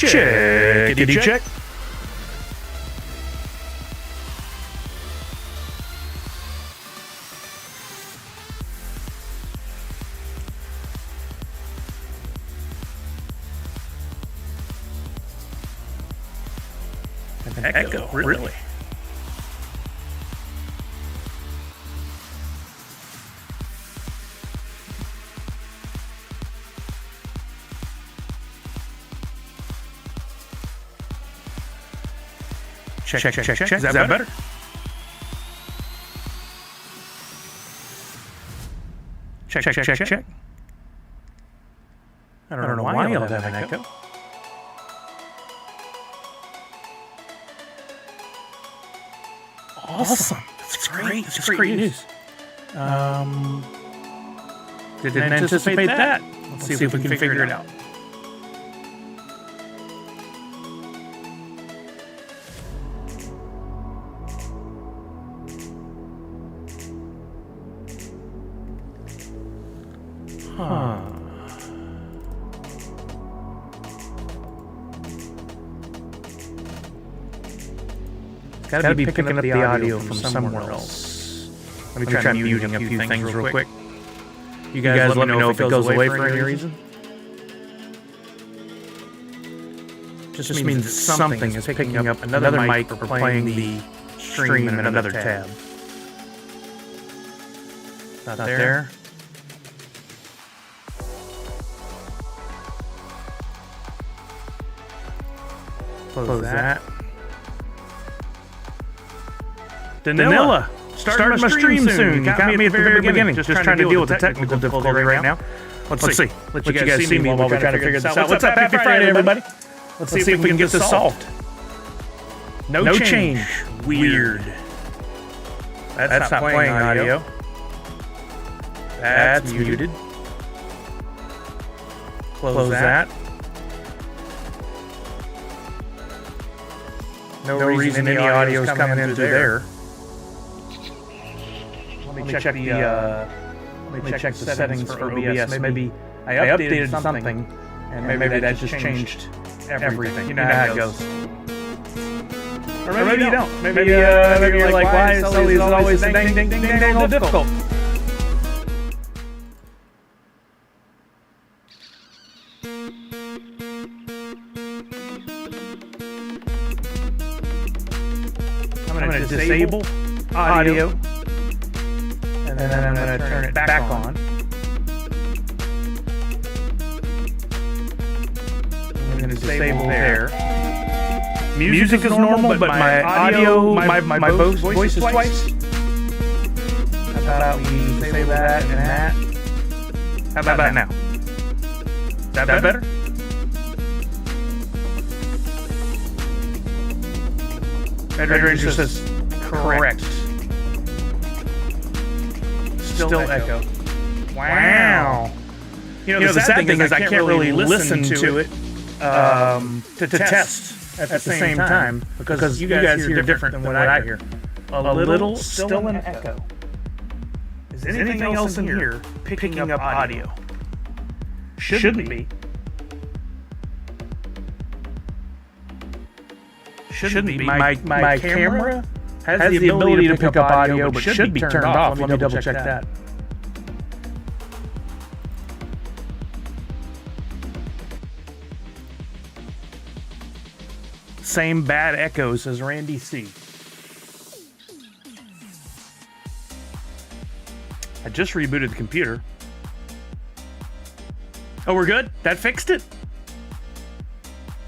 Checkity check. An echo, really? Check. Is that better? Check. I don't know why you'll have an echo. Awesome. That's great. That's great news. Didn't anticipate that. Let's see if we can figure it out. Gotta be picking up the audio from somewhere else. Let me try muting a few things real quick. You guys let me know if it goes away for any reason. Just means something is picking up another mic for playing the stream in another tab. Not there. Close that. Danila, starting my stream soon. You got me at the very beginning. Just trying to deal with the technical difficulty right now. Let's see. Let you guys see me while we're trying to figure this out. What's up? Happy Friday, everybody. Let's see if we can get this solved. No change. Weird. That's not playing audio. That's muted. Close that. No reason any audio is coming in through there. Let me check the settings for OBS. Maybe I updated something, and maybe that just changed everything. You know how it goes. Or maybe you don't. Maybe you're like, why is Sully's always dang difficult? I'm going to disable audio, and then I'm going to turn it back on. I'm going to disable there. Music is normal, but my audio, my voice is twice. How about we disable that and that? How about now? Is that better? Red Ranger says correct. Still echo. Wow. You know, the sad thing is I can't really listen to it to test at the same time because you guys hear different than what I hear. A little, still an echo. Is anything else in here picking up audio? Shouldn't be. Shouldn't be. My camera has the ability to pick up audio, but should be turned off. Let me double check that. Same bad echoes as Randy C. I just rebooted the computer. Oh, we're good? That fixed it?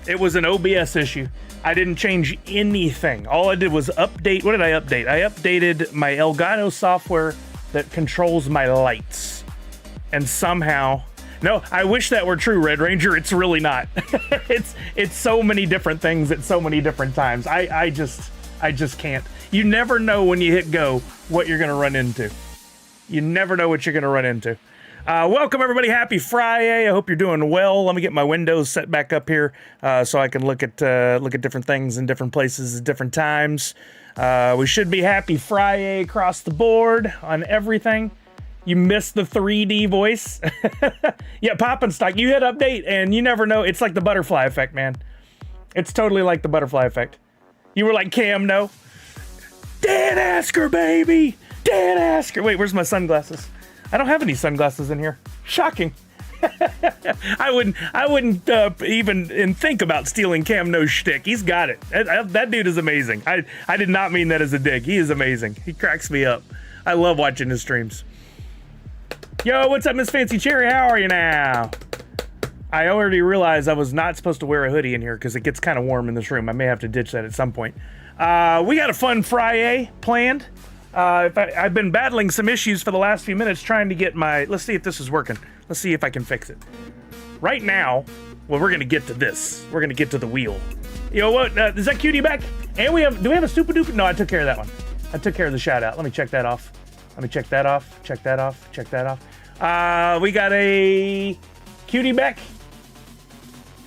It was an OBS issue. I didn't change anything. All I did was update. What did I update? I updated my Elgato software that controls my lights. And somehow... No, I wish that were true, Red Ranger. It's really not. It's so many different things at so many different times. I just can't. You never know when you hit go what you're going to run into. You never know what you're going to run into. Welcome, everybody. Happy Friday. I hope you're doing well. Let me get my windows set back up here so I can look at different things in different places at different times. We should be happy Friday across the board on everything. You missed the 3D voice. Yeah, Poppin' Stock. You hit update, and you never know. It's like the butterfly effect, man. It's totally like the butterfly effect. You were like, Cam, no. Dan Asker, baby. Dan Asker. Wait, where's my sunglasses? I don't have any sunglasses in here. Shocking. I wouldn't even think about stealing Cam No's shtick. He's got it. That dude is amazing. I did not mean that as a dig. He is amazing. He cracks me up. I love watching his streams. Yo, what's up, Miss Fancy Cherry? How are you now? I already realized I was not supposed to wear a hoodie in here because it gets kind of warm in this room. I may have to ditch that at some point. We got a fun FriYAY planned. I've been battling some issues for the last few minutes trying to get my... Let's see if this is working. Let's see if I can fix it. Right now, well, we're going to get to this. We're going to get to the wheel. You know what? Is that Cutie back? And do we have a super duper? No, I took care of that one. I took care of the shout out. Let me check that off. Let me check that off. Check that off. Check that off. We got a Cutie back.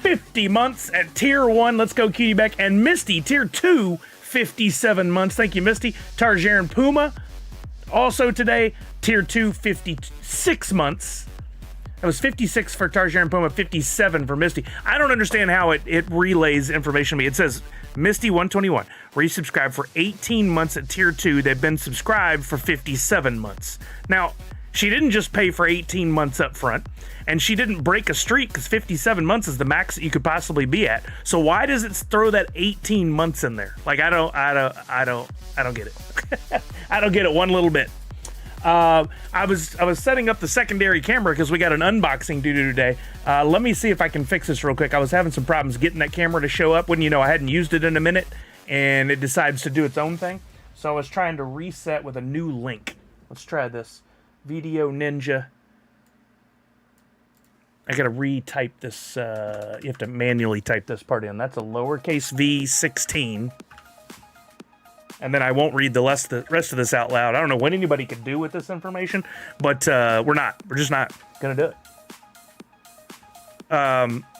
50 months at tier 1. Let's go, Cutie back. And Misty, tier 2. 57 months. Thank you, Misty. Tarjaran Puma, also today, tier 2, 56 months. That was 56 for Tarjaran Puma, 57 for Misty. I don't understand how it relays information to me. It says Misty 121, resubscribed for 18 months at tier 2. They've been subscribed for 57 months. Now, she didn't just pay for 18 months up front, and she didn't break a streak because 57 months is the max that you could possibly be at. So why does it throw that 18 months in there? Like, I don't get it. I don't get it one little bit. I was setting up the secondary camera because we got an unboxing to do today. Let me see if I can fix this real quick. I was having some problems getting that camera to show up. Wouldn't you know, I hadn't used it in a minute, and it decides to do its own thing. So I was trying to reset with a new link. Let's try this. Video Ninja. I gotta retype this. You have to manually type this part in. That's a lowercase v16. And then I won't read the rest of this out loud. I don't know what anybody could do with this information, but we're not. We're just not gonna do it.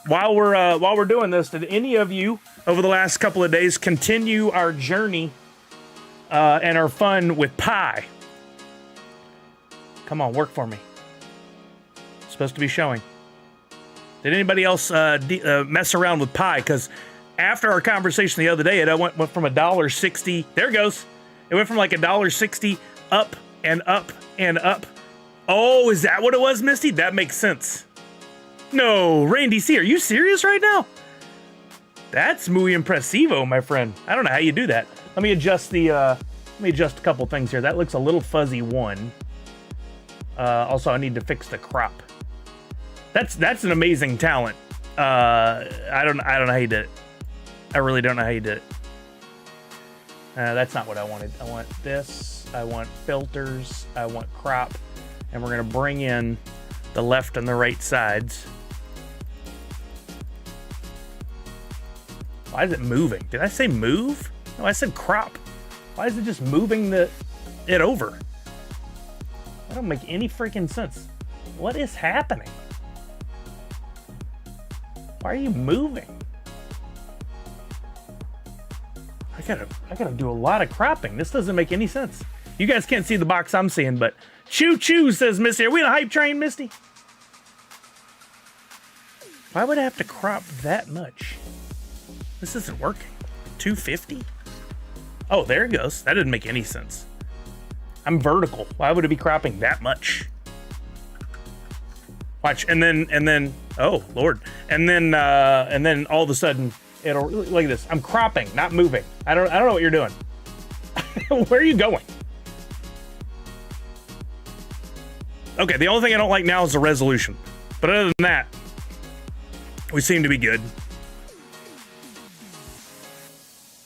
While we're doing this, did any of you over the last couple of days continue our journey and our fun with pie? Come on, work for me. It's supposed to be showing. Did anybody else mess around with pie? Because after our conversation the other day, it went from $1.60. There it goes. It went from like $1.60 up and up and up. Oh, is that what it was, Misty? That makes sense. No, Randy C, are you serious right now? That's muy impressivo, my friend. I don't know how you do that. Let me adjust a couple things here. That looks a little fuzzy. One. Also, I need to fix the crop. That's an amazing talent. I don't know how you did it. I really don't know how you did it. That's not what I wanted. I want this. I want filters. I want crop. And we're gonna bring in the left and the right sides. Why is it moving? Did I say move? No, I said crop. Why is it just moving it over? That don't make any freaking sense. What is happening? Why are you moving? I gotta do a lot of cropping. This doesn't make any sense. You guys can't see the box I'm seeing, but choo choo, says Misty. Are we in a hype train, Misty? Why would I have to crop that much? This isn't working. 250? Oh, there it goes. That didn't make any sense. I'm vertical. Why would it be cropping that much? Watch, and then, oh Lord, and then all of a sudden it'll look at this. I'm cropping, not moving. I don't know what you're doing. Where are you going? Okay, the only thing I don't like now is the resolution, but other than that, we seem to be good.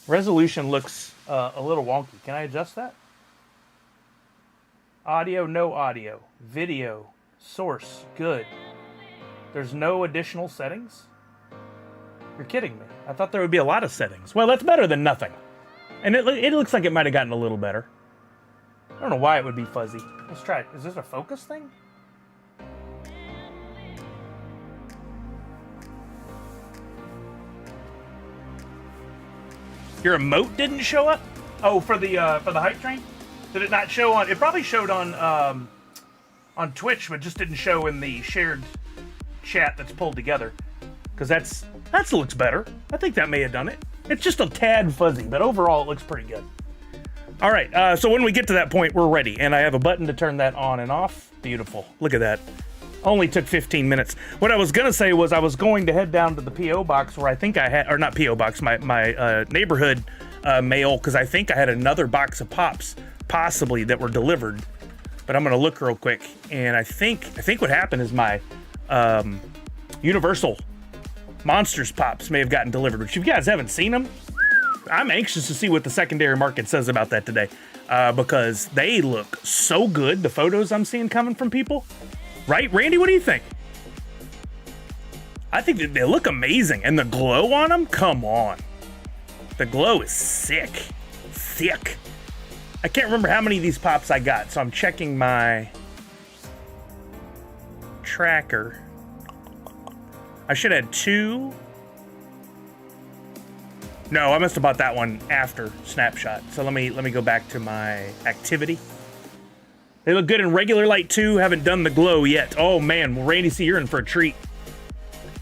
Resolution looks a little wonky. Can I adjust that? Audio, no audio. Video, source, good. There's no additional settings? You're kidding me. I thought there would be a lot of settings. Well, that's better than nothing. And it looks like it might have gotten a little better. I don't know why it would be fuzzy. Let's try it. Is this a focus thing? Your emote didn't show up? Oh, for the hype train? Did it not show on? It probably showed on Twitch, but just didn't show in the shared chat that's pulled together. Because That looks better. I think that may have done it. It's just a tad fuzzy, but overall it looks pretty good. All right, so when we get to that point, we're ready. And I have a button to turn that on and off. Beautiful. Look at that. Only took 15 minutes. What I was going to say was I was going to head down to the P.O. box where I think I had, or not P.O. box, my neighborhood mail, because I think I had another box of Pops, possibly, that were delivered. But I'm going to look real quick. And I think what happened is my Universal Monsters Pops may have gotten delivered. Which if you guys haven't seen them, I'm anxious to see what the secondary market says about that today. Because they look so good, the photos I'm seeing coming from people. Right, Randy, what do you think? I think they look amazing. And the glow on them, come on. The glow is sick. Sick. I can't remember how many of these Pops I got, so I'm checking my tracker. I should have 2. No, I must have bought that one after Snapshot. So let me go back to my activity. They look good in regular light too. Haven't done the glow yet. Oh man, well, Randy, see, you're in for a treat.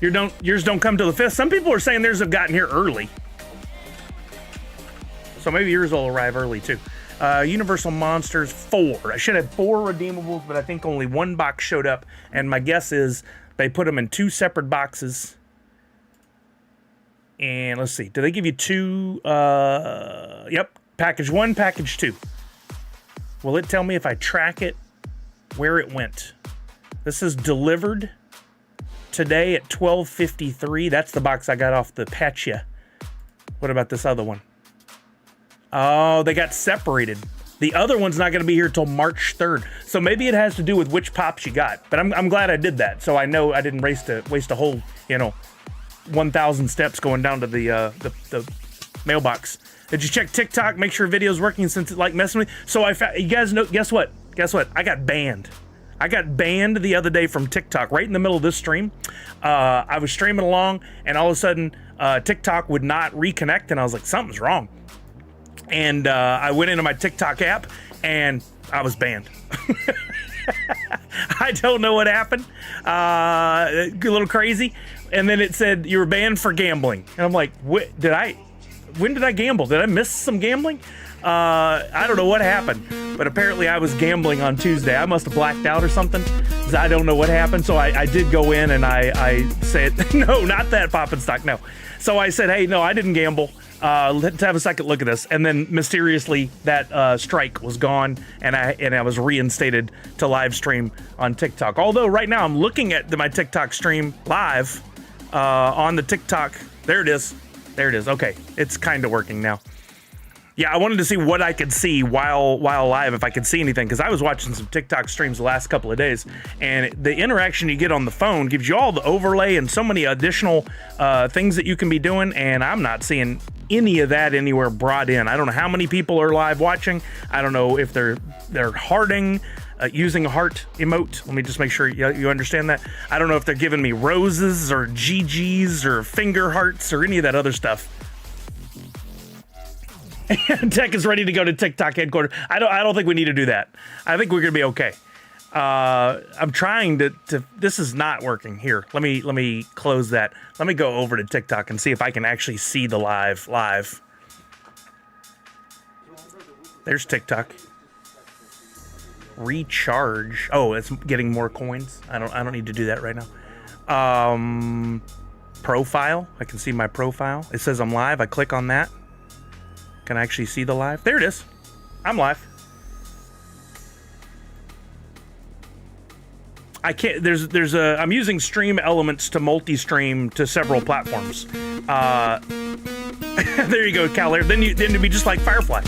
Yours don't come till the 5th. Some people are saying theirs have gotten here early. So maybe yours will arrive early too. Universal Monsters 4. I should have 4 redeemables, but I think only 1 box showed up. And my guess is they put them in 2 separate boxes. And let's see, do they give you 2? Yep, package 1, package 2. Will it tell me if I track it, where it went? This is delivered today at 12:53. That's the box I got off the Patcha. What about this other one? Oh, they got separated. The other one's not going to be here till March 3rd. So maybe it has to do with which Pops you got. But I'm glad I did that. So I know I didn't waste a whole, 1,000 steps going down to the mailbox. Did you check TikTok? Make sure video's working since it like messing with me. So you guys know, guess what? I got banned. I got banned the other day from TikTok right in the middle of this stream. I was streaming along and all of a sudden TikTok would not reconnect and I was like, something's wrong. And I went into my TikTok app and I was banned. I don't know what happened. A little crazy. And then it said you were banned for gambling. And I'm like, when did I gamble? Did I miss some gambling? I don't know what happened, but apparently I was gambling on Tuesday. I must have blacked out or something. I don't know what happened. So I did go in and I said, no, not that Pop and Stock, no. So I said, hey, no, I didn't gamble. Let's have a second look at this. And then mysteriously that strike was gone and I was reinstated to live stream on TikTok. Although right now I'm looking at my TikTok stream live on the TikTok. There it is. Okay, it's kind of working now. Yeah, I wanted to see what I could see while live, if I could see anything, because I was watching some TikTok streams the last couple of days, and the interaction you get on the phone gives you all the overlay and so many additional things that you can be doing, and I'm not seeing any of that anywhere brought in. I don't know how many people are live watching. I don't know if they're hearting, using a heart emote. Let me just make sure you understand that. I don't know if they're giving me roses or GGs or finger hearts or any of that other stuff. Tech is ready to go to TikTok headquarters. I don't think we need to do that. I think we're gonna be okay. I'm trying to. This is not working. Here, let me close that. Let me go over to TikTok and see if I can actually see the live. There's TikTok. Recharge. Oh, it's getting more coins. I don't need to do that right now. Profile. I can see my profile. It says I'm live. I click on that. Can I actually see the live? There it is. I'm live. I can't. I'm using stream elements to multi-stream to several platforms. There you go, Cal. Then it'd be just like Firefly.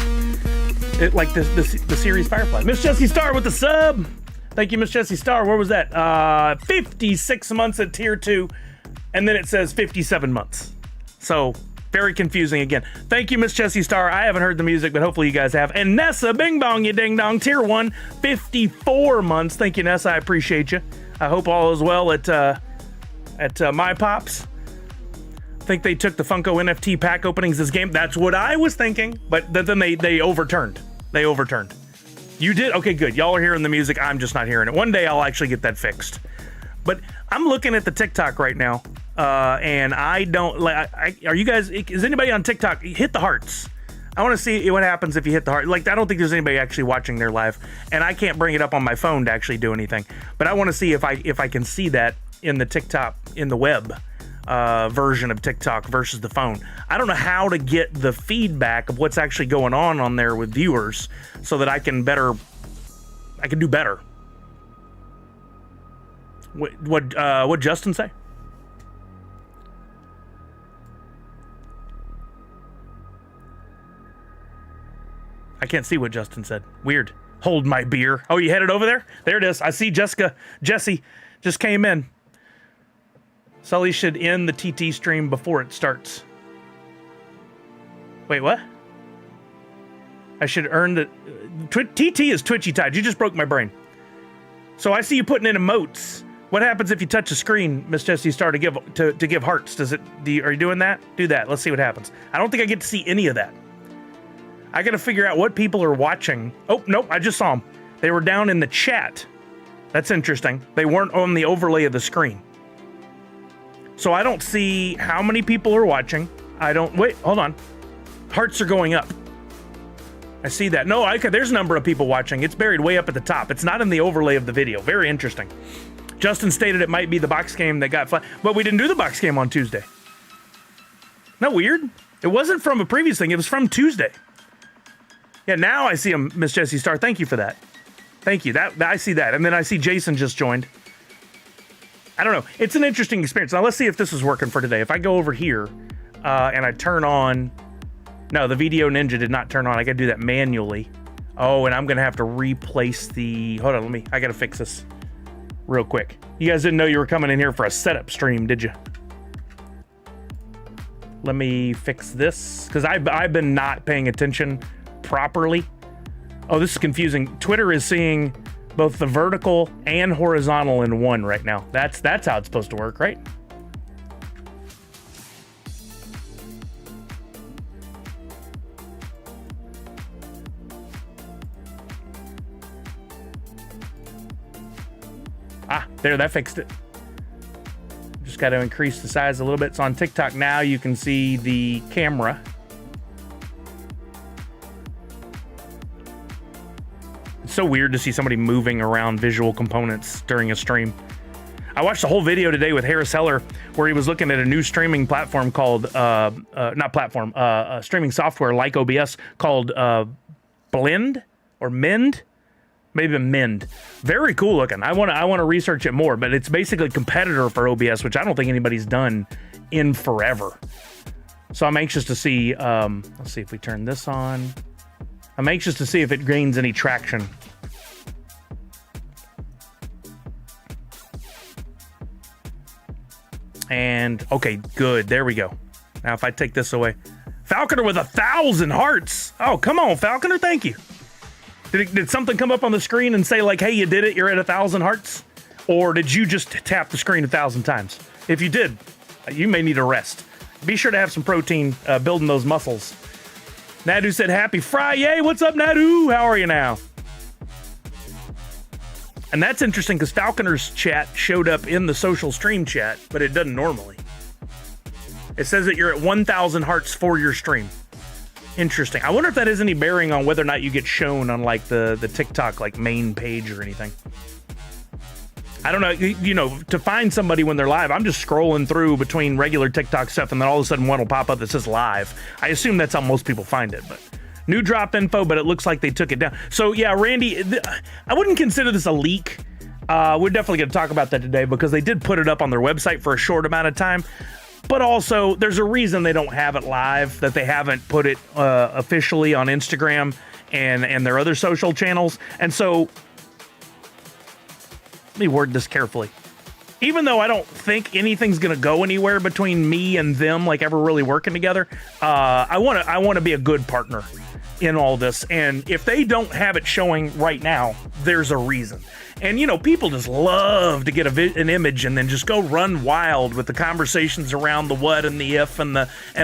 Like the series Firefly. Miss Jessie Star with the sub. Thank you, Miss Jessie Star. Where was that? 56 months at tier 2, and then it says 57 months. So very confusing again. Thank you, Miss Jessie Star. I haven't heard the music, but hopefully you guys have. And Nessa, bing bong, you ding dong, tier 1, 54 months. Thank you, Nessa. I appreciate you. I hope all is well at My Pops. I think they took the Funko NFT pack openings this game. That's what I was thinking, but then they overturned. They overturned. You did? Okay, good. Y'all are hearing the music. I'm just not hearing it. One day I'll actually get that fixed. But I'm looking at the TikTok right now, And I don't like. Are you guys? Is anybody on TikTok? Hit the hearts. I want to see what happens if you hit the heart. Like, I don't think there's anybody actually watching their live, and I can't bring it up on my phone to actually do anything. But I want to see if I can see that in the TikTok, in the web version of TikTok versus the phone. I don't know how to get the feedback of what's actually going on there with viewers, so that I can do better. What Justin say? I can't see what Justin said. Weird. Hold my beer. Oh, you headed over there? There it is. I see Jesse just came in. Sully should end the TT stream before it starts. Wait, what? I should earn the... TT is Twitchy Tide. You just broke my brain. So I see you putting in emotes. What happens if you touch a screen, Miss Jessie Star, to give hearts? Are you doing that? Do that. Let's see what happens. I don't think I get to see any of that. I got to figure out what people are watching. Oh, nope, I just saw them. They were down in the chat. That's interesting. They weren't on the overlay of the screen. So I don't see how many people are watching. Wait, hold on. Hearts are going up. I see that. No, there's a number of people watching. It's buried way up at the top. It's not in the overlay of the video. Very interesting. Justin stated it might be the box game that got flat, but we didn't do the box game on Tuesday. Isn't that weird? It wasn't from a previous thing. It was from Tuesday. Yeah, now I see him, Miss Jessie Star. Thank you for that. Thank you. That I see that. And then I see Jason just joined. I don't know. It's an interesting experience. Now, let's see if this is working for today. If I go over here and I turn on... No, the Video Ninja did not turn on. I got to do that manually. Oh, and I'm going to have to replace the... Hold on, I got to fix this real quick. You guys didn't know you were coming in here for a setup stream, did you? Let me fix this, because I've been not paying attention properly. Oh, this is confusing. Twitter is seeing both the vertical and horizontal in one right now. That's how it's supposed to work, right? Ah, there, that fixed it. Just got to increase the size a little bit. So on TikTok now you can see the camera. So weird to see somebody moving around visual components during a stream. I watched the whole video today with Harris Heller where he was looking at a new streaming platform called streaming software like OBS called Blend or Mend, maybe Mend. Very cool looking. I want to research it more, but it's basically a competitor for OBS, which I don't think anybody's done in forever. So I'm anxious to see. Let's see if we turn this on. I'm anxious to see if it gains any traction. And okay, good. There we go. Now if I take this away, Falconer with 1,000 hearts. Oh, come on, Falconer. Thank you. Did something come up on the screen and say like, hey, you did it, you're at 1,000 hearts? Or did you just tap the screen 1,000 times? If you did, you may need a rest. Be sure to have some protein building those muscles. Nadu said, happy FriYAY. What's up, Nadu? How are you now? And that's interesting because Falconer's chat showed up in the social stream chat, but it doesn't normally. It says that you're at 1,000 hearts for your stream. Interesting. I wonder if that has any bearing on whether or not you get shown on like the TikTok like main page or anything. I don't know. You know, to find somebody when they're live, I'm just scrolling through between regular TikTok stuff, and then all of a sudden one will pop up that says live. I assume that's how most people find it, but new drop info, but it looks like they took it down. So yeah, Randy, I wouldn't consider this a leak. We're definitely going to talk about that today because they did put it up on their website for a short amount of time. But also, there's a reason they don't have it live, that they haven't put it officially on Instagram and their other social channels. And so, let me word this carefully. Even though I don't think anything's going to go anywhere between me and them, like ever really working together, I want to be a good partner in all this. And if they don't have it showing right now, there's a reason. And, you know, people just love to get an image and then just go run wild with the conversations around the what and the if and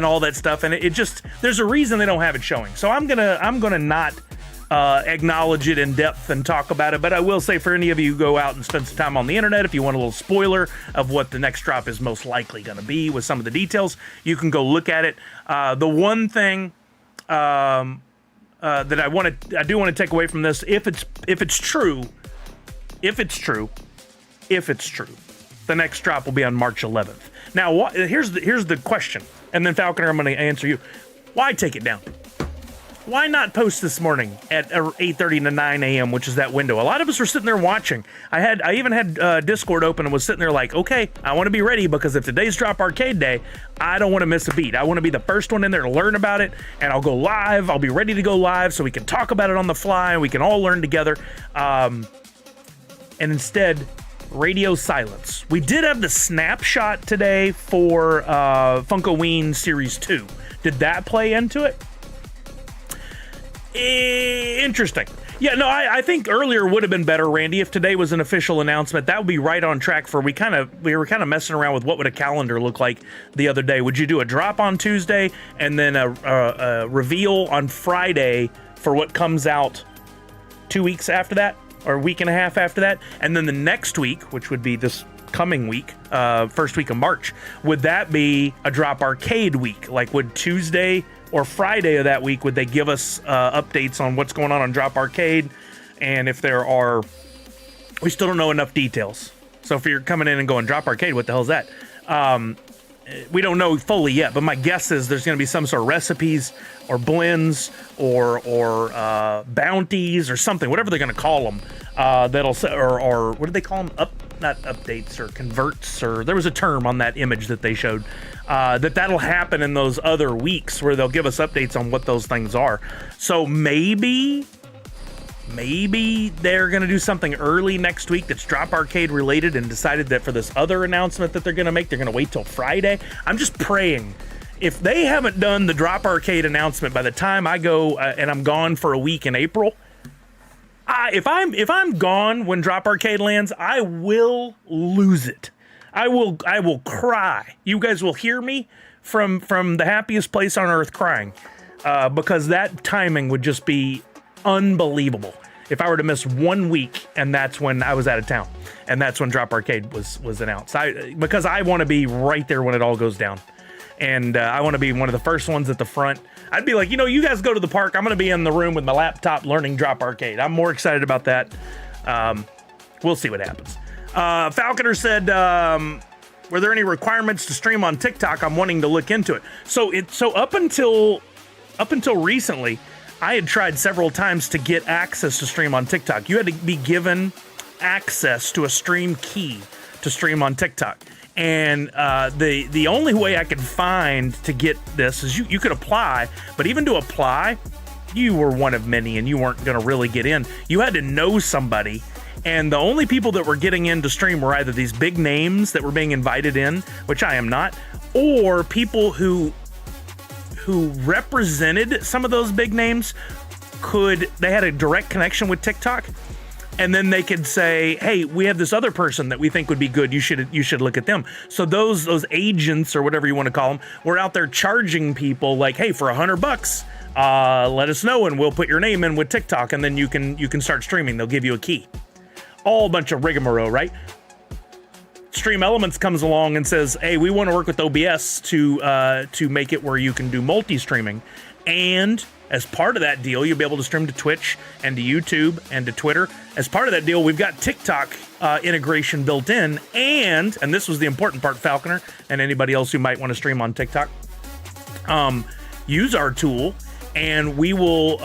all that stuff. And it just, there's a reason they don't have it showing. So I'm gonna not acknowledge it in depth and talk about it. But I will say, for any of you who go out and spend some time on the internet, if you want a little spoiler of what the next drop is most likely going to be with some of the details, you can go look at it. The one thing that I do want to take away from this, if it's true, the next drop will be on March 11th. Now, here's the question, and then Falconer, I'm going to answer you. Why take it down? Why not post this morning at 8:30 to 9 a.m., which is that window? A lot of us were sitting there watching. I even had Discord open and was sitting there like, okay, I want to be ready, because if today's Drop Arcade Day, I don't want to miss a beat. I want to be the first one in there to learn about it, and I'll go live. I'll be ready to go live so we can talk about it on the fly and we can all learn together. And instead, radio silence. We did have the snapshot today for Funkoween Series 2. Did that play into it? Interesting. Yeah, no, I think earlier would have been better, Randy, if today was an official announcement. That would be right on track for, we were kind of messing around with what would a calendar look like the other day. Would you do a drop on Tuesday and then a reveal on Friday for what comes out 2 weeks after that, or a week and a half after that? And then the next week, which would be this coming week, first week of March, would that be a Drop Arcade week? Like, would Tuesday or Friday of that week, would they give us updates on what's going on Drop Arcade? And if there are, we still don't know enough details. So if you're coming in and going, Drop Arcade, what the hell is that? We don't know fully yet, but my guess is there's going to be some sort of recipes or blends or bounties or something, whatever they're going to call them, that'll, or what do they call them? Not updates or converts, or there was a term on that image that they showed, that'll happen in those other weeks where they'll give us updates on what those things are. So maybe they're going to do something early next week that's Drop Arcade related, and decided that for this other announcement that they're going to make, they're going to wait till Friday. I'm just praying. If they haven't done the Drop Arcade announcement by the time I go and I'm gone for a week in April, if I'm gone when Drop Arcade lands, I will lose it. I will cry. You guys will hear me from the happiest place on earth crying, because that timing would just be unbelievable. If I were to miss 1 week, and that's when I was out of town, and that's when Drop Arcade was announced, because I want to be right there when it all goes down, and I want to be one of the first ones at the front. I'd be like, you guys go to the park, I'm going to be in the room with my laptop learning Drop Arcade. I'm more excited about that. We'll see what happens. Falconer said, were there any requirements to stream on TikTok? I'm wanting to look into it. So up until recently, I had tried several times to get access to stream on TikTok. You had to be given access to a stream key to stream on TikTok. And the only way I could find to get this is you could apply, but even to apply, you were one of many and you weren't going to really get in. You had to know somebody, and the only people that were getting in to stream were either these big names that were being invited in, which I am not, or people who represented some of those big names. They had a direct connection with TikTok. And then they could say, hey, we have this other person that we think would be good. You should look at them. So those agents, or whatever you want to call them, were out there charging people like, hey, for $100, let us know and we'll put your name in with TikTok, and then you can start streaming. They'll give you a key. All a bunch of rigmarole, right? Stream Elements comes along and says, hey, we want to work with OBS to make it where you can do multi-streaming. And as part of that deal, you'll be able to stream to Twitch and to YouTube and to Twitter. As part of that deal, we've got TikTok integration built in. And this was the important part, Falconer, and anybody else who might want to stream on TikTok, use our tool, and we will,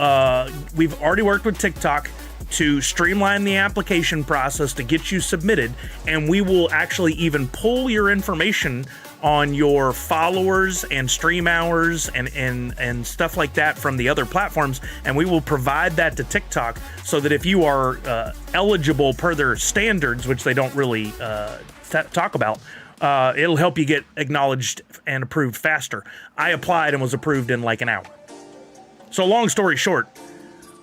we've already worked with TikTok to streamline the application process to get you submitted, and we will actually even pull your information on your followers and stream hours and stuff like that from the other platforms, and we will provide that to TikTok so that if you are eligible per their standards, which they don't really talk about, it'll help you get acknowledged and approved faster. I applied and was approved in like an hour. So long story short,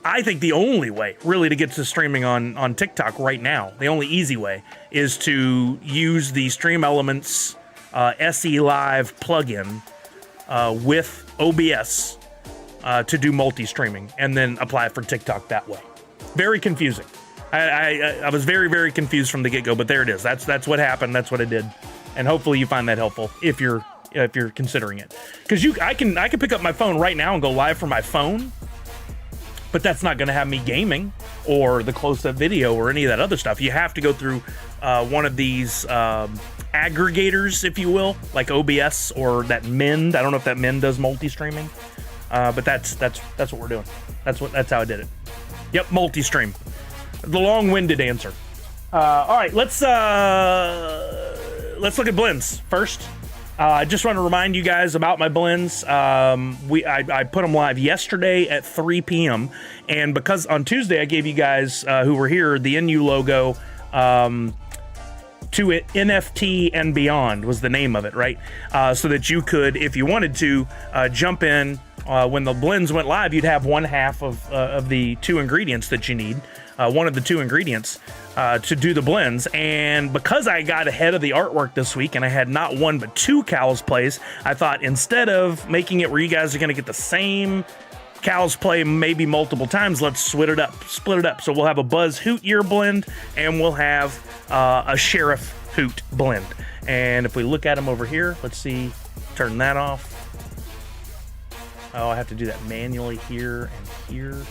I think the only way really to get to streaming on TikTok right now, the only easy way, is to use the Stream Elements SE Live plugin with OBS to do multi-streaming and then apply it for TikTok that way. Very confusing. I was very, very confused from the get-go, but there it is. That's what happened. That's what I did. And hopefully you find that helpful if you're considering it. Because I can pick up my phone right now and go live from my phone, but that's not going to have me gaming or the close-up video or any of that other stuff. You have to go through one of these aggregators, if you will, like OBS or that Mend. I don't know if that Mend does multi-streaming, but that's what we're doing. That's how I did it. Yep, multi-stream. The long-winded answer. All right, let's look at blends first. I just want to remind you guys about my blends. I put them live yesterday at 3 p.m. And because on Tuesday I gave you guys who were here the NU logo to it, NFT and Beyond was the name of it, right? So that you could, if you wanted to, jump in when the blends went live. You'd have one half of the two ingredients that you need, one of the two ingredients to do the blends. And because I got ahead of the artwork this week and I had not one but two cows plays, I thought instead of making it where you guys are going to get the same cows play maybe multiple times, let's split it up. So we'll have a Buzz Hoot Year blend and we'll have a Sheriff Hoot blend. And if we look at them over here, let's see, turn that off. Oh, I have to do that manually here and here.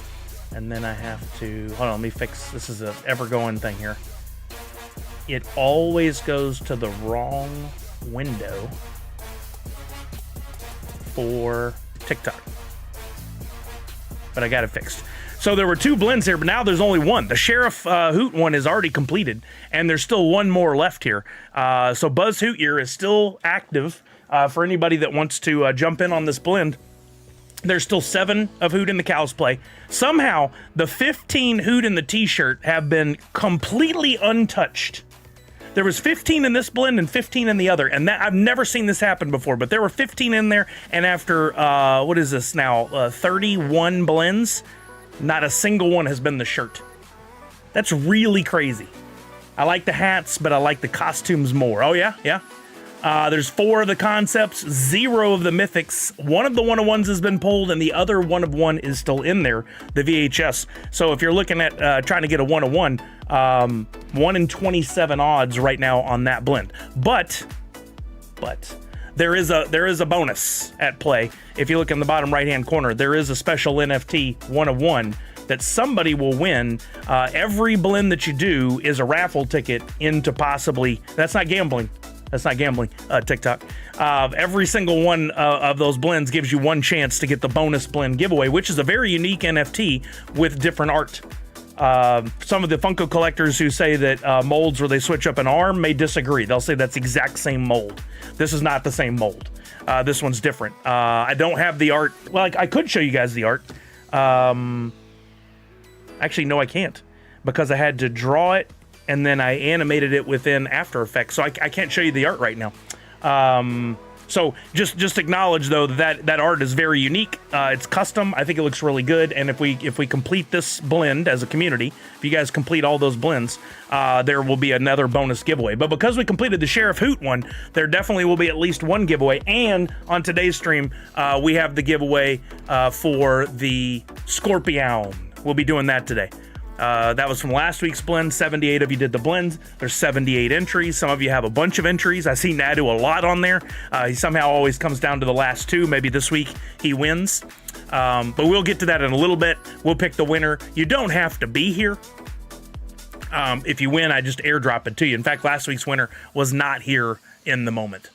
And then I have to, hold on, let me fix, this is a ever-going thing here. It always goes to the wrong window for TikTok. But I got it fixed. So there were two blends here, but now there's only one. The Sheriff Hoot one is already completed, and there's still one more left here. So Buzz Hoot Year is still active for anybody that wants to jump in on this blend. There's still 7 of Hoot in the cows play. Somehow, the 15 Hoot in the t-shirt have been completely untouched. There was 15 in this blend and 15 in the other, and that I've never seen this happen before, but there were 15 in there, and after, what is this now, 31 blends, not a single one has been the shirt. That's really crazy. I like the hats, but I like the costumes more. Oh, yeah? Yeah? There's 4 of the concepts, 0 of the mythics. One of the 1-of-1s has been pulled, and the other 1-of-1 is still in there, the VHS. So if you're looking at trying to get a 1-of-1, 1 in 27 odds right now on that blend. But there is a bonus at play. If you look in the bottom right-hand corner, there is a special NFT 1-of-1 that somebody will win. Every blend that you do is a raffle ticket into possibly, that's not gambling, TikTok. Every single one of those blends gives you one chance to get the bonus blend giveaway, which is a very unique NFT with different art. Some of the Funko collectors who say that molds where they switch up an arm may disagree. They'll say that's the exact same mold. This is not the same mold. This one's different. I don't have the art. Well, I could show you guys the art. Actually, no, I can't, because I had to draw it and then I animated it within After Effects, so I can't show you the art right now. So just acknowledge though that art is very unique. It's custom. I think it looks really good. And if we complete this blend as a community, if you guys complete all those blends, there will be another bonus giveaway. But because we completed the Sheriff Hoot one, there definitely will be at least one giveaway. And on today's stream, we have the giveaway for the Scorpion. We'll be doing that today. That was from last week's blend. 78 of you did the blends. There's 78 entries. Some of you have a bunch of entries. I see Nadu a lot on there. He somehow always comes down to the last 2. Maybe this week he wins. But we'll get to that in a little bit. We'll pick the winner. You don't have to be here. If you win, I just airdrop it to you. In fact, last week's winner was not here in the moment.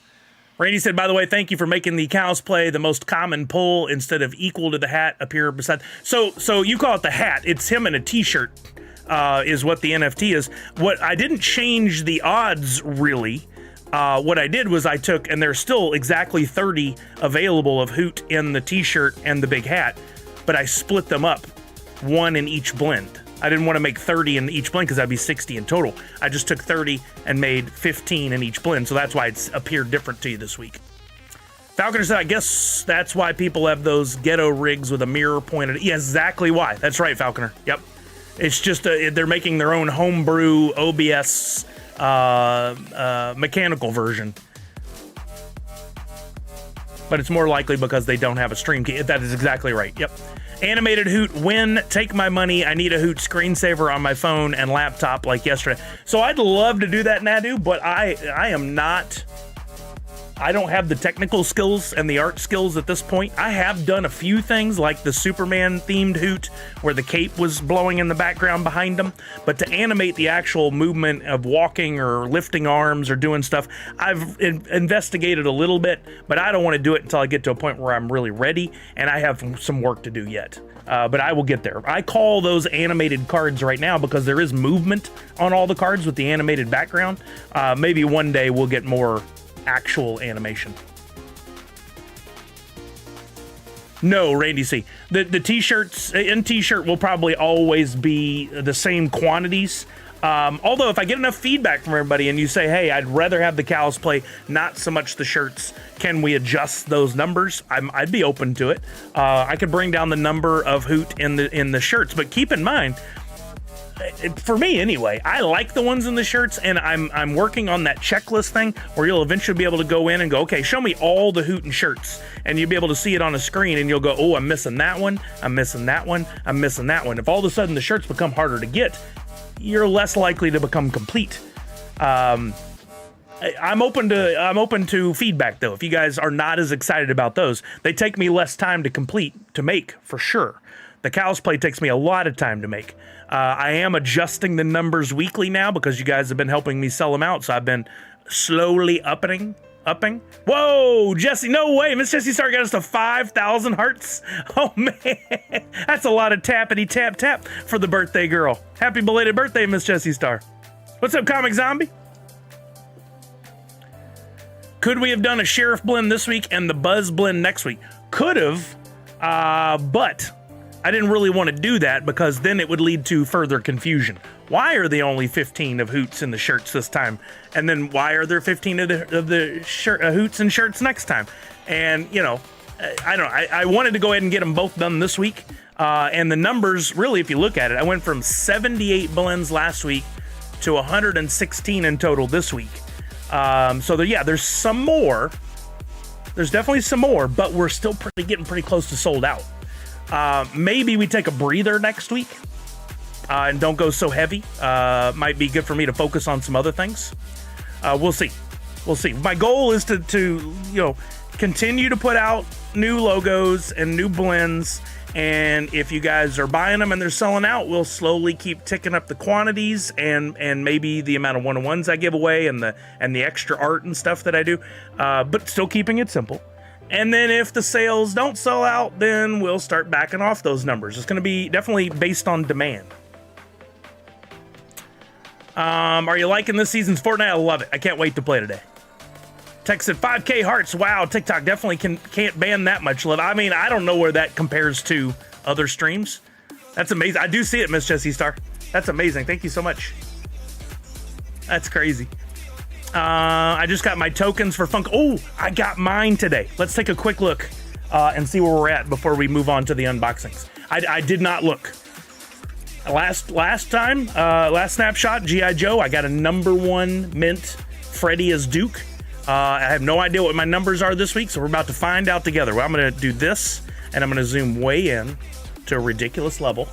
Randy said, by the way, thank you for making the cows play the most common pull instead of equal to the hat appear beside. So you call it the hat. It's him in a t-shirt is what the NFT is. What I didn't change the odds really. What I did was I took, and there's still exactly 30 available of Hoot in the t-shirt and the big hat, but I split them up, 1 in each blend. I didn't want to make 30 in each blend because that'd be 60 in total. I just took 30 and made 15 in each blend, so that's why it's appeared different to you this week. Falconer said, I guess that's why people have those ghetto rigs with a mirror pointed. Yeah, exactly why. That's right, Falconer. Yep. It's just they're making their own homebrew OBS mechanical version. but it's more likely because they don't have a stream key. That is exactly right. Yep. Animated Hoot, win, take my money. I need a Hoot screensaver on my phone and laptop like yesterday. So I'd love to do that, Nadu, but I am not... I don't have the technical skills and the art skills at this point. I have done a few things like the Superman themed Hoot where the cape was blowing in the background behind him, but to animate the actual movement of walking or lifting arms or doing stuff, I've investigated a little bit, but I don't want to do it until I get to a point where I'm really ready, and I have some work to do yet. But I will get there. I call those animated cards right now because there is movement on all the cards with the animated background. Maybe one day we'll get more actual animation. No, Randy C. The t-shirts in t-shirt will probably always be the same quantities. Although if I get enough feedback from everybody and you say, hey, I'd rather have the cows play, not so much the shirts, can we adjust those numbers? I'd be open to it. I could bring down the number of Hoot in the shirts, but keep in mind, for me anyway, I like the ones in the shirts, and I'm working on that checklist thing where you'll eventually be able to go in and go, okay, show me all the Hoot and shirts, and you'll be able to see it on a screen, and you'll go, oh, I'm missing that one, I'm missing that one, I'm missing that one. If all of a sudden the shirts become harder to get, you're less likely to become complete. I'm open to feedback though. If you guys are not as excited about those, they take me less time to make for sure. The cows play takes me a lot of time to make. I am adjusting the numbers weekly now because you guys have been helping me sell them out. So I've been slowly upping. Whoa, Jesse, no way. Miss Jessie Star got us to 5,000 hearts. Oh, man. That's a lot of tappity tap tap for the birthday girl. Happy belated birthday, Miss Jessie Star. What's up, Comic Zombie? Could we have done a Sheriff blend this week and the Buzz blend next week? Could have, but I didn't really want to do that because then it would lead to further confusion. Why are there only 15 of Hoots in the shirts this time? And then why are there 15 of the Hoots and shirts next time? And, you know, I wanted to go ahead and get them both done this week. And the numbers, really, if you look at it, I went from 78 blends last week to 116 in total this week. So there's some more. There's definitely some more, but we're still getting pretty close to sold out. Maybe we take a breather next week and don't go so heavy. Might be good for me to focus on some other things. We'll see. My goal is to continue to put out new logos and new blends. And if you guys are buying them and they're selling out, we'll slowly keep ticking up the quantities and maybe the amount of one-on-ones I give away and the extra art and stuff that I do. But still keeping it simple. And then if the sales don't sell out, then we'll start backing off those numbers. It's going to be definitely based on demand. Are you liking this season's Fortnite? I love it. I can't wait to play today. Text at 5K hearts. Wow, TikTok definitely can't ban that much love. I mean, I don't know where that compares to other streams. That's amazing. I do see it, Miss Jessie Star. That's amazing. Thank you so much. That's crazy. I just got my tokens for Funk. Oh, I got mine today. Let's take a quick look and see where we're at before we move on to the unboxings. I did not look. Last snapshot, G.I. Joe, I got a #1 mint Freddy as Duke. I have no idea what my numbers are this week, so we're about to find out together. Well, I'm going to do this, and I'm going to zoom way in to a ridiculous level.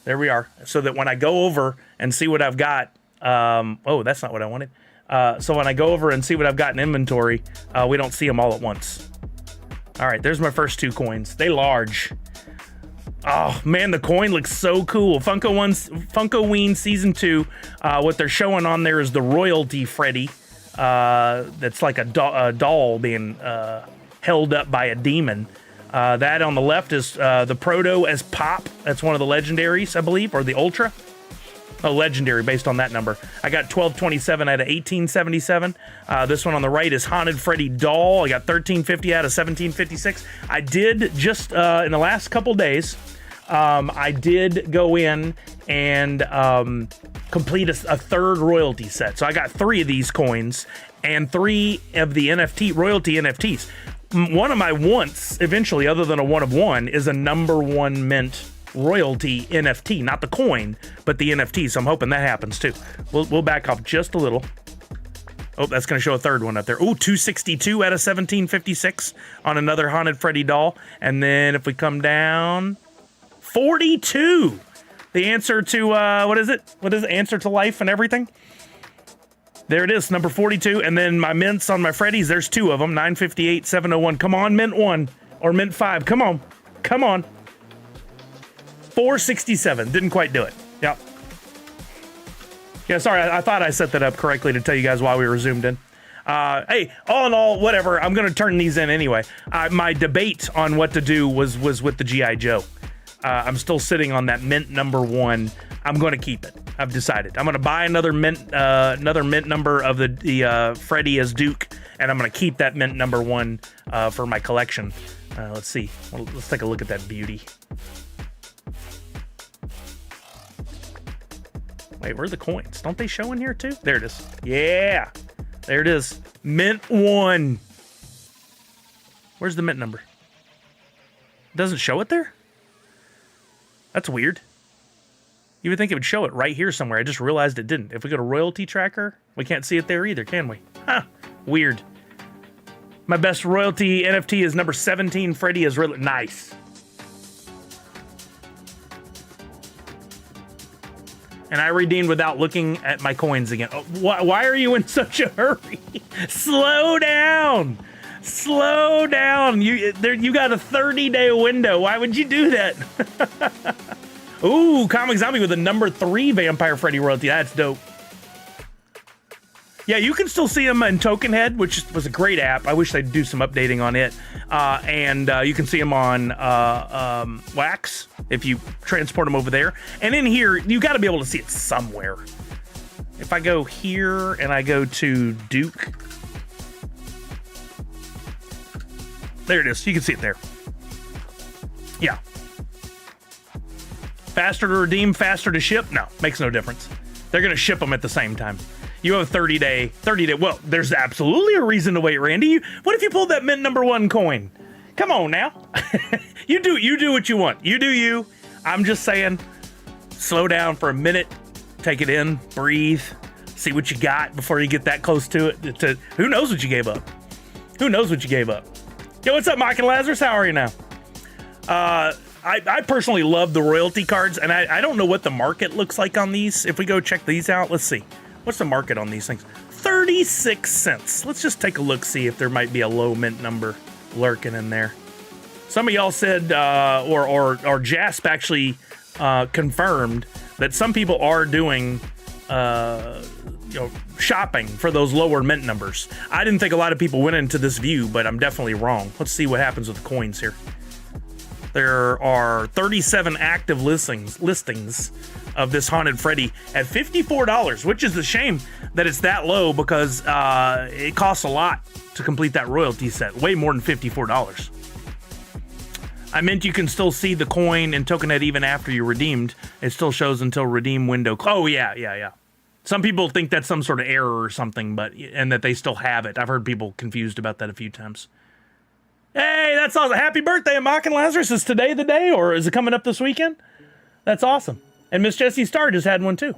There we are. So that when I go over and see what I've got, oh, that's not what I wanted. So when I go over and see what I've got in inventory, we don't see them all at once. All right, there's my first 2 coins. They large. Oh, man, the coin looks so cool. Funkoween Season 2. What they're showing on there is the Royalty Freddy. That's like a doll being held up by a demon. That on the left is the Proto as Pop. That's one of the legendaries, I believe, or the Ultra. Oh, legendary based on that number. I got 1227 out of 1877. This one on the right is Haunted Freddy Doll. I got 1350 out of 1756. I did just in the last couple days, I did go in and complete a third royalty set. So I got 3 of these coins and 3 of the royalty NFTs. One of my wants, eventually, other than a 1 of 1, is a #1 mint royalty NFT, not the coin, but the NFT. So I'm hoping that happens too. We'll back off just a little. Oh, that's going to show a third one up there. Ooh, 262 out of 1756 on another Haunted Freddy doll. And then if we come down, 42. The answer to, what is it? What is it? Answer to life and everything? There it is, number 42. And then my mints on my Freddies, there's 2 of them, 958, 701. Come on, mint 1 or mint 5. Come on. Come on. 467. Didn't quite do it. Yep. Yeah, sorry, I thought I set that up correctly to tell you guys why we were zoomed in. Hey, all in all, whatever, I'm going to turn these in anyway. My debate on what to do was with the G.I. Joe. I'm still sitting on that mint number 1. I'm going to keep it. I've decided. I'm going to buy another mint number of the Freddy as Duke, and I'm going to keep that mint number 1 for my collection. Let's see. Well, let's take a look at that beauty. Wait, where are the coins? Don't they show in here too? There it is. Yeah, there it is. Mint 1. Where's the mint number? It doesn't show it there? That's weird. You would think it would show it right here somewhere. I just realized it didn't. If we go to royalty tracker, we can't see it there either, can we? Huh, weird. My best royalty NFT is number 17. Freddy is really nice. And I redeemed without looking at my coins again. Oh, why are you in such a hurry? Slow down. Slow down. You got a 30-day window. Why would you do that? Ooh, Comic Zombie with a number 3 Vampire Freddy royalty. That's dope. Yeah, you can still see him in Token Head, which was a great app. I wish they'd do some updating on it. And you can see him on Wax if you transport him over there. And in here, you got to be able to see it somewhere. If I go here and I go to Duke. There it is. You can see it there. Yeah. Faster to redeem, faster to ship? No, makes no difference. They're going to ship them at the same time. You have a 30 day. Well, there's absolutely a reason to wait, Randy. What if you pulled that mint number 1 coin? Come on now. You do what you want. You do you. I'm just saying, slow down for a minute, take it in, breathe, see what you got before you get that close to it. Who knows what you gave up? Who knows what you gave up? Yo, what's up, Mike and Lazarus? How are you now? I personally love the royalty cards, and I don't know what the market looks like on these. If we go check these out, let's see. What's the market on these things? 36 cents. Let's just take a look, see if there might be a low mint number lurking in there. Some of y'all said, or Jasp actually confirmed that some people are doing, shopping for those lower mint numbers. I didn't think a lot of people went into this view, but I'm definitely wrong. Let's see what happens with the coins here. There are 37 active listings of this Haunted Freddy at $54, which is a shame that it's that low because it costs a lot to complete that royalty set, way more than $54. I meant you can still see the coin in TokenNet even after you redeemed. It still shows until redeem window. Oh, yeah. Some people think that's some sort of error or something, and that they still have it. I've heard people confused about that a few times. Hey, that's awesome. Happy birthday, Amok and Lazarus. Is today the day, or is it coming up this weekend? That's awesome. And Miss Jessie Star just had one, too.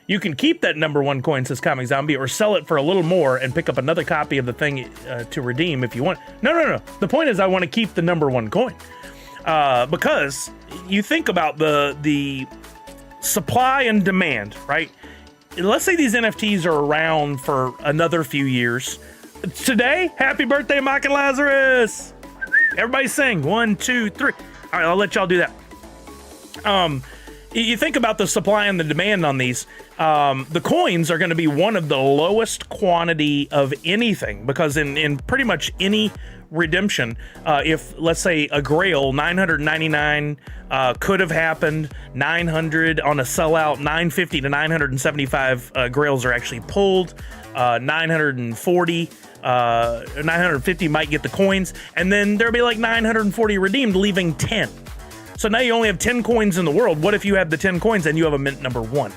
You can keep that number 1 coin, says Comic Zombie, or sell it for a little more and pick up another copy of the thing to redeem if you want. No. The point is I want to keep the number 1 coin. Because you think about the supply and demand, right? Let's say these NFTs are around for another few years. Today, happy birthday, Mike and Lazarus! Everybody sing. 1, 2, 3. All right, I'll let y'all do that. You think about the supply and the demand on these. The coins are going to be one of the lowest quantity of anything because in pretty much any redemption, if let's say a Grail 999 could have happened, 900 on a sellout, 950 to 975 Grails are actually pulled, 940. 950 might get the coins, and then there'll be like 940 redeemed, leaving 10. So now you only have 10 coins in the world. What if you have the 10 coins and you have a mint number 1?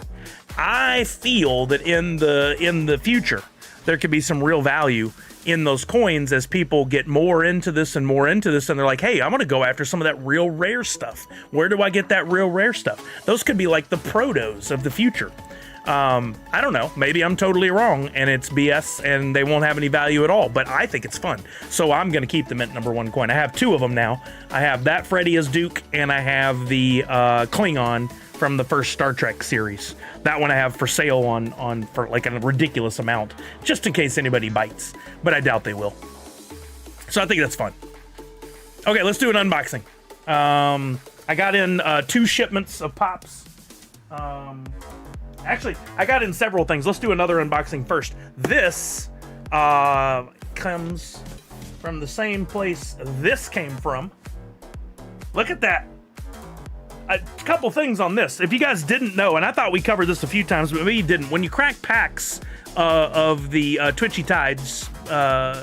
I feel that in the future, there could be some real value in those coins as people get more into this, and they're like, hey, I'm going to go after some of that real rare stuff. Where do I get that real rare stuff? Those could be like the protos of the future. I don't know. Maybe I'm totally wrong and it's BS and they won't have any value at all, but I think it's fun. So I'm going to keep the mint #1 coin. I have 2 of them now. I have that Freddy as Duke and I have the Klingon from the first Star Trek series. That one I have for sale on for like a ridiculous amount, just in case anybody bites, but I doubt they will. So I think that's fun. Okay, let's do an unboxing. I got in 2 shipments of pops. Actually, I got in several things. Let's do another unboxing first. This comes from the same place this came from. Look at that. A couple things on this. If you guys didn't know, and I thought we covered this a few times, but maybe you didn't. When you crack packs of the Twitchy Tides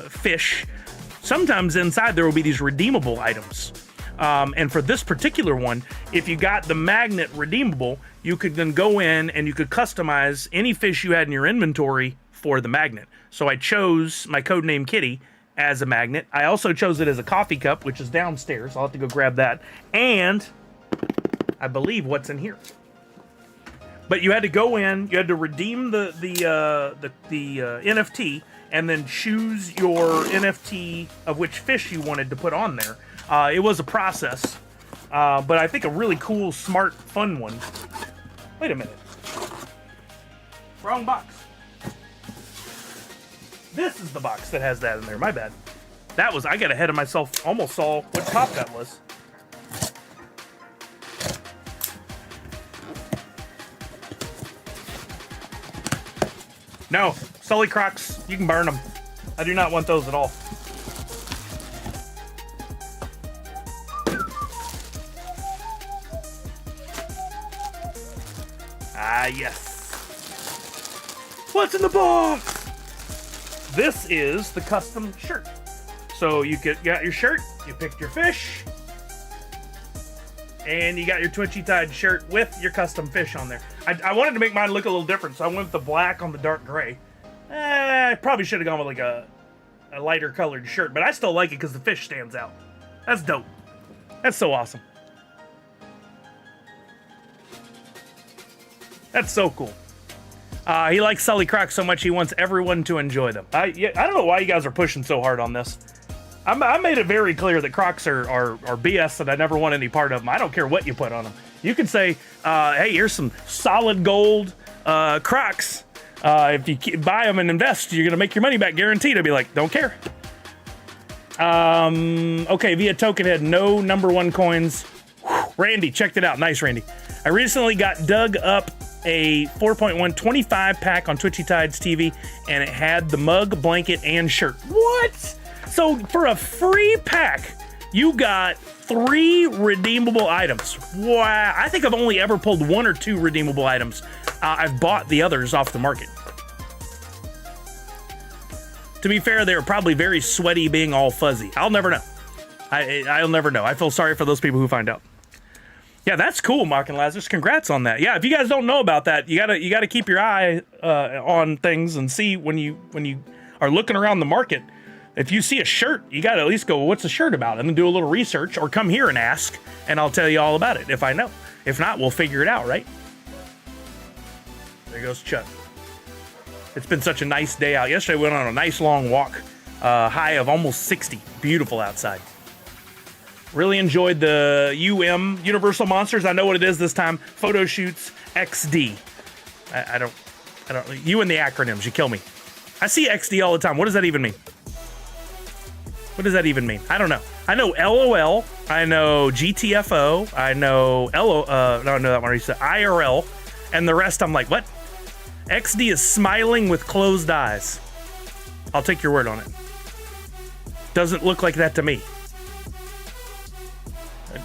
fish, sometimes inside there will be these redeemable items. And for this particular one, if you got the magnet redeemable, you could then go in and you could customize any fish you had in your inventory for the magnet. So I chose my codename Kitty as a magnet. I also chose it as a coffee cup, which is downstairs. I'll have to go grab that. And I believe what's in here. But you had to go in, you had to redeem the NFT, and then choose your NFT of which fish you wanted to put on there. It was a process, but I think a really cool, smart, fun one. Wait a minute. Wrong box. This is the box that has that in there. My bad. That was, I got ahead of myself. Almost saw what pop that was. No, Sully Crocs, you can burn them. I do not want those at all. Ah, yes. What's in the box? This is the custom shirt. So you got your shirt, you picked your fish, and you got your Twitchy Tide shirt with your custom fish on there. I wanted to make mine look a little different, so I went with the black on the dark gray. I probably should have gone with like a lighter colored shirt, but I still like it because the fish stands out. That's dope. That's so awesome. That's so cool. He likes Sully Crocs so much he wants everyone to enjoy them. I don't know why you guys are pushing so hard on this. I made it very clear that Crocs are BS and I never want any part of them. I don't care what you put on them. You can say, hey, here's some solid gold Crocs. If you buy them and invest, you're going to make your money back guaranteed. I'd be like, don't care. Okay, via token head, no #1 coins. Whew, Randy, checked it out. Nice, Randy. I recently got dug up a 4.1 25 pack on Twitchy Tides TV, and it had the mug, blanket, and shirt. What? So for a free pack, you got 3 redeemable items. Wow. I think I've only ever pulled 1 or 2 redeemable items. I've bought the others off the market. To be fair, they were probably very sweaty being all fuzzy. I'll never know. I'll never know. I feel sorry for those people who find out. Yeah, that's cool, Mark and Lazarus. Congrats on that. Yeah, if you guys don't know about that, you gotta keep your eye on things and see when you are looking around the market. If you see a shirt, you gotta at least go, well, what's the shirt about? And then do a little research, or come here and ask, and I'll tell you all about it if I know. If not, we'll figure it out, right? There goes Chuck. It's been such a nice day out. Yesterday we went on a nice long walk, high of almost 60. Beautiful outside. Really enjoyed the Universal Monsters. I know what it is this time. Photo shoots XD. I don't. You and the acronyms, you kill me. I see XD all the time. What does that even mean? What does that even mean? I don't know. I know LOL. I know GTFO. I know no, that one. IRL, and the rest. I'm like, what? XD is smiling with closed eyes. I'll take your word on it. Doesn't look like that to me.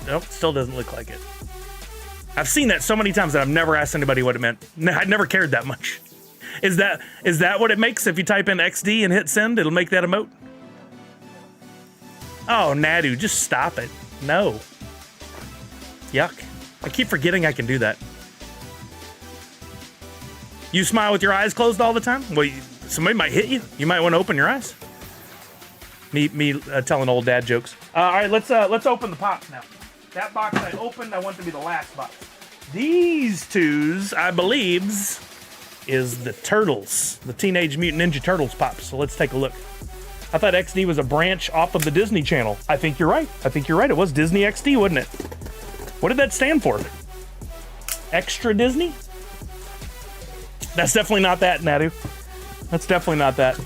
Nope, still doesn't look like it. I've seen that so many times that I've never asked anybody what it meant. I never cared that much. Is that what it makes if you type in XD and hit send? It'll make that emote? Oh, Nadu, just stop it. No. Yuck. I keep forgetting I can do that. You smile with your eyes closed all the time? Well, somebody might hit you. You might want to open your eyes. Me telling old dad jokes. All right, let's open the pops now. That box I opened, I want to be the last box. These twos, I believes, is the Turtles, the Teenage Mutant Ninja Turtles pops. So let's take a look. I thought XD was a branch off of the Disney Channel. I think you're right. I think you're right. It was Disney XD, wasn't it? What did that stand for? Extra Disney? That's definitely not that, Nadu. That's definitely not that.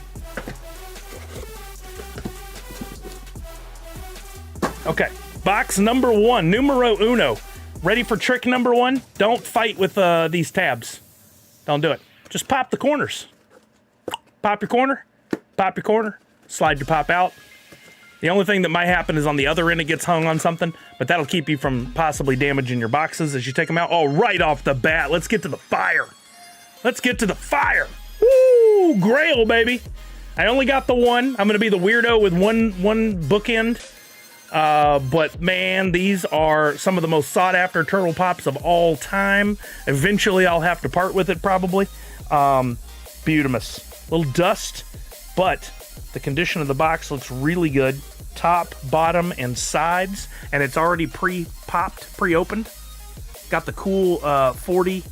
Okay, box number 1, numero uno. Ready for trick number 1? Don't fight with these tabs. Don't do it. Just pop the corners. Pop your corner, slide your pop out. The only thing that might happen is on the other end it gets hung on something, but that'll keep you from possibly damaging your boxes as you take them out. Oh, right off the bat, let's get to the fire. Let's get to the fire. Woo, Grail, baby. I only got the one. I'm gonna be the weirdo with one bookend. But man, these are some of the most sought after turtle pops of all time. Eventually I'll have to part with it probably. Beautimous. Little dust, but the condition of the box looks really good. Top, bottom, and sides, and it's already pre-popped, pre-opened. Got the cool 40th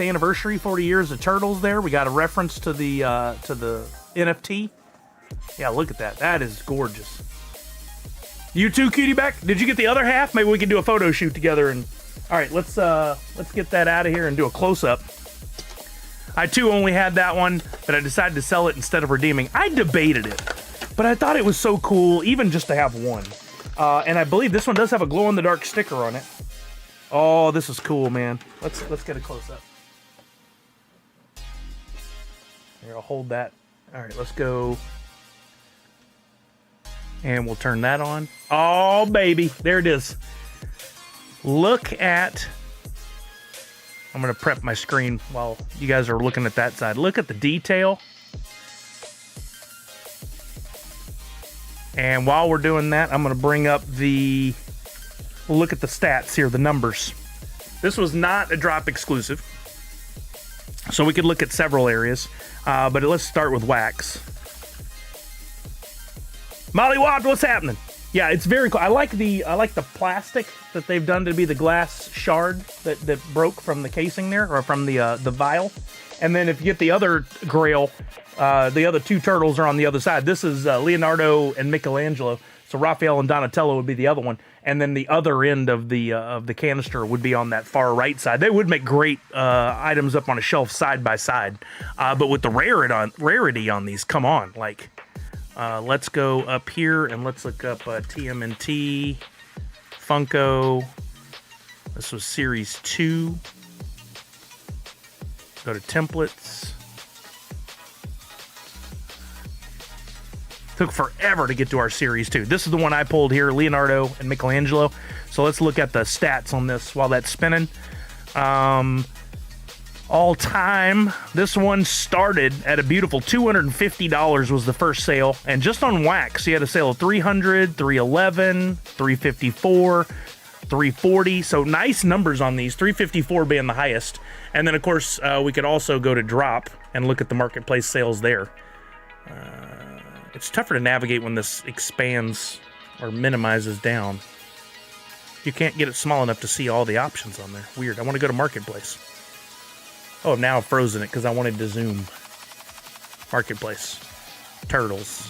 anniversary, 40 years of Turtles there. We got a reference to the NFT. Yeah, look at that. That is gorgeous. You too, Cutie Back. Did you get the other half? Maybe we can do a photo shoot together. And all right, let's get that out of here and do a close-up. I too only had that one, but I decided to sell it instead of redeeming. I debated it, but I thought it was so cool, even just to have one. And I believe this one does have a glow-in-the-dark sticker on it. Oh, this is cool, man. Let's get a close-up. Here, I'll hold that. All right, let's go. And we'll turn that on. Oh, baby. There it is. Look at... I'm going to prep my screen while you guys are looking at that side. Look at the detail. And while we're doing that, I'm going to bring up the... We'll look at the stats here, the numbers. This was not a drop exclusive. So we could look at several areas. But let's start with wax. Molly Watt, what's happening? Yeah, it's very cool. I like the plastic that they've done to be the glass shard that broke from the casing there, or from the vial. And then if you get the other grail, the other two turtles are on the other side. This is Leonardo and Michelangelo. So Raphael and Donatello would be the other one, and then the other end of the canister would be on that far right side. They would make great items up on a shelf side by side, but with the rarity on these, come on, like. Let's go up here and let's look up TMNT, Funko. This was Series 2. Go to templates. Took forever to get to our Series 2. This is the one I pulled here, Leonardo and Michelangelo. So let's look at the stats on this while that's spinning. All time, this one started at a beautiful $250 was the first sale, and just on wax you had a sale of $300, $311, $354, $340. So nice numbers on these, $354 being the highest. And then of course we could also go to drop and look at the marketplace sales there. It's tougher to navigate when this expands or minimizes down. You can't get it small enough to see all the options on there. Weird. I want to go to marketplace. Oh, now I've frozen it because I wanted to zoom. Marketplace. Turtles.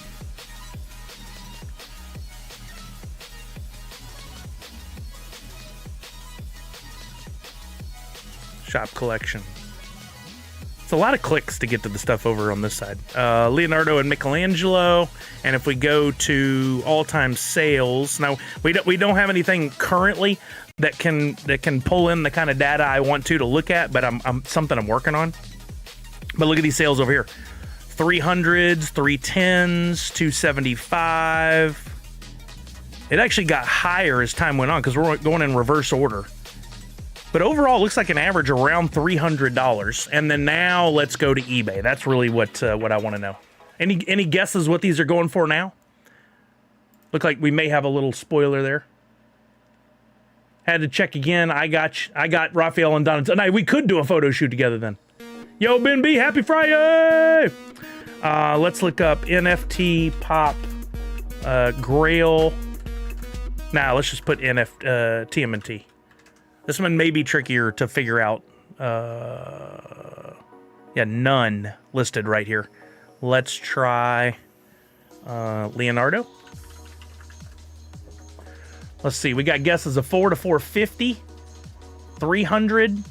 Shop collection. It's a lot of clicks to get to the stuff over on this side. Leonardo and Michelangelo. And if we go to all-time sales, now we don't have anything currently that can pull in the kind of data I want to look at, but I'm something I'm working on. But look at these sales over here: 300s, 310s, 275. It actually got higher as time went on because we're going in reverse order. But overall, it looks like an average around $300. And then now let's go to eBay. That's really what I want to know. Any guesses what these are going for now? Look like we may have a little spoiler there. Had to check again. I got Raphael and Donatello. Now, we could do a photo shoot together then. Yo, Ben B, happy Friday! Let's look up NFT Pop Grail. Nah, let's just put TMNT. This one may be trickier to figure out. Yeah, none listed right here. Let's try Leonardo. Let's see. We got guesses of 4 to 450, 300.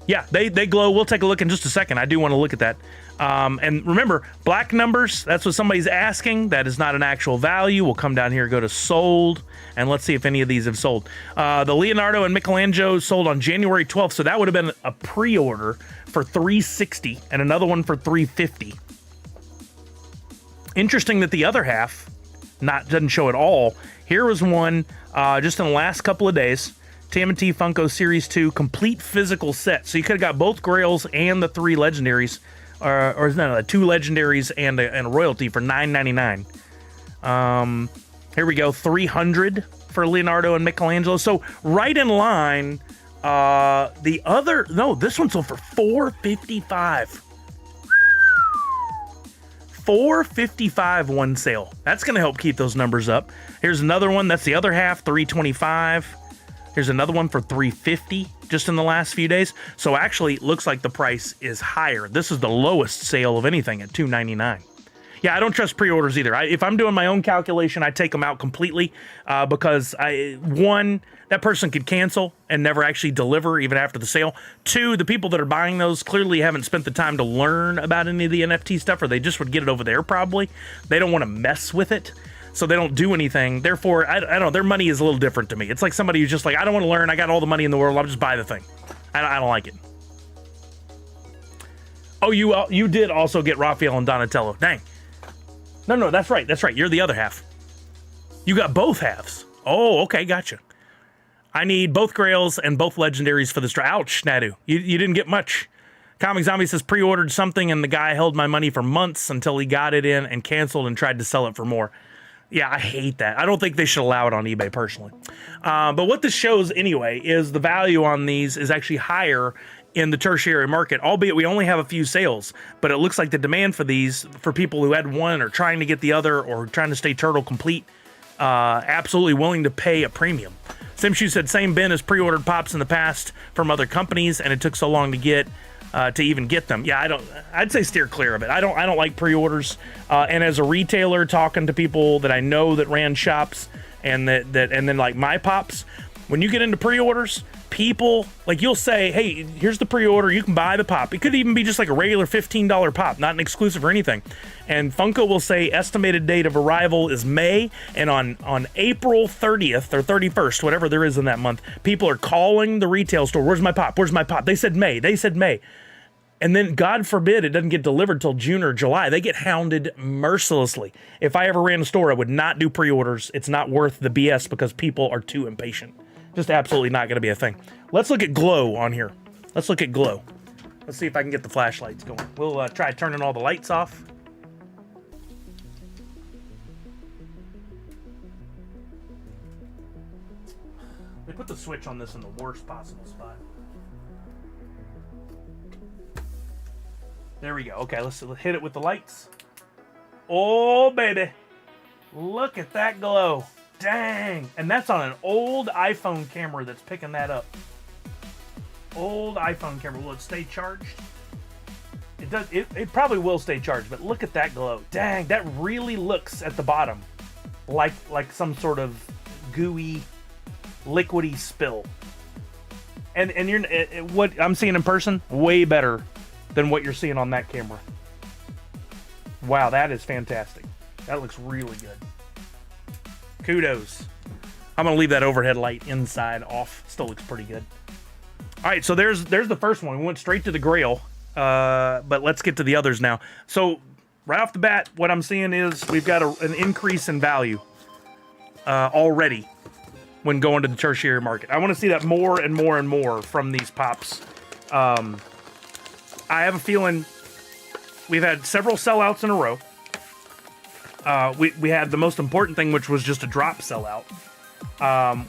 Yeah, they glow. We'll take a look in just a second. I do want to look at that. And remember, black numbers, that's what somebody's asking. That is not an actual value. We'll come down here, go to sold, and let's see if any of these have sold. The Leonardo and Michelangelo sold on January 12th, so that would have been a pre-order for $360 and another one for $350. Interesting that the other half doesn't show at all. Here was one just in the last couple of days. TMNT Funko Series 2 complete physical set. So you could have got both Grails and the 3 legendaries, or no, the 2 legendaries and a royalty for $9.99. Here we go, 300 for Leonardo and Michelangelo. So right in line. This one sold for $455. $455 one sale. That's going to help keep those numbers up. Here's another one. That's the other half, $325. Here's another one for $350 just in the last few days. So actually, it looks like the price is higher. This is the lowest sale of anything at $299. Yeah, I don't trust pre-orders either. If I'm doing my own calculation, I take them out completely because that person could cancel and never actually deliver even after the sale. 2, the people that are buying those clearly haven't spent the time to learn about any of the NFT stuff, or they just would get it over there probably. They don't want to mess with it, so they don't do anything. Therefore, I don't know, their money is a little different to me. It's like somebody who's just like, I don't want to learn. I got all the money in the world. I'll just buy the thing. I don't like it. Oh, you did also get Raphael and Donatello. Dang. No, that's right. That's right. You're the other half. You got both halves. Oh, okay. Gotcha. I need both Grails and both Legendaries for this. Ouch, Nadu. You didn't get much. Comic Zombie says pre-ordered something and the guy held my money for months until he got it in and canceled and tried to sell it for more. Yeah, I hate that. I don't think they should allow it on eBay personally. But what this shows anyway is the value on these is actually higher in the tertiary market, albeit we only have a few sales, but it looks like the demand for these, for people who had one or trying to get the other or trying to stay turtle complete, absolutely willing to pay a premium. Simshoe said same bin as pre-ordered pops in the past from other companies, and it took so long to get to even get them. Yeah, I'd say steer clear of it. I don't like pre-orders. And as a retailer, talking to people that I know that ran shops and and then like my pops, when you get into pre-orders, people, like you'll say, hey, here's the pre-order, you can buy the pop. It could even be just like a regular $15 pop, not an exclusive or anything. And Funko will say estimated date of arrival is May, and on April 30th or 31st, whatever there is in that month, people are calling the retail store, where's my pop? Where's my pop? They said May. And then, God forbid, it doesn't get delivered till June or July. They get hounded mercilessly. If I ever ran a store, I would not do pre-orders. It's not worth the BS because people are too impatient. Just absolutely not going to be a thing. Let's look at glow on here. Let's look at glow. Let's see if I can get the flashlights going. We'll try turning all the lights off. They put the switch on this in the worst possible spot. There we go. Okay, let's hit it with the lights. Oh, baby. Look at that glow. Dang. And that's on an old iPhone camera that's picking that up. Old iPhone camera. Will it stay charged? It does. It probably will stay charged, but look at that glow. Dang, that really looks at the bottom like some sort of gooey, liquidy spill. And what I'm seeing in person, way better than what you're seeing on that camera. Wow, that is fantastic. That looks really good. Kudos. I'm gonna leave that overhead light inside off. Still looks pretty good. All right, so there's the first one. We went straight to the Grail, but let's get to the others now. So right off the bat, what I'm seeing is we've got an increase in value already when going to the tertiary market. I want to see that more and more and more from these pops. I have a feeling we've had several sellouts in a row. We had the most important thing, which was just a drop sellout.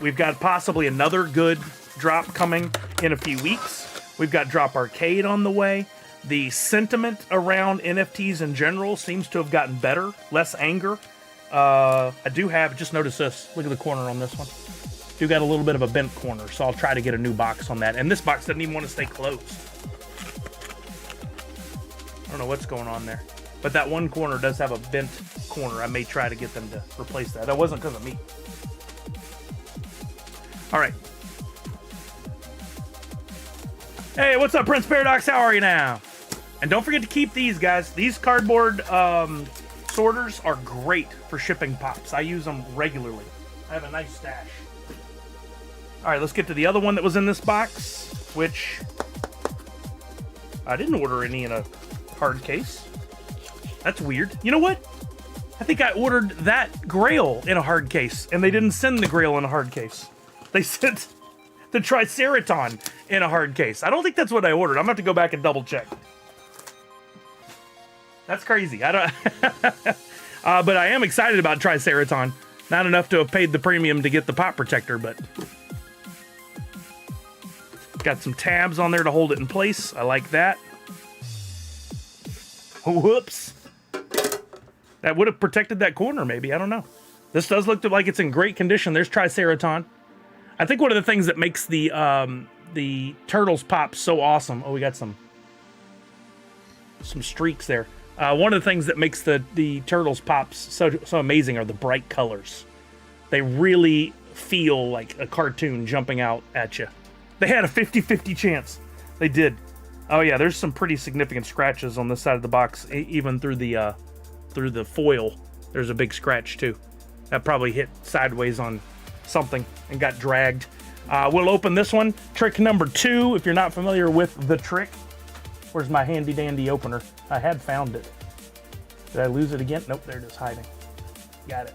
We've got possibly another good drop coming in a few weeks. We've got Drop Arcade on the way. The sentiment around NFTs in general seems to have gotten better, less anger. I do have, just notice this, look at the corner on this one. Do got a little bit of a bent corner, so I'll try to get a new box on that. And this box doesn't even want to stay closed. don't know what's going on there. But that one corner does have a bent corner. I may try to get them to replace that. That wasn't because of me. All right. Hey, what's up, Prince Paradox? How are you now? And don't forget to keep these, guys. These cardboard sorters are great for shipping pops. I use them regularly. I have a nice stash. All right, let's get to the other one that was in this box, which I didn't order any in a hard case. That's weird. You know what? I think I ordered that Grail in a hard case, and they didn't send the Grail in a hard case. They sent the Triceraton in a hard case. I don't think that's what I ordered. I'm going to have to go back and double check. That's crazy. I don't. But I am excited about Triceraton. Not enough to have paid the premium to get the pop protector, but got some tabs on there to hold it in place. I like that. Whoops. That would have protected that corner, maybe. I don't know. This does look like it's in great condition. There's Triceraton. I think one of the things that makes the Turtles pop so awesome. Oh, we got some streaks there. One of the things that makes the Turtles pops so amazing are the bright colors. They really feel like a cartoon jumping out at you. They had a 50-50 chance. They did. Oh yeah, there's some pretty significant scratches on this side of the box, even through the foil. There's a big scratch too. That probably hit sideways on something and got dragged. We'll open this one. Trick number 2, if you're not familiar with the trick. Where's my handy dandy opener? I had found it. Did I lose it again? Nope, there it is, hiding. Got it.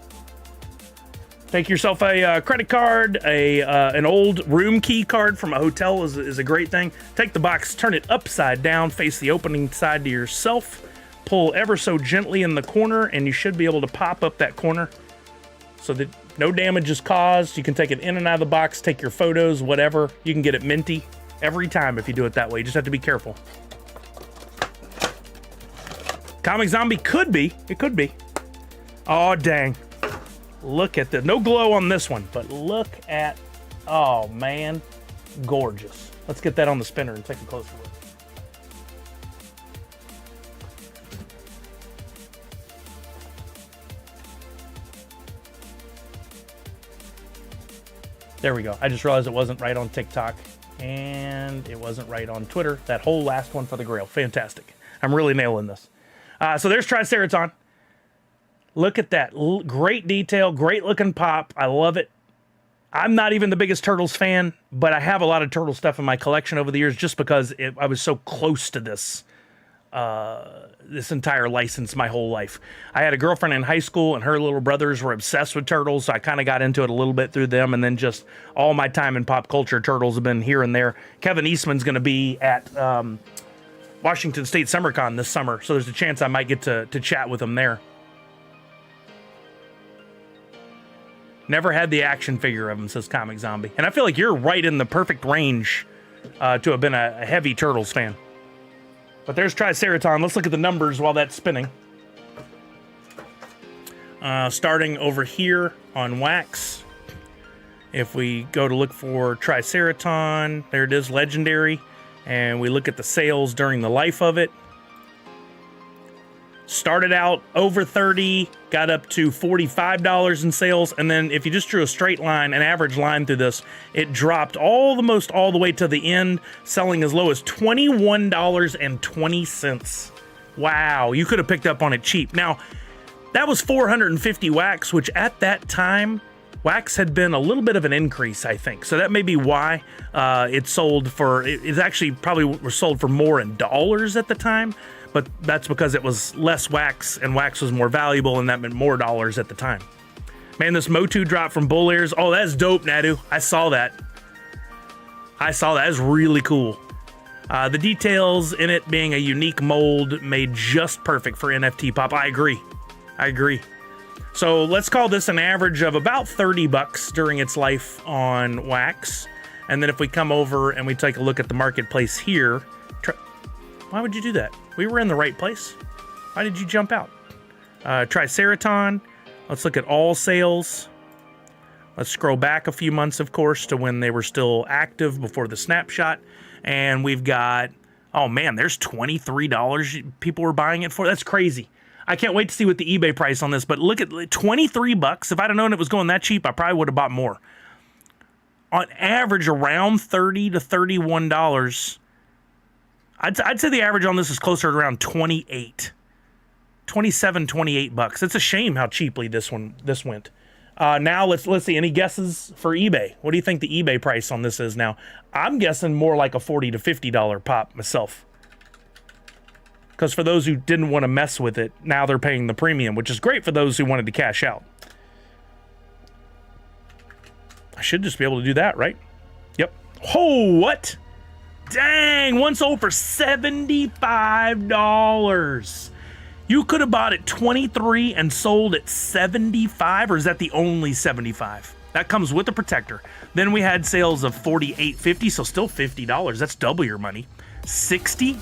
Take yourself a credit card, an old room key card from a hotel is a great thing. Take the box, turn it upside down, face the opening side to yourself, pull ever so gently in the corner, and you should be able to pop up that corner so that no damage is caused. You can take it in and out of the box, take your photos, whatever. You can get it minty every time if you do it that way. You just have to be careful. Comic Zombie could be. It could be. Oh, dang. Look at this. No glow on this one, but look at... Oh, man. Gorgeous. Let's get that on the spinner and take a closer look. There we go. I just realized it wasn't right on TikTok, and it wasn't right on Twitter. That whole last one for the Grail. Fantastic. I'm really nailing this. So there's Triceraton. Look at that. Great detail, great looking pop. I love it. I'm not even the biggest Turtles fan, but I have a lot of Turtle stuff in my collection over the years just because I was so close to this entire license my whole life. I had a girlfriend in high school, and her little brothers were obsessed with Turtles, so I kind of got into it a little bit through them, and then just all my time in pop culture, Turtles have been here and there. Kevin Eastman's going to be at Washington State SummerCon this summer, so there's a chance I might get to chat with him there. Never had the action figure of him, says Comic Zombie. And I feel like you're right in the perfect range to have been a heavy Turtles fan. But there's Triceraton. Let's look at the numbers while that's spinning. Starting over here on wax. If we go to look for Triceraton, there it is, Legendary. And we look at the sales during the life of it. Started out over 30, got up to $45 in sales, and then if you just drew a straight line, an average line through this, it dropped all the way to the end, selling as low as $21.20. Wow, you could have picked up on it cheap. Now, that was 450 wax, which at that time, wax had been a little bit of an increase, I think. So that may be why it sold for, it actually probably was sold for more in dollars at the time. But that's because it was less wax, and wax was more valuable, and that meant more dollars at the time. Man, this Motu drop from Bull Ears. Oh, that's dope, Nadu. I saw that. That's really cool. The details in it being a unique mold made just perfect for NFT pop. I agree. So let's call this an average of about $30 during its life on wax. And then if we come over and we take a look at the marketplace here, why would you do that? We were in the right place. Why did you jump out? Triceraton. Let's look at all sales. Let's scroll back a few months, of course, to when they were still active before the snapshot. And we've got Oh man, there's $23 people were buying it for. That's crazy. I can't wait to see what the eBay price on this, but look at $23. If I'd have known it was going that cheap, I probably would have bought more. On average, around $30 to $31. I'd say the average on this is closer to around 28. 27, 28 bucks. It's a shame how cheaply this went. Now let's see. Any guesses for eBay? What do you think the eBay price on this is now? I'm guessing more like a $40 to $50 pop myself. Because for those who didn't want to mess with it, now they're paying the premium, which is great for those who wanted to cash out. I should just be able to do that, right? Yep. Oh, what? Dang, one sold for $75. You could have bought it 23 and sold at 75, or is that the only 75? That comes with the protector. Then we had sales of $48.50, so still $50. That's double your money. 60,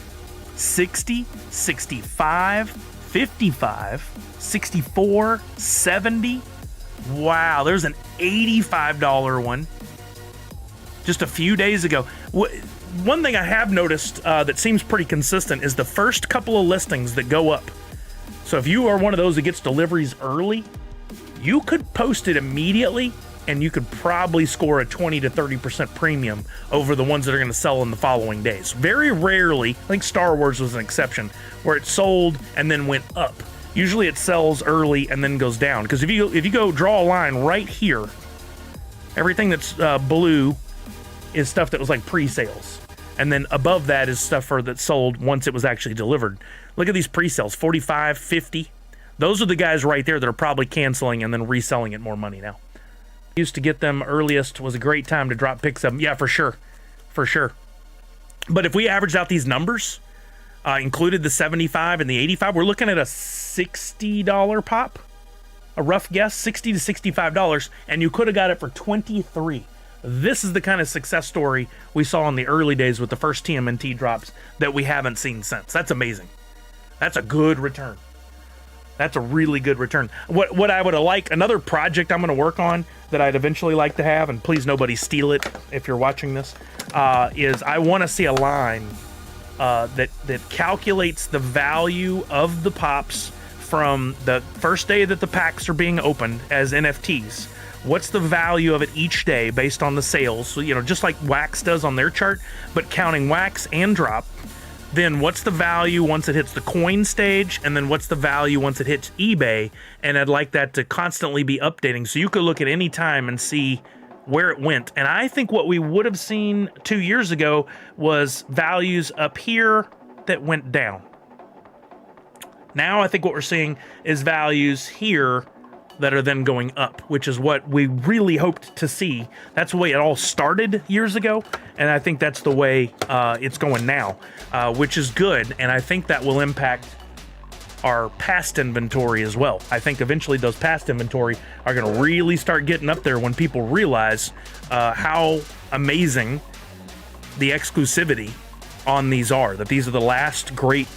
60, 65, 55, 64, 70. Wow, there's an $85 one just a few days ago. One thing I have noticed that seems pretty consistent is the first couple of listings that go up. So if you are one of those that gets deliveries early, you could post it immediately and you could probably score a 20 to 30% premium over the ones that are going to sell in the following days. Very rarely, I think Star Wars was an exception, where it sold and then went up. Usually it sells early and then goes down. Because if you go draw a line right here, everything that's blue is stuff that was like pre-sales. And then above that is stuff that sold once it was actually delivered. Look at these pre-sales, 45, 50. Those are the guys right there that are probably canceling and then reselling at more money now. Used to get them earliest, was a great time to drop picks of them. Yeah, for sure. For sure. But if we averaged out these numbers, included the 75 and the 85, we're looking at a $60 pop. A rough guess, $60 to $65, and you could have got it for 23. This is the kind of success story we saw in the early days with the first TMNT drops that we haven't seen since. That's amazing. That's a good return. That's a really good return. What I would like, another project I'm going to work on that I'd eventually like to have, and please nobody steal it if you're watching this, is I want to see a line that calculates the value of the pops from the first day that the packs are being opened as NFTs. What's the value of it each day based on the sales? So, just like Wax does on their chart, but counting Wax and drop. Then what's the value once it hits the coin stage? And then what's the value once it hits eBay? And I'd like that to constantly be updating. So you could look at any time and see where it went. And I think what we would have seen 2 years ago was values up here that went down. Now I think what we're seeing is values here that are then going up, which is what we really hoped to see. That's the way it all started years ago, and I think that's the way it's going now, which is good, and I think that will impact our past inventory as well. I think eventually those past inventory are going to really start getting up there when people realize how amazing the exclusivity on these are, that these are the last great...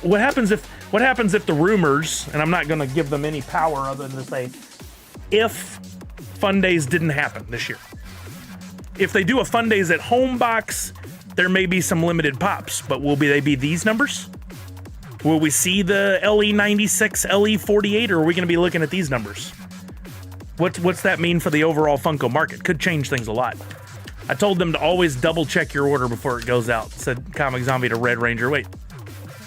What happens if the rumors, and I'm not going to give them any power other than to say, if Fun Days didn't happen this year, if they do a Fun Days at home box, there may be some limited pops, but will they be these numbers? Will we see the LE96, LE48, or are we going to be looking at these numbers? What's that mean for the overall Funko market? Could change things a lot. I told them to always double check your order before it goes out, said Comic Zombie to Red Ranger. Wait.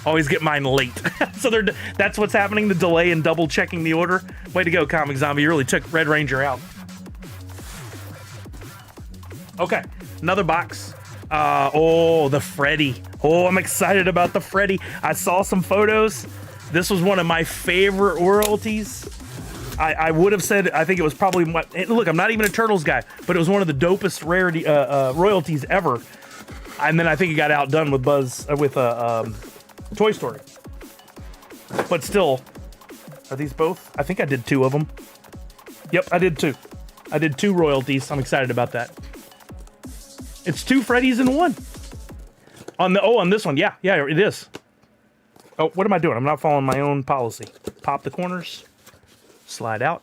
Always get mine late. So that's what's happening, the delay in double checking the order. Way to go, Comic Zombie. You really took Red Ranger out. Okay, another box. The Freddy. Oh, I'm excited about the Freddy. I saw some photos. This was one of my favorite royalties. I would have said, I think it was probably, look, I'm not even a Turtles guy, but it was one of the dopest rarity royalties ever. And then I think it got outdone with Toy Story. But still, are these both? I think I did 2 of them. Yep, I did 2. I did 2 royalties. I'm excited about that. It's 2 Freddy's in 1. On this one, yeah, it is. Oh, what am I doing? I'm not following my own policy. Pop the corners. Slide out.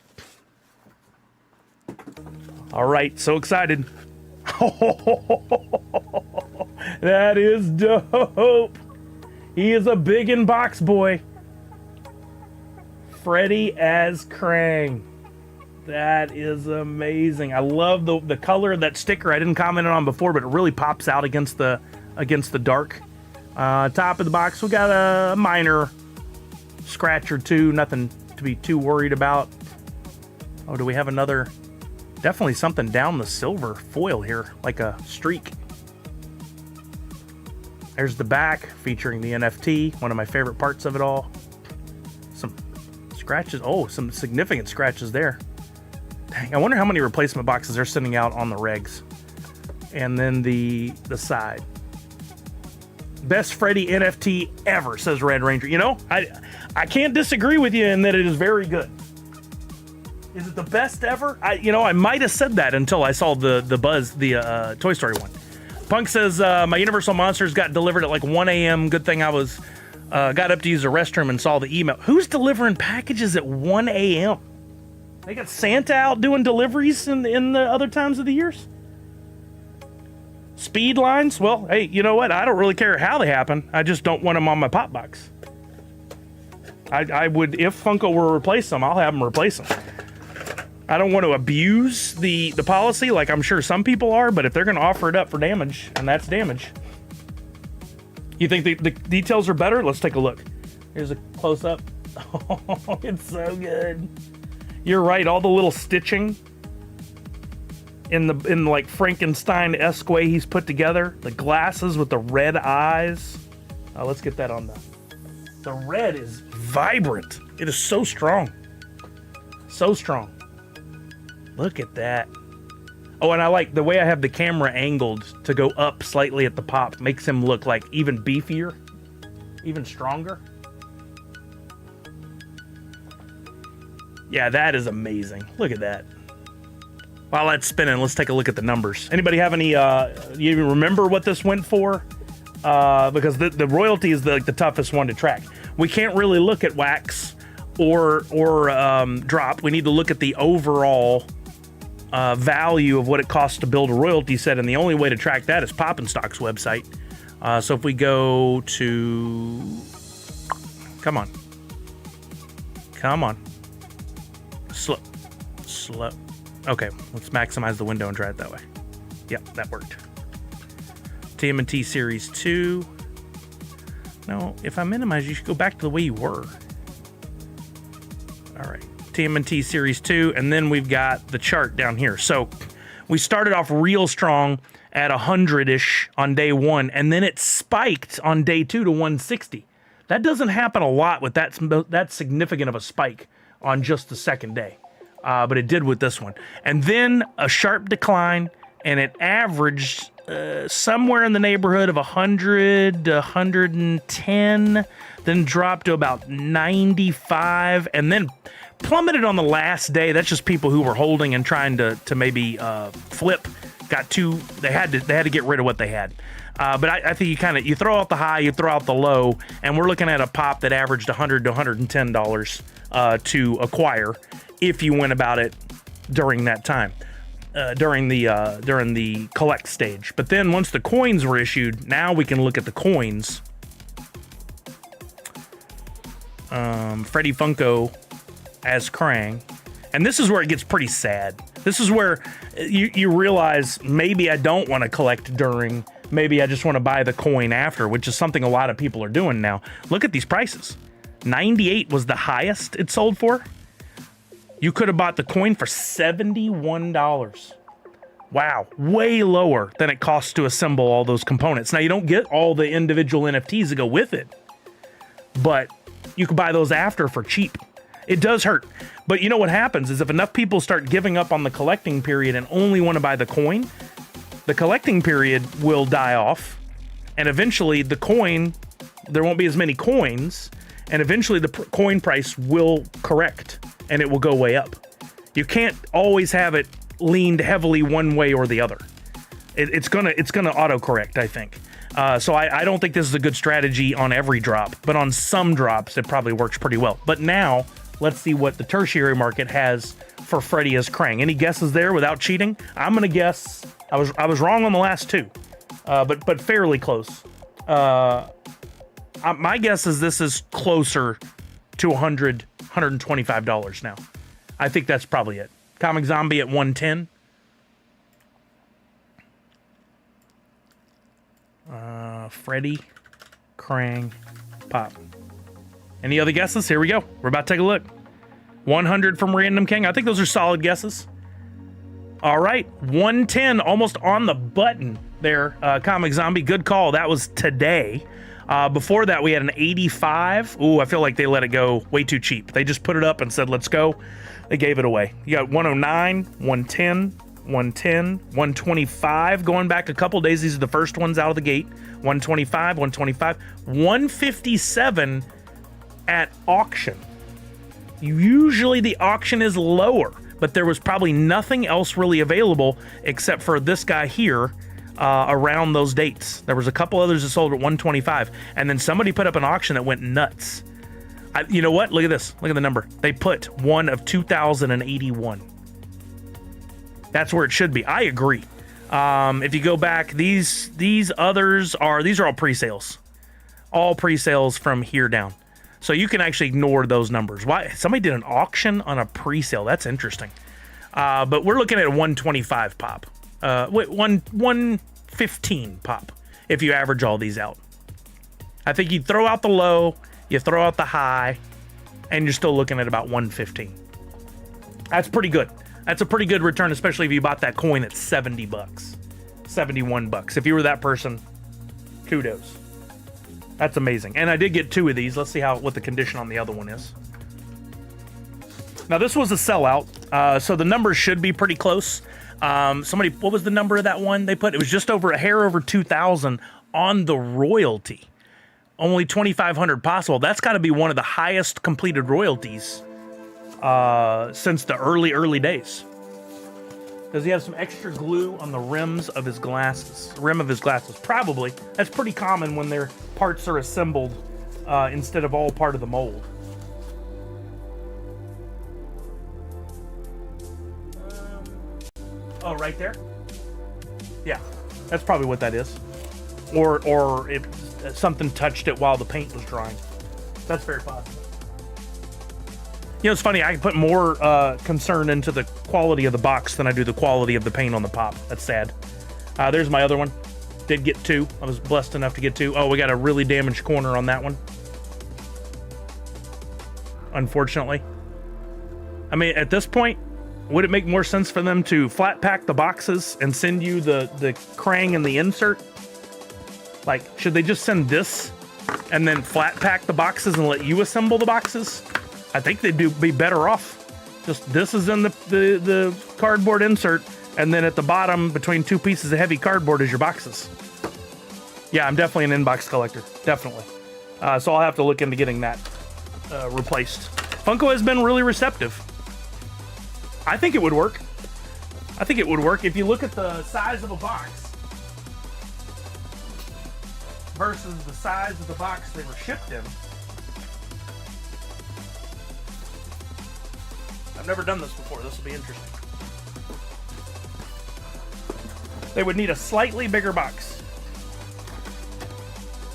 All right, so excited. That is dope. He is a big in box boy. Freddy as Krang. That is amazing. I love the color of that sticker. I didn't comment on before, but it really pops out against the dark. Top of the box, we got a minor scratch or two. Nothing to be too worried about. Oh, do we have another? Definitely something down the silver foil here, like a streak. There's the back featuring the NFT, one of my favorite parts of it all. Some scratches. Oh, some significant scratches there. Dang, I wonder how many replacement boxes they're sending out on the regs. And then the side. Best Freddy NFT ever, says Red Ranger. You know, I can't disagree with you in that it is very good. Is it the best ever? I might have said that until I saw the Toy Story one. Punk says, my Universal Monsters got delivered at like 1 a.m. Good thing I was got up to use the restroom and saw the email. Who's delivering packages at 1 a.m.? They got Santa out doing deliveries in the other times of the years? Speed lines? Well, hey, you know what? I don't really care how they happen. I just don't want them on my pop box. I would, if Funko were to replace them, I'll have them replace them. I don't want to abuse the policy like I'm sure some people are, but if they're going to offer it up for damage, and that's damage. You think the details are better? Let's take a look. Here's a close-up. Oh, it's so good. You're right, all the little stitching in like Frankenstein-esque way he's put together. The glasses with the red eyes. Let's get that on the red is vibrant. It is so strong. So strong. Look at that. Oh, and I like the way I have the camera angled to go up slightly at the pop. Makes him look like even beefier, even stronger. Yeah, that is amazing. Look at that. While that's spinning, let's take a look at the numbers. Anybody have any, you even remember what this went for? Because the royalty is the toughest one to track. We can't really look at wax or drop. We need to look at the overall value of what it costs to build a royalty set, and the only way to track that is Pop and Stock's website. So if we go to... Come on. Slow. Okay, let's maximize the window and try it that way. Yep, that worked. TMNT Series 2. No, if I minimize, you should go back to the way you were. All right. TMNT Series 2, and then we've got the chart down here. So we started off real strong at 100-ish on day 1, and then it spiked on day 2 to 160. That doesn't happen a lot with that significant of a spike on just the second day, but it did with this one. And then a sharp decline, and it averaged somewhere in the neighborhood of 100 to 110, then dropped to about 95, and then plummeted on the last day. That's just people who were holding and trying to maybe flip. They had to get rid of what they had. But I think you throw out the high, you throw out the low, and we're looking at a pop that averaged $100 to $110 to acquire if you went about it during that time, during the collect stage. But then once the coins were issued, now we can look at the coins. Freddy Funko as Krang, and this is where it gets pretty sad. This is where you realize maybe I don't want to collect during, maybe I just want to buy the coin after, which is something a lot of people are doing now. Look at these prices. 98 was the highest it sold for. You could have bought the coin for $71. Wow, way lower than it costs to assemble all those components. Now, you don't get all the individual NFTs that go with it, but you could buy those after for cheap. It does hurt. But you know what happens is if enough people start giving up on the collecting period and only want to buy the coin, the collecting period will die off, and eventually the coin, there won't be as many coins, and eventually the coin price will correct and it will go way up. You can't always have it leaned heavily one way or the other. It's gonna autocorrect, I think. So I don't think this is a good strategy on every drop, but on some drops it probably works pretty well. But now let's see what the tertiary market has for Freddy as Krang. Any guesses there without cheating? I'm gonna guess I was wrong on the last two. but fairly close. My guess is this is closer to $125 now. I think that's probably it. Comic Zombie at 110. Freddy, Krang, Pop. Any other guesses? Here we go. We're about to take a look. 100 from Random King. I think those are solid guesses. All right, 110, almost on the button there. Comic Zombie, good call. That was today. Before that, we had an 85. Ooh, I feel like they let it go way too cheap. They just put it up and said, let's go. They gave it away. You got 109, 110, 110, 125. Going back a couple days, these are the first ones out of the gate. 125, 125, 157 at auction. Usually the auction is lower, but there was probably nothing else really available except for this guy here around those dates. There was a couple others that sold at 125, and then somebody put up an auction that went nuts. You know what? Look at this. Look at the number. They put one of 2,081. That's where it should be. I agree. If you go back, these others are all pre-sales. All pre-sales from here down. So you can actually ignore those numbers. Why? Somebody did an auction on a pre-sale. That's interesting. But we're looking at a 125 pop. 115 pop if you average all these out. I think you throw out the low, you throw out the high, and you're still looking at about 115. That's pretty good. That's a pretty good return, especially if you bought that coin at 70 bucks, 71 bucks. If you were that person, kudos. That's amazing. And I did get 2 of these. Let's see what the condition on the other one is. Now this was a sellout, so the numbers should be pretty close. What was the number of that one they put? It was just over a hair over 2,000 on the royalty. Only 2,500 possible. That's got to be one of the highest completed royalties since the early days. Does he have some extra glue on the rims of his glasses? Rim of his glasses, probably. That's pretty common when their parts are assembled instead of all part of the mold. Oh, right there? Yeah, that's probably what that is. Or if something touched it while the paint was drying. That's very possible. You know, it's funny, I can put more concern into the quality of the box than I do the quality of the paint on the pop. That's sad. There's my other one. Did get 2. I was blessed enough to get 2. Oh, we got a really damaged corner on that one. Unfortunately. I mean, at this point, would it make more sense for them to flat pack the boxes and send you the Krang and the insert? Like, should they just send this and then flat pack the boxes and let you assemble the boxes? I think they'd be better off. Just this is in the cardboard insert, and then at the bottom, between 2 pieces of heavy cardboard, is your boxes. Yeah, I'm definitely an inbox collector. Definitely. So I'll have to look into getting that replaced. Funko has been really receptive. I think it would work. I think it would work if you look at the size of a box versus the size of the box they were shipped in. I've never done this before. This will be interesting. They would need a slightly bigger box.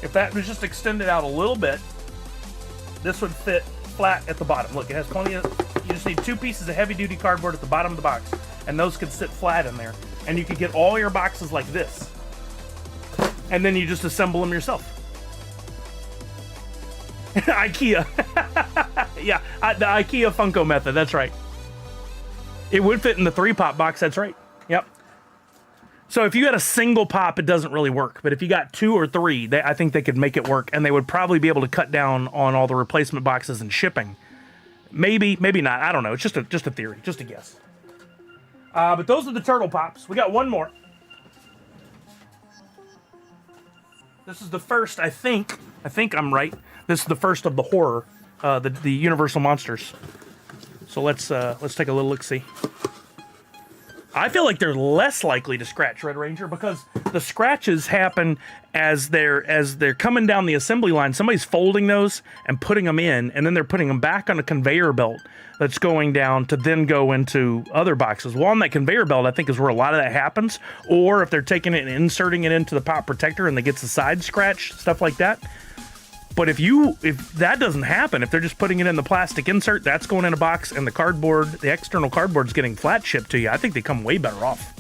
If that was just extended out a little bit, this would fit flat at the bottom. Look, it has plenty of... You just need 2 pieces of heavy-duty cardboard at the bottom of the box, and those could sit flat in there. And you could get all your boxes like this. And then you just assemble them yourself. IKEA. Yeah, the IKEA Funko method, that's right. It would fit in the 3-pop box, that's right. Yep. So if you had a single pop, it doesn't really work. But if you got 2 or 3, I think they could make it work, and they would probably be able to cut down on all the replacement boxes and shipping. Maybe, maybe not. I don't know. It's just a theory, just a guess. But those are the turtle pops. We got one more. This is the first, I think I'm right. This is the first of the horror, the Universal monsters. So let's take a little look-see. I feel like they're less likely to scratch, Red Ranger, because the scratches happen as they're coming down the assembly line. Somebody's folding those and putting them in, and then they're putting them back on a conveyor belt that's going down to then go into other boxes. Well, on that conveyor belt, I think is where a lot of that happens. Or if they're taking it and inserting it into the pop protector and they get the side scratch, stuff like that. But if that doesn't happen, if they're just putting it in the plastic insert, that's going in a box, and the cardboard, the external cardboard's getting flat shipped to you, I think they come way better off.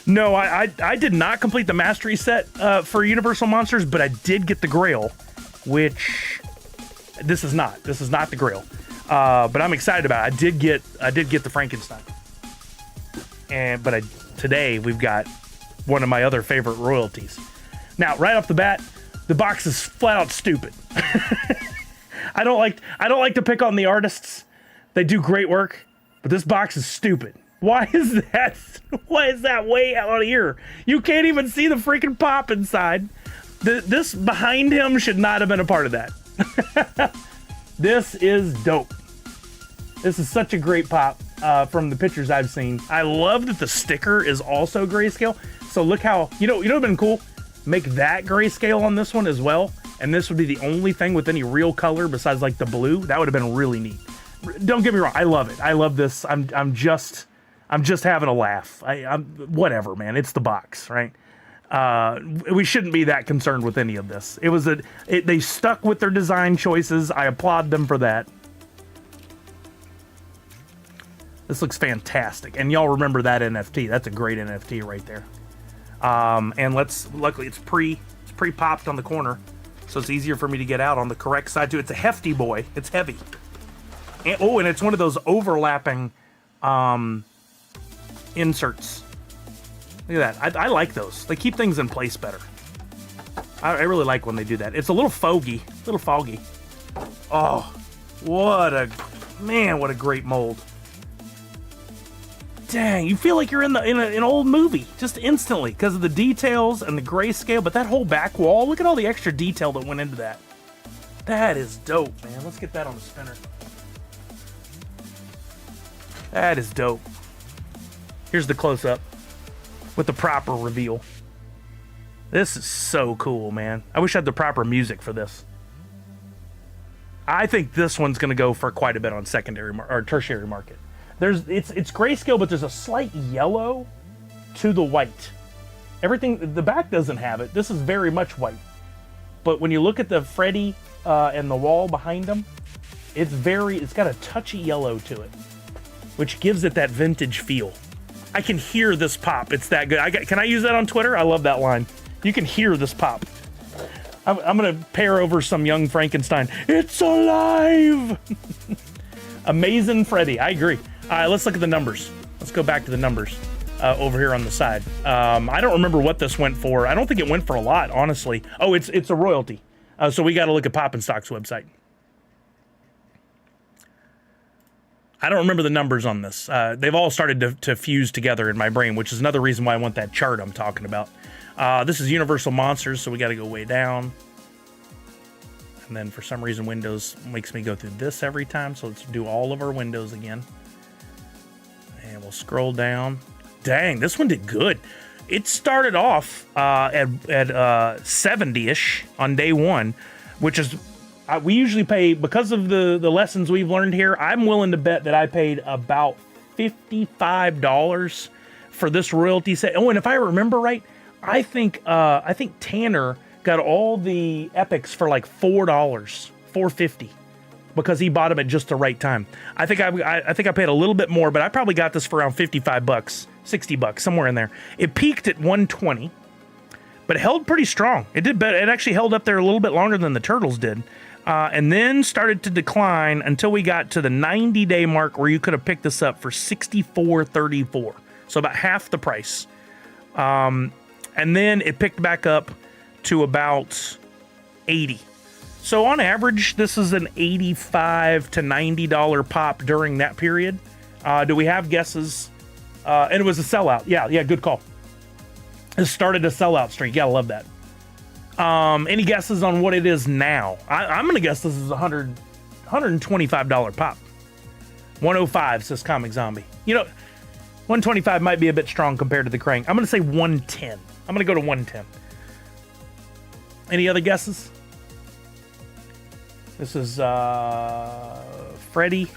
No, I did not complete the mastery set for Universal Monsters, but I did get the Grail, which this is not the Grail, but I'm excited about it. I did get the Frankenstein, but today we've got one of my other favorite royalties. Now, right off the bat, the box is flat out stupid. I don't like to pick on the artists. They do great work, but this box is stupid. Why is that? Why is that way out of here? You can't even see the freaking pop inside. This behind him should not have been a part of that. This is dope. This is such a great pop from the pictures I've seen. I love that the sticker is also grayscale. So look how, you know what'd been cool? Make that grayscale on this one as well, and this would be the only thing with any real color besides like the blue. That would have been really neat. Don't get me wrong, I love it. I love this. I'm just having a laugh. I'm whatever, man. It's the box, right? We shouldn't be that concerned with any of this. They stuck with their design choices. I applaud them for that. This looks fantastic, and y'all remember that NFT? That's a great NFT right there. And luckily it's pre-popped on the corner, so it's easier for me to get out on the correct side too. It's a hefty boy. It's heavy. And it's one of those overlapping inserts. Look at that. I like those. They keep things in place better. I really like when they do that. It's a little foggy. Oh, what a great mold. Dang, you feel like you're in an old movie just instantly because of the details and the grayscale. But that whole back wall, look at all the extra detail that went into that. That is dope, man. Let's get that on the spinner. That is dope. Here's the close-up with the proper reveal. This is so cool, man. I wish I had the proper music for this. I think this one's going to go for quite a bit on secondary or tertiary market. It's grayscale, but there's a slight yellow to the white. Everything, the back doesn't have it. This is very much white. But when you look at the Freddy and the wall behind him, it's got a touchy yellow to it, which gives it that vintage feel. I can hear this pop. It's that good. Can I use that on Twitter? I love that line. You can hear this pop. I'm going to pair over some young Frankenstein. It's alive! Amazing Freddy. I agree. All right, let's look at the numbers. Let's go back to the numbers over here on the side. I don't remember what this went for. I don't think it went for a lot, honestly. Oh, it's a royalty. So we got to look at Pop and Stock's website. I don't remember the numbers on this. They've all started to fuse together in my brain, which is another reason why I want that chart I'm talking about. This is Universal Monsters, so we got to go way down. And then for some reason, Windows makes me go through this every time. So let's do all of our windows again. And we'll scroll down. Dang, this one did good. It started off at 70-ish on day one, which is, we usually pay, because of the lessons we've learned here, I'm willing to bet that I paid about $55 for this royalty set. Oh, and if I remember right, I think Tanner got all the epics for like $4.50 because he bought them at just the right time. I think I paid a little bit more, but I probably got this for around $55, $60, somewhere in there. It peaked at 120, but it held pretty strong. It did better. It actually held up there a little bit longer than the Turtles did, and then started to decline until we got to the 90-day mark where you could have picked this up for $64.34, so about half the price. And then it picked back up to about 80. So on average, this is an $85 to $90 pop during that period. Do we have guesses? And it was a sellout. Yeah, good call. It started a sellout streak. Yeah, I love that. Any guesses on what it is now? I'm going to guess this is $125 pop. 105 says Comic Zombie. You know, 125 might be a bit strong compared to the Krang. I'm going to say 110. I'm going to go to 110. Any other guesses? This is Freddy.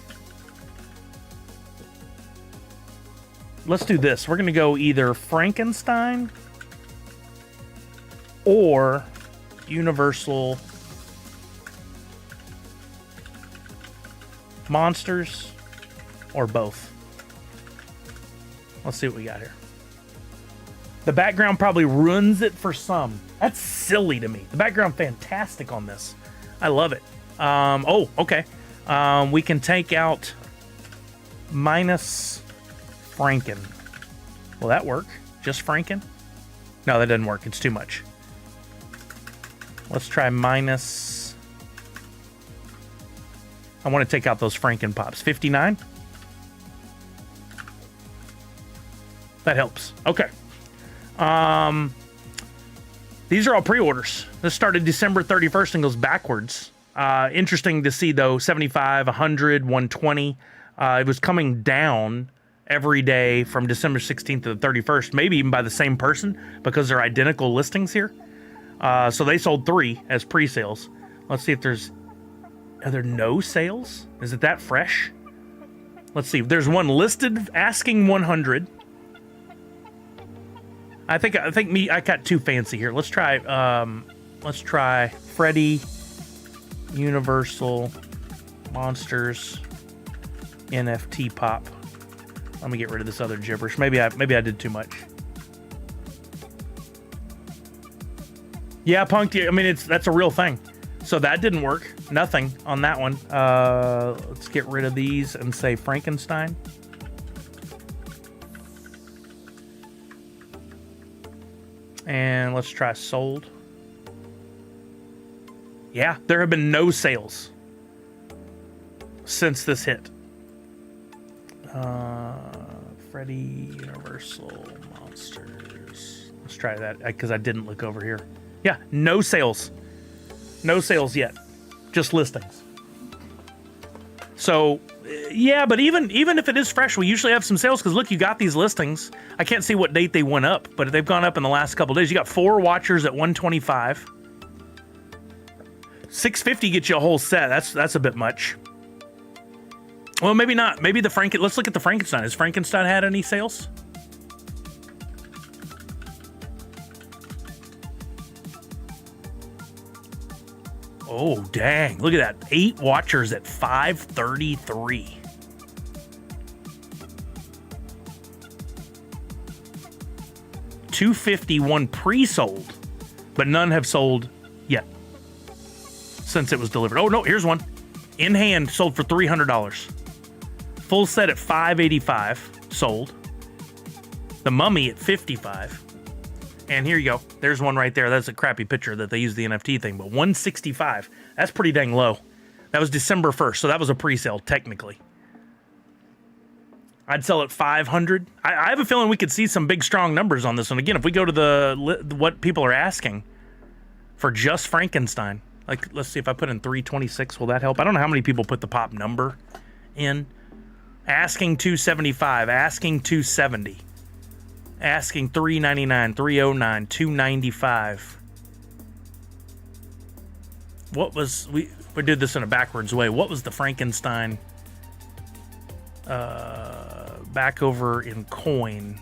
Let's do this. We're going to go either Frankenstein or Universal Monsters, or both. Let's see what we got here. The background probably ruins it for some. That's silly to me. The background fantastic on this. I love it. Oh, okay. We can take out minus Franken. Will that work? Just Franken? No, that doesn't work. It's too much. Let's try minus. I want to take out those Franken pops. 59? That helps. Okay. These are all pre-orders. This started December 31st and goes backwards. Interesting to see, though, 75, 100, 120. It was coming down every day from December 16th to the 31st, maybe even by the same person, because they're identical listings here. So they sold 3 as pre-sales. Let's see if there's... Are there no sales? Is it that fresh? Let's see. There's one listed asking 100. I think I got too fancy here. Let's try Freddy, Universal, Monsters, NFT pop. Let me get rid of this other gibberish. Maybe I did too much. Yeah, Punked. I mean, that's a real thing. So that didn't work. Nothing on that one. Let's get rid of these and say Frankenstein. And let's try sold. Yeah, there have been no sales since this hit. Freddy, Universal, Monsters. Let's try that because I didn't look over here. Yeah, no sales. No sales yet. Just listings. So, yeah, but even if it is fresh, we usually have some sales because look, you got these listings. I can't see what date they went up, but they've gone up in the last couple of days. You got 4 watchers at 125. 650 gets you a whole set. That's a bit much. Well, maybe not. Maybe the let's look at the Frankenstein. Has Frankenstein had any sales? Oh, dang. Look at that. 8 watchers at 533. $251 pre-sold, but none have sold yet since it was delivered. Oh, no, here's one. In hand, sold for $300. Full set at $585, sold. The Mummy at $55. And here you go. There's one right there. That's a crappy picture that they use the NFT thing, but $165. That's pretty dang low. That was December 1st, so that was a pre-sale, technically. I'd sell at $500. I have a feeling we could see some big, strong numbers on this one. Again, if we go to what people are asking for just Frankenstein, like, let's see if I put in 326, will that help? I don't know how many people put the pop number in. Asking 275, asking 270. Asking 399, 309, 295. What was we did this in a backwards way. What was the Frankenstein back over in coin?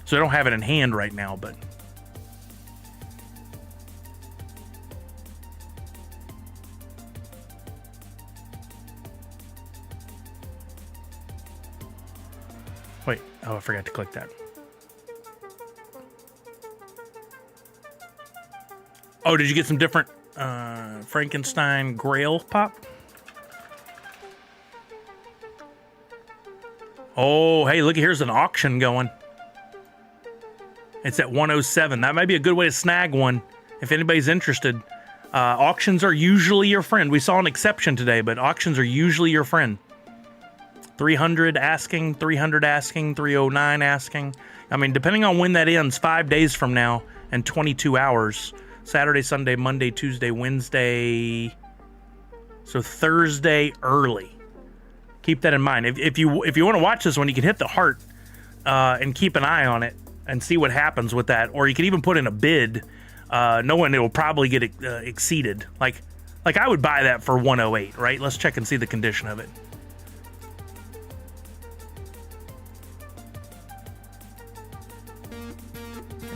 So I don't have it in hand right now, but wait, oh, I forgot to click that. Oh, did you get some different Frankenstein Grail pop? Oh, hey, look, here's an auction going. It's at 107. That might be a good way to snag one if anybody's interested. Auctions are usually your friend. We saw an exception today, but auctions are usually your friend. 300 asking, 300 asking, 309 asking. I mean, depending on when that ends, 5 days from now and 22 hours. Saturday, Sunday, Monday, Tuesday, Wednesday. So Thursday early. Keep that in mind. If you want to watch this one, you can hit the heart and keep an eye on it and see what happens with that. Or you can even put in a bid, knowing it will probably get exceeded. Like I would buy that for 108, right? Let's check and see the condition of it.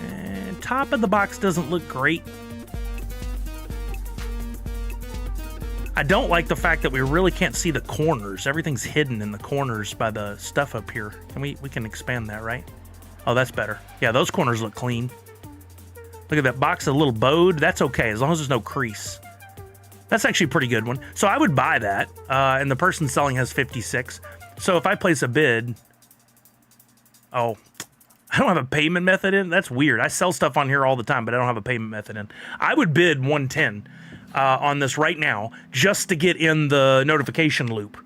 And top of the box doesn't look great. I don't like the fact that we really can't see the corners. Everything's hidden in the corners by the stuff up here. Can we can expand that, right? Oh, that's better. Yeah, those corners look clean. Look at that box, a little bowed. That's okay, as long as there's no crease. That's actually a pretty good one. So I would buy that, and the person selling has 56. So if I place a bid, oh, I don't have a payment method in. That's weird. I sell stuff on here all the time, but I don't have a payment method in. I would bid 110 on this right now, just to get in the notification loop,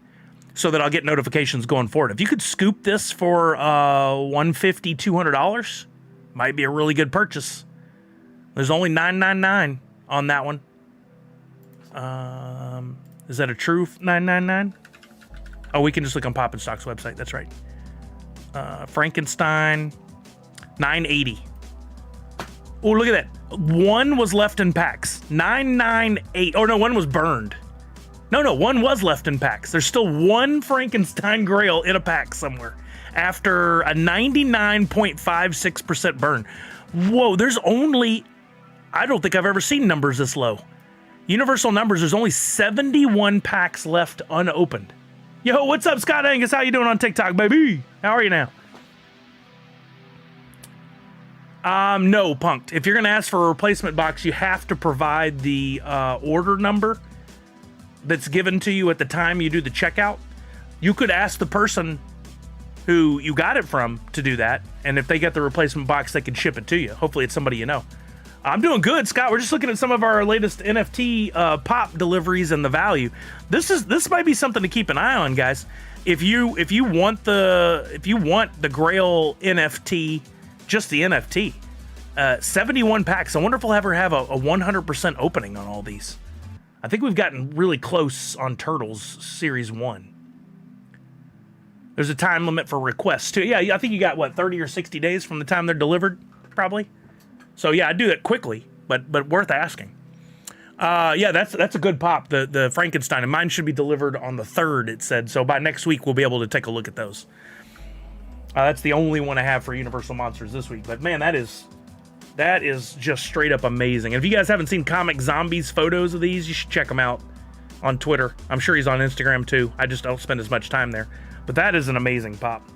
so that I'll get notifications going forward. If you could scoop this for $150, $200, might be a really good purchase. There's only $9.99 on that one. Is that a true $9.99? Oh, we can just look on Pop and Stock's website. That's right. Frankenstein, $9.80. Oh, look at that. One was left in packs. 998. Oh, no, one was burned. No, one was left in packs. There's still one Frankenstein Grail in a pack somewhere after a 99.56% burn. Whoa, there's only... I don't think I've ever seen numbers this low. Universal numbers, there's only 71 packs left unopened. Yo, what's up, Scott Angus? How you doing on TikTok, baby? How are you now? No, Punked. If you're going to ask for a replacement box, you have to provide the order number that's given to you at the time you do the checkout. You could ask the person who you got it from to do that, and if they get the replacement box, they can ship it to you. Hopefully it's somebody you know. I'm doing good, Scott. We're just looking at some of our latest NFT pop deliveries and the value. This might be something to keep an eye on, guys. If you want the Grail NFT, just the NFT, 71 packs. I wonder if we'll ever have a 100% opening on all these. I think we've gotten really close on Turtles Series 1. There's a time limit for requests too. Yeah, I think you got, what, 30 or 60 days from the time they're delivered, probably. So yeah, I'd do that quickly, but worth asking. Yeah, that's a good pop, the Frankenstein, and mine should be delivered on the 3rd, it said. So by next week, we'll be able to take a look at those. That's the only one I have for Universal Monsters this week. But man, that is just straight up amazing. And if you guys haven't seen Comic Zombies photos of these, you should check them out on Twitter. I'm sure he's on Instagram too. I just don't spend as much time there. But that is an amazing pop.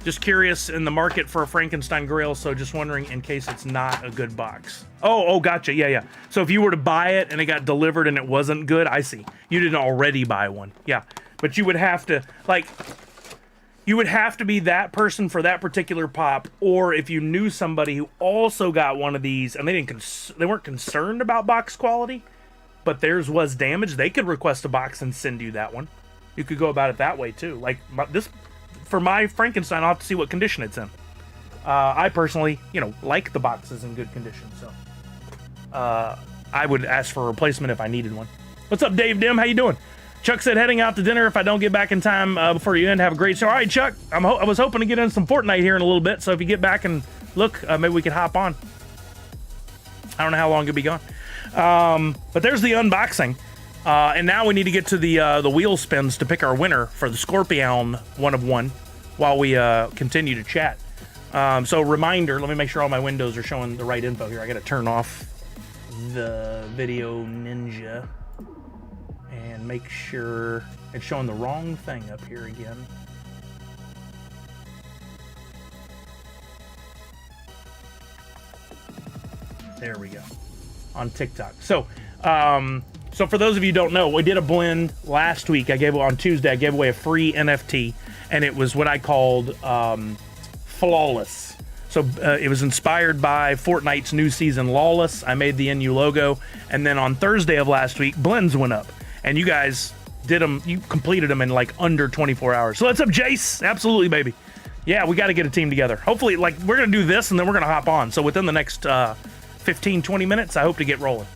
Just curious in the market for a Frankenstein Grail, so just wondering in case it's not a good box. Oh, gotcha. Yeah. So if you were to buy it and it got delivered and it wasn't good, I see. You didn't already buy one. Yeah. But you would have to, you would have to be that person for that particular pop, or if you knew somebody who also got one of these and they weren't concerned about box quality, but theirs was damaged, they could request a box and send you that one. You could go about it that way too. Like this, for my Frankenstein, I'll have to see what condition it's in. I personally, like the boxes in good condition, so I would ask for a replacement if I needed one. What's up, Dave Dim? How you doing? Chuck said heading out to dinner if I don't get back in time before you end. Have a great show. All right, Chuck. I was hoping to get in some Fortnite here in a little bit, so if you get back and look, maybe we could hop on. I don't know how long you'll be gone. But there's the unboxing. And now we need to get to the wheel spins to pick our winner for the Scorpion 1 of 1 while we continue to chat. So reminder, let me make sure all my windows are showing the right info here. I got to turn off the Video Ninja and make sure it's showing the wrong thing up here again. There we go. On TikTok. So for those of you who don't know, we did a blend last week. On Tuesday, I gave away a free NFT, and it was what I called Flawless. So it was inspired by Fortnite's new season, Lawless. I made the NU logo, and then on Thursday of last week, blends went up, and you guys did them. You completed them in like under 24 hours. So what's up, Jace? Absolutely, baby. Yeah, we got to get a team together. Hopefully, we're gonna do this, and then we're gonna hop on. So within the next 15, 20 minutes, I hope to get rolling.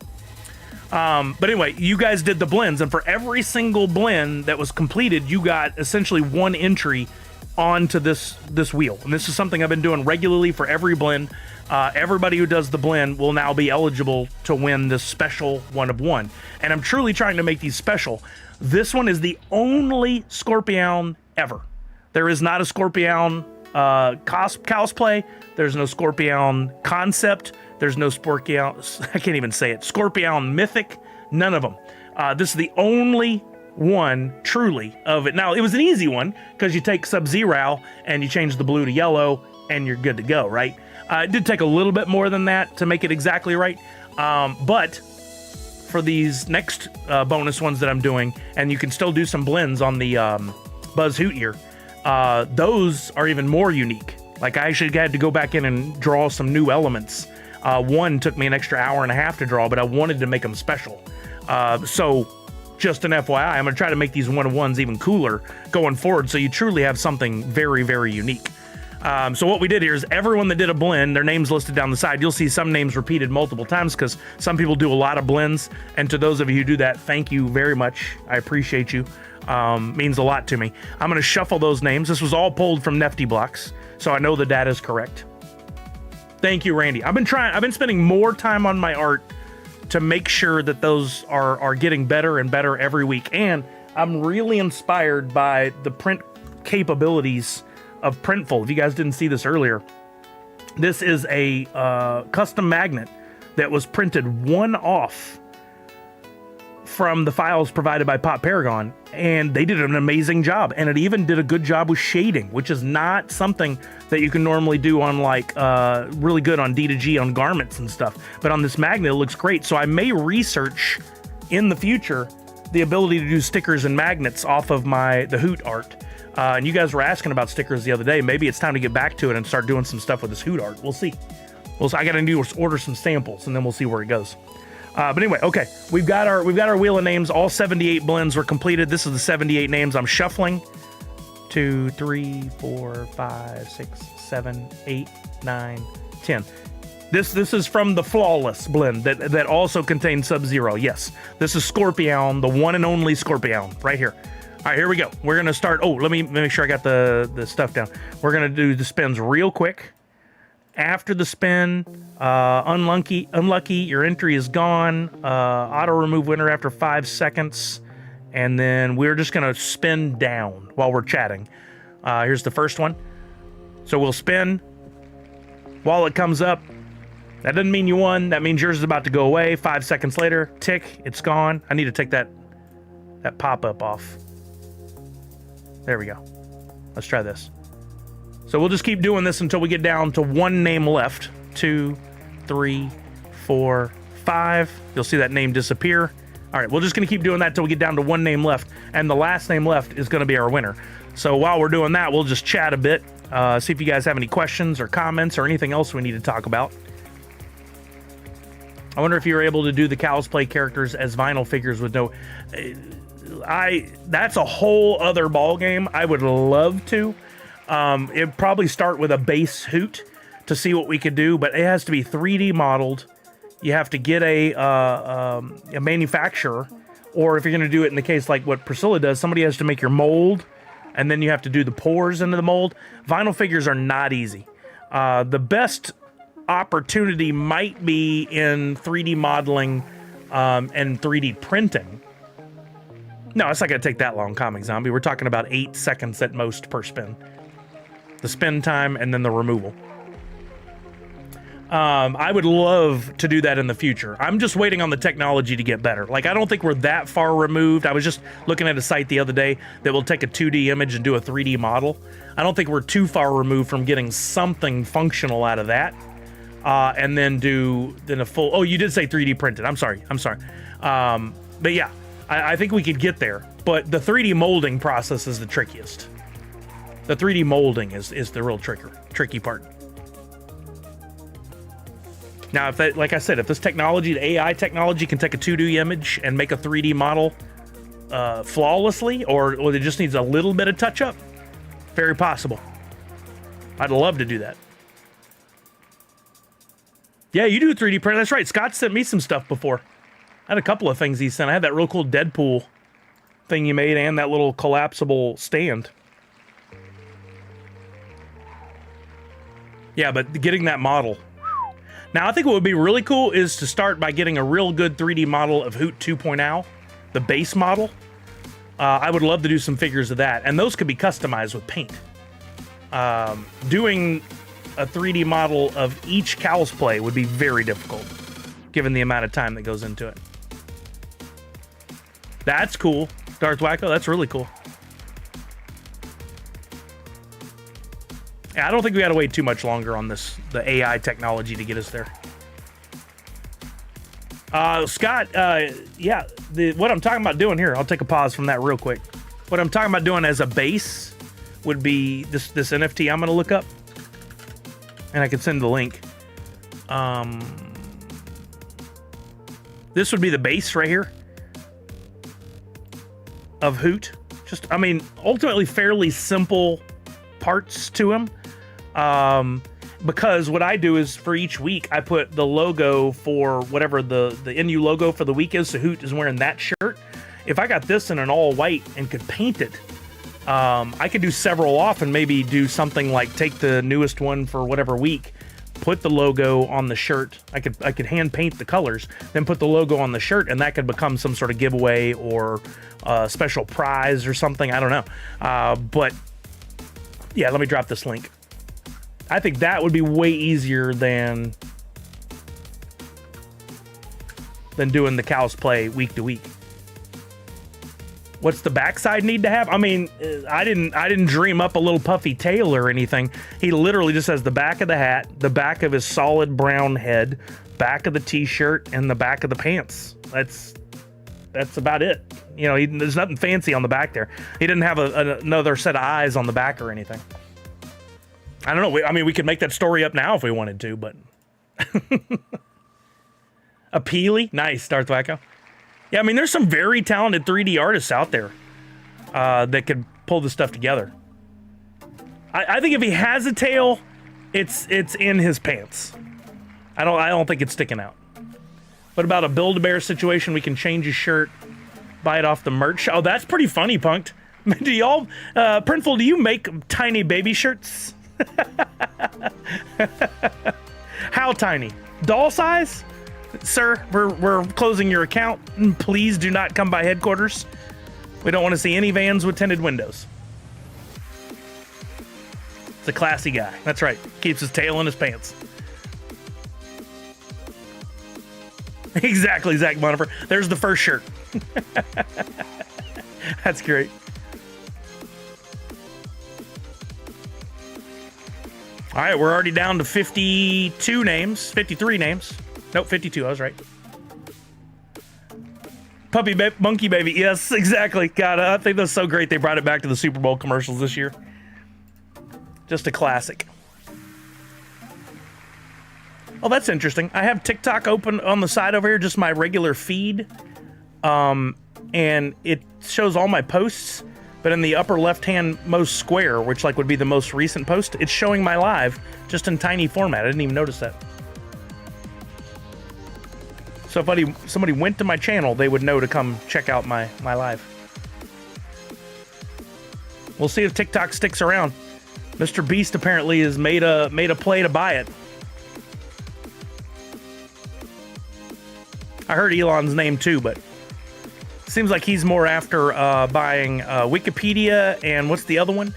But anyway, you guys did the blends, and for every single blend that was completed, you got essentially one entry onto this wheel. And this is something I've been doing regularly for every blend. Everybody who does the blend will now be eligible to win this special 1 of 1. And I'm truly trying to make these special. This one is the only Scorpion ever. There is not a Scorpion cosplay. There's no Scorpion concept. There's no Scorpion, I can't even say it, Scorpion mythic, none of them. This is the only one, truly, of it. Now, it was an easy one, because you take Sub-Zero and you change the blue to yellow, and you're good to go, right? It did take a little bit more than that to make it exactly right, but for these next bonus ones that I'm doing, and you can still do some blends on the Buzz Hoot here, those are even more unique. Like, I actually had to go back in and draw some new elements. One took me an extra hour and a half to draw, but I wanted to make them special. So just an FYI, I'm going to try to make these 1 of 1s even cooler going forward, so you truly have something very, very unique. So what we did here is everyone that did a blend, their names listed down the side. You'll see some names repeated multiple times because some people do a lot of blends. And to those of you who do that, thank you very much. I appreciate you. Means a lot to me. I'm going to shuffle those names. This was all pulled from Nifty Blocks, so I know the data is correct. Thank you, Randy. I've been spending more time on my art to make sure that those are getting better and better every week. And I'm really inspired by the print capabilities of Printful. If you guys didn't see this earlier, this is a custom magnet that was printed one-off from the files provided by Pop Paragon, and they did an amazing job. And it even did a good job with shading, which is not something that you can normally do on like really good on D2G on garments and stuff. But on this magnet, it looks great. So I may research in the future the ability to do stickers and magnets off of the Hoot art. And you guys were asking about stickers the other day. Maybe it's time to get back to it and start doing some stuff with this Hoot art. We'll see. I got to order some samples, and then we'll see where it goes. But anyway, okay, we've got our wheel of names. All 78 blends were completed. This is the 78 names. I'm shuffling. 2, 3, 4, 5, 6, 7, 8, 9, 10. This is from the Flawless blend that also contains Sub-Zero. Yes, this is Scorpion, the one and only Scorpion, right here. All right, here we go. We're gonna start. Oh, let me make sure I got the stuff down. We're gonna do the spins real quick. After the spin, unlucky, your entry is gone. Auto remove winner after 5 seconds, and then we're just gonna spin down while we're chatting. Here's the first one. So we'll spin. While it comes up, that doesn't mean you won. That means yours is about to go away. 5 seconds later, tick, it's gone. I need to take that pop-up off. There we go. Let's try this. So we'll just keep doing this until we get down to one name left. 2, 3, 4, 5. You'll see that name disappear. All right, we're just going to keep doing that till we get down to one name left. And the last name left is going to be our winner. So while we're doing that, we'll just chat a bit. See if you guys have any questions or comments or anything else we need to talk about. I wonder if you were able to do the cosplay characters as vinyl figures with no... That's a whole other ball game. I would love to. It'd probably start with a base Hoot to see what we could do, but it has to be 3D modeled. You have to get a manufacturer, or if you're going to do it in the case like what Priscilla does, somebody has to make your mold, and then you have to do the pores into the mold. Vinyl figures are not easy. The best opportunity might be in 3D modeling and 3D printing. No, it's not going to take that long, Comic Zombie. We're talking about 8 seconds at most per spin. The spin time and then the removal. I would love to do that in the future. I'm just waiting on the technology to get better. Like, I don't think we're that far removed. I was just looking at a site the other day that will take a 2D image and do a 3D model. I don't think we're too far removed from getting something functional out of that. And then a full... Oh, you did say 3D printed. I'm sorry. But yeah, I think we could get there. But the 3D molding process is the trickiest. The 3D molding is the real tricky part. Now, if that, like I said, if this technology, the AI technology, can take a 2D image and make a 3D model flawlessly, or it just needs a little bit of touch-up, very possible. I'd love to do that. Yeah, you do 3D print. That's right. Scott sent me some stuff before. I had a couple of things he sent. I had that real cool Deadpool thing you made and that little collapsible stand. Yeah, but getting that model. Now, I think what would be really cool is to start by getting a real good 3D model of Hoot 2.0, the base model. I would love to do some figures of that, and those could be customized with paint. Doing a 3D model of each Cow's Play would be very difficult, given the amount of time that goes into it. That's cool. Darth Wacko, that's really cool. Yeah, I don't think we gotta wait too much longer on this, the AI technology to get us there. Scott, yeah, what I'm talking about doing here, I'll take a pause from that real quick. What I'm talking about doing as a base would be this NFT I'm gonna look up. And I can send the link. This would be the base right here of Hoot. Just, I mean, ultimately fairly simple parts to him. Because what I do is for each week, I put the logo for whatever the NU logo for the week is. So Hoot is wearing that shirt. If I got this in an all white and could paint it, I could do several off and maybe do something like take the newest one for whatever week, put the logo on the shirt. I could hand paint the colors, then put the logo on the shirt, and that could become some sort of giveaway or special prize or something. I don't know. But yeah, let me drop this link. I think that would be way easier than doing the Cow's Play week to week. What's the backside need to have? I mean, I didn't dream up a little puffy tail or anything. He literally just has the back of the hat, the back of his solid brown head, back of the t-shirt, and the back of the pants. That's about it. You know, there's nothing fancy on the back there. He didn't have another set of eyes on the back or anything. I don't know. I mean, we could make that story up now if we wanted to, but... A Peely? Nice, Darth Wacko. Yeah, I mean, there's some very talented 3D artists out there that could pull this stuff together. I think if he has a tail, it's in his pants. I don't think it's sticking out. What about a Build-A-Bear situation? We can change his shirt, buy it off the merch. Oh, that's pretty funny, Punked. Do y'all, Printful, do you make tiny baby shirts? How tiny? Doll size? Sir, we're closing your account. Please do not come by headquarters. We don't want to see any vans with tinted windows. It's a classy guy. That's right. Keeps his tail in his pants. Exactly, Zach Bonifer. There's the first shirt. That's great. All right, we're already down to 52 names, 53 names. Nope, 52, I was right. Monkey Baby, yes, exactly. God, I think that's so great they brought it back to the Super Bowl commercials this year. Just a classic. Oh, that's interesting. I have TikTok open on the side over here, just my regular feed. And it shows all my posts, but in the upper left-hand most square, which like would be the most recent post, it's showing my live just in tiny format. I didn't even notice that. So if somebody went to my channel, they would know to come check out my live. We'll see if TikTok sticks around. Mr. Beast apparently has made a play to buy it. I heard Elon's name too, but seems like he's more after buying Wikipedia and what's the other one?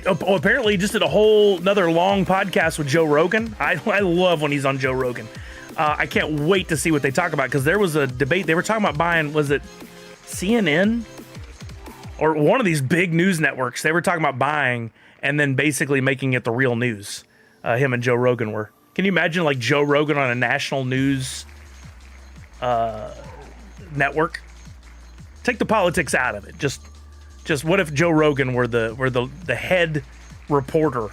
Apparently just did a whole another long podcast with Joe Rogan. I love when he's on Joe Rogan. I can't wait to see what they talk about, because there was a debate. They were talking about buying, was it CNN? Or one of these big news networks. They were talking about buying and then basically making it the real news. Him and Joe Rogan were. Can you imagine like Joe Rogan on a national news network? Take the politics out of it. Just what if Joe Rogan were the head reporter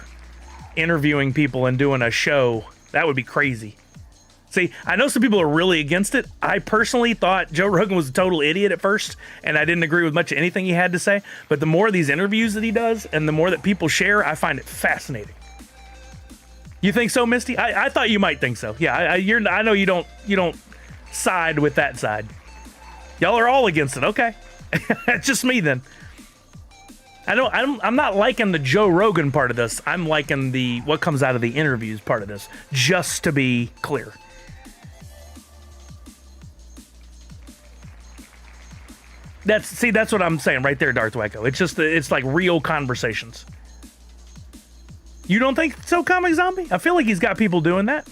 interviewing people and doing a show? That would be crazy. See, I know some people are really against it. I personally thought Joe Rogan was a total idiot at first, and I didn't agree with much of anything he had to say. But the more of these interviews that he does, and the more that people share, I find it fascinating. You think so, Misty? I thought you might think so. Yeah, I know you don't side with that side. Y'all are all against it. Okay. It's just me then. I'm not liking the Joe Rogan part of this. I'm liking the what comes out of the interviews part of this, just to be clear. That's what I'm saying right there, Darth Wacko. It's like real conversations. You don't think so, Comic Zombie? I feel like he's got people doing that.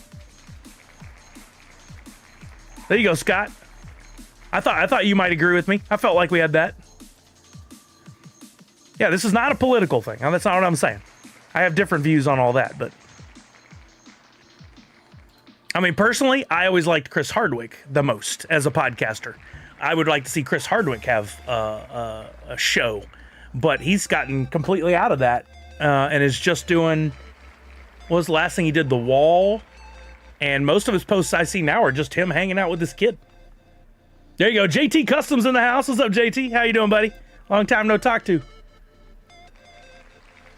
There you go, Scott. I thought you might agree with me. I felt like we had that. Yeah, this is not a political thing. Now, that's not what I'm saying. I have different views on all that, but I mean, personally, I always liked Chris Hardwick the most as a podcaster. I would like to see Chris Hardwick have a show, but he's gotten completely out of that and is just doing. What was the last thing he did? The Wall, and most of his posts I see now are just him hanging out with this kid. There you go, JT Customs in the house. What's up, JT? How you doing, buddy? Long time no talk to.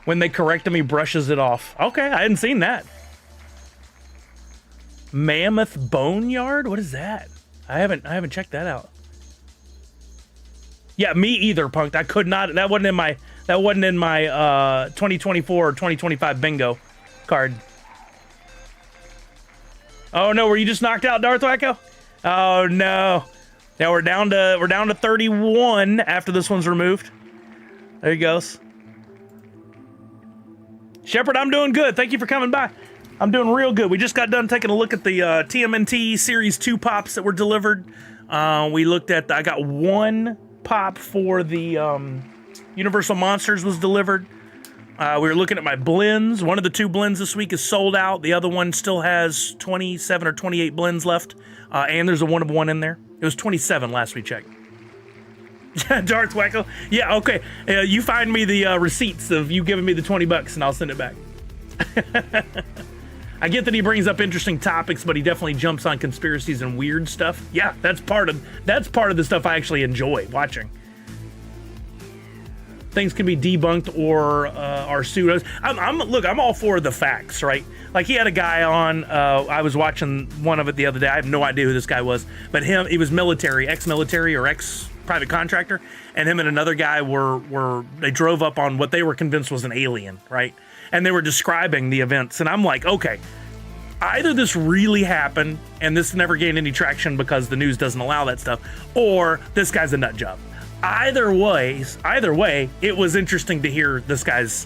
When they correct him, he brushes it off. Okay, I hadn't seen that. Mammoth Boneyard? What is that? I haven't checked that out. Yeah, me either, Punked. I could not. That wasn't in my 2024 or 2025 bingo card. Oh no, were you just knocked out, Darth Wacko? Oh no. Now we're down to 31 after this one's removed. There he goes. Shepard, I'm doing good. Thank you for coming by. I'm doing real good. We just got done taking a look at the TMNT Series 2 pops that were delivered. We looked at, I got one pop for the Universal Monsters was delivered. We were looking at my blends. One of the two blends this week is sold out. The other one still has 27 or 28 blends left. And there's a one of one in there. It was 27 last we checked. Darth Wacko. Yeah, okay. You find me the receipts of you giving me the $20 and I'll send it back. I get that he brings up interesting topics, but he definitely jumps on conspiracies and weird stuff. Yeah, that's part of the stuff I actually enjoy watching. Things can be debunked or are pseudos. I'm all for the facts, right? Like he had a guy on. I was watching one of it the other day. I have no idea who this guy was, but he was military, ex-military or ex-private contractor, and him and another guy they drove up on what they were convinced was an alien, right? And they were describing the events, and I'm like, okay, either this really happened and this never gained any traction because the news doesn't allow that stuff, or this guy's a nut job. Either way, it was interesting to hear this guy's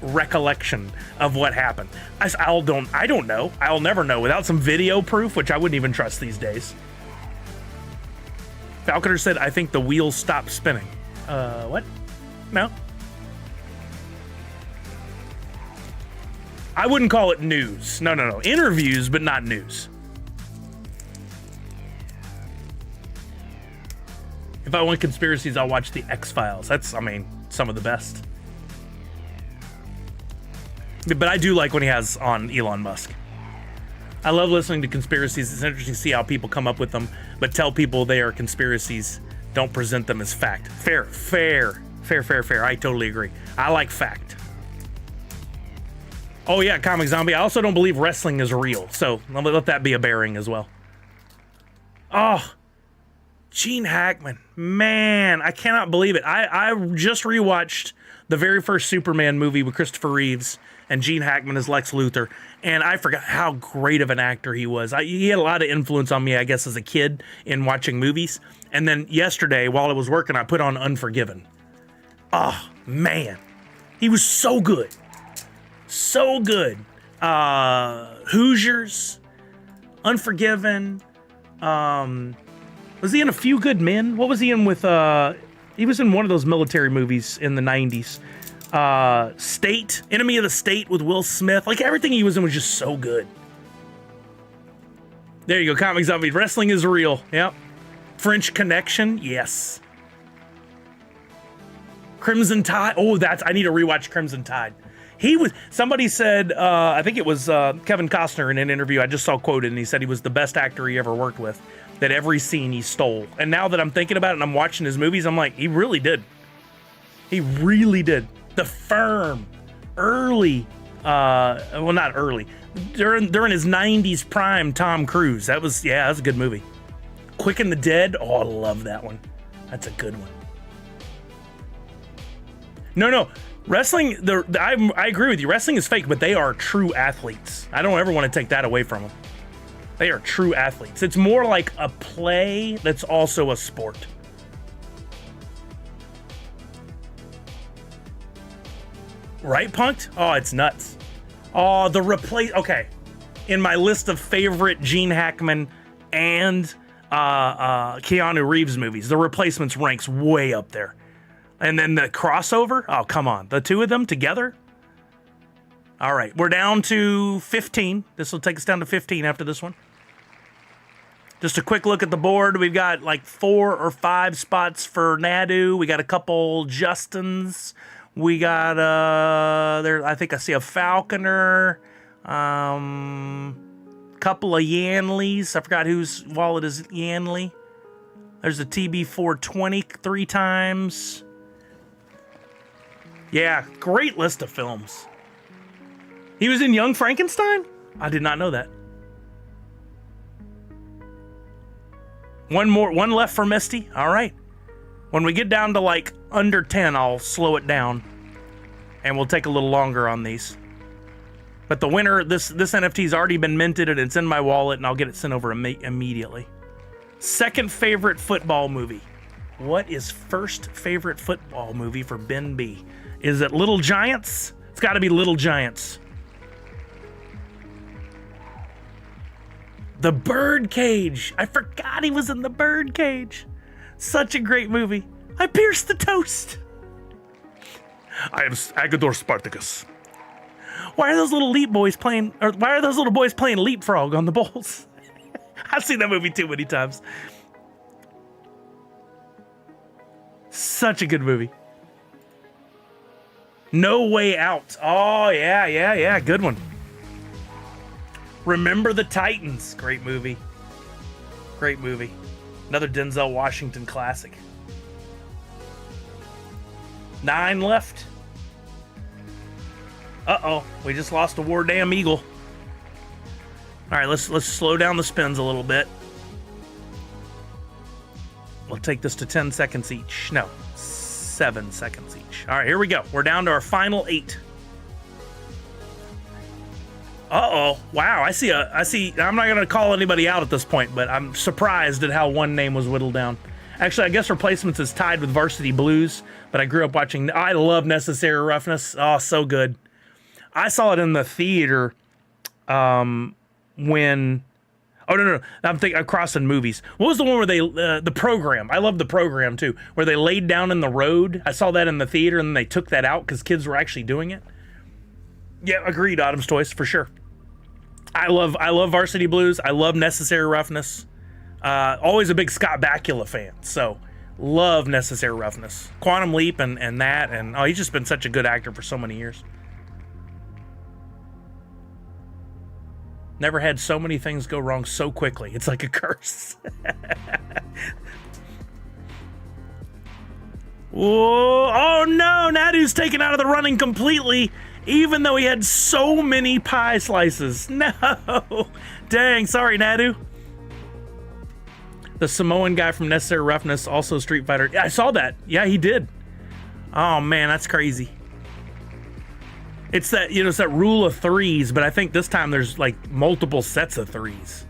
recollection of what happened. I don't know. I'll never know without some video proof, which I wouldn't even trust these days. Falconer said, I think the wheels stopped spinning. What? No. I wouldn't call it news. No. Interviews, but not news. If I want conspiracies, I'll watch the X-Files. That's, some of the best. But I do like when he has on Elon Musk. I love listening to conspiracies. It's interesting to see how people come up with them, but tell people they are conspiracies. Don't present them as fact. Fair. I totally agree. I like fact. Oh yeah, Comic Zombie. I also don't believe wrestling is real, so let that be a bearing as well. Oh, Gene Hackman. Man, I cannot believe it. I just rewatched the very first Superman movie with Christopher Reeves and Gene Hackman as Lex Luthor, and I forgot how great of an actor he was. He had a lot of influence on me, I guess, as a kid in watching movies. And then yesterday, while I was working, I put on Unforgiven. Oh, man. He was so good. So good. Hoosiers, Unforgiven. Was he in A Few Good Men? What was he in with? He was in one of those military movies in the 90s. State, Enemy of the State with Will Smith. Like everything he was in was just so good. There you go, Comic Zombie. Wrestling is real. Yep. French Connection. Yes. Crimson Tide. Oh, I need to rewatch Crimson Tide. Somebody said, I think it was Kevin Costner in an interview I just saw quoted, and he said he was the best actor he ever worked with, that every scene he stole. And now that I'm thinking about it and I'm watching his movies, I'm like, he really did. He really did. The Firm, early, well, not early, during his 90s prime Tom Cruise. That was a good movie. Quick and the Dead. Oh, I love that one. That's a good one. No. Wrestling, I agree with you. Wrestling is fake, but they are true athletes. I don't ever want to take that away from them. They are true athletes. It's more like a play that's also a sport. Right, Punked? Oh, it's nuts. Oh, okay. In my list of favorite Gene Hackman and Keanu Reeves movies, The Replacements ranks way up there. And then the crossover? Oh, come on. The two of them together? All right, we're down to 15. This will take us down to 15 after this one. Just a quick look at the board. We've got like 4 or 5 spots for Nadu. We got a couple Justins. We got, there. I think I see a Falconer. Couple of Yanleys. I forgot whose wallet is Yanley. There's a TB420 3 times. Yeah, great list of films. He was in Young Frankenstein? I did not know that. One left for Misty. All right. When we get down to like under 10, I'll slow it down. And we'll take a little longer on these. But the winner, this NFT's already been minted and it's in my wallet and I'll get it sent over immediately. Second favorite football movie. What is first favorite football movie for Ben B? Is it Little Giants? It's got to be Little Giants. The Birdcage. I forgot he was in The Birdcage. Such a great movie. I pierced the toast. I am Agador Spartacus. Why are those little boys playing leapfrog on the bowls? I've seen that movie too many times. Such a good movie. No Way Out. Oh, yeah. Good one. Remember the Titans. Great movie. Great movie. Another Denzel Washington classic. 9 left. Uh-oh. We just lost a War Damn Eagle. All right, let's slow down the spins a little bit. We'll take this to 10 seconds each. No, 7 seconds each. All right, here we go. We're down to our final 8. Uh-oh. Wow, I see. I'm not going to call anybody out at this point, but I'm surprised at how one name was whittled down. Actually, I guess Replacements is tied with Varsity Blues, but I grew up watching. I love Necessary Roughness. Oh, so good. I saw it in the theater when... Oh, no. I'm crossing movies. What was the one where they... The Program. I love The Program, too, where they laid down in the road. I saw that in the theater, and then they took that out because kids were actually doing it. Yeah, agreed, Autumn's Toys, for sure. I love Varsity Blues. I love Necessary Roughness. Always a big Scott Bakula fan, so love Necessary Roughness. Quantum Leap and that, and he's just been such a good actor for so many years. Never had so many things go wrong so quickly. It's like a curse. Whoa. Oh no, Nadu's taken out of the running completely, even though he had so many pie slices. No. Dang, sorry, Nadu. The Samoan guy from Necessary Roughness, also Street Fighter. Yeah, I saw that. Yeah, he did. Oh man, that's crazy. It's that, it's that rule of 3s, but I think this time there's like multiple sets of 3s.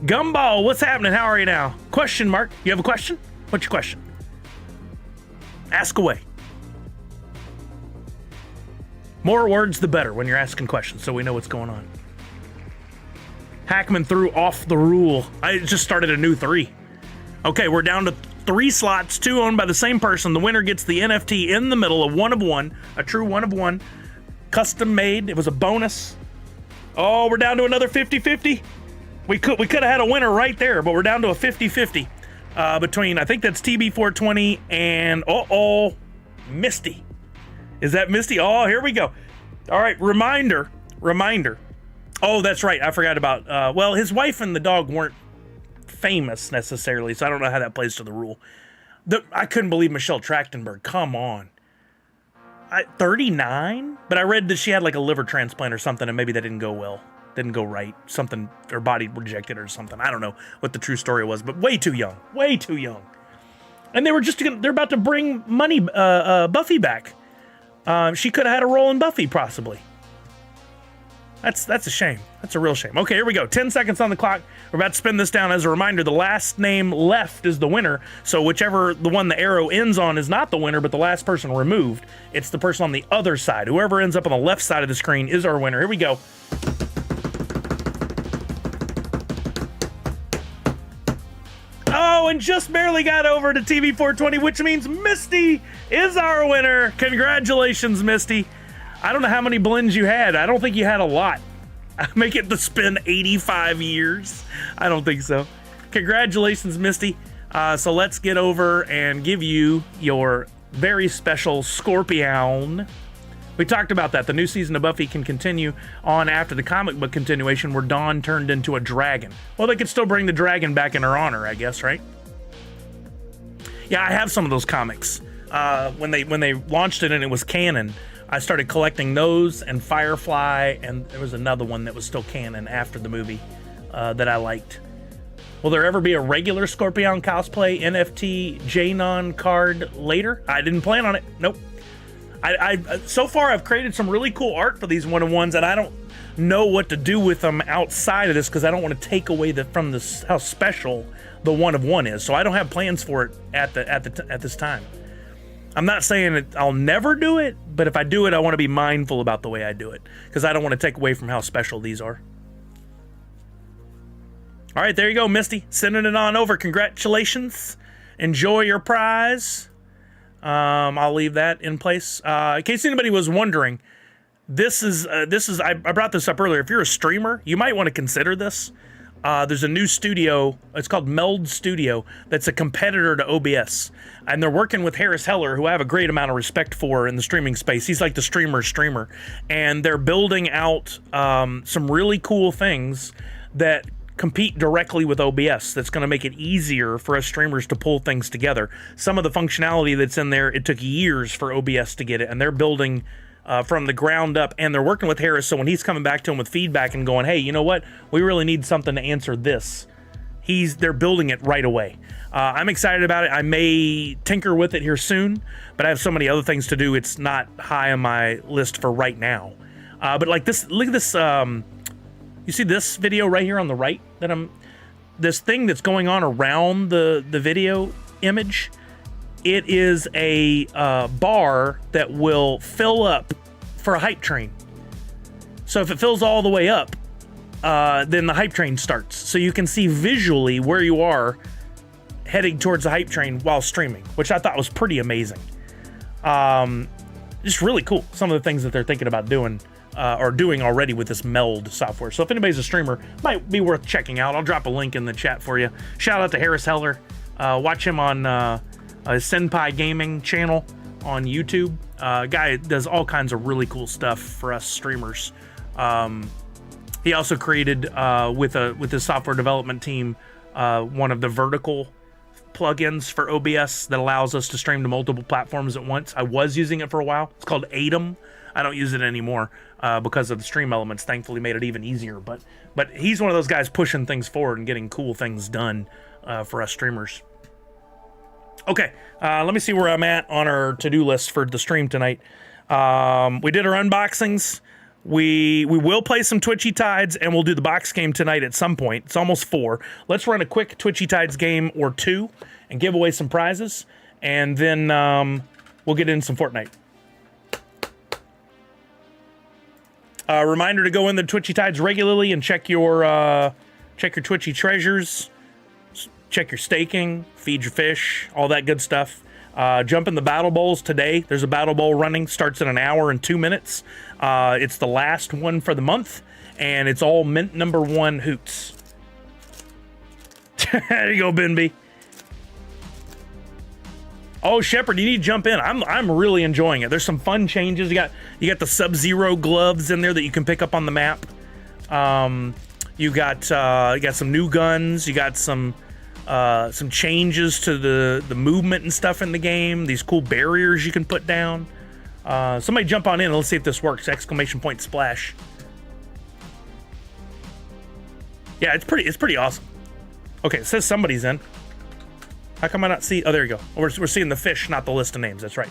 Gumball, what's happening? How are you now? Question mark. You have a question? What's your question? Ask away. More words, the better when you're asking questions, so we know what's going on. Hackman threw off the rule. I just started a new 3. Okay, we're down to 3 slots, 2 owned by the same person. The winner gets the NFT in the middle, a 1 of 1, a true 1 of 1, custom made. It was a bonus. Oh, we're down to another 50-50. We could have had a winner right there, but we're down to a 50-50 between, I think that's TB420 and Misty. Is that Misty? Oh, here we go. All right, reminder. Oh, that's right. I forgot about, well, his wife and the dog weren't famous necessarily, so I don't know how that plays to the rule. I couldn't believe Michelle Trachtenberg. Come on. 39? But I read that she had like a liver transplant or something, and maybe that didn't go well. didn't go right. Something, her body rejected her or something. I don't know what the true story was, but way too young. Way too young. And they're about to bring Buffy back. She could have had a role in Buffy, possibly. That's a shame. That's a real shame. Okay, here we go. 10 seconds on the clock. We're about to spin this down. As a reminder, the last name left is the winner. So whichever the one the arrow ends on is not the winner, but the last person removed, it's the person on the other side. Whoever ends up on the left side of the screen is our winner. Here we go. Oh, and just barely got over to TV 420, which means Misty is our winner. Congratulations, Misty. I don't know how many blends you had. I don't think you had a lot. Make it to spin 85 years. I don't think so. Congratulations, Misty. So let's get over and give you your very special Scorpion. We talked about that. The new season of Buffy can continue on after the comic book continuation where Dawn turned into a dragon. Well, they could still bring the dragon back in her honor, I guess, right? Yeah, I have some of those comics. When they launched it and it was canon, I started collecting those and Firefly, and there was another one that was still canon after the movie that I liked. Will there ever be a regular Scorpion cosplay NFT JNon card later? I didn't plan on it. Nope. I so far I've created some really cool art for these one-on-ones, and I don't know what to do with them outside of this because I don't want to take away from this how special the one-of-one is. So I don't have plans for it at this time. I'm not saying that I'll never do it, but if I do it, I want to be mindful about the way I do it because I don't want to take away from how special these are. All right, there you go, Misty. Sending it on over. Congratulations. Enjoy your prize. I'll leave that in place. In case anybody was wondering, this is I brought this up earlier. If you're a streamer, you might want to consider this. There's a new studio. It's called Meld Studio. That's a competitor to OBS. And they're working with Harris Heller, who I have a great amount of respect for in the streaming space. He's like the streamer. And they're building out some really cool things that compete directly with OBS. That's going to make it easier for us streamers to pull things together. Some of the functionality that's in there, it took years for OBS to get it. And they're building from the ground up, and they're working with Harris, so when he's coming back to him with feedback and going, hey, you know what, we really need something to answer this, they're building it right away. I'm excited about it. I may tinker with it here soon, but I have so many other things to do, it's not high on my list for right now. But like this, look at this, you see this video right here on the right, this thing that's going on around the video image? It is a bar that will fill up for a hype train. So if it fills all the way up, then the hype train starts. So you can see visually where you are heading towards the hype train while streaming, which I thought was pretty amazing. Just really cool. Some of the things that they're thinking about doing or doing already with this Meld software. So if anybody's a streamer, might be worth checking out. I'll drop a link in the chat for you. Shout out to Harris Heller. Watch him on Senpai Gaming channel on YouTube. Guy does all kinds of really cool stuff for us streamers. He also created with his software development team one of the vertical plugins for OBS that allows us to stream to multiple platforms at once. I was using it for a while. It's called Atom. I don't use it anymore because of the stream elements. Thankfully made it even easier. But he's one of those guys pushing things forward and getting cool things done for us streamers. Okay, let me see where I'm at on our to-do list for the stream tonight. We did our unboxings. We will play some Twitchy Tides, and we'll do the box game tonight at some point. It's almost 4. Let's run a quick Twitchy Tides game or 2 and give away some prizes, and then we'll get in some Fortnite. Reminder to go in the Twitchy Tides regularly and check your Twitchy treasures. Check your staking, feed your fish, all that good stuff. Jump in the battle bowls today. There's a battle bowl running, starts in an hour and 2 minutes. It's the last one for the month, and it's all mint number 1 hoots. There you go, Benby. Oh, Shepard, you need to jump in. I'm really enjoying it. There's some fun changes. You got the Sub-Zero gloves in there that you can pick up on the map. You got some new guns. You got some changes to the movement and stuff in the game. These cool barriers you can put down. Somebody jump on in and let's see if this works. ! Splash. Yeah, it's pretty awesome. Okay, it says somebody's in. How come I not see? Oh, there you go. We're seeing the fish, not the list of names. That's right.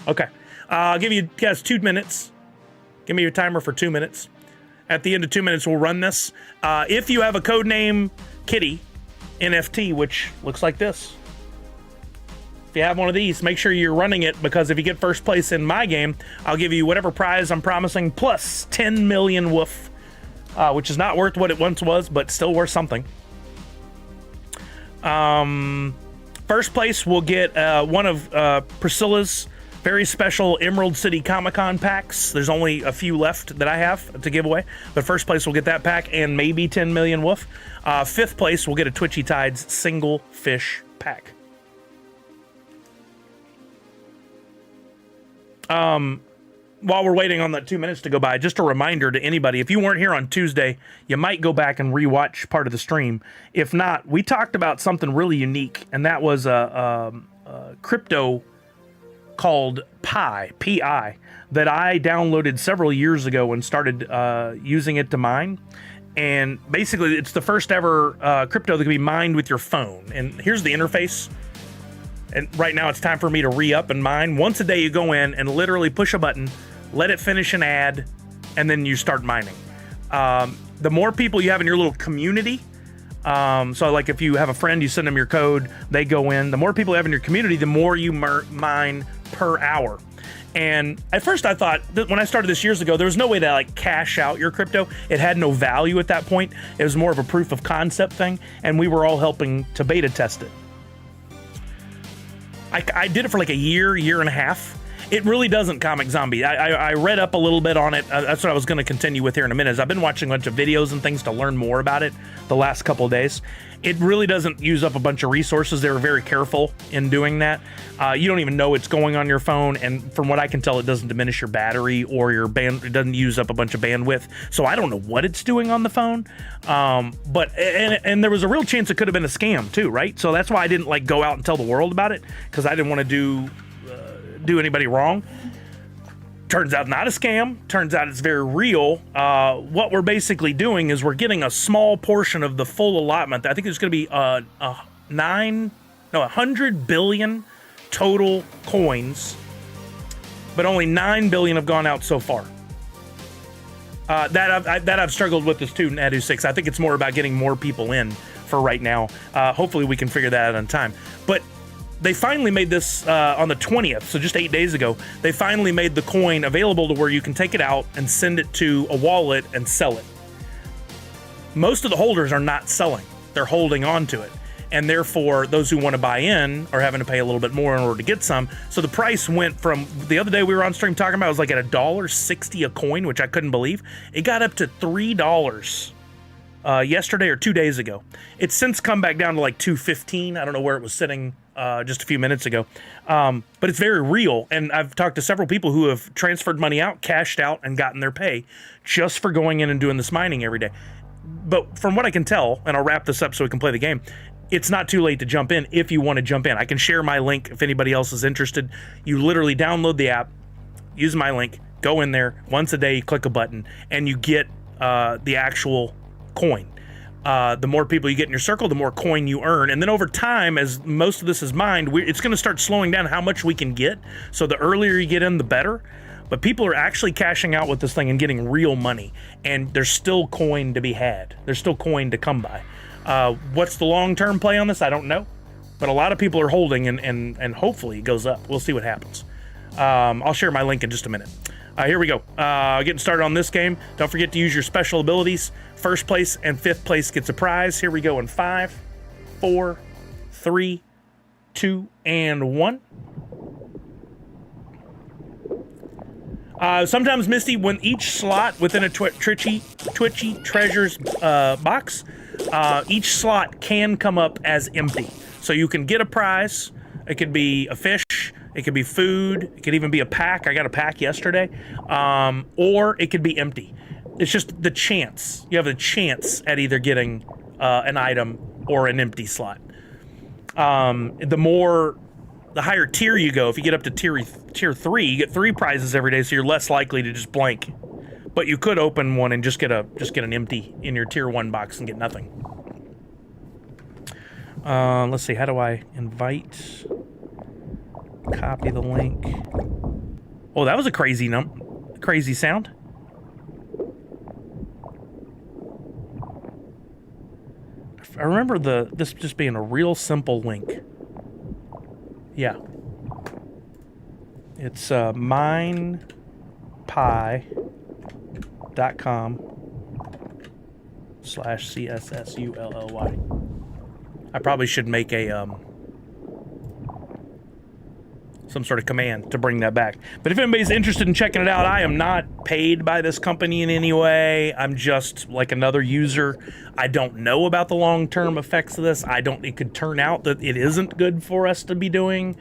Okay. I'll give you guys 2 minutes. Give me your timer for 2 minutes. At the end of 2 minutes, we'll run this. If you have a code name Kitty NFT, which looks like this. If you have one of these, make sure you're running it, because if you get first place in my game, I'll give you whatever prize I'm promising, plus 10 million woof, which is not worth what it once was, but still worth something. First place will get one of Priscilla's very special Emerald City Comic-Con packs. There's only a few left that I have to give away, but first place will get that pack and maybe 10 million woof. Fifth place will get a Twitchy Tides single fish pack. While we're waiting on that 2 minutes to go by, just a reminder to anybody, if you weren't here on Tuesday, you might go back and rewatch part of the stream. If not, we talked about something really unique, and that was a crypto called Pi, P-I, that I downloaded several years ago and started using it to mine. And basically, it's the first ever crypto that can be mined with your phone. And here's the interface. And right now, it's time for me to re-up and mine. Once a day, you go in and literally push a button, let it finish an ad, and then you start mining. The more people you have in your little community, so like if you have a friend, you send them your code, they go in. The more people you have in your community, the more you mine per hour. And at first I thought that when I started this years ago, there was no way to like cash out your crypto. It had no value at that point. It was more of a proof of concept thing, and we were all helping to beta test it. I did it for like a year and a half. It really doesn't, Comic Zombie. I read up a little bit on it. That's what I was going to continue with here in a minute. I've been watching a bunch of videos and things to learn more about it the last couple of days. It really doesn't use up a bunch of resources. They were very careful in doing that. You don't even know it's going on your phone, and from what I can tell, it doesn't diminish your battery or your it doesn't use up a bunch of bandwidth. So I don't know what it's doing on the phone. But there was a real chance it could have been a scam too, right? So that's why I didn't like go out and tell the world about it, because I didn't want to do anybody wrong. Turns out not a scam. Turns out it's very real. What we're basically doing is we're getting a small portion of the full allotment. I think there's going to be 100 billion total coins, but only 9 billion have gone out so far. That I've struggled with this too, Nadu6. I think it's more about getting more people in for right now. Hopefully we can figure that out on time. But they finally made this on the 20th, so just 8 days ago. They finally made the coin available to where you can take it out and send it to a wallet and sell it. Most of the holders are not selling. They're holding on to it. And therefore, those who want to buy in are having to pay a little bit more in order to get some. So the price went from, the other day we were on stream talking about, it was like at $1.60 a coin, which I couldn't believe. It got up to $3 yesterday or 2 days ago. It's since come back down to like $2.15. I don't know where it was sitting just a few minutes ago. But it's very real. And I've talked to several people who have transferred money out, cashed out, and gotten their pay just for going in and doing this mining every day. But from what I can tell, and I'll wrap this up so we can play the game, it's not too late to jump in if you want to jump in. I can share my link if anybody else is interested. You literally download the app, use my link, go in there, once a day, click a button, and you get the actual coin. The more people you get in your circle, the more coin you earn. And then over time, as most of this is mined, it's going to start slowing down how much we can get. So the earlier you get in, the better. But people are actually cashing out with this thing and getting real money. And there's still coin to be had. There's still coin to come by. What's the long-term play on this? I don't know. But a lot of people are holding, and hopefully it goes up. We'll see what happens. I'll share my link in just a minute. Here we go. Getting started on this game. Don't forget to use your special abilities. First place and fifth place gets a prize. Here we go in 5, 4, 3, 2, and 1. Sometimes, Misty, when each slot within a Twitchy Treasures box, each slot can come up as empty. So you can get a prize. It could be a fish. It could be food. It could even be a pack. I got a pack yesterday. Or it could be empty. It's just the chance. You have a chance at either getting an item or an empty slot. The higher tier you go, if you get up to tier 3, you get 3 prizes every day, so you're less likely to just blank But you could open one and just get an empty in your tier 1 box and get nothing. Let's see, how do I invite? Copy the link. Oh, that was a crazy sound. I remember this just being a real simple link. Yeah. It's minepi.com/CSSULLY. I probably should make a some sort of command to bring that back. But if anybody's interested in checking it out, I am not paid by this company in any way. I'm just like another user. I don't know about the long-term effects of this. It could turn out that it isn't good for us to be doing,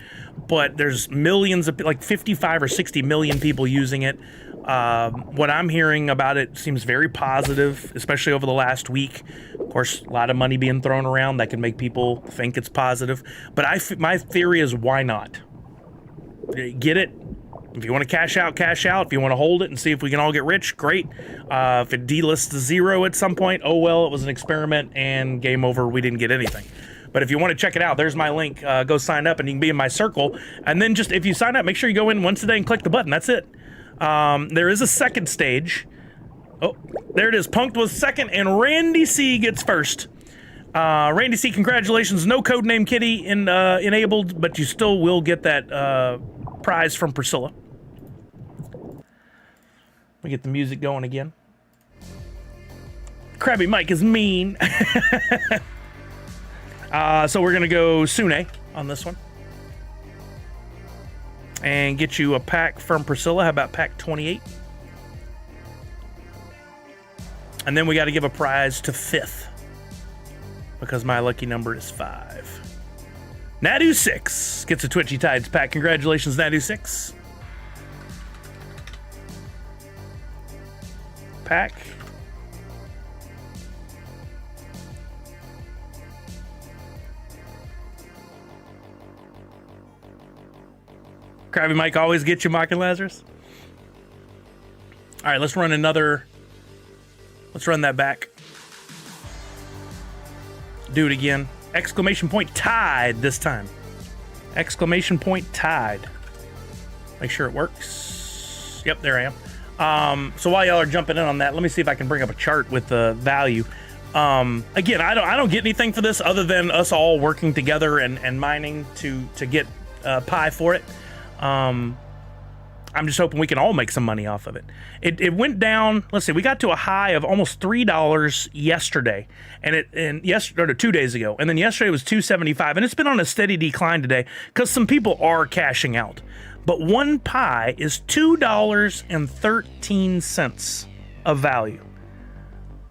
but there's millions of, like 55 or 60 million people using it. What I'm hearing about it seems very positive, especially over the last week. Of course, a lot of money being thrown around that can make people think it's positive. But my theory is, why not? Get it. If you want to cash out, cash out. If you want to hold it and see if we can all get rich, great. If it delists to 0 at some point, oh well, it was an experiment and game over. We didn't get anything. But if you want to check it out, there's my link. Go sign up and you can be in my circle. And then just, if you sign up, make sure you go in once a day and click the button. That's it. There is a second stage. Oh, there it is. Punked was second and Randy C gets first. Randy C, congratulations. No Codename Kitty enabled, but you still will get that prize from Priscilla. We get the music going again. Krabby Mike is mean. So we're going to go Sune on this one. And get you a pack from Priscilla. How about pack 28? And then we got to give a prize to 5th, because my lucky number is 5. Nadu6 gets a Twitchy Tides pack. Congratulations, Nadu6. Pack. Krabby Mike always gets you, mocking Lazarus. All right, let's run another. Let's run that back. Do it again. Exclamation point tied this time. Exclamation point tied. Make sure it works. Yep, there I am. So while y'all are jumping in on that, let me see if I can bring up a chart with the value. Again, I don't get anything for this other than us all working together and mining to get Pi for it. I'm just hoping we can all make some money off of it. It went down. Let's see, we got to a high of almost $3 yesterday, and 2 days ago, and then yesterday was $2.75, and it's been on a steady decline today because some people are cashing out. But 1 Pi is $2.13 of value.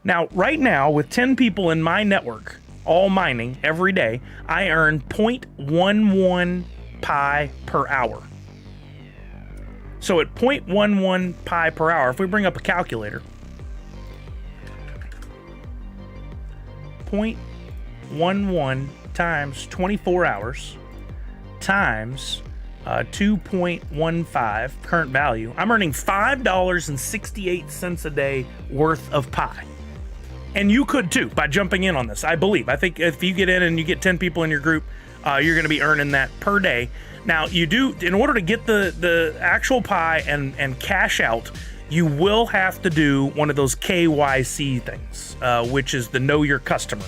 Now, right now, with 10 people in my network, all mining every day, I earn 0.11 Pi per hour. So at 0.11 Pi per hour, if we bring up a calculator, 0.11 times 24 hours times 2.15 current value, I'm earning $5.68 a day worth of Pi. And you could too by jumping in on this, I believe. I think if you get in and you get 10 people in your group, you're going to be earning that per day. Now, you do, in order to get the actual Pi and cash out, you will have to do one of those KYC things, which is the Know Your Customer.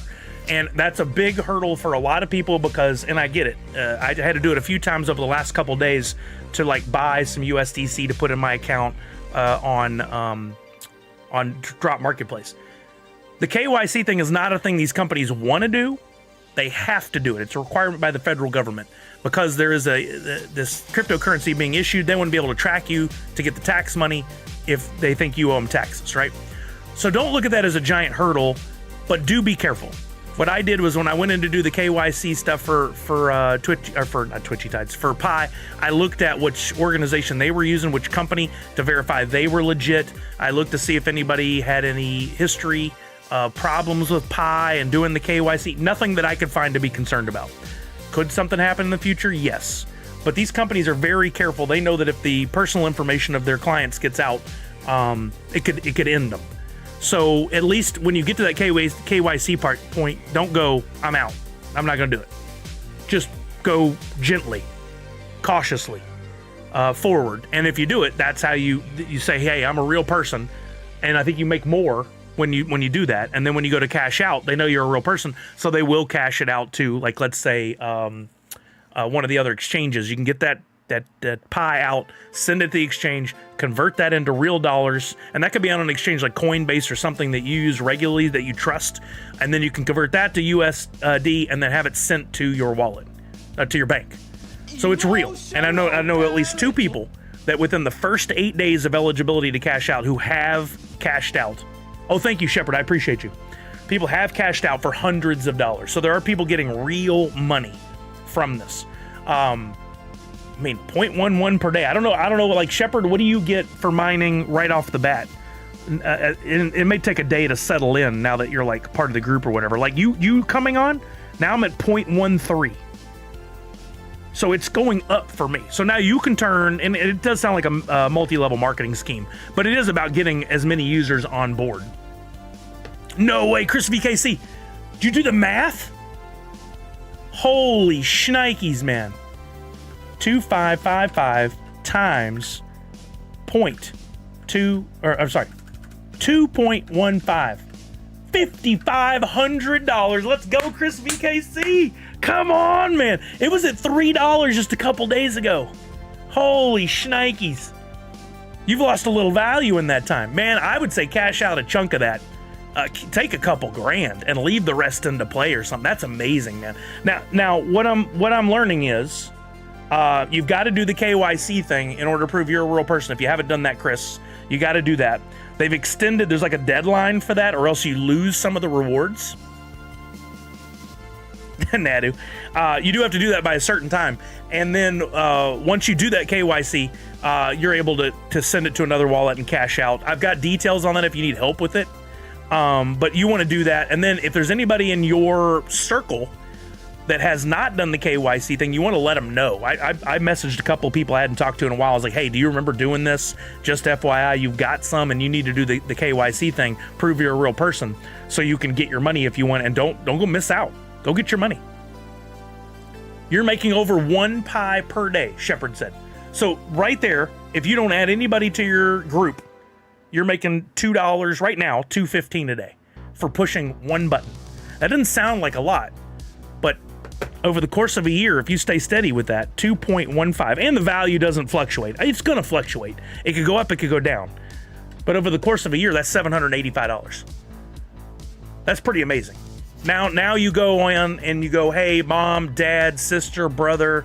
And that's a big hurdle for a lot of people because, and I get it, I had to do it a few times over the last couple days to like buy some USDC to put in my account on Drop Marketplace. The KYC thing is not a thing these companies want to do. They have to do it. It's a requirement by the federal government because there is this cryptocurrency being issued. They want to be able to track you to get the tax money if they think you owe them taxes, right? So don't look at that as a giant hurdle, but do be careful. What I did was when I went in to do the KYC stuff for Twitchy Tides, for Pi, I looked at which organization they were using, which company, to verify they were legit. I looked to see if anybody had any history, problems with Pi and doing the KYC. Nothing that I could find to be concerned about. Could something happen in the future? Yes. But these companies are very careful. They know that if the personal information of their clients gets out, it could end them. So at least when you get to that KYC point, don't go, I'm out. I'm not going to do it. Just go gently, cautiously forward. And if you do it, that's how you say, hey, I'm a real person. And I think you make more when you do that. And then when you go to cash out, they know you're a real person. So they will cash it out to, like, let's say one of the other exchanges. You can get that pie out, send it to the exchange, convert that into real dollars, and that could be on an exchange like Coinbase or something that you use regularly that you trust, and then you can convert that to USD and then have it sent to your wallet, to your bank. So it's real. And I know at least 2 people that within the first 8 days of eligibility to cash out who have cashed out. Oh, thank you, Shepard. I appreciate you. People have cashed out for hundreds of dollars. So there are people getting real money from this. I mean, 0.11 per day. I don't know. Like, Shepard, what do you get for mining right off the bat? It may take a day to settle in now that you're like part of the group or whatever. Like you coming on, now I'm at 0.13. So it's going up for me. So now you can turn, and it does sound like a multi-level marketing scheme, but it is about getting as many users on board. No way, Chris VKC. Did you do the math? Holy shnikes, man. 2555 times 2.15. $5,500. Let's go, Chris VKC. Come on, man. It was at $3 just a couple days ago. Holy shnikes. You've lost a little value in that time. Man, I would say cash out a chunk of that. Take a couple grand and leave the rest into play or something. That's amazing, man. Now what I'm learning is you've got to do the KYC thing in order to prove you're a real person. If you haven't done that, Chris, you got to do that. They've extended, there's like a deadline for that, or else you lose some of the rewards. Nadu. You do have to do that by a certain time. And then once you do that KYC, you're able to send it to another wallet and cash out. I've got details on that if you need help with it. But you want to do that. And then if there's anybody in your circle that has not done the KYC thing, you want to let them know. I messaged a couple of people I hadn't talked to in a while. I was like, hey, do you remember doing this? Just FYI, you've got some and you need to do the KYC thing. Prove you're a real person so you can get your money if you want. And don't go miss out. Go get your money. You're making over 1 pie per day, Shepard said. So right there, if you don't add anybody to your group, you're making $2 right now, $2.15 a day for pushing one button. That doesn't sound like a lot, but over the course of a year, if you stay steady with that, 2.15, and the value doesn't fluctuate. It's going to fluctuate. It could go up, it could go down. But over the course of a year, that's $785. That's pretty amazing. Now you go on and you go, hey, mom, dad, sister, brother,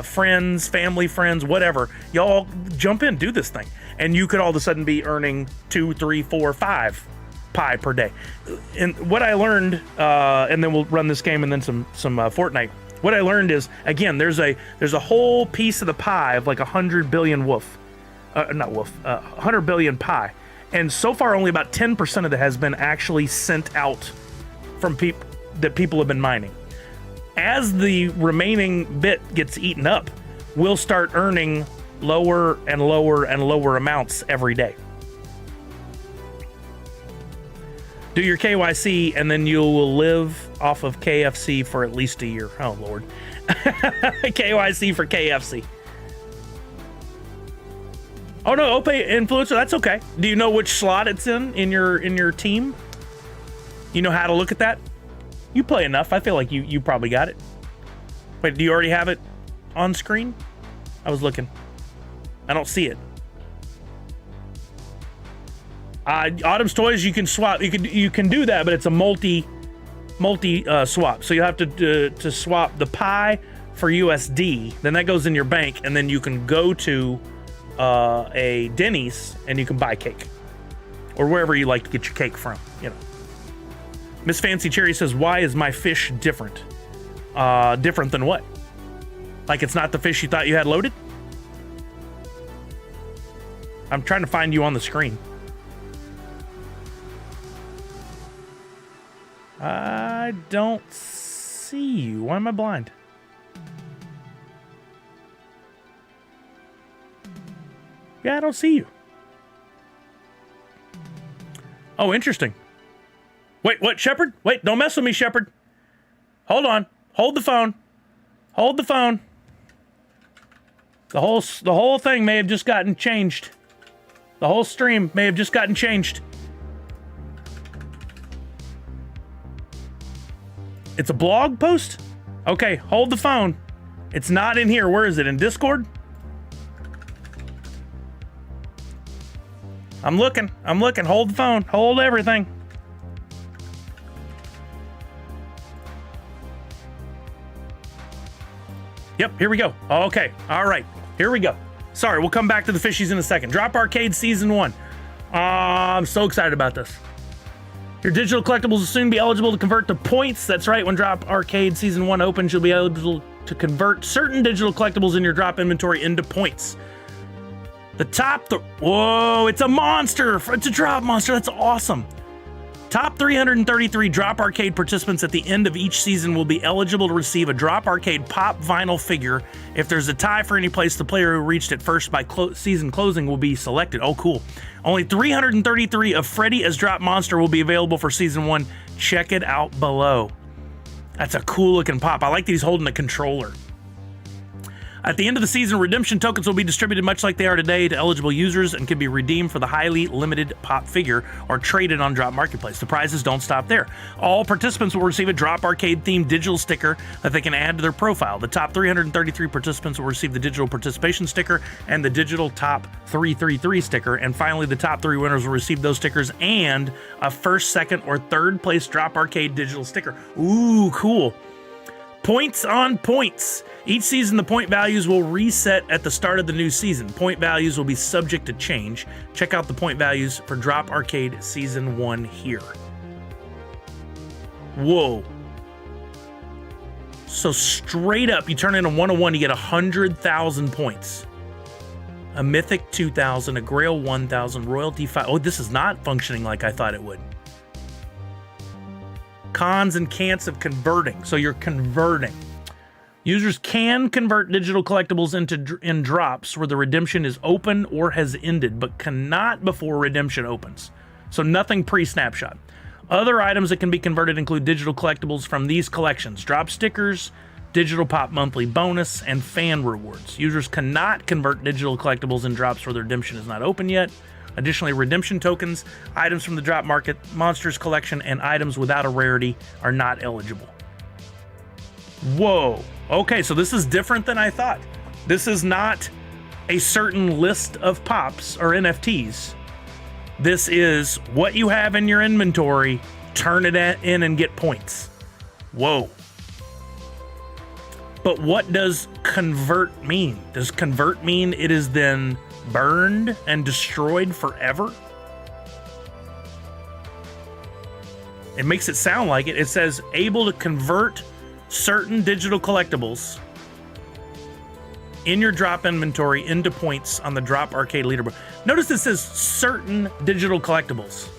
friends, family, friends, whatever. Y'all jump in, do this thing. And you could all of a sudden be earning 2, 3, 4, 5 pie per day. And what I learned, and then we'll run this game and then some Fortnite. What I learned is, again, there's a whole piece of the pie of like 100 billion 100 billion pie. And so far, only about 10% of it has been actually sent out from people have been mining. As the remaining bit gets eaten up, we'll start earning lower and lower and lower amounts every day. Do your KYC and then you will live off of KFC for at least a year. Oh Lord. KYC for KFC. Oh no, Ope influencer, that's okay. Do you know which slot it's in your team? You know how to look at that? You play enough. I feel like you probably got it. Wait, do you already have it on screen? I was looking. I don't see it. Autumn's Toys, you can swap. You can do that, but it's a multi swap. So you have to swap the pie for USD. Then that goes in your bank, and then you can go to a Denny's and you can buy cake, or wherever you like to get your cake from. You know. Miss Fancy Cherry says, "Why is my fish different? Different than what? Like it's not the fish you thought you had loaded?" I'm trying to find you on the screen. I don't see you. Why am I blind? Yeah, I don't see you. Oh, interesting. Wait, what, Shepard? Wait, don't mess with me, Shepard. Hold on. Hold the phone. Hold the phone. The whole thing may have just gotten changed. The whole stream may have just gotten changed. It's a blog post? Okay, hold the phone. It's not in here. Where is it? In Discord? I'm looking. Hold the phone. Hold everything. Yep, here we go. Okay, all right. Here we go. Sorry, we'll come back to the fishies in a second. Drop Arcade Season 1. I'm so excited about this. Your digital collectibles will soon be eligible to convert to points. That's right, when Drop Arcade Season 1 opens, you'll be eligible to convert certain digital collectibles in your drop inventory into points. Whoa, it's a monster! It's a drop monster, that's awesome. Top 333 Drop Arcade participants at the end of each season will be eligible to receive a Drop Arcade Pop vinyl figure. If there's a tie for any place, the player who reached it first by season closing will be selected. Oh, cool. Only 333 of Freddy as Drop Monster will be available for Season 1. Check it out below. That's a cool looking pop. I like that he's holding a controller. At the end of the season, redemption tokens will be distributed much like they are today to eligible users and can be redeemed for the highly limited pop figure or traded on Drop Marketplace. The prizes don't stop there. All participants will receive a Drop Arcade themed digital sticker that they can add to their profile. The top 333 participants will receive the digital participation sticker and the digital top 333 sticker. And finally, the top 3 winners will receive those stickers and a first, second, or third place Drop Arcade digital sticker. Ooh, cool. Points on points. Each season, the point values will reset at the start of the new season. Point values will be subject to change. Check out the point values for Drop Arcade Season 1 here. Whoa. So straight up, you turn in a 101, you get 100,000 points. A Mythic 2,000, a Grail 1,000, Royalty 5. Oh, this is not functioning like I thought it would. Cons and can'ts of converting. So you're converting. Users can convert digital collectibles in drops where the redemption is open or has ended, but cannot before redemption opens. So nothing pre-snapshot. Other items that can be converted include digital collectibles from these collections: drop stickers, digital pop monthly bonus, and fan rewards. Users cannot convert digital collectibles in drops where the redemption is not open yet. Additionally, redemption tokens, items from the Drop Market Monsters collection, and items without a rarity are not eligible. Whoa. Okay, so this is different than I thought. This is not a certain list of pops or NFTs. This is what you have in your inventory, turn it in and get points. Whoa. But what does convert mean? Does convert mean it is then burned and destroyed forever? It makes it sound like it. It says able to convert certain digital collectibles in your drop inventory into points on the Drop Arcade leaderboard. Notice it says certain digital collectibles.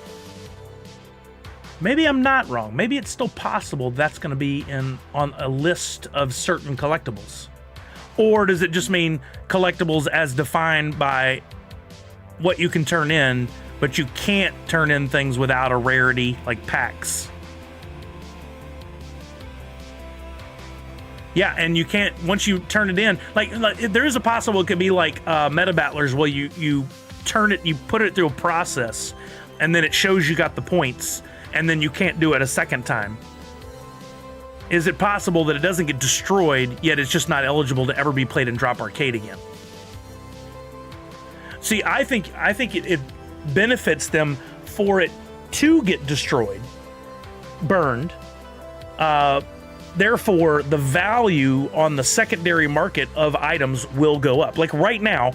Maybe I'm not wrong. Maybe it's still possible that's going to be on a list of certain collectibles. Or does it just mean collectibles as defined by what you can turn in, but you can't turn in things without a rarity, like packs? Yeah, and you can't, once you turn it in, like there is a possible, it could be like Meta Battlers, where you turn it, you put it through a process, and then it shows you got the points, and then you can't do it a second time. Is it possible that it doesn't get destroyed, yet it's just not eligible to ever be played in Drop Arcade again? See, I think it benefits them for it to get destroyed, burned. Therefore, the value on the secondary market of items will go up. Like right now,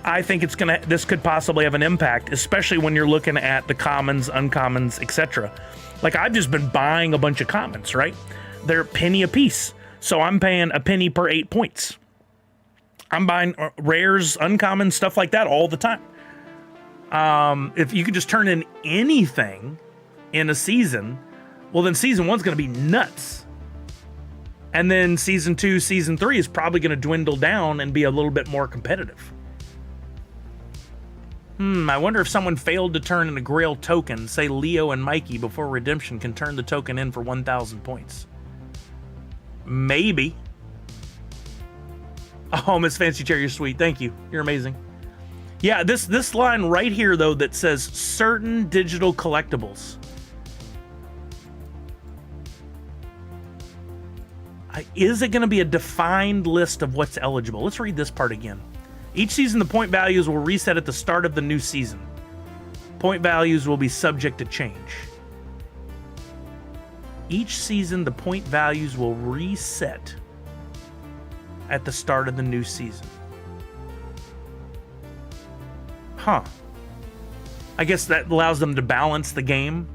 I think this could possibly have an impact, especially when you're looking at the commons, uncommons, etc. Like I've just been buying a bunch of commons, right? They're a penny a piece. So I'm paying a penny per 8 points. I'm buying rares, uncommon, stuff like that all the time. If you could just turn in anything in a season, well then season 1's going to be nuts. And then season 2, season 3 is probably going to dwindle down and be a little bit more competitive. I wonder if someone failed to turn in a Grail token, say Leo and Mikey, before redemption can turn the token in for 1,000 points. Maybe. Oh, Miss Fancy Chair, you're sweet. Thank you. You're amazing. Yeah, this line right here, though, that says certain digital collectibles. Is it going to be a defined list of what's eligible? Let's read this part again. Each season, the point values will reset at the start of the new season. Point values will be subject to change. Each season, the point values will reset at the start of the new season. Huh. I guess that allows them to balance the game.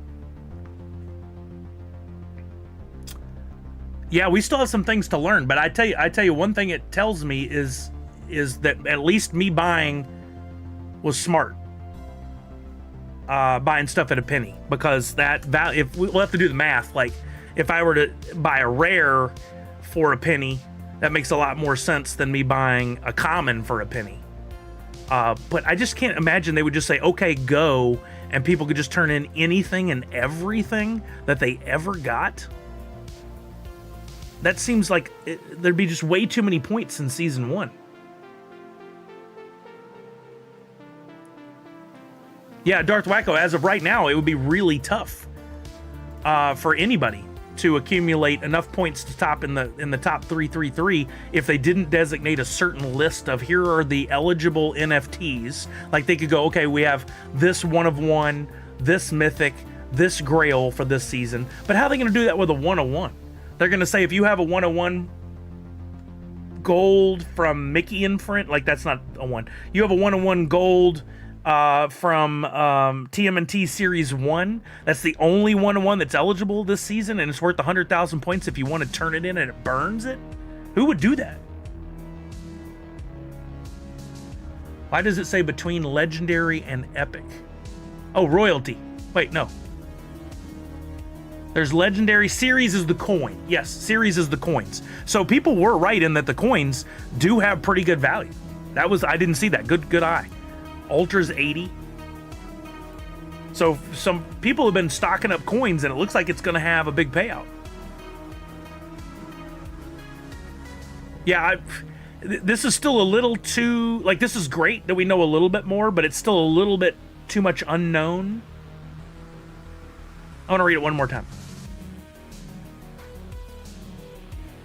Yeah, we still have some things to learn, but I tell you one thing it tells me is that at least me buying was smart. Buying stuff at a penny, because that value, if we'll have to do the math, like if I were to buy a rare for a penny, that makes a lot more sense than me buying a common for a penny. But I just can't imagine they would just say, okay, go, and people could just turn in anything and everything that they ever got. That seems like there'd be just way too many points in season 1. Yeah, Darth Wacko, as of right now, it would be really tough for anybody to accumulate enough points to top in the top 333 if they didn't designate a certain list of here are the eligible NFTs. Like they could go, okay, we have this one of one, this mythic, this grail for this season. But how are they going to do that with a 101? They're going to say if you have a 101 gold from Mickey Inferent, like that's not a one. You have a 101 gold from TMNT Series 1. That's the only 101 that's eligible this season, and it's worth 100,000 points if you want to turn it in and it burns it. Who would do that? Why does it say between legendary and epic? Oh, royalty. Wait, no. There's legendary. Series is the coin. Yes, series is the coins. So people were right in that the coins do have pretty good value. I didn't see that. Good eye. Ultra's 80. So some people have been stocking up coins, and it looks like it's going to have a big payout. Yeah, this is still a little too, like, this is great that we know a little bit more, but it's still a little bit too much unknown. I want to read it one more time.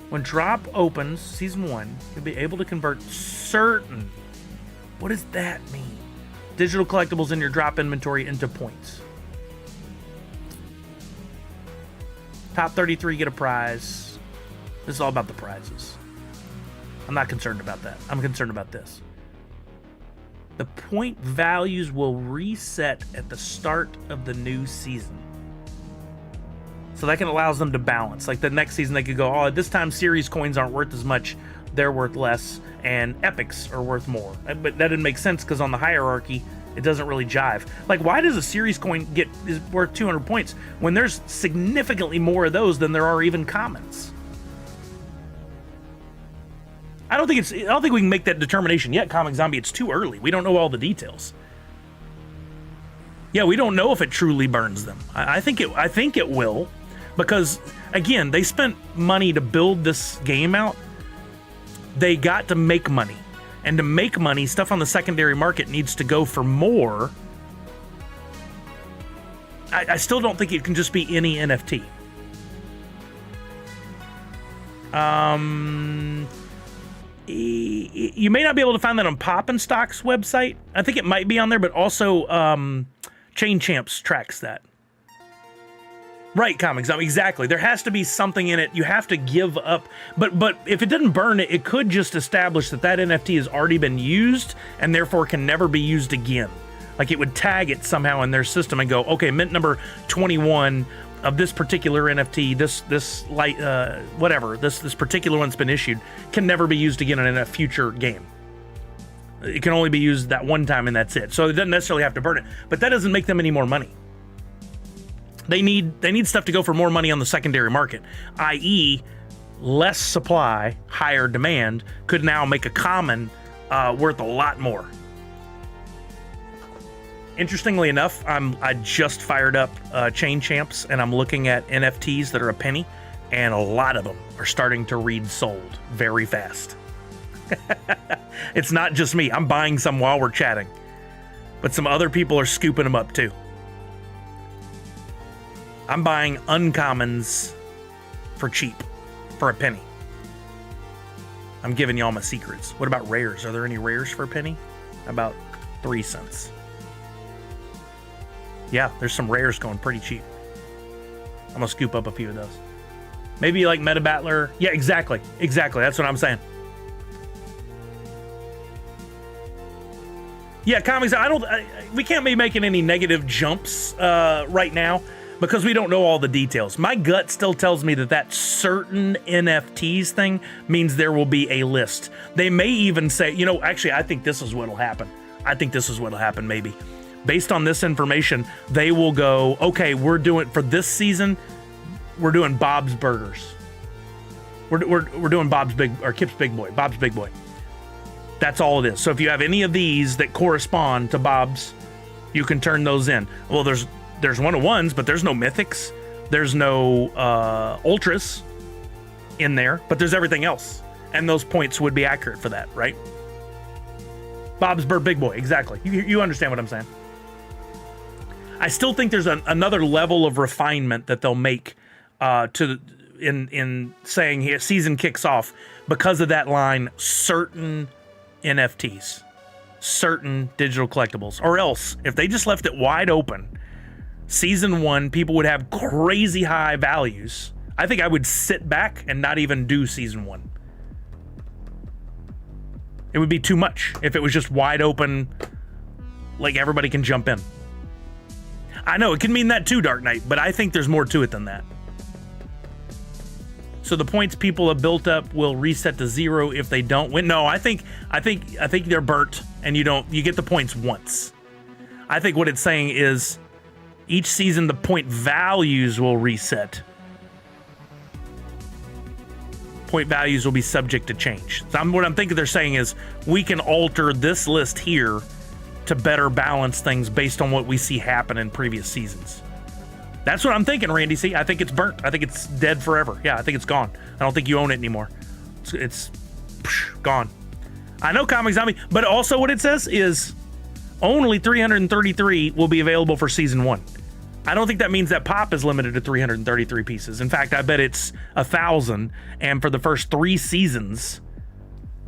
When drop opens, season 1, you'll be able to convert certain, what does that mean? Digital collectibles in your drop inventory into points. Top 33 get a prize. This is all about the prizes. I'm not concerned about that. I'm concerned about this. The point values will reset at the start of the new season. So that allows them to balance. Like the next season they could go, oh, this time series coins aren't worth as much, they're worth less, and epics are worth more. But that didn't make sense because on the hierarchy, it doesn't really jive. Like, why does a series coin is worth 200 points when there's significantly more of those than there are even commons? I don't think we can make that determination yet, Comic Zombie. It's too early. We don't know all the details. Yeah, we don't know if it truly burns them. I think it will, because again, they spent money to build this game out. They got to make money. And to make money, stuff on the secondary market needs to go for more. I still don't think it can just be any NFT. You may not be able to find that on Pop and Stock's website. I think it might be on there, but also Chain Champs tracks that. Right, Comics. Exactly. There has to be something in it. You have to give up. But if it didn't burn it, it could just establish that NFT has already been used and therefore can never be used again. Like it would tag it somehow in their system and go, okay, mint number 21 of this particular NFT, this particular one's been issued, can never be used again in a future game. It can only be used that one time and that's it. So it doesn't necessarily have to burn it. But that doesn't make them any more money. They need stuff to go for more money on the secondary market, i.e., less supply, higher demand could now make a common worth a lot more. Interestingly enough, I just fired up Chain Champs, and I'm looking at NFTs that are a penny, and a lot of them are starting to read sold very fast. It's not just me. I'm buying some while we're chatting, but some other people are scooping them up too. I'm buying uncommons for cheap, for a penny. I'm giving y'all my secrets. What about rares? Are there any rares for a penny? About 3 cents. Yeah, there's some rares going pretty cheap. I'm gonna scoop up a few of those. Maybe like Meta Battler. Yeah, exactly. Exactly. That's what I'm saying. Yeah, comics. We can't be making any negative jumps right now because we don't know all the details. My gut still tells me that certain NFTs thing means there will be a list. They may even say, you know, actually, I think this is what'll happen. Maybe. Based on this information, they will go, okay, we're doing, for this season, we're doing Bob's Burgers. We're doing Kip's Big Boy. Bob's Big Boy. That's all it is. So if you have any of these that correspond to Bob's, you can turn those in. Well, there's 101s, but there's no mythics. There's no ultras in there, but there's everything else. And those points would be accurate for that, right? Bob's Big Boy, exactly. You understand what I'm saying. I still think there's another level of refinement that they'll make in saying here season kicks off because of that line, certain NFTs, certain digital collectibles, or else if they just left it wide open, season 1 people would have crazy high values. I think I would sit back and not even do season 1. It would be too much if it was just wide open, like everybody can jump in. I know it can mean that too, Dark Knight, but I think there's more to it than that. So the points people have built up will reset to 0 if they don't win. No, I think they're burnt and you get the points once. I think what it's saying is each season the point values will reset. Point values will be subject to change. So what I'm thinking they're saying is we can alter this list here to better balance things based on what we see happen in previous seasons. That's what I'm thinking, Randy. See, I think it's burnt. I think it's dead forever. Yeah, I think it's gone. I don't think you own it anymore. It's gone. I know Comic Zombie, but also what it says is only 333 will be available for season 1. I don't think that means that Pop is limited to 333 pieces. In fact, I bet it's 1,000. And for the first 3 seasons,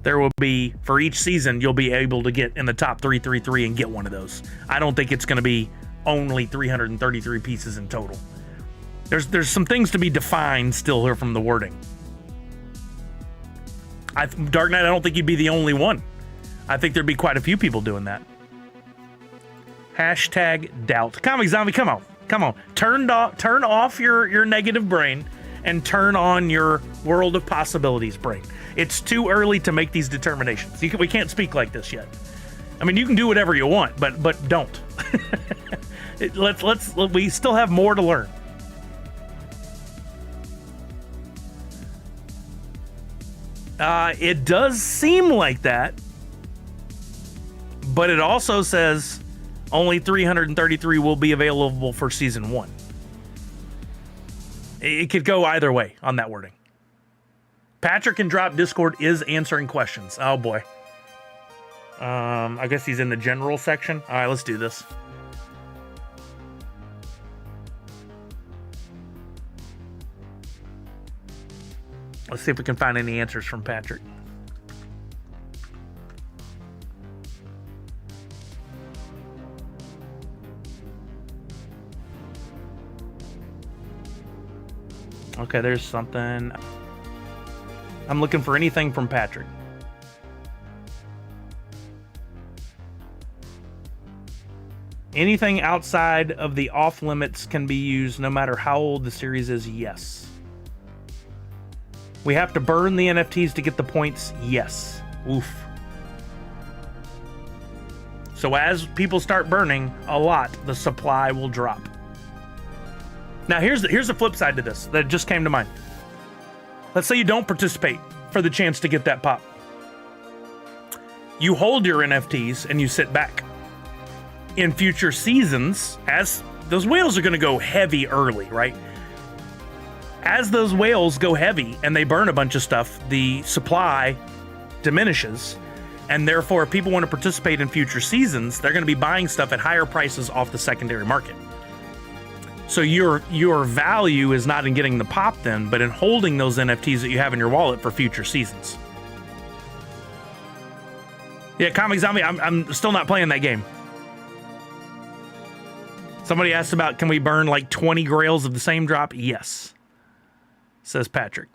there will be, for each season, you'll be able to get in the top 333 and get one of those. I don't think it's going to be only 333 pieces in total. There's some things to be defined still here from the wording. Dark Knight, I don't think you'd be the only one. I think there'd be quite a few people doing that. #doubt. Comic Zombie, come on. Turn off your negative brain and turn on your world of possibilities brain. It's too early to make these determinations. We can't speak like this yet. I mean, you can do whatever you want, but don't. We still have more to learn. It does seem like that, but it also says only 333 will be available for season 1. It could go either way on that wording. Patrick in Drop Discord is answering questions. Oh boy. I guess he's in the general section. All right, let's do this. Let's see if we can find any answers from Patrick. Okay, there's something. I'm looking for anything from Patrick. Anything outside of the off limits can be used no matter how old the series is, yes. We have to burn the NFTs to get the points, yes. Oof. So as people start burning a lot, the supply will drop. Now here's the flip side to this that just came to mind. Let's say you don't participate for the chance to get that pop. You hold your NFTs and you sit back. in future seasons, as those whales are going to go heavy early, right? As those whales go heavy and they burn a bunch of stuff, the supply diminishes. And therefore, if people want to participate in future seasons, they're going to be buying stuff at higher prices off the secondary market. So your value is not in getting the pop then, but in holding those NFTs that you have in your wallet for future seasons. Yeah, Comic Zombie, I'm still not playing that game. Somebody asked about, can we burn like 20 grails of the same drop? Yes, says Patrick.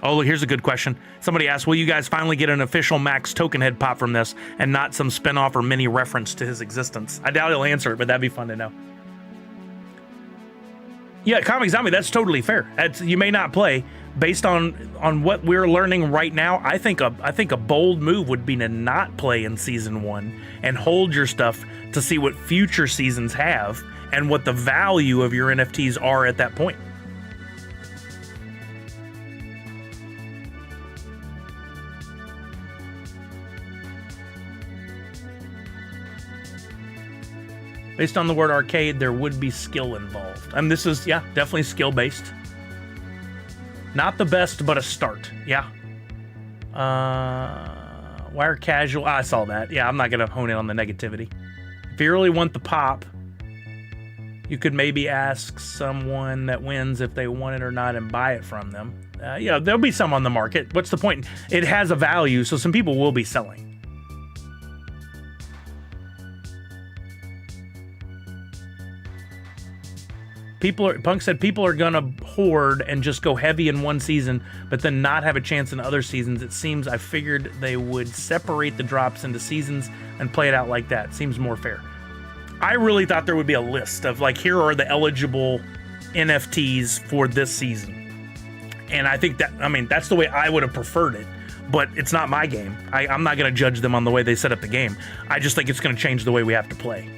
Oh, look, here's a good question. Somebody asked, will you guys finally get an official Max token head pop from this and not some spinoff or mini reference to his existence? I doubt he'll answer it, but that'd be fun to know. Yeah, Comic Zombie, that's totally fair. You may not play. Based on what we're learning right now, I think a bold move would be to not play in Season 1 and hold your stuff to see what future seasons have and what the value of your NFTs are at that point. Based on the word arcade, there would be skill involved. And this is, yeah, definitely skill-based. Not the best, but a start. Yeah. Wire casual. I saw that. Yeah, I'm not going to hone in on the negativity. If you really want the pop, you could maybe ask someone that wins if they want it or not and buy it from them. Yeah, there'll be some on the market. What's the point? It has a value, so some people will be selling. Punk said people are gonna hoard and just go heavy in one season, but then not have a chance in other seasons. It seems I figured they would separate the drops into seasons and play it out like that. Seems more fair. I really thought there would be a list of like, here are the eligible NFTs for this season. And I think that's the way I would have preferred it, but it's not my game. I'm not gonna judge them on the way they set up the game. I just think it's gonna change the way we have to play.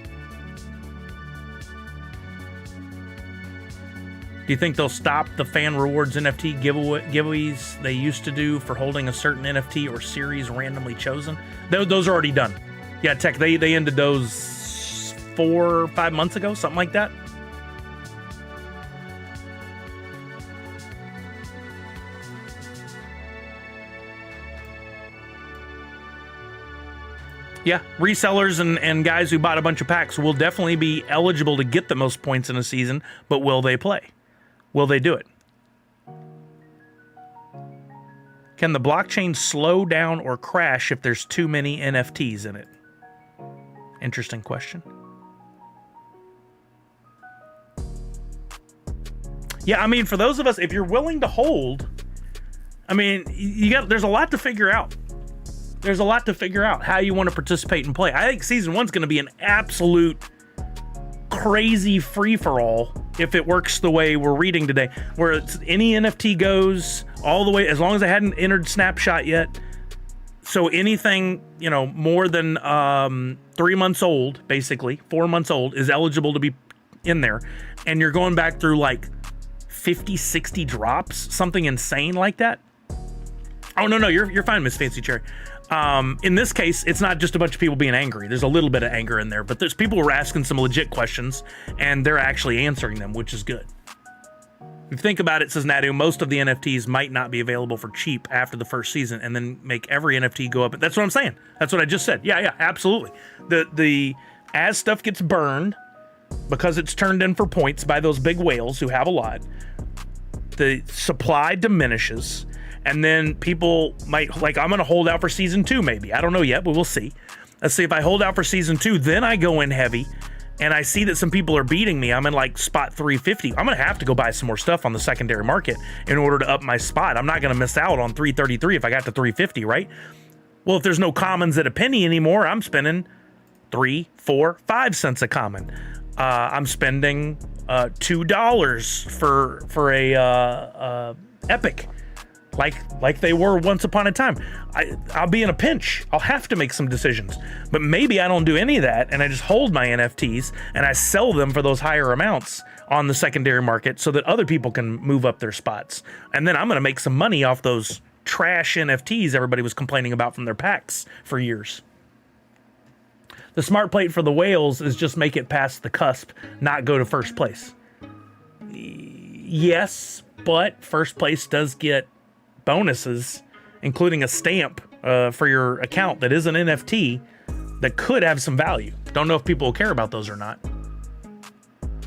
Do you think they'll stop the fan rewards NFT giveaways they used to do for holding a certain NFT or series randomly chosen? Those are already done. Yeah, Tech, they ended those 4 or 5 months ago, something like that. Yeah, resellers and guys who bought a bunch of packs will definitely be eligible to get the most points in a season, but will they play? Will they do it? Can the blockchain slow down or crash if there's too many NFTs in it? Interesting question. Yeah, I mean, for those of us, if you're willing to hold, I mean, there's a lot to figure out. There's a lot to figure out how you want to participate and play. I think Season 1's going to be an absolute crazy free-for-all if it works the way we're reading today, where it's any NFT goes all the way, as long as I hadn't entered Snapshot yet. So anything, more than 3 months old, basically 4 months old, is eligible to be in there. And you're going back through like 50, 60 drops, something insane like that. Oh, no, you're fine, Miss Fancy Cherry. In this case, it's not just a bunch of people being angry. There's a little bit of anger in there, but there's people who are asking some legit questions, and they're actually answering them, which is good. If you think about it, says Nadu, most of the NFTs might not be available for cheap after the first season, and then make every NFT go up. That's what I'm saying. That's what I just said. Yeah, absolutely. As stuff gets burned, because it's turned in for points by those big whales who have a lot, the supply diminishes. And then people might, like, I'm going to hold out for Season 2 maybe. I don't know yet, but we'll see. Let's see if I hold out for Season 2, then I go in heavy, and I see that some people are beating me. I'm in, like, spot 350. I'm going to have to go buy some more stuff on the secondary market in order to up my spot. I'm not going to miss out on 333 if I got to 350, right? Well, if there's no commons at a penny anymore, I'm spending 3, 4, 5 cents a common. I'm spending $2 for a epic. Like they were once upon a time. I'll be in a pinch. I'll have to make some decisions. But maybe I don't do any of that, and I just hold my NFTs, and I sell them for those higher amounts on the secondary market so that other people can move up their spots. And then I'm going to make some money off those trash NFTs everybody was complaining about from their packs for years. The smart plate for the whales is just make it past the cusp, not go to first place. Yes, but first place does get bonuses, including a stamp for your account that is an NFT that could have some value. Don't know if people will care about those or not.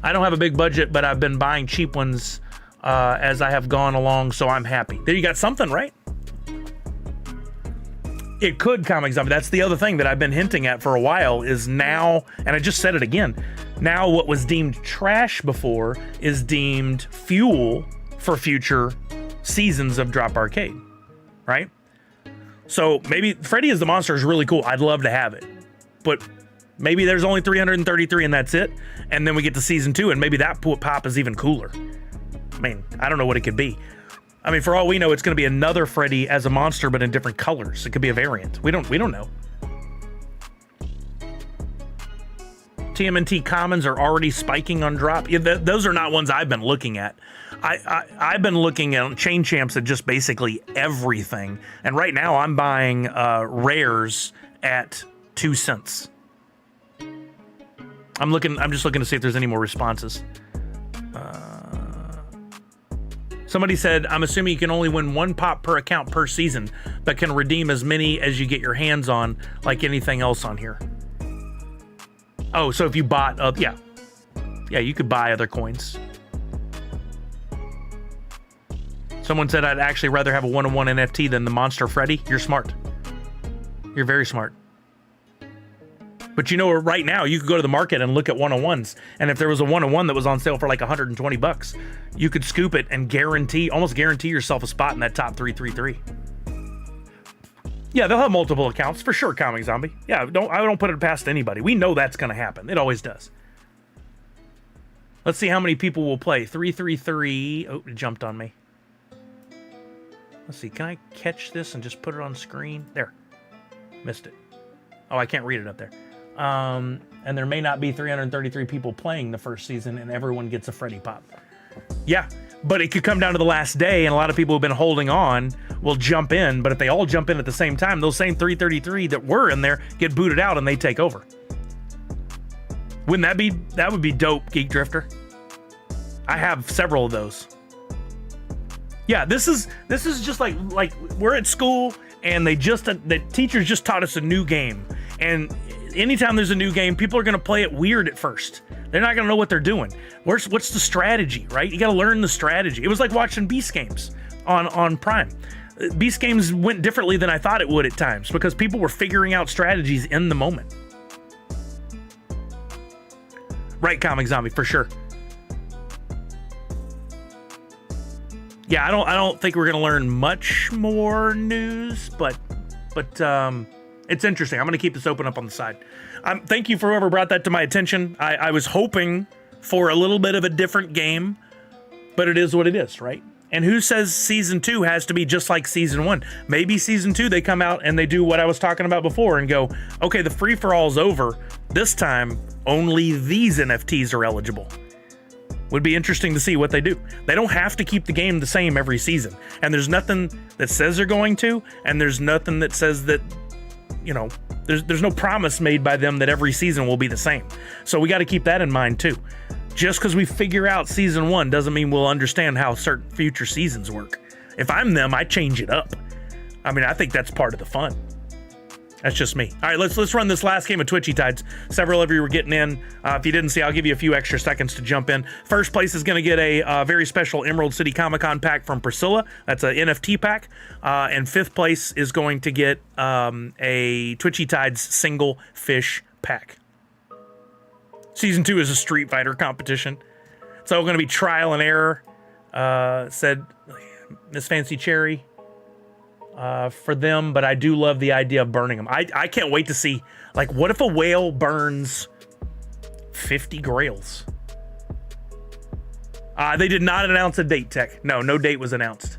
I don't have a big budget, but I've been buying cheap ones as I have gone along, so I'm happy. There you got something, right? It could, Comic Zombie. That's the other thing that I've been hinting at for a while is now, and I just said it again, now what was deemed trash before is deemed fuel for future seasons of Drop Arcade, right? So maybe Freddy as the Monster is really cool. I'd love to have it, but maybe there's only 333 and that's it. And then we get to season 2 and maybe that pop is even cooler. I mean, I don't know what it could be. I mean, for all we know, it's going to be another Freddy as a monster, but in different colors. It could be a variant. We don't know. TMNT commons are already spiking on drop. Yeah, those are not ones I've been looking at. I've been looking at Chain Champs at just basically everything. And right now I'm buying rares at 2 cents. I'm just looking to see if there's any more responses. Somebody said, I'm assuming you can only win 1 pop per account per season, but can redeem as many as you get your hands on, like anything else on here. Oh, so if you bought, yeah, you could buy other coins. Someone said, I'd actually rather have a 1-on-1 NFT than the Monster Freddy. You're smart. You're very smart. But you know, right now you could go to the market and look at 1-on-1s, and if there was a 1-on-1 that was on sale for like $120, you could scoop it and almost guarantee yourself a spot in that top 333. Yeah, they'll have multiple accounts for sure, Comic Zombie. Yeah, I don't put it past anybody. We know that's going to happen. It always does. Let's see how many people will play. 333. Oh, it jumped on me. Let's see. Can I catch this and just put it on screen? There. Missed it. Oh, I can't read it up there. And there may not be 333 people playing the first season and everyone gets a Freddy Pop. Yeah, but it could come down to the last day and a lot of people who've been holding on will jump in, but if they all jump in at the same time, those same 333 that were in there get booted out and they take over. Wouldn't that would be dope, Geek Drifter? I have several of those. Yeah, this is just like we're at school and the teachers just taught us a new game. And anytime there's a new game, people are going to play it weird at first. They're not going to know what they're doing. What's the strategy, right? You got to learn the strategy. It was like watching Beast Games on Prime. Beast Games went differently than I thought it would at times because people were figuring out strategies in the moment. Right, Comic Zombie, for sure. Yeah, I don't think we're going to learn much more news, but it's interesting. I'm going to keep this open up on the side. Thank you for whoever brought that to my attention. I was hoping for a little bit of a different game, but it is what it is, right? And who says season 2 has to be just like season 1? Maybe season 2 they come out and they do what I was talking about before and go, okay, the free-for-all's over. This time, only these NFTs are eligible. Would be interesting to see what they do. They don't have to keep the game the same every season. And there's nothing that says they're going to, and there's nothing that says that, you know, there's no promise made by them that every season will be the same. So we got to keep that in mind too. Just because we figure out season 1 doesn't mean we'll understand how certain future seasons work. If I'm them, I change it up. I mean, I think that's part of the fun. That's just me. All right, let's run this last game of Twitchy Tides. Several of you were getting in. If you didn't see, I'll give you a few extra seconds to jump in. First place is going to get a very special Emerald City Comic-Con pack from Priscilla. That's an NFT pack. And fifth place is going to get a Twitchy Tides single fish pack. Season 2 is a Street Fighter competition. So going to be trial and error, said Miss Fancy Cherry. For them, but I do love the idea of burning them. I can't wait to see, like, what if a whale burns 50 grails? They did not announce a date, Tech. No date was announced.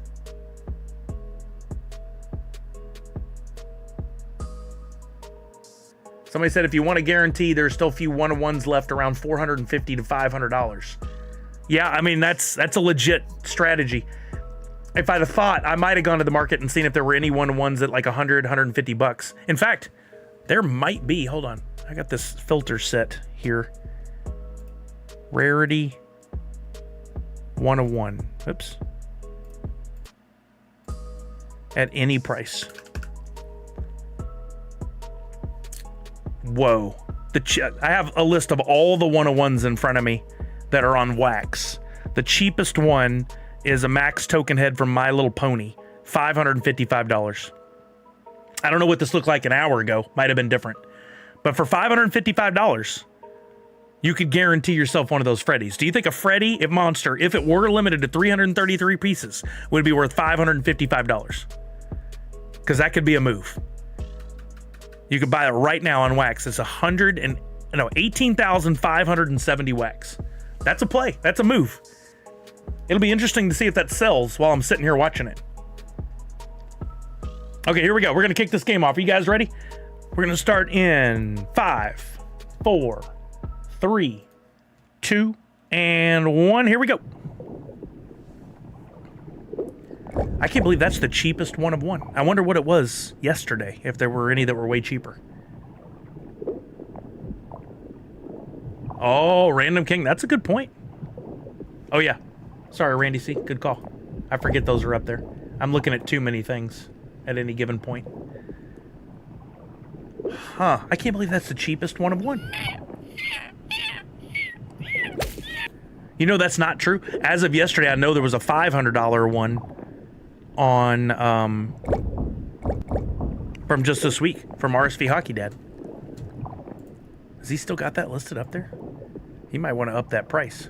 Somebody said if you want a guarantee, there's still a few 1-on-1s left around $450 to $500. Yeah, I mean, that's a legit strategy. if I'd have thought, I might have gone to the market and seen if there were any one-on-ones at like 100, 150 bucks. In fact, there might be. Hold on. I got this filter set here. Rarity 101. Oops. At any price. Whoa. I have a list of all the 101s in front of me that are on wax. The cheapest one is a Max token head from My Little Pony. $555. I don't know what this looked like an hour ago. Might have been different. But for $555, you could guarantee yourself one of those Freddies. Do you think a Freddy, if Monster, if it were limited to 333 pieces, would be worth $555? Because that could be a move. You could buy it right now on wax. It's 18,570 wax. That's a play. That's a move. It'll be interesting to see if that sells while I'm sitting here watching it. Okay, here we go. We're going to kick this game off. Are you guys ready? We're going to start in 5, 4, 3, 2, and 1. Here we go. I can't believe that's the cheapest one of one. I wonder what it was yesterday, if there were any that were way cheaper. Oh, Random King. That's a good point. Oh, yeah. Sorry, Randy C. Good call. I forget those are up there. I'm looking at too many things at any given point. Huh. I can't believe that's the cheapest one of one. You know, that's not true. As of yesterday, I know there was a $500 one on, from just this week, from RSV Hockey Dad. Has he still got that listed up there? He might want to up that price.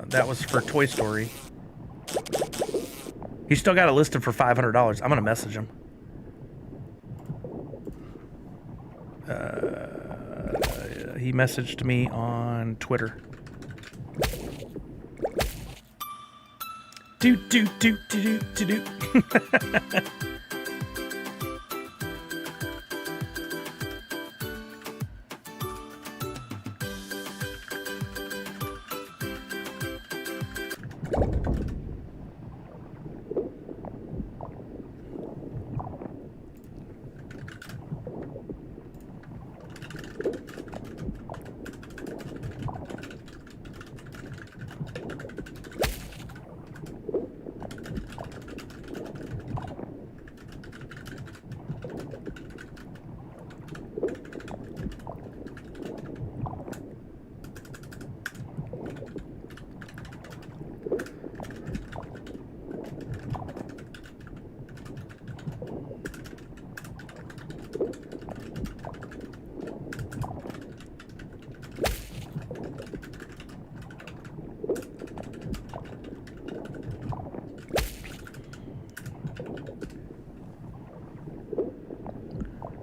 That was for Toy Story. He's still got it listed for $500. I'm going to message him. He messaged me on Twitter. Do.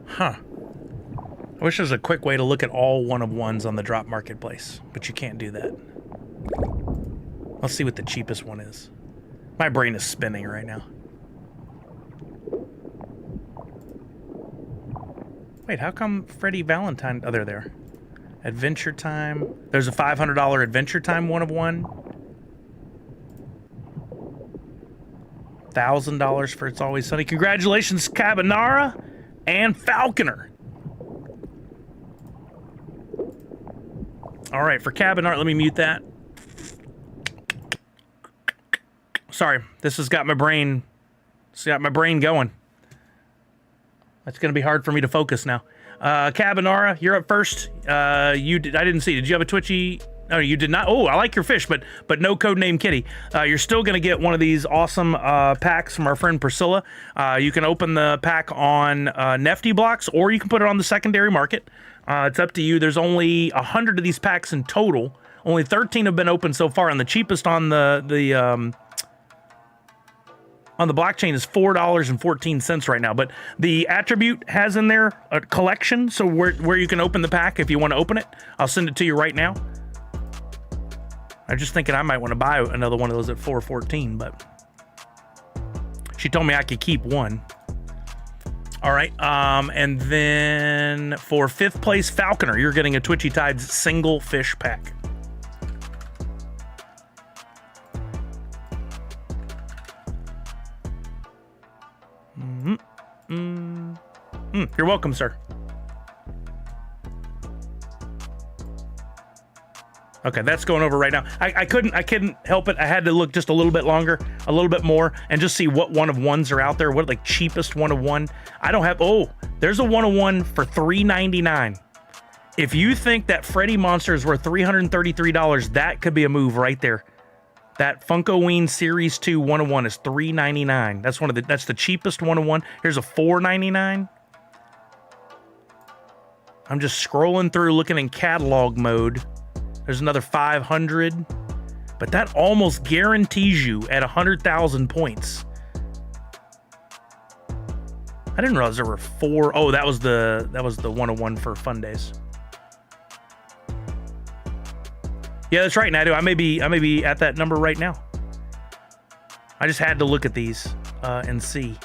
Huh. I wish there was a quick way to look at all one-of-ones on the drop marketplace, but you can't do that. Let's see what the cheapest one is. My brain is spinning right now. Wait, how come Freddy Valentine... Oh, they're there. Adventure Time. There's a $500 Adventure Time one-of-one. $1,000 for It's Always Sunny. Congratulations, Cabinara and Falconer. All right, for Cabinara, let me mute that. Sorry, this has got my brain. It's got my brain going. It's going to be hard for me to focus now. Cabinara, you're up first. I didn't see. Did you have a Twitchy? No, you did not. Oh, I like your fish, but no codename Kitty. You're still going to get one of these awesome packs from our friend Priscilla. You can open the pack on Nefty blocks, or you can put it on the secondary market. It's up to you. There's only 100 of these packs in total. Only 13 have been opened so far, and the cheapest on the blockchain is $4.14 right now. But the attribute has in there a collection, so where you can open the pack if you want to open it. I'll send it to you right now. I'm just thinking I might want to buy another one of those at $4.14, but she told me I could keep one. All right, and then for 5th place Falconer, you're getting a Twitchy Tides single fish pack. You're welcome, sir. Okay, that's going over right now. I couldn't help it. I had to look just a little bit longer, a little bit more, and just see what one of ones are out there. What like cheapest one of one. I don't have. Oh, there's a one of one for $3.99. If you think that Freddy Monster is worth $333, that could be a move right there. That Funkoween Series 2 one of one is $3.99. That's the cheapest one of one. Here's a $4.99. I'm just scrolling through, looking in catalog mode. There's another 500, but that almost guarantees you at 100,000 points. I didn't realize there were 4. Oh, that was the 101 for Fun Days. Yeah, that's right, Nadu. I may be at that number right now. I just had to look at these and see.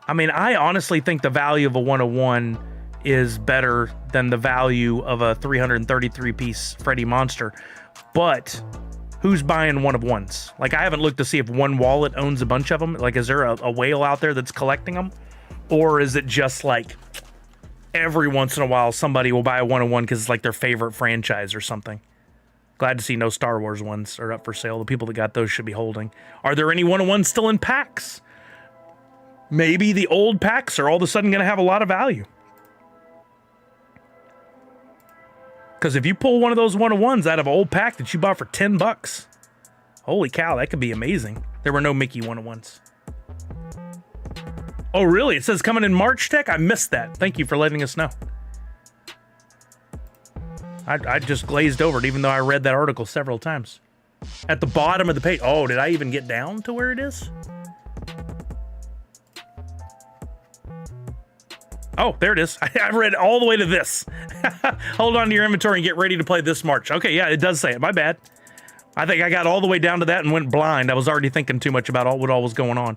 I mean, I honestly think the value of a 101 is better than the value of a 333-piece Freddy Monster, but who's buying one of ones? Like, I haven't looked to see if One Wallet owns a bunch of them. Like, is there a whale out there that's collecting them? Or is it just like every once in a while somebody will buy a 101 because it's like their favorite franchise or something? Glad to see no Star Wars ones are up for sale. The people that got those should be holding. Are there any 101s still in packs? Maybe the old packs are all of a sudden going to have a lot of value. Because if you pull one of those 101s out of an old pack that you bought for $10, holy cow, that could be amazing. There were no Mickey 101s. Oh, really? It says coming in March, Tech? I missed that. Thank you for letting us know. I just glazed over it, even though I read that article several times. At the bottom of the page. Oh, did I even get down to where it is? Oh, there it is. I've read all the way to this. Hold on to your inventory and get ready to play this March. Okay, yeah, it does say it. My bad. I think I got all the way down to that and went blind. I was already thinking too much about what all was going on.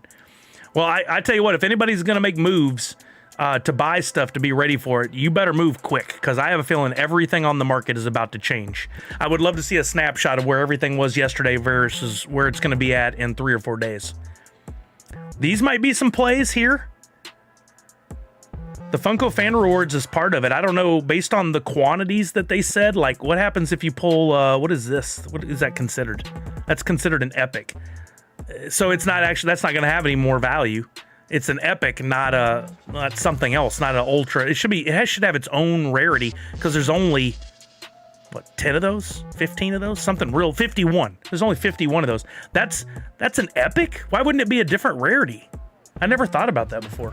Well, I tell you what, if anybody's going to make moves to buy stuff to be ready for it, you better move quick, because I have a feeling everything on the market is about to change. I would love to see a snapshot of where everything was yesterday versus where it's going to be at in 3 or 4 days. These might be some plays here. The Funko Fan Rewards is part of it. I don't know, based on the quantities that they said, like what happens if you pull, what is this? What is that considered? That's considered an epic. So it's not actually, that's not going to have any more value. It's an epic, not something else, not an ultra. It should have its own rarity, because there's only, what, 10 of those? 15 of those? Something real, 51. There's only 51 of those. That's an epic? Why wouldn't it be a different rarity? I never thought about that before.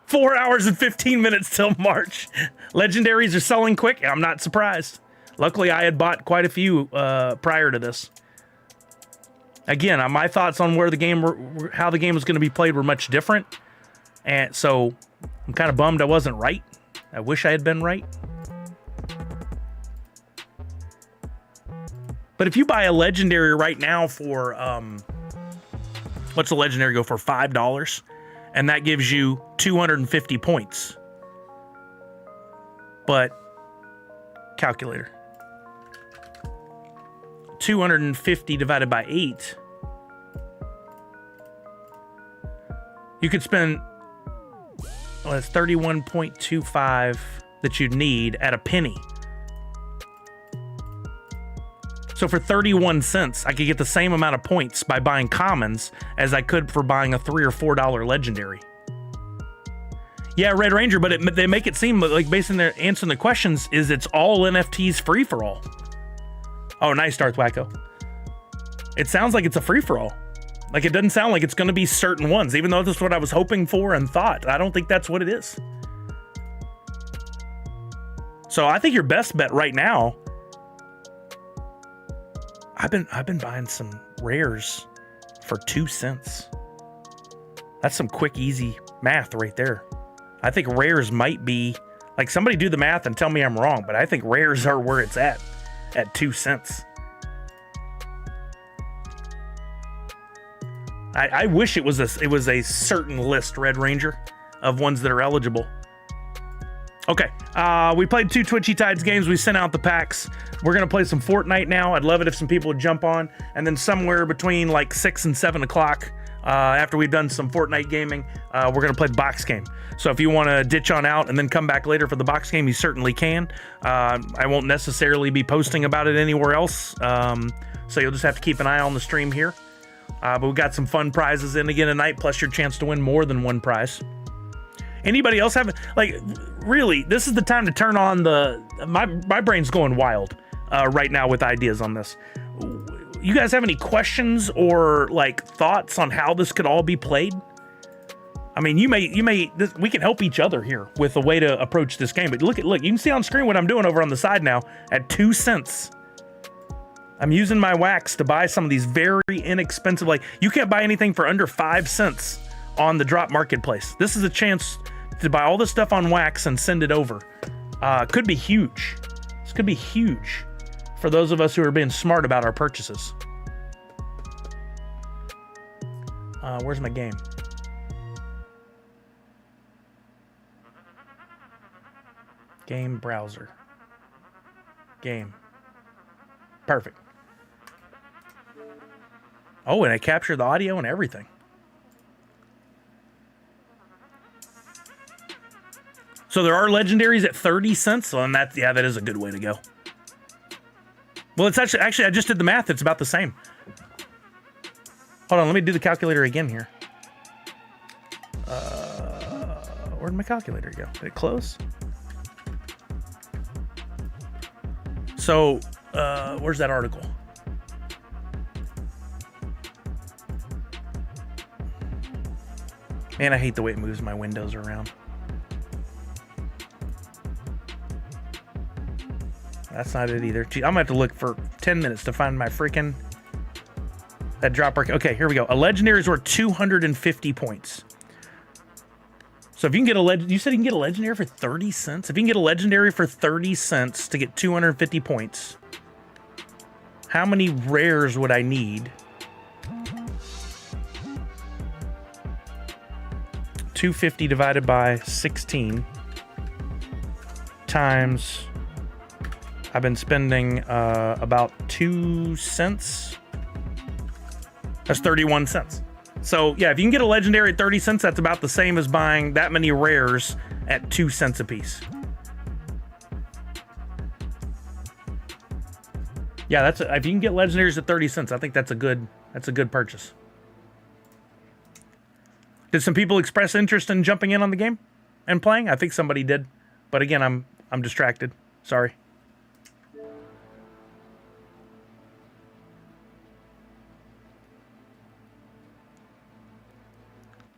4 hours and 15 minutes till March. Legendaries are selling quick. I'm not surprised. Luckily, I had bought quite a few prior to this. Again, my thoughts on how the game was going to be played were much different. And so I'm kind of bummed I wasn't right. I wish I had been right. But if you buy a legendary right now for, what's a legendary go for? $5? And that gives you 250 points. But, calculator. 250 divided by 8. You could spend, well, that's 31.25 that you'd need at a penny. So for 31 cents, I could get the same amount of points by buying commons as I could for buying a $3 or $4 legendary. Yeah, Red Ranger, but they make it seem like, based on their answering the questions, is it's all NFTs free for all. Oh, nice, Darth Wacko. It sounds like it's a free for all. Like, it doesn't sound like it's going to be certain ones, even though that's what I was hoping for and thought. I don't think that's what it is. So I think your best bet right now. I've been buying some rares for 2 cents. That's some quick, easy math right there. I think rares might be, like, somebody do the math and tell me I'm wrong, but I think rares are where it's at 2 cents. I wish it was a certain list, Red Ranger, of ones that are eligible. Okay, we played 2 Twitchy Tides games. We sent out the packs. We're going to play some Fortnite now. I'd love it if some people would jump on. And then somewhere between like 6 and 7 o'clock, after we've done some Fortnite gaming, we're going to play the box game. So if you want to ditch on out and then come back later for the box game, you certainly can. I won't necessarily be posting about it anywhere else, so you'll just have to keep an eye on the stream here. But we've got some fun prizes in again tonight, plus your chance to win more than one prize. Anybody else have, like, really, this is the time to turn on my brain's going wild right now with ideas on this. You guys have any questions or like thoughts on how this could all be played? I mean, we can help each other here with a way to approach this game. But look, you can see on screen what I'm doing over on the side now at 2 cents. I'm using my wax to buy some of these very inexpensive, like you can't buy anything for under 5 cents on the drop marketplace. This is a chance to buy all this stuff on wax and send it over. Could be huge. This could be huge for those of us who are being smart about our purchases. Where's my game? Game browser. Game. Perfect. Oh, and I captured the audio and everything. So there are legendaries at 30 cents, and that is a good way to go. Well, it's actually I just did the math. It's about the same. Hold on, let me do the calculator again here. Where'd my calculator go? Did it close? So, where's that article? Man, I hate the way it moves my windows around. That's not it either. Gee, I'm gonna have to look for 10 minutes to find my freaking that drop. Okay, here we go. A legendary is worth 250 points. So if you can get a you said you can get a legendary for 30 cents. If you can get a legendary for 30 cents to get 250 points, how many rares would I need? 250 divided by 16 times. I've been spending about 2 cents. That's 31 cents. So yeah, if you can get a legendary at 30 cents, that's about the same as buying that many rares at 2 cents a piece. Yeah, if you can get legendaries at 30 cents, I think that's a good purchase. Did some people express interest in jumping in on the game and playing? I think somebody did, but again, I'm distracted. Sorry.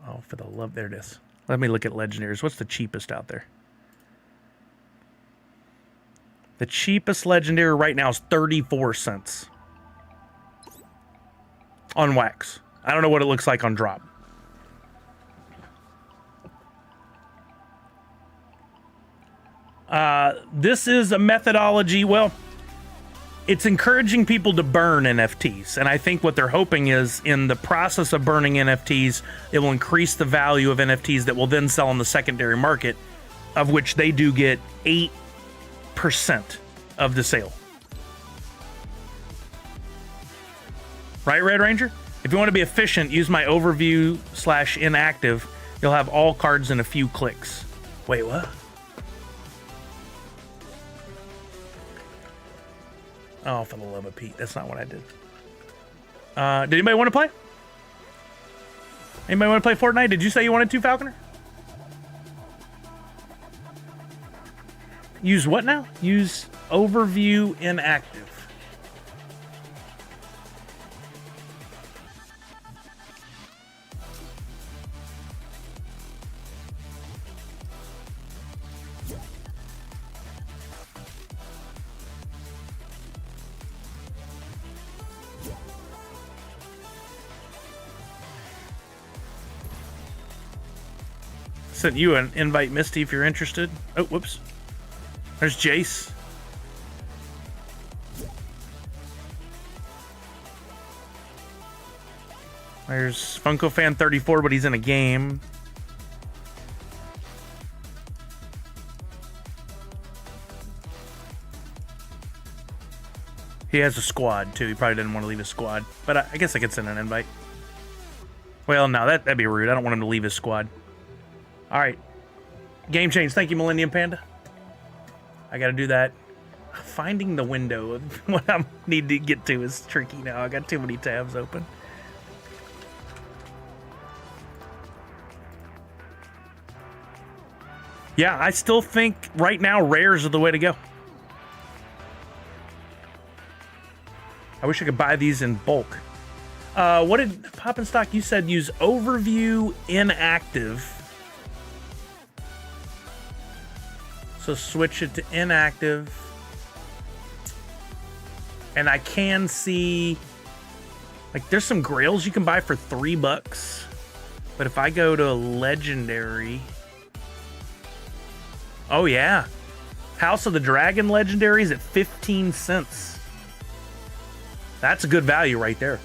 Oh, for the love, there it is. Let me look at legendaries. What's the cheapest out there? The cheapest legendary right now is 34 cents on wax. I don't know what it looks like on drop. This is a methodology. Well, it's encouraging people to burn NFTs. And I think what they're hoping is in the process of burning NFTs, it will increase the value of NFTs that will then sell on the secondary market, of which they do get 8% of the sale. Right, Red Ranger? If you want to be efficient, use my overview /inactive. You'll have all cards in a few clicks. Wait, what? Oh, for the love of Pete. That's not what I did. Did anybody want to play? Anybody want to play Fortnite? Did you say you wanted to, Falconer? Use what now? Use overview inactive. Sent you an invite, Misty, if you're interested. Oh, whoops. There's Jace. There's Funko Fan 34, but he's in a game. He has a squad, too. He probably didn't want to leave his squad. But I guess I could send an invite. Well, no, that'd be rude. I don't want him to leave his squad. All right. Game change. Thank you, Millennium Panda. I got to do that. Finding the window of what I need to get to is tricky now. I got too many tabs open. Yeah, I still think right now rares are the way to go. I wish I could buy these in bulk. What did Pop and Stock? You said use overview inactive. So switch it to inactive. And I can see, like, there's some grails you can buy for $3. But if I go to legendary, oh yeah, House of the Dragon legendary is at 15 cents. That's a good value right there.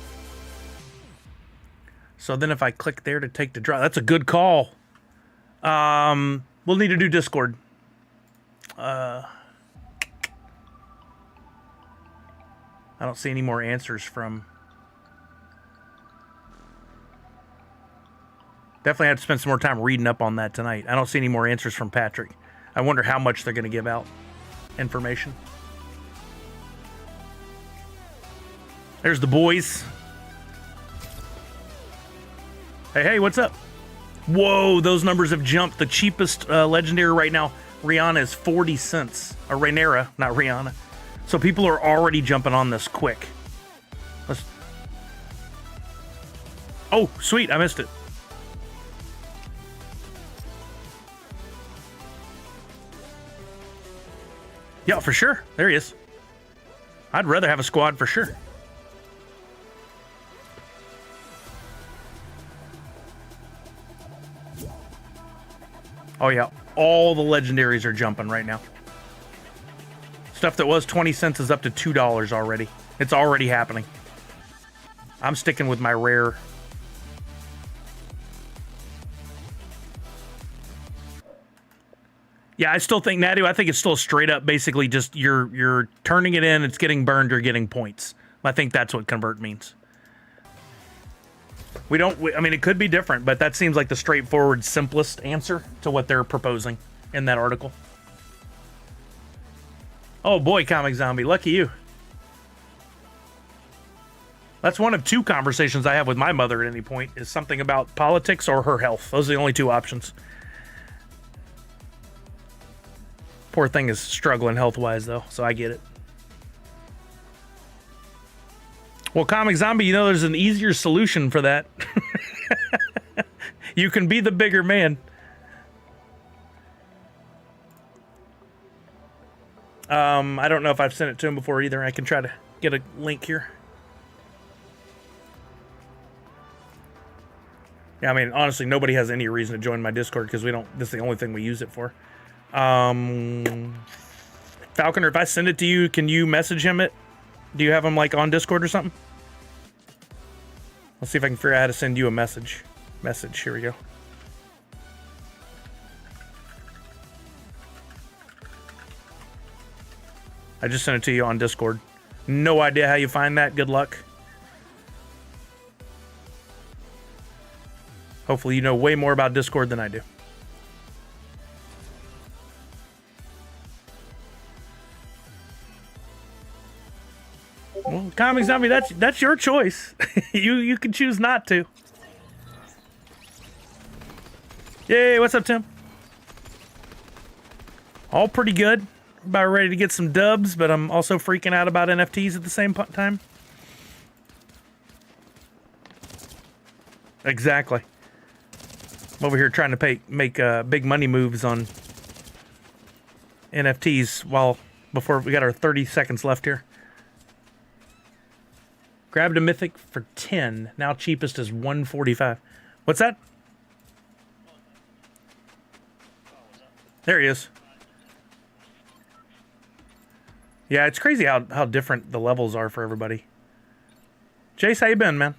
So then if I click there to take the draw, that's a good call. We'll need to do Discord. I don't see any more answers from. Definitely have to spend some more time reading up on that tonight. I don't see any more answers from Patrick. I wonder how much they're going to give out information. There's the boys. Hey, what's up? Whoa, those numbers have jumped. The cheapest legendary right now, Rihanna, is 40 cents. Or Rhaenyra, not Rihanna. So people are already jumping on this quick. Oh, sweet, I missed it. Yeah, for sure. There he is. I'd rather have a squad for sure. Oh yeah, all the legendaries are jumping right now. Stuff that was 20 cents is up to $2 already. It's already happening. I'm sticking with my rare. Yeah, I still think Nadu, I think it's still straight up basically just you're turning it in, it's getting burned or getting points. I think that's what convert means. I mean, it could be different, but that seems like the straightforward, simplest answer to what they're proposing in that article. Oh boy, Comic Zombie, lucky you. That's one of two conversations I have with my mother at any point, is something about politics or her health. Those are the only two options. Poor thing is struggling health-wise, though, so I get it. Well, Comic Zombie, you know there's an easier solution for that. You can be the bigger man. I don't know if I've sent it to him before either. I can try to get a link here. Yeah, I mean, honestly, nobody has any reason to join my Discord because this is the only thing we use it for. Falconer, if I send it to you, can you message him it? Do you have him like on Discord or something? Let's see if I can figure out how to send you a message. Here we go. I just sent it to you on Discord. No idea how you find that. Good luck. Hopefully you know way more about Discord than I do. Well, Comic Zombie, that's your choice. you can choose not to. Yay, what's up, Tim? All pretty good. About ready to get some dubs, but I'm also freaking out about NFTs at the same time. Exactly. I'm over here trying to make big money moves on NFTs before we got our 30 seconds left here. Grabbed a mythic for 10. Now cheapest is 145. What's that? There he is. Yeah, it's crazy how different the levels are for everybody. Jace, how you been, man?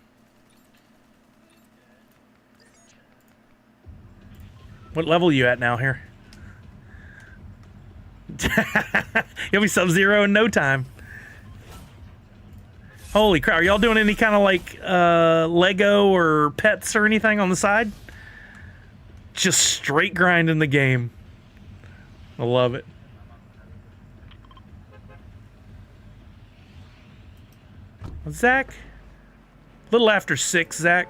What level are you at now here? You'll be Sub-Zero in no time. Holy crap! Are y'all doing any kind of like Lego or pets or anything on the side? Just straight grinding the game. I love it. Zach? A little after 6, Zach.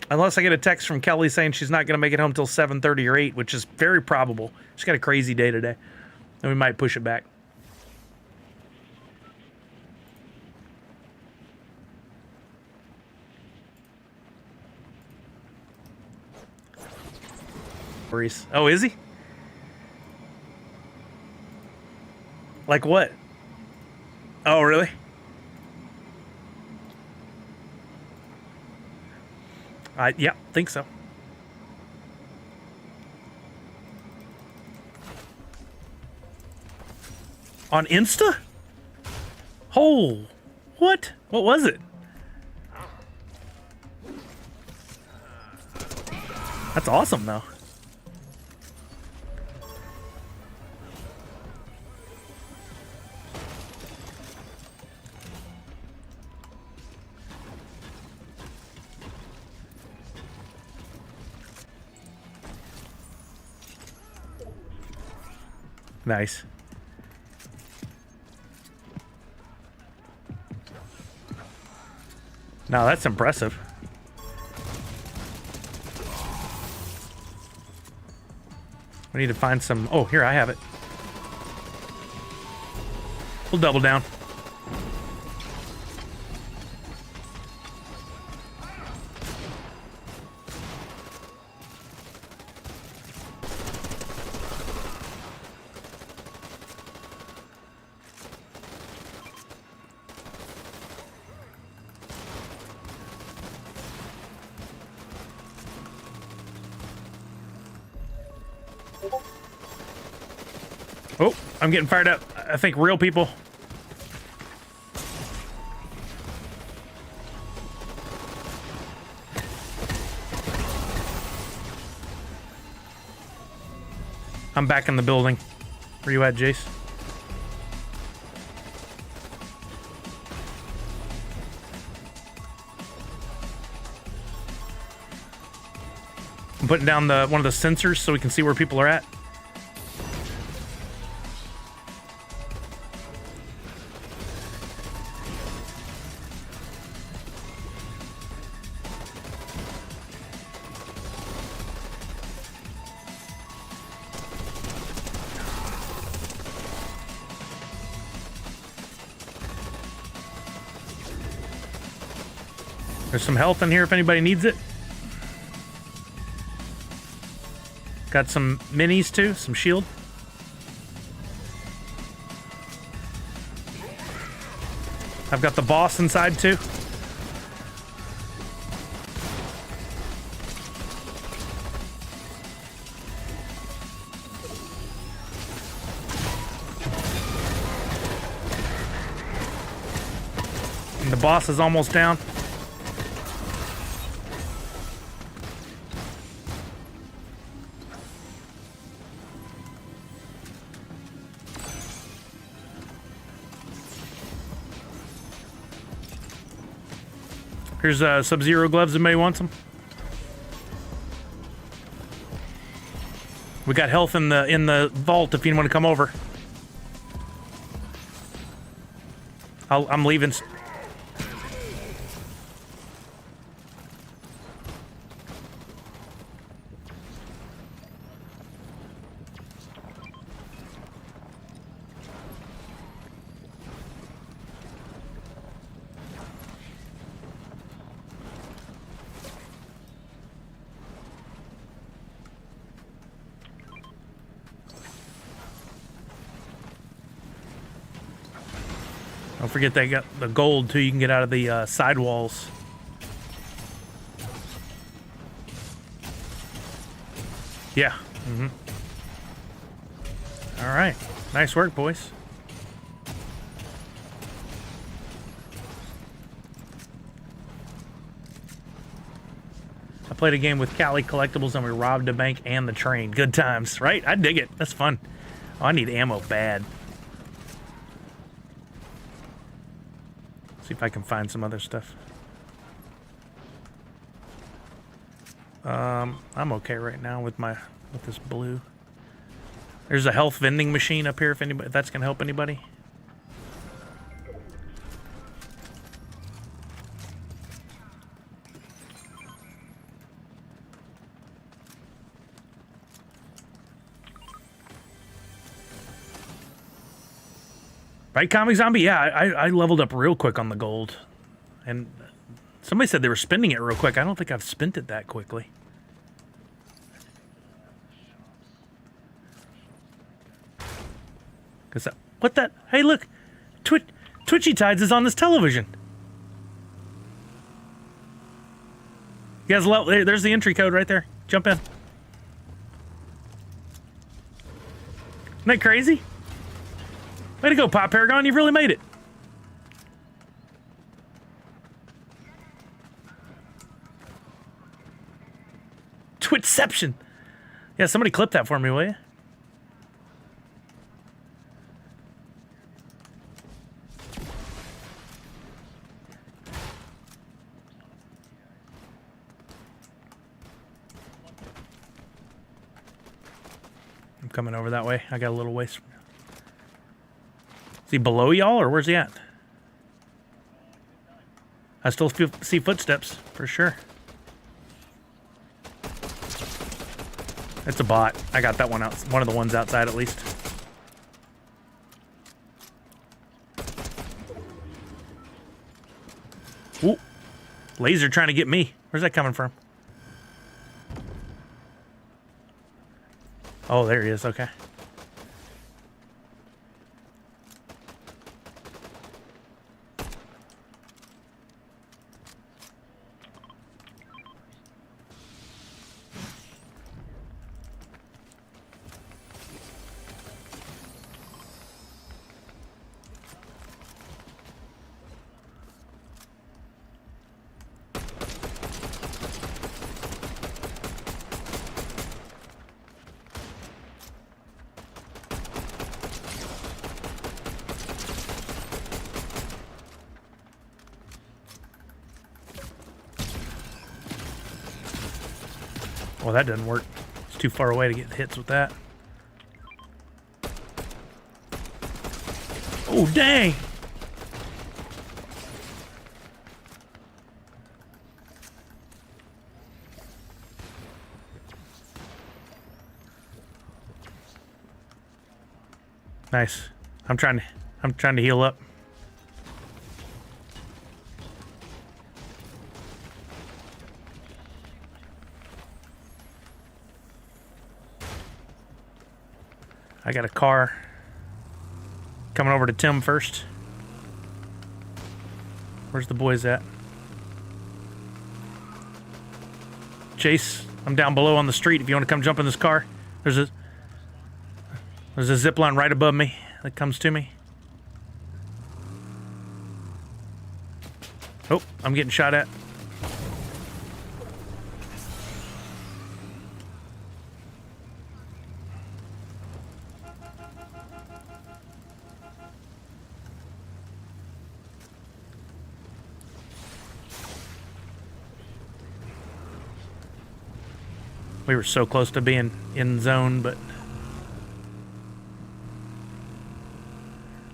Unless I get a text from Kelly saying she's not going to make it home till 7:30 or 8, which is very probable. She's got a crazy day today. And we might push it back. Oh, is he? Like what? Oh, really? Yeah, think so. On Insta? Oh, what? What was it? That's awesome, though. Nice. Now that's impressive. We need to find some... Oh, here, I have it. We'll double down. Oh, I'm getting fired up. I think real people. I'm back in the building. Where you at, Jace? I'm putting down one of the sensors so we can see where people are at. There's some health in here if anybody needs it. Got some minis too, some shield. I've got the boss inside too. And the boss is almost down. Here's Sub-Zero gloves. Anybody wants them? We got health in the vault if you want to come over. I'm leaving. Don't forget they got the gold too. You can get out of the sidewalls. Yeah. Mm-hmm. All right. Nice work, boys. I played a game with Cali Collectibles and we robbed a bank and the train. Good times, right? I dig it. That's fun. Oh, I need ammo bad. See if I can find some other stuff. I'm okay right now with this blue. There's a health vending machine up here if that's gonna help anybody. Right, Comic Zombie? Yeah, I leveled up real quick on the gold. And somebody said they were spending it real quick. I don't think I've spent it that quickly. What that? Hey, look! Twitchy Tides is on this television. You guys, there's the entry code right there. Jump in. Isn't that crazy? Way to go, Pop Paragon. You've really made it. Twitchception. Yeah, somebody clip that for me, will you? I'm coming over that way. I got a little ways. Is he below y'all, or where's he at? I still see footsteps, for sure. It's a bot. I got that one out. One of the ones outside, at least. Ooh. Laser trying to get me. Where's that coming from? Oh, there he is. Okay. Well, that doesn't work. It's too far away to get hits with that. Oh, dang! Nice. I'm trying to heal up. I got a car. Coming over to Tim first. Where's the boys at? Chase, I'm down below on the street if you want to come jump in this car. There's a zip line right above me that comes to me. Oh, I'm getting shot at. We were so close to being in zone, but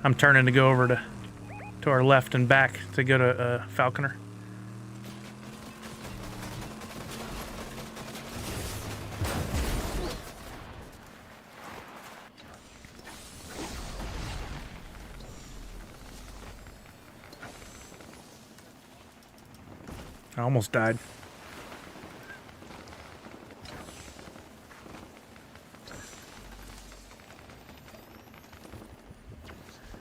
I'm turning to go over to our left and back to go to Falconer. I almost died.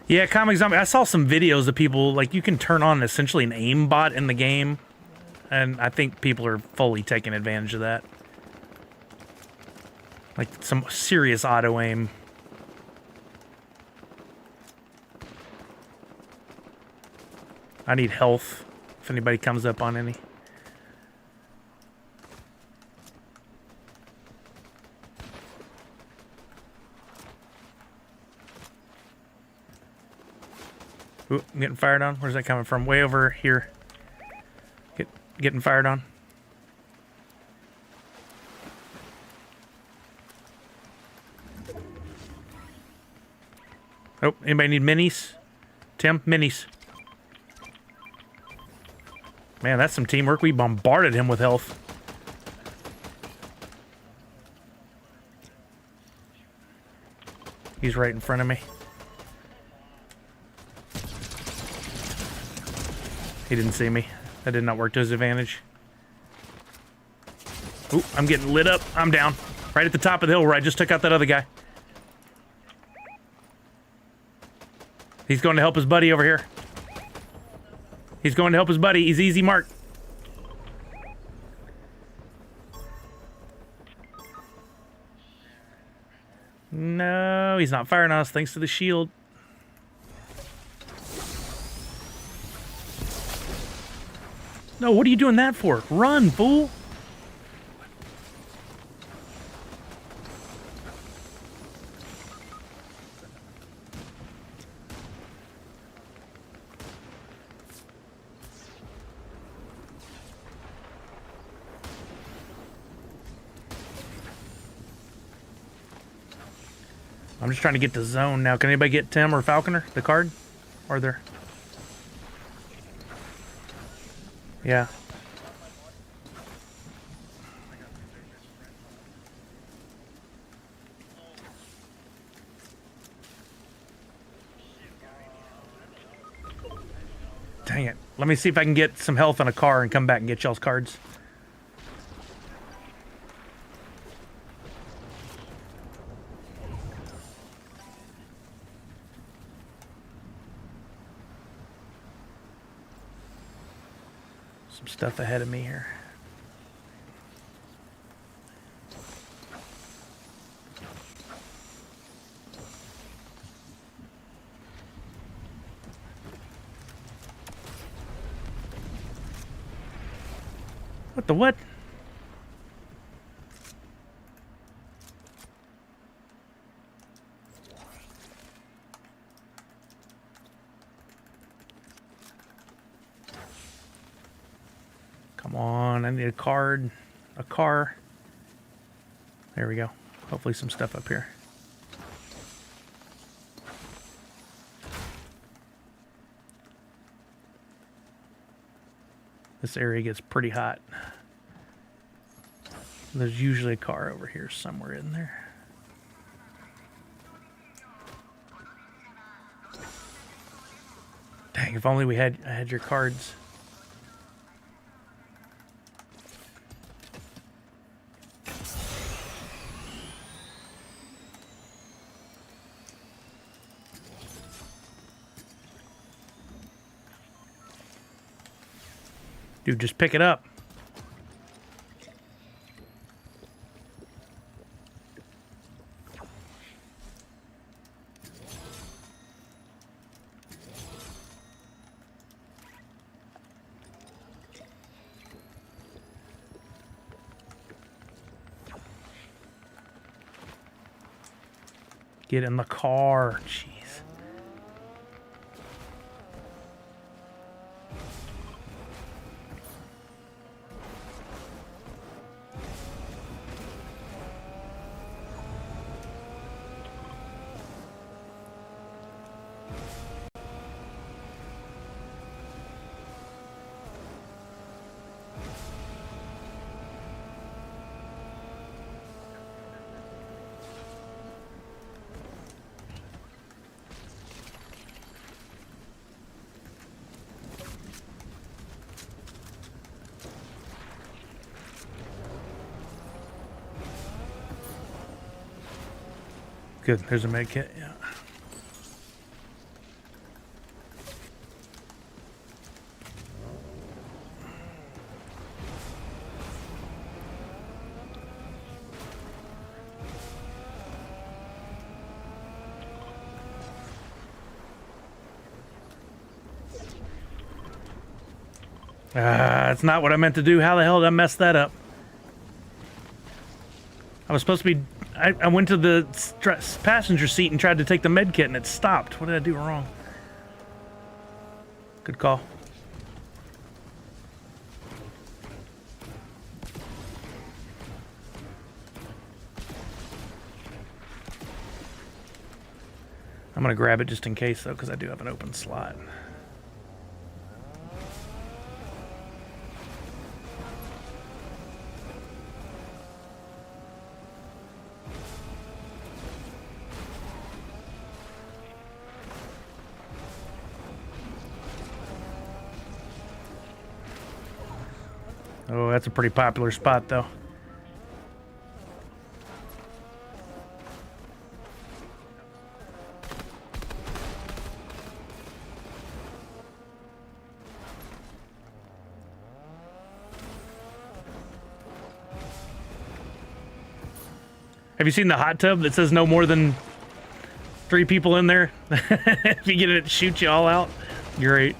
Yeah, Comic Zombie, I saw some videos of people, like, you can turn on essentially an aimbot in the game, and I think people are fully taking advantage of that. Like, some serious auto-aim. I need health, if anybody comes up on any. Ooh, I'm getting fired on. Where's that coming from? Way over here. Getting fired on. Oh, anybody need minis? Tim, minis. Man, that's some teamwork. We bombarded him with health. He's right in front of me. He didn't see me. That did not work to his advantage. Ooh, I'm getting lit up. I'm down. Right at the top of the hill where I just took out that other guy. He's going to help his buddy over here. He's going to help his buddy. He's easy mark. No, he's not firing on us thanks to the shield. No, what are you doing that for? Run, fool! I'm just trying to get to zone now. Can anybody get Tim or Falconer, the card? Or there? Yeah. Dang it. Let me see if I can get some health on a car and come back and get y'all's cards. Some stuff ahead of me here. What the what? Come on, I need a card, a car. There we go. Hopefully some stuff up here. This area gets pretty hot. There's usually a car over here somewhere in there. Dang, if only I had your cards. Dude, just pick it up. Get in the car. Jeez. Good, there's a med kit, yeah. That's not what I meant to do. How the hell did I mess that up? I was supposed to be... I went to the passenger seat and tried to take the med kit and it stopped. What did I do wrong? Good call. I'm gonna grab it just in case though, because I do have an open slot. Oh, that's a pretty popular spot though. Have you seen the hot tub that says no more than 3 people in there? If you get it, it shoots you all out. Great.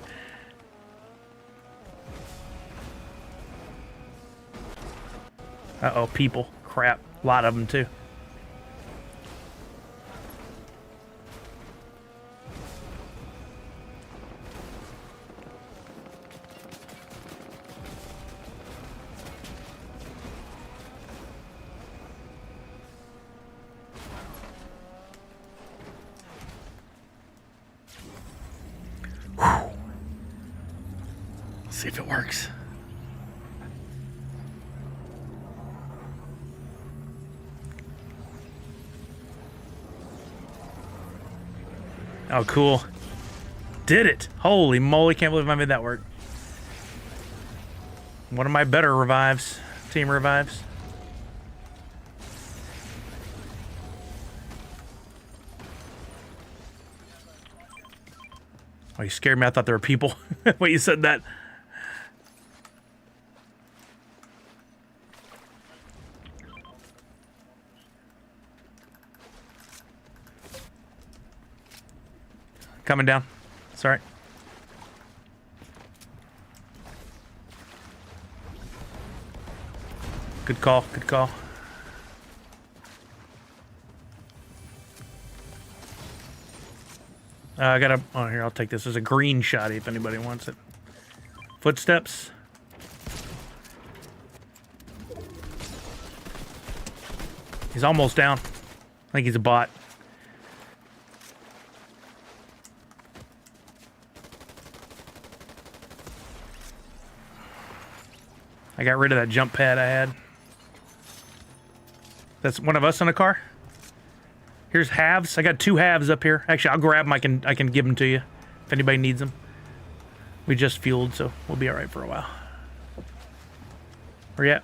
Uh-oh, people. Crap. A lot of them, too. See if it works. Oh, cool. Did it. Holy moly, can't believe I made that work. One of my better revives. Team revives. Oh, you scared me. I thought there were people when you said that. Coming down. Sorry. Good call. Good call. I got a... Oh, here, I'll take this. There's a green shotty if anybody wants it. Footsteps. He's almost down. I think he's a bot. I got rid of that jump pad I had. That's one of us in a car. Here's halves. I got 2 halves up here. Actually, I'll grab them. I can give them to you if anybody needs them. We just fueled, so we'll be all right for a while. Where you at?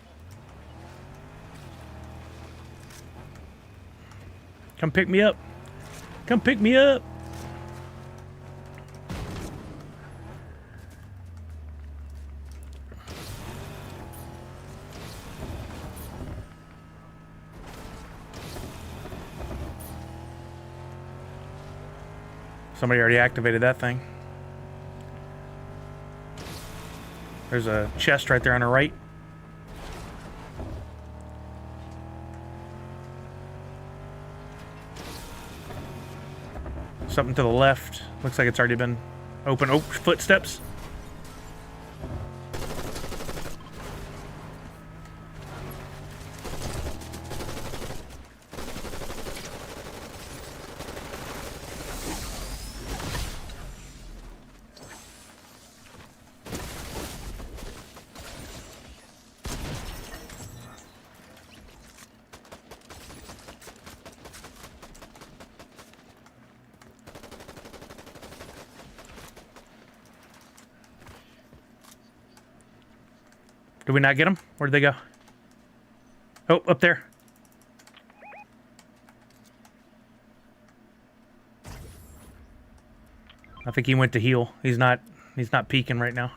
Come pick me up. Come pick me up. Somebody already activated that thing. There's a chest right there on the right. Something to the left. Looks like it's already been open. Oh, footsteps. Did we not get them? Where did they go? Oh, up there. I think he went to heal. He's not peeking right now.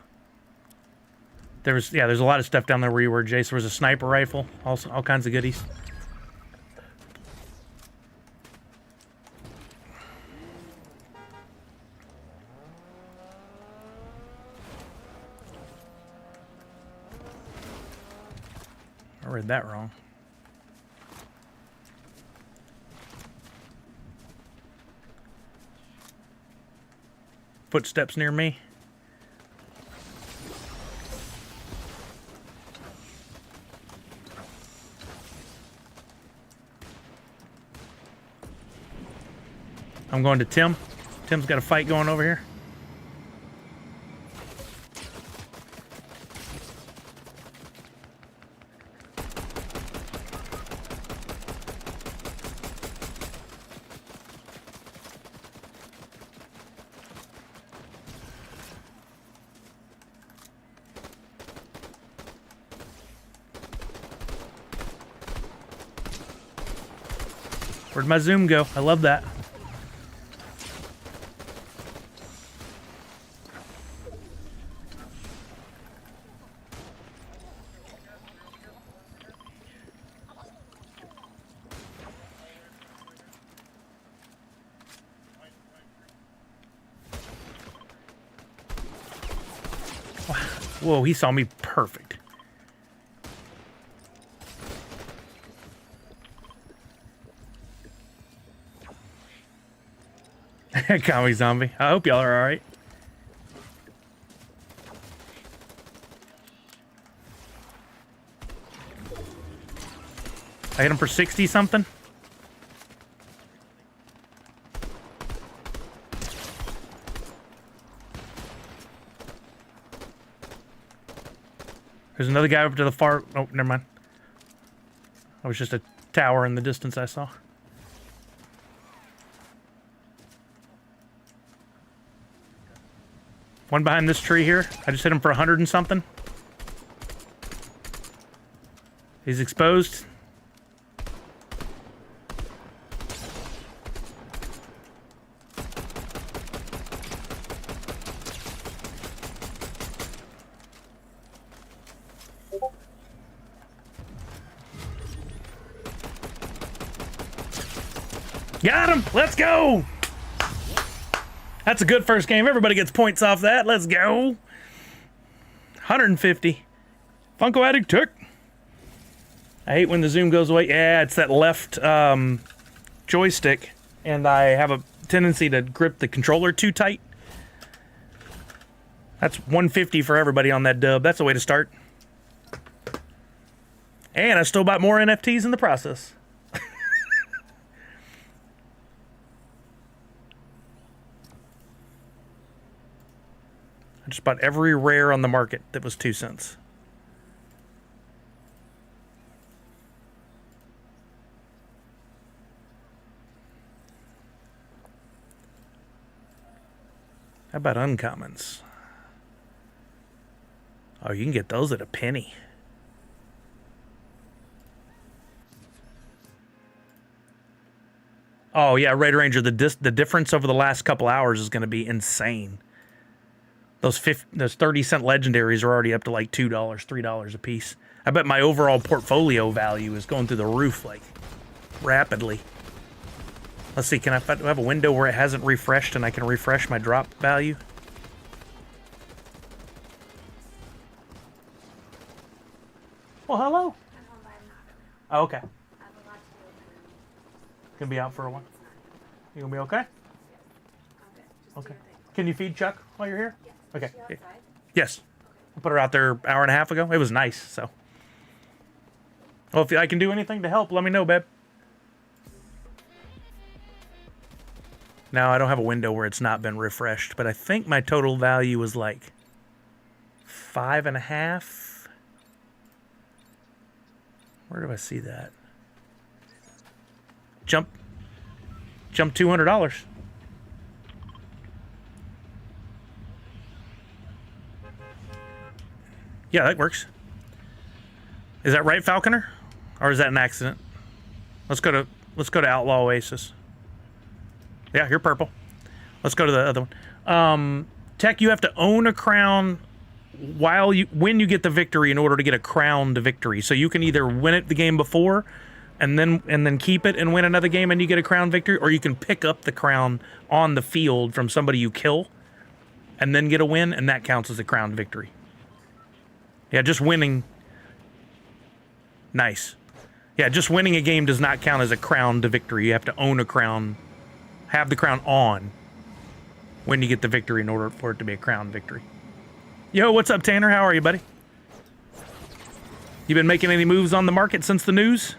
There's a lot of stuff down there where you were, Jace. There was a sniper rifle, also all kinds of goodies. I read that wrong. Footsteps near me. I'm going to Tim. Tim's got a fight going over here. Where'd my zoom go? I love that. Whoa, he saw me perfect. Commie zombie. I hope y'all are alright. I hit him for 60 something. There's another guy up to the far... Oh, never mind. That was just a tower in the distance I saw. One behind this tree here. I just hit him for 100 and something. He's exposed. Got him! Let's go! That's a good first game. Everybody gets points off that. Let's go. 150. Funko Addict Tech. I hate when the zoom goes away. Yeah, it's that left joystick, and I have a tendency to grip the controller too tight. That's 150 for everybody on that dub. That's the way to start. And I still bought more NFTs in the process. I just bought every rare on the market that was 2 cents. How about uncommons? Oh, you can get those at a penny. Oh yeah, Red Ranger, the difference over the last couple hours is going to be insane. Those 30-cent legendaries are already up to like $2, $3 a piece. I bet my overall portfolio value is going through the roof, like, rapidly. Let's see, do I have a window where it hasn't refreshed and I can refresh my drop value? Well, hello. Oh, okay. Gonna be out for a while. You gonna be okay? Okay. Can you feed Chuck while you're here? Okay. Yes. I put her out there an hour and a half ago. It was nice, so. Well, if I can do anything to help, let me know, babe. Now, I don't have a window where it's not been refreshed, but I think my total value was like 5.5. Where do I see that? Jump $200. Yeah, that works. Is that right, Falconer? Or is that an accident? Let's go to Outlaw Oasis. Yeah, you're purple. Let's go to the other one. Tech, you have to own a crown when you get the victory in order to get a crowned victory. So you can either win it the game before and then keep it and win another game and you get a crown victory, or you can pick up the crown on the field from somebody you kill and then get a win, and that counts as a crowned victory. Yeah, just winning. Nice. Yeah, just winning a game does not count as a crowned victory. You have to own a crown, have the crown on when you get the victory in order for it to be a crowned victory. Yo, what's up, Tanner? How are you, buddy? You been making any moves on the market since the news?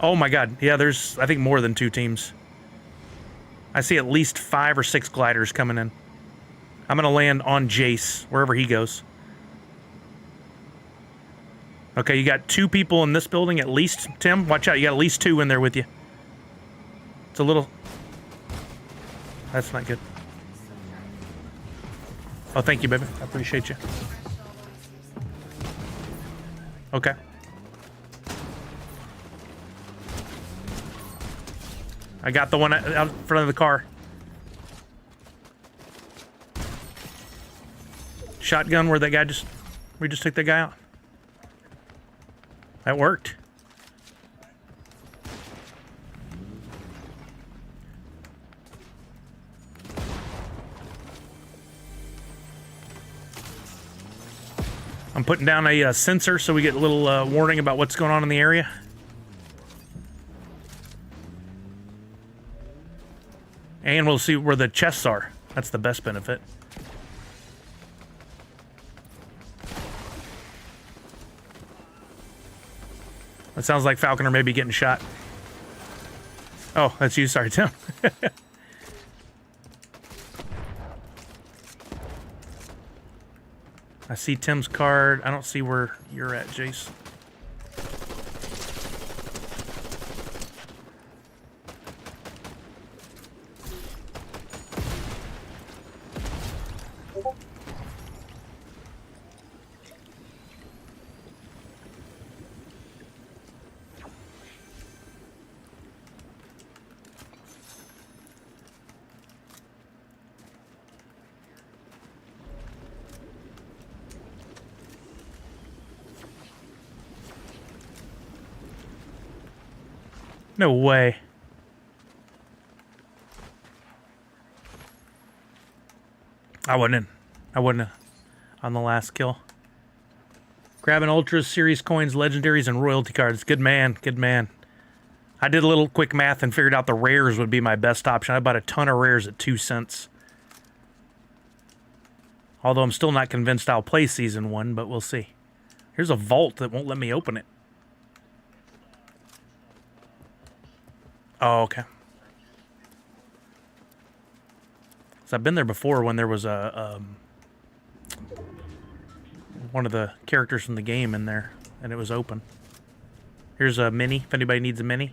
Oh my God. Yeah, there's, I think, more than 2 teams. I see at least 5 or 6 gliders coming in. I'm going to land on Jace, wherever he goes. Okay, you got 2 people in this building at least, Tim. Watch out, you got at least 2 in there with you. It's a little... That's not good. Oh, thank you, baby. I appreciate you. Okay. I got the one out in front of the car. Shotgun where that guy just... We just took that guy out. That worked. I'm putting down a sensor so we get a little warning about what's going on in the area. And we'll see where the chests are. That's the best benefit. It sounds like Falconer may be getting shot. Oh, that's you. Sorry, Tim. I see Tim's card. I don't see where you're at, Jace. No way. I wasn't on the last kill. Grabbing Ultras, Series coins, Legendaries, and Royalty cards. Good man, good man. I did a little quick math and figured out the rares would be my best option. I bought a ton of rares at 2 cents. Although I'm still not convinced I'll play Season 1, but we'll see. Here's a vault that won't let me open it. Oh, okay. So I've been there before when there was a one of the characters from the game in there, and it was open. Here's a mini, if anybody needs a mini.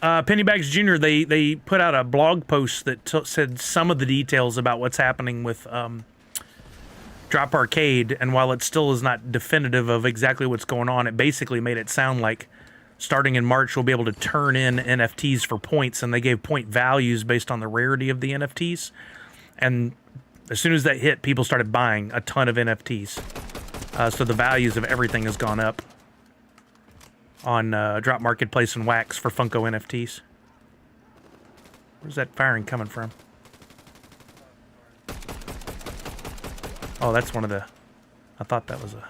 Pennybags Jr., they put out a blog post that said some of the details about what's happening with Drop Arcade, and while it still is not definitive of exactly what's going on, it basically made it sound like starting in March we'll be able to turn in NFTs for points, and they gave point values based on the rarity of the NFTs. And as soon as that hit, people started buying a ton of NFTs. So the values of everything has gone up on Drop Marketplace and Wax for Funko NFTs. Where's that firing coming from? Oh, that's one of the... I thought that was a...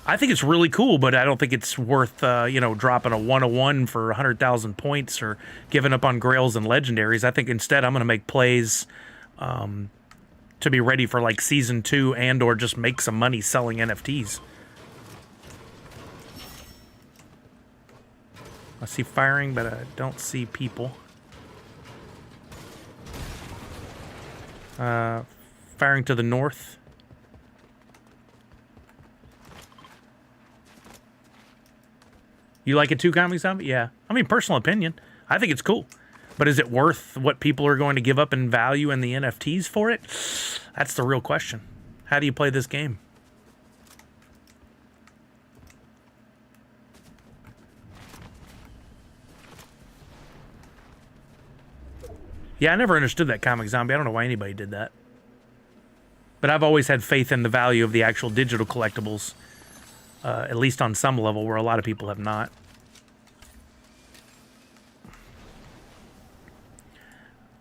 I think it's really cool, but I don't think it's worth, you know, dropping a 101 for 100,000 points or giving up on Grails and Legendaries. I think instead I'm going to make plays to be ready for, like, Season 2 and or just make some money selling NFTs. I see firing, but I don't see people. Firing to the north. You like it too, Comic Zombie? Yeah. I mean, personal opinion. I think it's cool. But is it worth what people are going to give up in value in the NFTs for it? That's the real question. How do you play this game? Yeah, I never understood that, Comic Zombie. I don't know why anybody did that. But I've always had faith in the value of the actual digital collectibles. At least on some level, where a lot of people have not.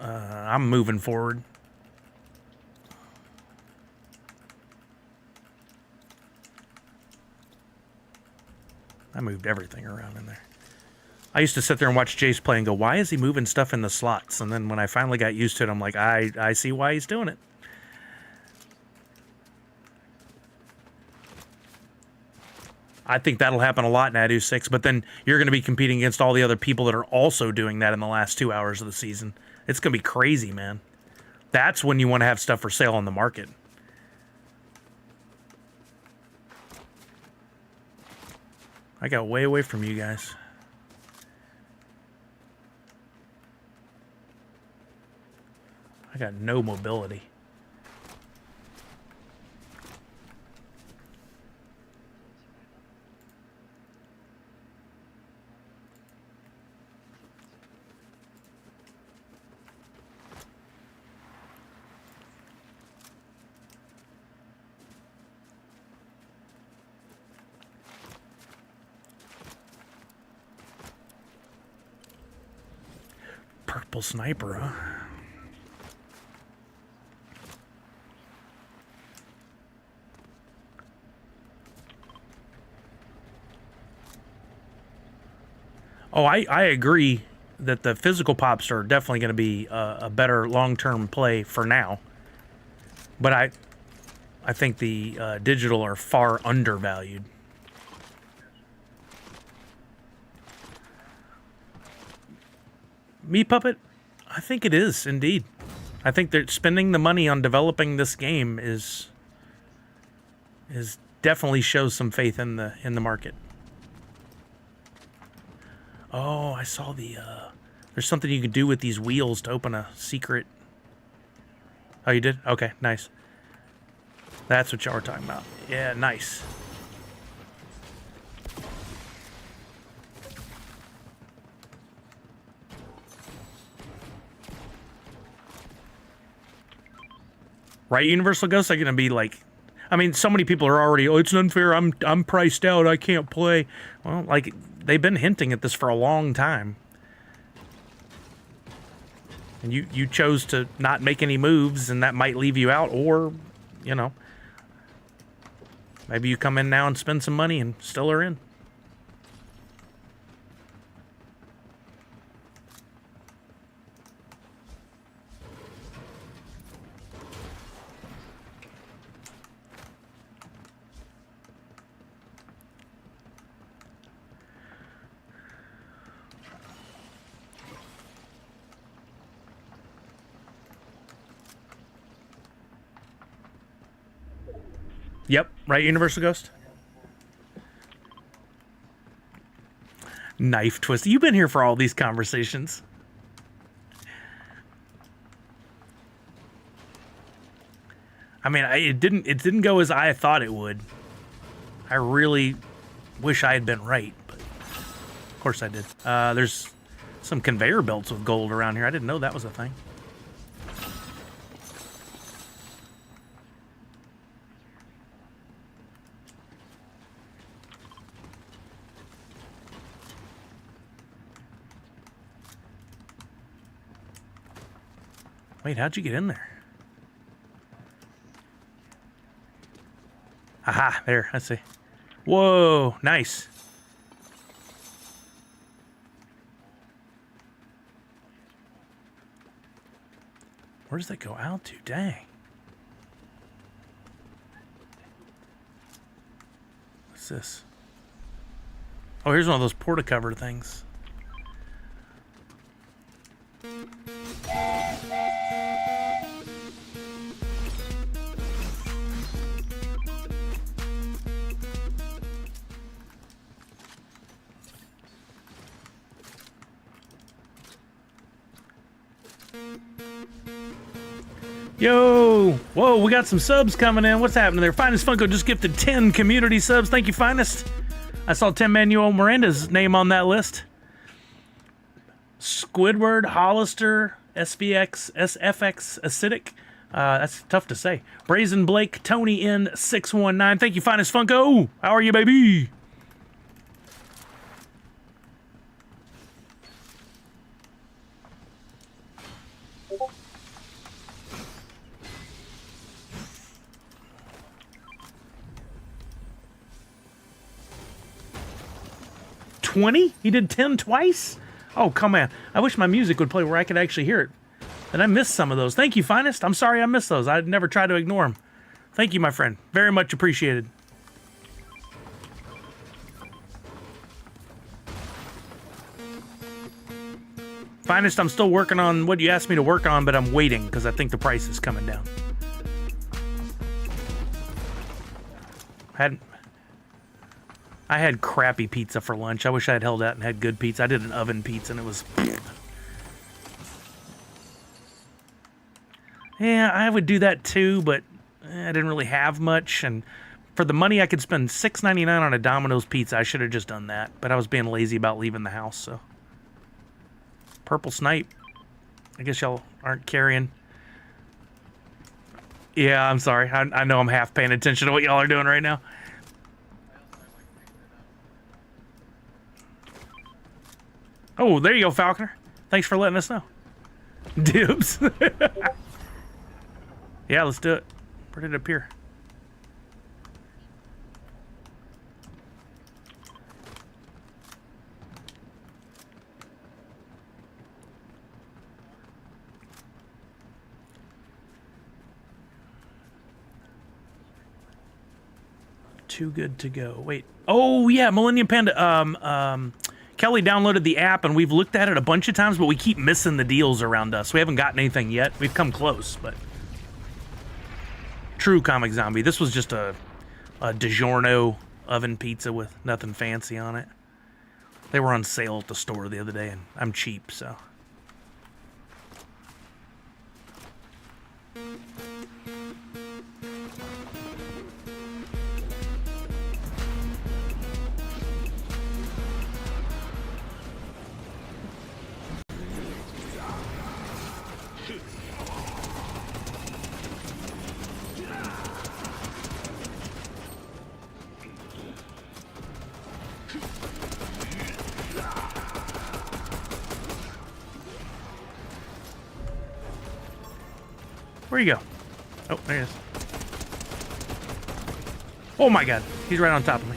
I'm moving forward. I moved everything around in there. I used to sit there and watch Jace play and go, why is he moving stuff in the slots? And then when I finally got used to it, I'm like, I see why he's doing it. I think that'll happen a lot in Adu 6, but then you're going to be competing against all the other people that are also doing that in the last 2 hours of the season. It's going to be crazy, man. That's when you want to have stuff for sale on the market. I got way away from you guys. I got no mobility. Purple sniper, huh? Oh, I agree that the physical pops are definitely going to be a better long-term play for now. But I think the digital are far undervalued. Me Puppet? I think it is, indeed. I think that spending the money on developing this game is definitely shows some faith in the market. Oh, I saw the there's something you can do with these wheels to open a secret. Oh, you did? Okay, nice. That's what y'all were talking about. Yeah, nice. Right, Universal Ghosts are going to be like... I mean, so many people are already, oh, it's unfair, I'm priced out, I can't play. Well, like, they've been hinting at this for a long time. And you chose to not make any moves, and that might leave you out, or, you know, maybe you come in now and spend some money and still are in. Yep, right, Universal Ghost? Knife twist. You've been here for all these conversations. I mean, it didn't go as I thought it would. I really wish I had been right, but of course I did. There's some conveyor belts with gold around here. I didn't know that was a thing. Wait, how'd you get in there? Aha, there, I see. Whoa, nice. Where does that go out to? Dang. What's this? Oh, here's one of those porta-cover things. Yo! Whoa, we got some subs coming in. What's happening there? Finest Funko just gifted 10 community subs. Thank you, Finest. I saw Tim Manuel Miranda's name on that list. Squidward, Hollister, SVX, SFX, Acidic. That's tough to say. Brazen Blake, Tony N619. Thank you, Finest Funko. How are you, baby? $20? He did 10 twice? Oh, come on. I wish my music would play where I could actually hear it. And I missed some of those. Thank you, Finest. I'm sorry I missed those. I'd never try to ignore them. Thank you, my friend. Very much appreciated. Finest, I'm still working on what you asked me to work on, but I'm waiting because I think the price is coming down. I had crappy pizza for lunch. I wish I had held out and had good pizza. I did an oven pizza and it was... Yeah, I would do that too, but I didn't really have much. And for the money I could spend $6.99 on a Domino's pizza, I should have just done that. But I was being lazy about leaving the house, so... Purple Snipe. I guess y'all aren't carrying. Yeah, I'm sorry. I know I'm half paying attention to what y'all are doing right now. Oh, there you go, Falconer. Thanks for letting us know. Dibs. Yeah, let's do it. Put it up here. Too good to go. Wait. Oh, yeah, Millennium Panda. Kelly downloaded the app, and we've looked at it a bunch of times, but we keep missing the deals around us. We haven't gotten anything yet. We've come close, but... True Comic Zombie. This was just a DiGiorno oven pizza with nothing fancy on it. They were on sale at the store the other day, and I'm cheap, so... Where you go? Oh, there he is. Oh my god, he's right on top of me.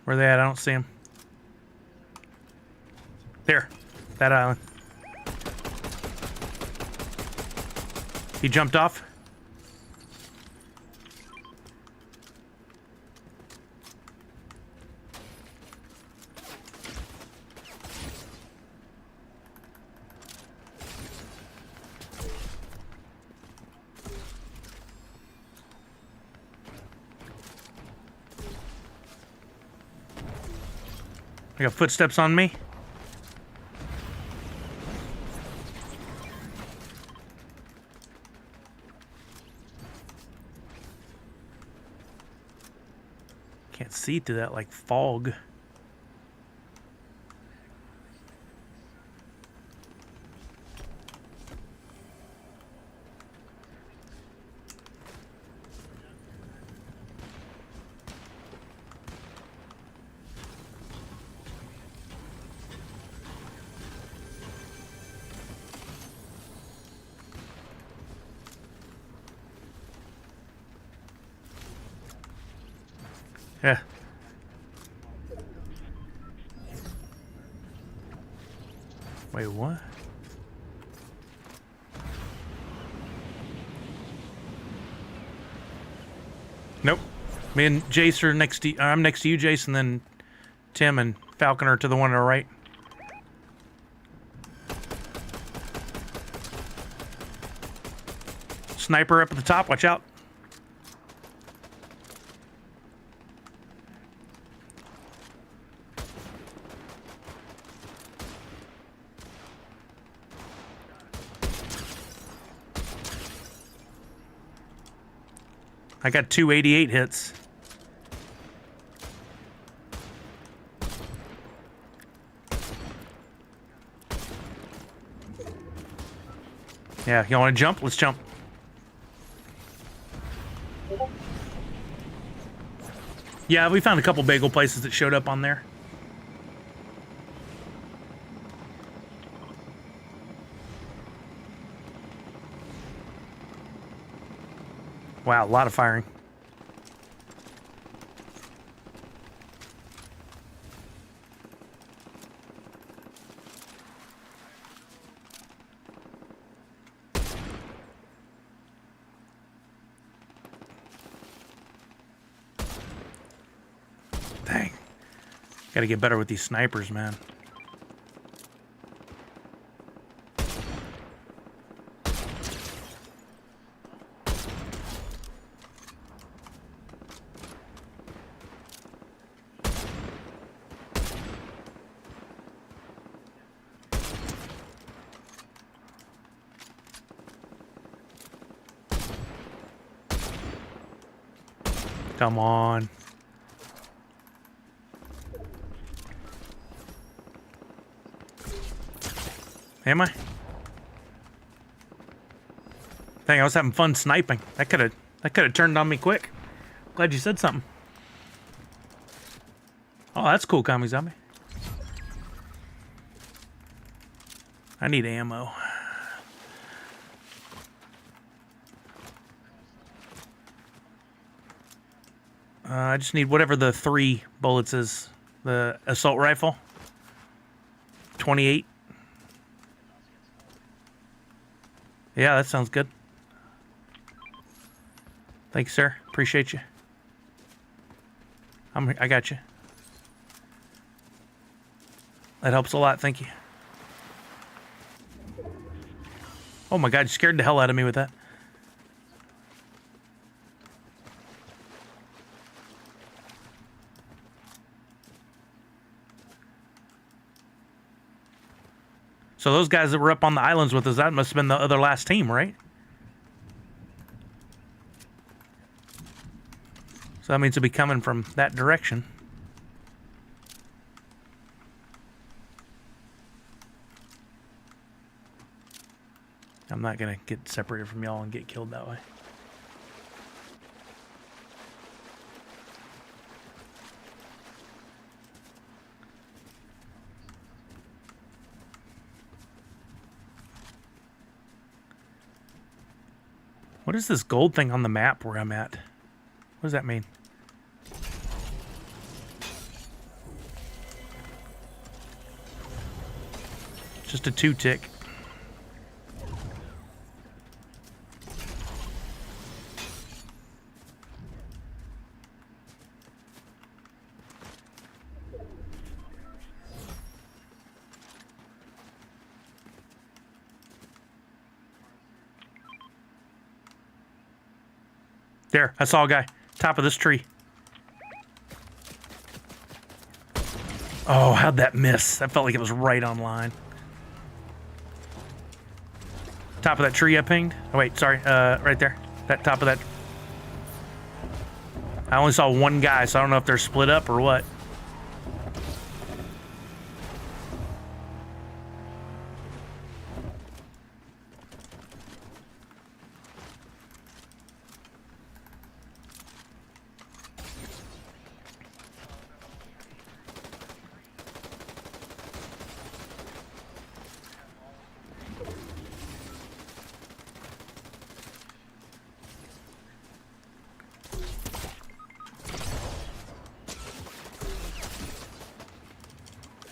Where they at? I don't see him. There, that island. He jumped off. I got footsteps on me. Can't see through that like fog. Yeah. Wait, what? Nope. Me and Jace are next to you. I'm next to you, Jason, then Tim and Falcon are to the one on the right. Sniper up at the top, watch out. I got 288 hits. Yeah, you want to jump? Let's jump. Yeah, we found a couple bagel places that showed up on there. Wow, a lot of firing. Gotta get better with these snipers, man. Come on. Am I? Dang, I was having fun sniping. That could have turned on me quick. Glad you said something. Oh, that's cool, Kami Zombie. I need ammo. I just need whatever the 3 bullets is. The assault rifle. 28. Yeah, that sounds good. Thanks, sir. Appreciate you. I got you. That helps a lot. Thank you. Oh my God, you scared the hell out of me with that. So those guys that were up on the islands with us, that must have been the other last team, right? So that means they'll be coming from that direction. I'm not going to get separated from y'all and get killed that way. What is this gold thing on the map where I'm at? What does that mean? Just a 2-tick. There, I saw a guy. Top of this tree. Oh, how'd that miss? That felt like it was right on line. Top of that tree I pinged. Oh, wait, sorry. Right there. That top of that. I only saw one guy, so I don't know if they're split up or what.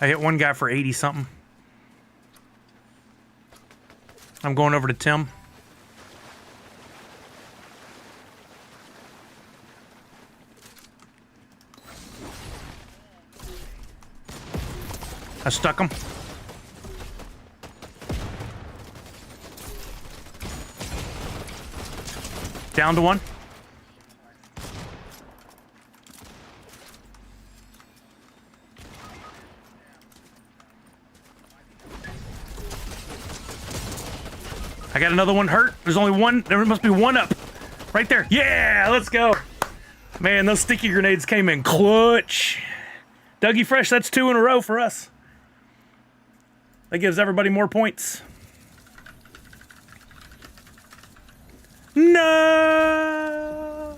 I hit one guy for 80 something. I'm going over to Tim. I stuck him. Down to one. I got another one hurt. There's only one. There must be one up. Right there. Yeah, let's go. Man, those sticky grenades came in clutch. Dougie Fresh, that's 2 in a row for us. That gives everybody more points. No!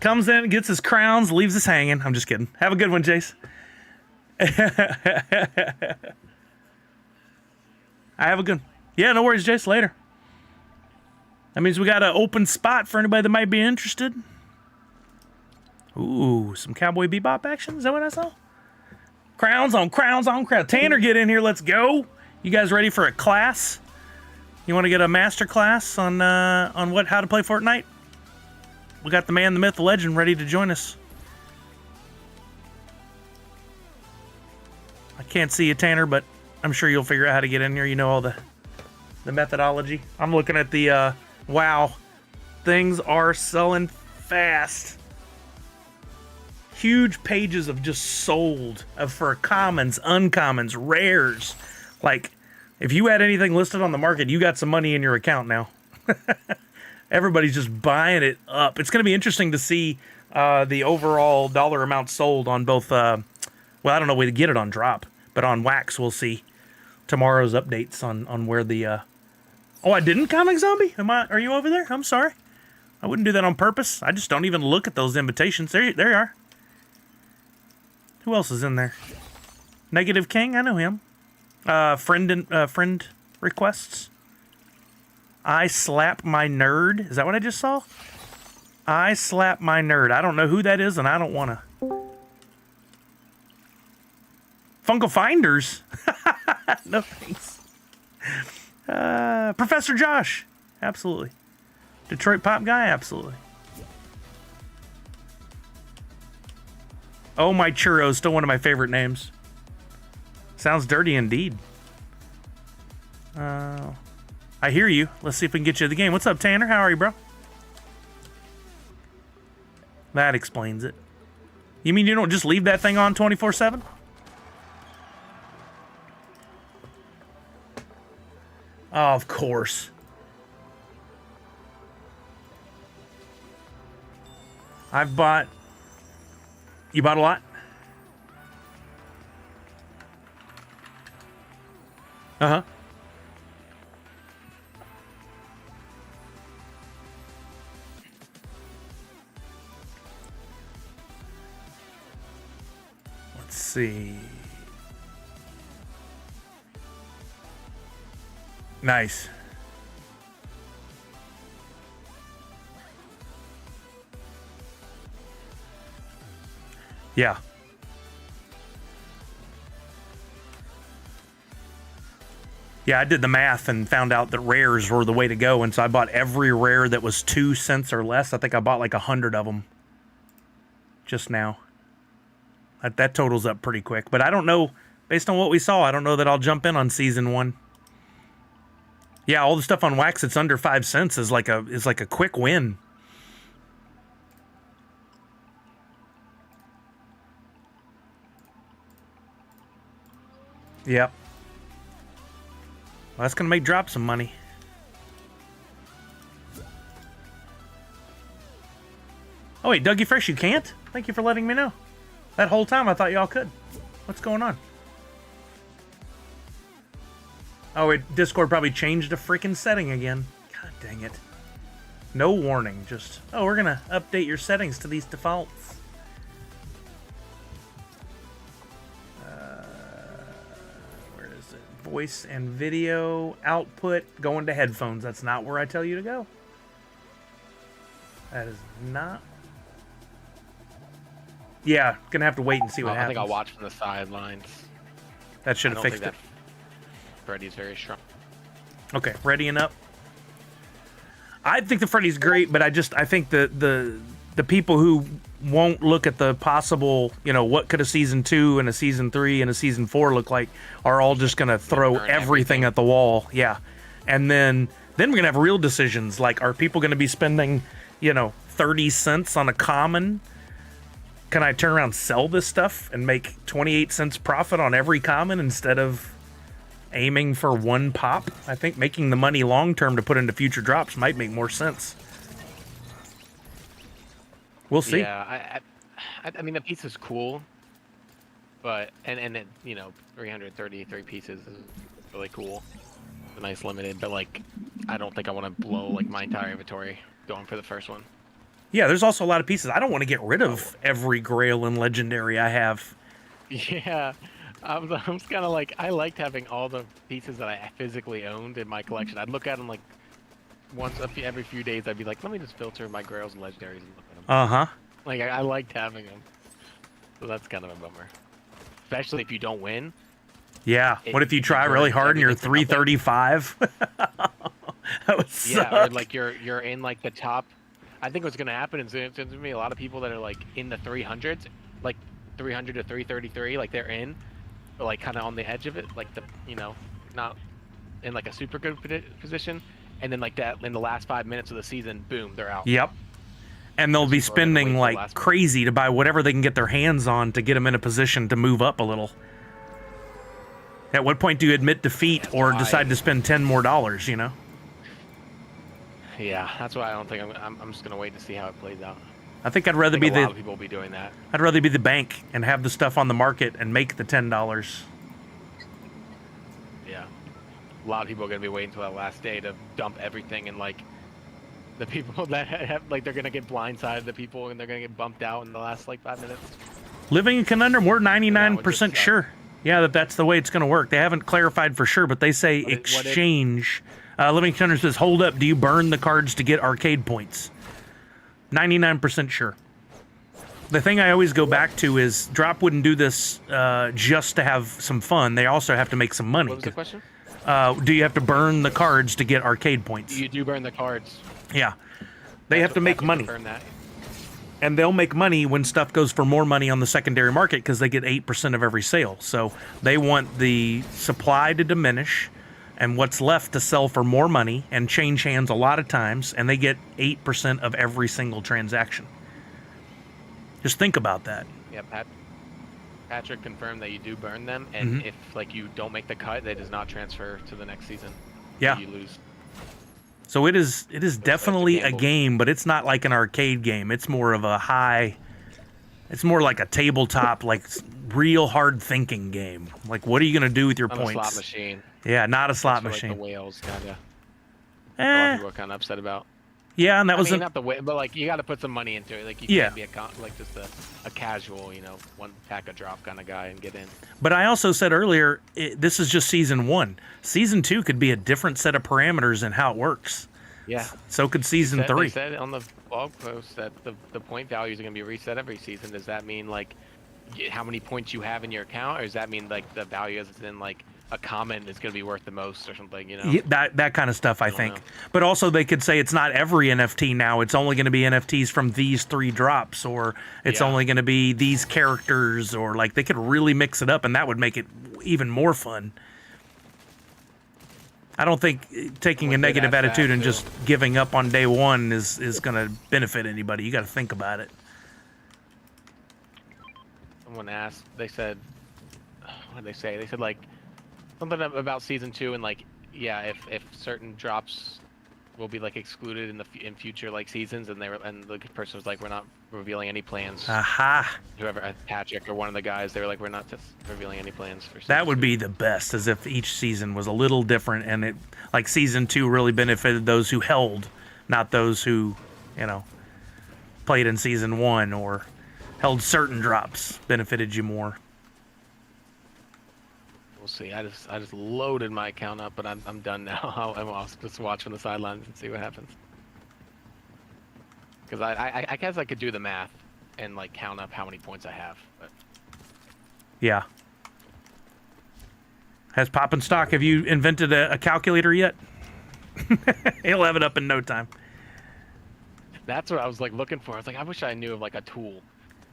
Comes in, gets his crowns, leaves us hanging. I'm just kidding. Have a good one, Jace. I have a good... Yeah, no worries, Jace. Later. That means we got an open spot for anybody that might be interested. Ooh, some Cowboy Bebop action? Is that what I saw? Crowns on crowns on crowns. Tanner, get in here. Let's go. You guys ready for a class? You want to get a master class on how to play Fortnite? We got the man, the myth, the legend ready to join us. I can't see you, Tanner, but I'm sure you'll figure out how to get in here. You know all the methodology. I'm looking at the, wow, things are selling fast. Huge pages of just sold for commons, uncommons, rares. Like, if you had anything listed on the market, you got some money in your account now. Everybody's just buying it up. It's going to be interesting to see the overall dollar amount sold on both, well, I don't know where to get it on drop, but on Wax, we'll see tomorrow's updates on where the, oh, I didn't, Comic Zombie? Are you over there? I'm sorry. I wouldn't do that on purpose. I just don't even look at those invitations. There you are. Who else is in there? Negative King, I know him. Friend requests. I slap my nerd. Is that what I just saw? I slap my nerd. I don't know who that is, and I don't want to. Funko Finders. No thanks. Professor Josh. Absolutely. Detroit Pop Guy. Absolutely. Oh My Churro. Still one of my favorite names. Sounds dirty indeed. I hear you. Let's see if we can get you to the game. What's up, Tanner? How are you, bro? That explains it. You mean you don't just leave that thing on 24/7? Oh, of course. I've bought... You bought a lot? Uh-huh. Let's see. Nice. Yeah. Yeah, I did the math and found out that rares were the way to go, and so I bought every rare that was 2 cents or less. I think I bought like 100 of them just now. That totals up pretty quick, but I don't know, based on what we saw, I don't know that I'll jump in on season 1. Yeah, all the stuff on Wax that's under 5 cents is like a quick win. Yep. Well, that's going to make drop some money. Oh, wait, Dougie Fresh, you can't? Thank you for letting me know. That whole time I thought y'all could. What's going on? Oh, wait, Discord probably changed a freaking setting again. God dang it. No warning, just, oh, we're going to update your settings to these defaults. Voice and video output going to headphones. That's not where I tell you to go. That is not. Yeah, gonna have to wait and see what happens. I think I'll watch from the sidelines. That should have fixed it. Freddy's very strong. Okay, readying up. I think the Freddy's great, but I think the people who won't look at the possible, what could a season 2 and a season 3 and a season 4 look like are all just gonna throw everything at the wall. Yeah. And then we're gonna have real decisions, like, are people gonna be spending 30 cents on a common? Can I turn around and sell this stuff and make 28 cents profit on every common instead of aiming for one pop? I think making the money long term to put into future drops might make more sense. We'll see. Yeah, I mean, the piece is cool, but and it, 333 pieces is really cool. It's a nice limited, but like, I don't think I want to blow like my entire inventory going for the first one. Yeah, there's also a lot of pieces. I don't want to get rid of every Grail and Legendary I have. Yeah, I'm just kind of like, I liked having all the pieces that I physically owned in my collection. I'd look at them like every few days. I'd be like, let me just filter my Grails and Legendaries and look at them. Uh-huh. Like, I liked having them. So that's kind of a bummer. Especially if you don't win. Yeah. What if you try really hard and you're 335? That would suck. Yeah, or like you're in like the top. I think what's going to happen is there's going to be a lot of people that are like in the 300s, like 300 to 333, like they're in. but like kind of on the edge of it, like not in like a super good position, and then like that in the last 5 minutes of the season, boom, they're out. Yep. And they'll be spending like crazy to buy whatever they can get their hands on to get them in a position to move up a little. At what point do you admit defeat or decide to spend $10 more, you know? Yeah, that's why I don't think I'm just gonna wait to see how it plays out. I think I'd rather be a lot of people will be doing that. I'd rather be the bank and have the stuff on the market and make the $10. Yeah, a lot of people are gonna be waiting until that last day to dump everything, and like the people that have like they're gonna get blindsided. The people and they're gonna get bumped out in the last like 5 minutes. Living in Conundrum, we're 99% sure. Yeah, that's the way it's going to work. They haven't clarified for sure, but they say exchange. Living Conundrum says, hold up, do you burn the cards to get arcade points? 99% sure. The thing I always go back to is Drop wouldn't do this just to have some fun. They also have to make some money. What was the question? Do you have to burn the cards to get arcade points? You do burn the cards. Yeah. They have to make money. Burn that. And they'll make money when stuff goes for more money on the secondary market because they get 8% of every sale. So they want the supply to diminish and what's left to sell for more money and change hands a lot of times, and they get 8% of every single transaction. Just think about that. Yeah, Patrick confirmed that you do burn them, and if like you don't make the cut, that does not transfer to the next season. Yeah. So you lose. So it is definitely a game, but it's not like an arcade game. It's more of a it's more like a tabletop, like real hard thinking game. Like, what are you going to do with your points? A slot machine. Yeah, not a slot machine. Like the whales, kind of. A lot of people are kind of upset about. Yeah, and that was not the way, but like you got to put some money into it. Like you can't be just a casual, one pack a drop kind of guy and get in. But I also said earlier, this is just season 1. Season 2 could be a different set of parameters in how it works. Yeah. So could season 3. They said on the blog post that the point values are going to be reset every season. Does that mean like how many points you have in your account, or does that mean like the value as it's in like a comment is going to be worth the most or something, Yeah, that kind of stuff, I think. Know. But also they could say it's not every NFT now. It's only going to be NFTs from these 3 drops, or it's only going to be these characters, or like they could really mix it up, and that would make it even more fun. I don't think taking a negative attitude and just giving up on day one is going to benefit anybody. You got to think about it. Someone asked, they said, what did they say? They said like, something about season 2 and like, yeah, if certain drops will be like excluded in future like seasons, and the person was like, we're not revealing any plans. Aha. Whoever, Patrick or one of the guys, they were like, we're not just revealing any plans for season That would 2. be the best, as if each season was a little different, and it like season 2 really benefited those who held, not those who, played in season 1 or held certain drops benefited you more. See, I just loaded my account up, but I'm done now. I'll just watch from the sidelines and see what happens. Because I guess I could do the math and like count up how many points I have. But yeah. Has Poppin' Stock, have you invented a calculator yet? He'll have it up in no time. That's what I was like looking for. I was like, I wish I knew of like a tool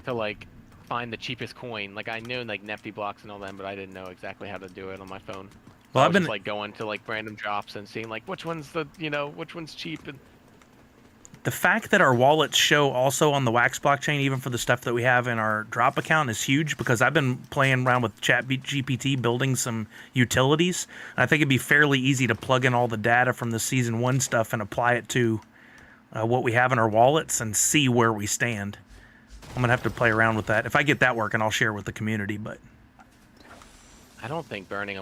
to like find the cheapest coin. Like I knew like Nifty blocks and all that, but I didn't know exactly how to do it on my phone. Well, I've been just, like going to like random drops and seeing like which one's which one's cheap. And the fact that our wallets show also on the Wax blockchain, even for the stuff that we have in our drop account, is huge, because I've been playing around with ChatGPT building some utilities. And I think it'd be fairly easy to plug in all the data from the season 1 stuff and apply it to what we have in our wallets and see where we stand. I'm going to have to play around with that. If I get that working, I'll share with the community, but I don't think burning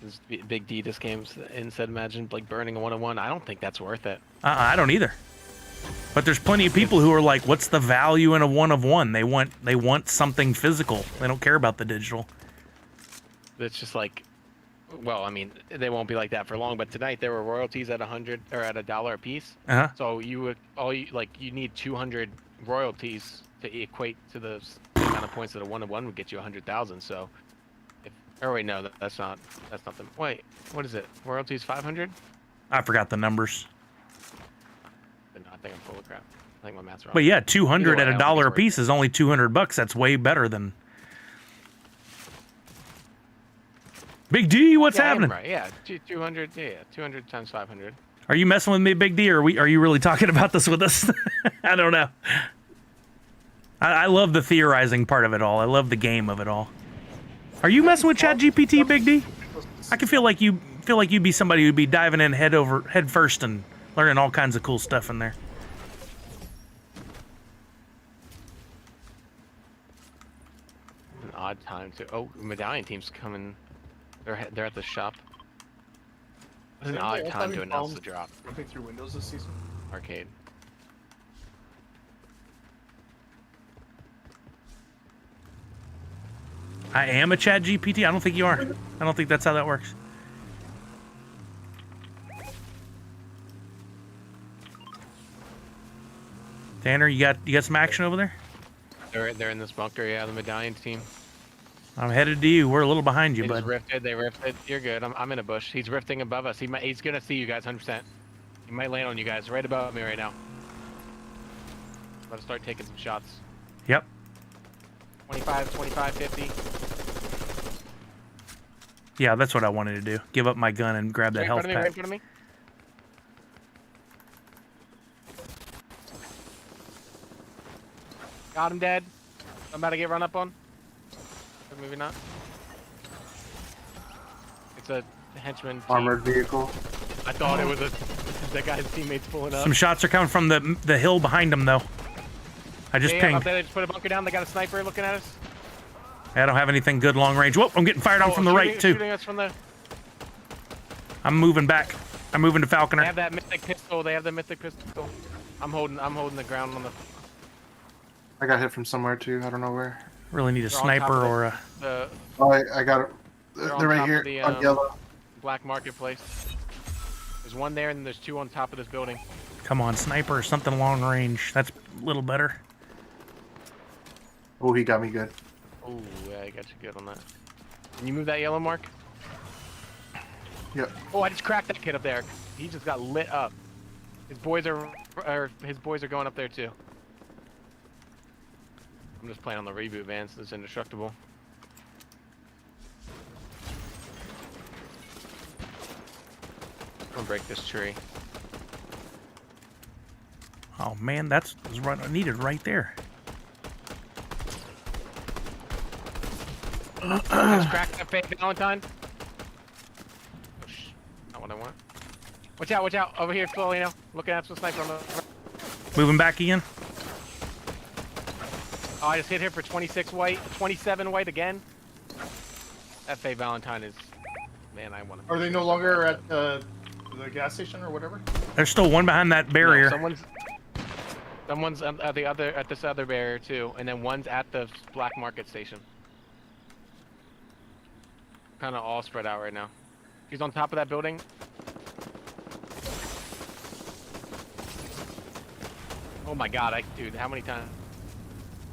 this Big D this game's instead, imagine like burning a 1-on-1. I don't think that's worth it. I don't either. But there's plenty of people who are like, what's the value in a 1-of-1? They want something physical. They don't care about the digital. It's just like, well, I mean, they won't be like that for long, but tonight there were royalties at $100 or at $1 a piece. Uh-huh. So you need 200 royalties to equate to the amount of points that a 1-on-1 would get you 100,000. So, wait, no, that's not the. Wait, what is it? Royalties 500? I forgot the numbers. No, I think I'm full of crap. I think my math's wrong. But yeah, 200 at $1 a piece is only $200. That's way better than. Big D, what's Yeah, I am happening? right. Yeah, 200. Yeah, 200 times 500. Are you messing with me, Big D, or are you really talking about this with us? I don't know. I love the theorizing part of it all. I love the game of it all. Are you messing with ChatGPT, Big D? I can feel like you'd be somebody who'd be diving in head first and learning all kinds of cool stuff in there. An odd time to. Oh, medallion team's coming. They're at the shop. It's an odd time to announce the drop. Jumping through windows this season. Arcade. I am a ChatGPT. I don't think you are. I don't think that's how that works. Tanner, you got some action over there? They're in this bunker. Yeah, the medallion team. I'm headed to you. We're a little behind you, They just bud. rifted. They rifted. You're good. I'm in a bush. He's rifting above us. He's gonna see you guys 100%. He might land on you guys right above me right now. Let's start taking some shots. Yep. 25, 25, 50. Yeah, that's what I wanted to do. Give up my gun and grab that Right in health front of me. Right in pack. front of me. Got him dead. I'm about to get run up on. Or maybe not. It's a henchman. Team. Armored vehicle. I thought it was the guy's teammates pulling up. Some shots are coming from the hill behind them, though. I just Yeah, pinged. up there, they just put a bunker down. They got a sniper looking at us. I don't have anything good long range. Whoop, I'm getting fired on from the right, too. Shooting us from the. I'm moving back. I'm moving to They Falconer. have that mythic pistol. They have the mythic pistol. I'm holding the ground on the. I got hit from somewhere too. I don't know where. Really need a They're on top sniper of or a... the Oh, I got it. on They're right top of here the, on yellow. black marketplace. There's one there, and there's two on top of this building. Come on, sniper or something long range. That's a little better. Oh, he got me good. Oh, yeah, I got you good on that. Can you move that yellow mark? Yep. Oh, I just cracked that kid up there. He just got lit up. His boys are going up there too. I'm just playing on the reboot van since it's indestructible. I'm gonna break this tree. Oh, man, that's right, needed right there. Just cracked that fake Valentine. Oh, not what I want. Watch out, watch out. Over here, slowly now. Looking at some sniper on the... Moving back again. Oh, I just hit him for 26 white. 27 white again. That Faye Valentine is... Man, I want to... Are they no longer at the gas station or whatever? There's still one behind that barrier. No, someone's at this other barrier too, and then one's at the black market station. Kind of all spread out right now. He's on top of that building. Oh my god, dude, how many times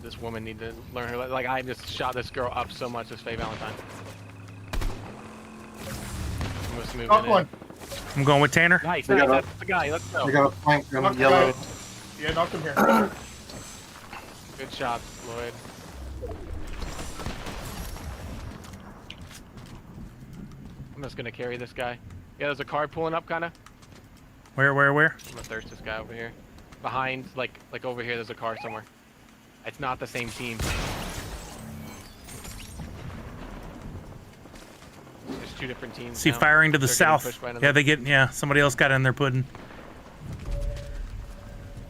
does this woman need to learn her? Like, I just shot this girl up so much this Faye Valentine. I'm just moving Knock in. one. I'm going with Tanner. Nice, We nice, got that's the guy. Let's go. I got a flank on Knock the yellow. guy. Yeah, knocked him here. Good shot, Lloyd. I'm just gonna carry this guy. Yeah, there's a car pulling up, kinda. Where? I'm gonna thirst this guy over here. Behind, like over here, there's a car somewhere. It's not the same team. There's two different teams. See now. firing to the They're getting south. pushed by Yeah, another- somebody else got in their pudding.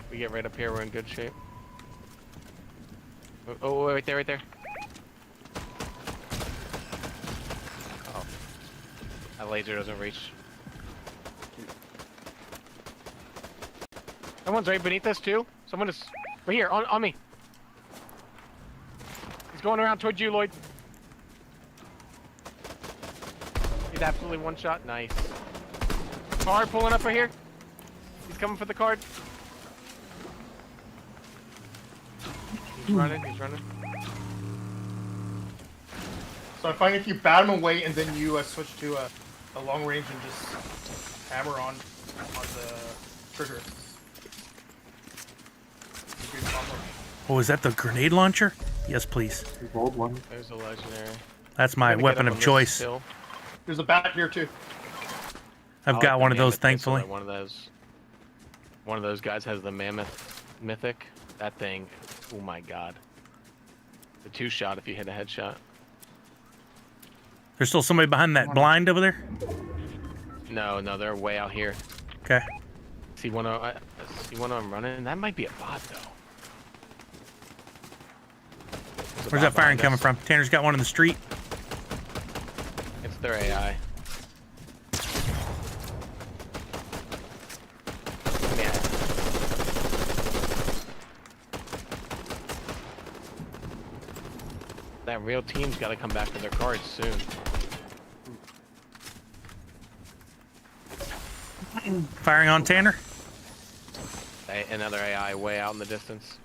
We get right up here, we're in good shape. Oh, right there, right there. Oh. That laser doesn't reach. Someone's right beneath us too. Someone is right here, on me. He's going around towards you, Lloyd. He's absolutely one shot. Nice. Card pulling up right here. He's coming for the card. He's running, he's running. So I find if you bat him away and then you switch to a long range and just hammer on the trigger. It's a good combo. Oh, is that the grenade launcher? Yes, please. The gold one. There's a legendary. That's my Gonna get weapon up of on this choice. hill. There's a bat here too. I've I got like one the of those, mammoth pistol thankfully. that One of those guys has the mammoth mythic. That thing, oh my god. The 2-shot if you hit a headshot. There's still somebody behind that blind over there? No, they're way out here. Okay. See one of them running. That might be a bot though. There's a Where's bot that firing behind coming us. from? Tanner's got one in the street. It's their AI. Man. That real team's got to come back to their cards soon. Firing on Tanner. Another AI way out in the distance.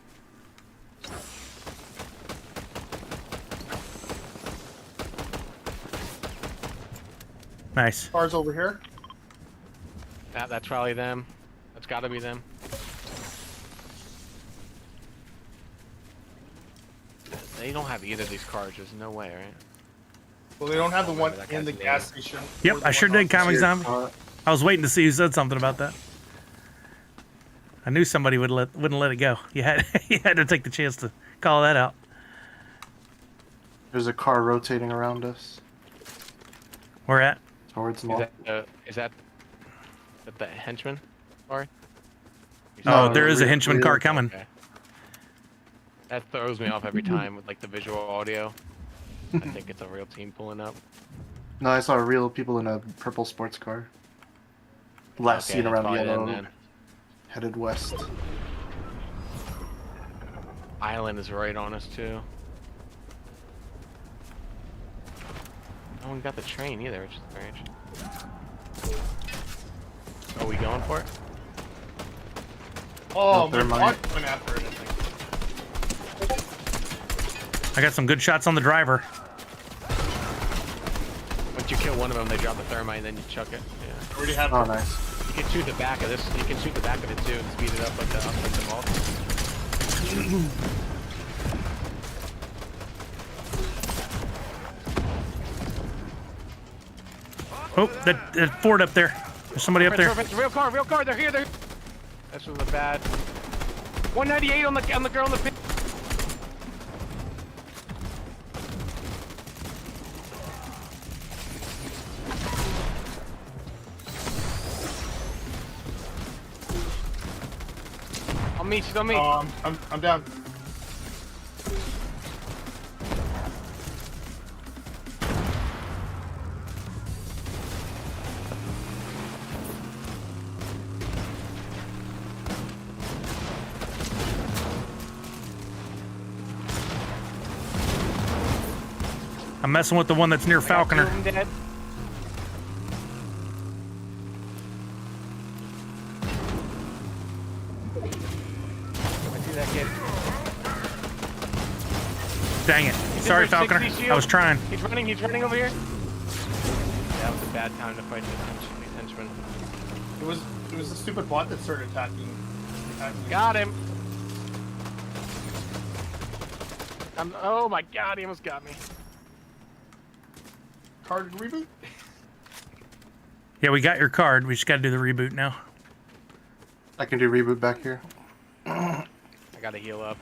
Nice. Cars over here. That's probably them. That's got to be them. They don't have either of these cars. There's no way, right? Well, they don't have the one That in the guy's gas station. Yep, or the I sure one did, on- Comic Here, Zombie. I was waiting to see who said something about that. I knew somebody wouldn't let it go. You had you had to take the chance to call that out. There's a car rotating around us Where at? towards Is mall. that the henchman? Or? Oh, No, there is a real- henchman car real- coming. Okay. That throws me off every time with like the visual audio. I think it's a real team pulling up. No, I saw real people in a purple sports car. Last Okay, seen that's around probably them yellow, then. headed west. Island is right on us too. No one got the train either, which is strange. Are we going for it? Oh, No, they're my mine. bot went after it, I think. I got some good shots on the driver. Once you kill one of them, they drop the thermite and then you chuck it. Yeah. Already have. Oh, nice. You can shoot the back of this. You can shoot the back of it too and speed it up like the offensive ball. Oh, that Ford up there. There's somebody up there. Real car. They're here. This was a bad. 198 on the girl on the pin. On me, she's on me. I'm down. I'm messing with the one that's near Falconer. I'm dead. I see that kid. Dang it. He's Sorry, in for Falconer. 60 shield. I was trying. He's running over here. That was a bad time to fight these henchmen. It was the stupid bot that started attacking. Got him. Oh my god, he almost got me. Card reboot. Yeah, we got your card. We just got to do the reboot now. I can do reboot back here. I gotta heal up.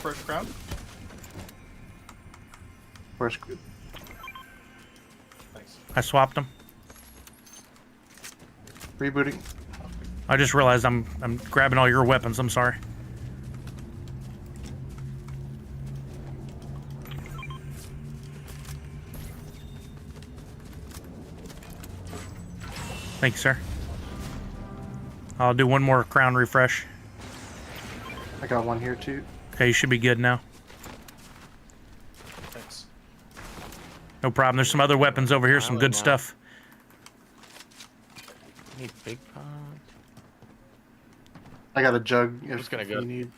First crown. First, Nice. I swapped them. rebooting. I just realized I'm grabbing all your weapons. I'm sorry. Thank you, sir. I'll do one more crown refresh. I got one here too. Okay, you should be good now. Thanks. No problem. There's some other weapons over here, some good Now. stuff. Need big pot. I got a jug if just gonna you go. need.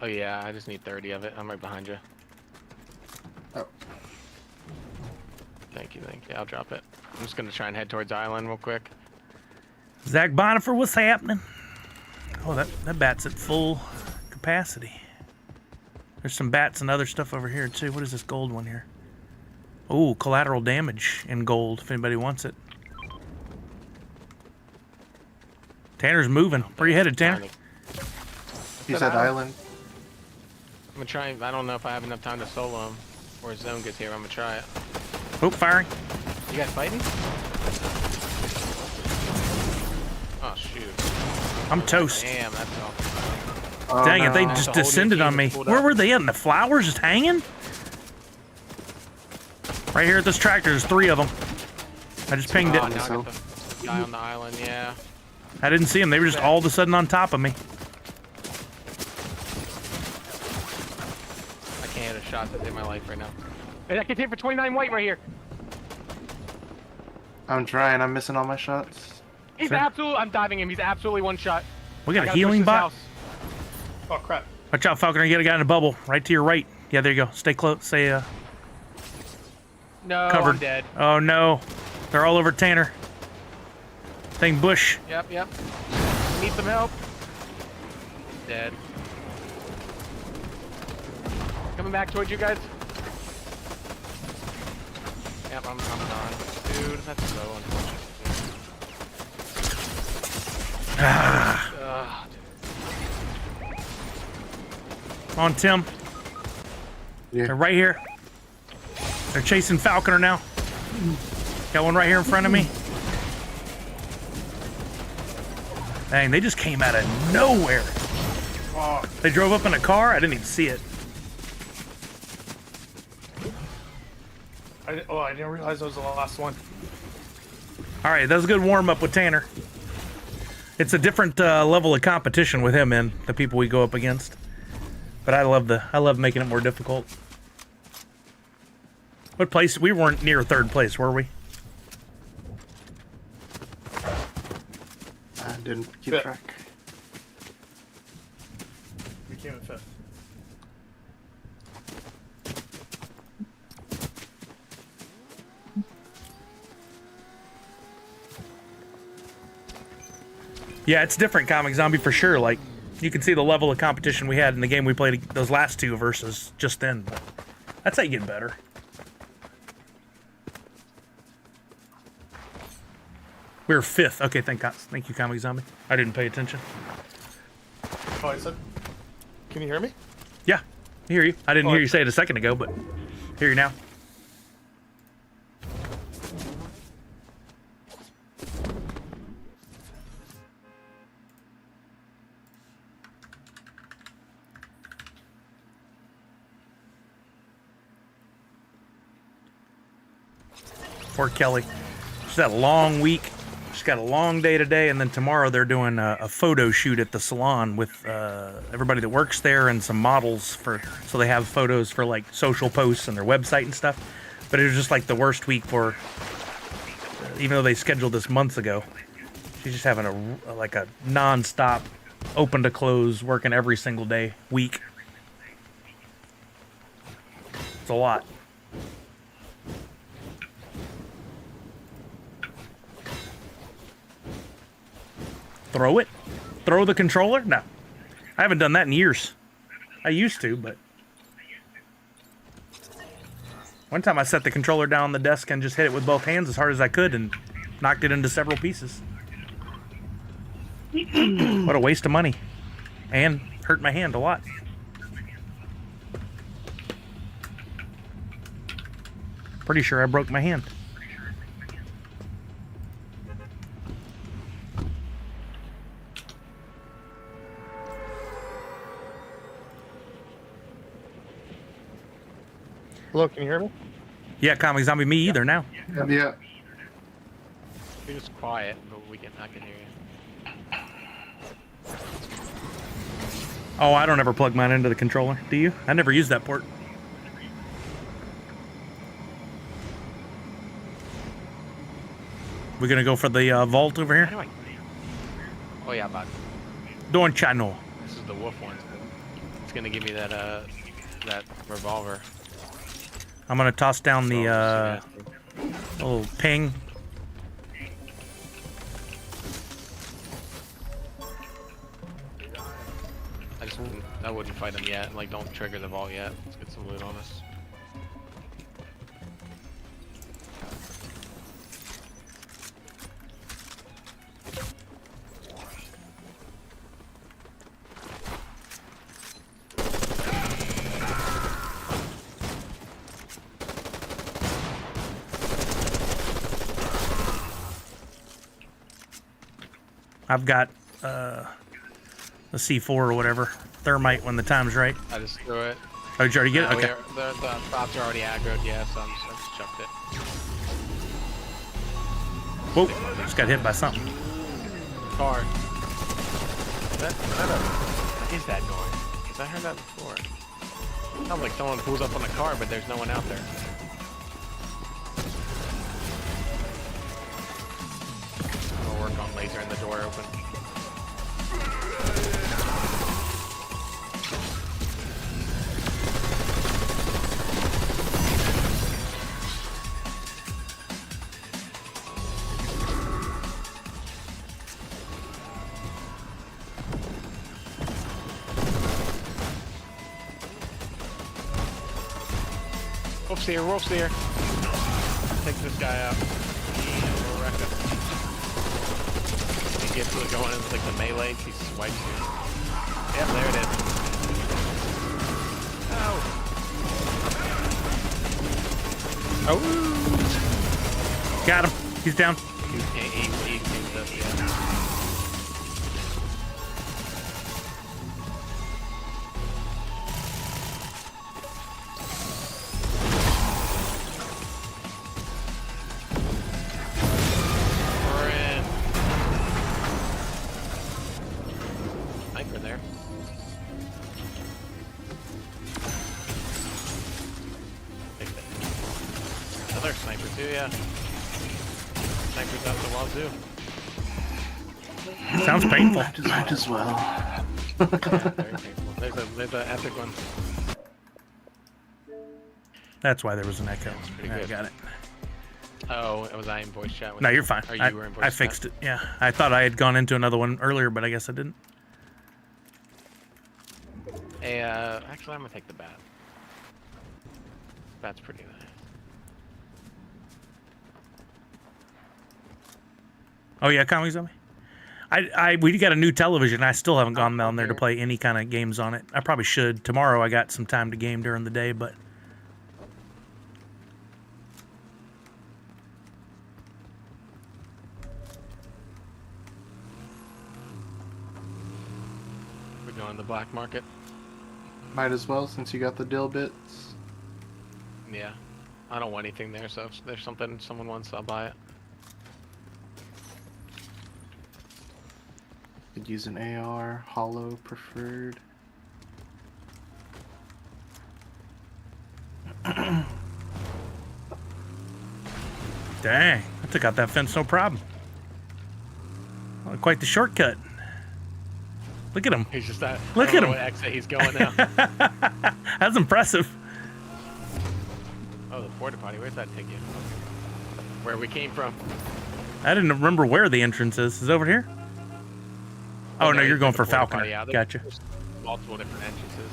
Oh yeah, I just need 30 of it. I'm right behind you. Oh. Thank you. I'll drop it. I'm just gonna try and head towards island real quick. Zach Bonifer, what's happening? Oh, that bat's at full capacity. There's some bats and other stuff over here too. What is this gold one here? Ooh, collateral damage in gold if anybody wants it. Tanner's moving. Where you headed, Tanner? He's at island. I'm gonna try. I don't know if I have enough time to solo him before his zone gets here. I'm gonna try it. Oh, firing. You guys fighting? Oh shoot. I'm toast. Damn, that's awful. Oh, Dang it, they no. just The whole descended team on me. is pulled Where up. were they at? In the flowers just hanging? Right here at this tractor, there's 3 of them. I just pinged it. Oh, now I got the guy on the island. Yeah. I didn't see them. They were just all of a sudden on top of me. I can't hit a shot to save my life right now. Hey, I can hit for 29 white right here. I'm trying. I'm missing all my shots. He's Sure. absolutely. I'm diving him. He's absolutely one shot. We got I a gotta healing push this bot. house. Oh crap. Watch out, Falconer. You got a guy in a bubble. Right to your right. Yeah, there you go. Stay close. Stay No, covered. I'm dead. Oh, no. They're all over Tanner. Thing bush. Yep. Need some help. Dead. Coming back towards you guys. Yep, I'm gone. Dude, that's so unfortunate. Ugh, dude. On Tim. Yeah. They're right here. They're chasing Falconer now. Got one right here in front of me. Dang, they just came out of nowhere. Oh, They drove up in a car. I didn't even see it. I didn't realize that was the last one. All right, that was a good warm up with Tanner. It's a different level of competition with him and the people we go up against. But I love making it more difficult. What place? We weren't near 3rd place, were we? I didn't keep Yeah. track. We came in 5th. Yeah, it's different, Comic Zombie, for sure. Like, you can see the level of competition we had in the game we played those last 2 versus just then. But that's how you get better. We were 5th. Okay, thank you, Comic Zombie. I didn't pay attention. Oh, I said. Can you hear me? Yeah, I hear you. I didn't hear you say it a second ago, but I hear you now. Poor Kelly. She's had a long week. She's got a long day today, and then tomorrow they're doing a photo shoot at the salon with everybody that works there and some models so they have photos for like social posts and their website and stuff. But it was just like the worst week for, even though they scheduled this months ago. She's just having a non-stop, open to close, working every single day week. It's a lot. Throw it? Throw the controller? No. I haven't done that in years. I used to, but... One time I set the controller down on the desk and just hit it with both hands as hard as I could and knocked it into several pieces. What a waste of money. And hurt my hand a lot. Pretty sure I broke my hand. Hello, can you hear me? Yeah, Comic Zombie, me either now. Yeah. You're just quiet, but I can hear you. Oh, I don't ever plug mine into the controller. Do you? I never use that port. We gonna go for the vault over How here? do I? Oh yeah, but Don Chano. this is the wolf one. It's gonna give me that that revolver. I'm gonna toss down the So, little ping. I wouldn't fight him yet. Like, don't trigger the vault yet. Let's get some loot on us. I've got a C4 or whatever. Thermite when the time's right. I just threw it. Oh, did you already get it? Okay. The spots are already aggroed, yeah, so I just chucked it. Whoa, just got hit by something. Car. What is that noise? Because I heard that before. Sounds like someone pulls up on a car, but there's no one out there. I'll work on lasering the door open. Wolf's here. Take this guy out. We'll wreck him. He gets it going into like the melee. He swipes you. Yep, there it is. Oh. Got him. He's down. He seems up, yeah. Sounds painful. Might as well. Yeah, very painful. There's an epic one. That's why there was an echo. Pretty I good. got it. Oh, was I in voice chat? With No, you? you're fine. Or you were in voice I chat? fixed it. Yeah, I thought I had gone into another one earlier, but I guess I didn't. Hey, actually, I'm gonna take the bat. Bat's pretty nice. Oh yeah, Comic Zombie. We got a new television. I still haven't gone down there to play any kind of games on it. I probably should. Tomorrow I got some time to game during the day, but We're going to the black market. Might as well since you got the dill bits. Yeah, I don't want anything there, so if there's something someone wants, I'll buy it. Could use an AR, hollow preferred. dang, I took out that fence no problem. Well, quite the shortcut. Look at him. He's just Look I don't at know him. What exit he's going now. That's impressive. Oh, the porta potty. Where's that take you? Where we came from? I didn't remember where the entrance is. Is it over here? Oh no, you you're going took for the porta potty Falconer. out. Gotcha. There's multiple different entrances.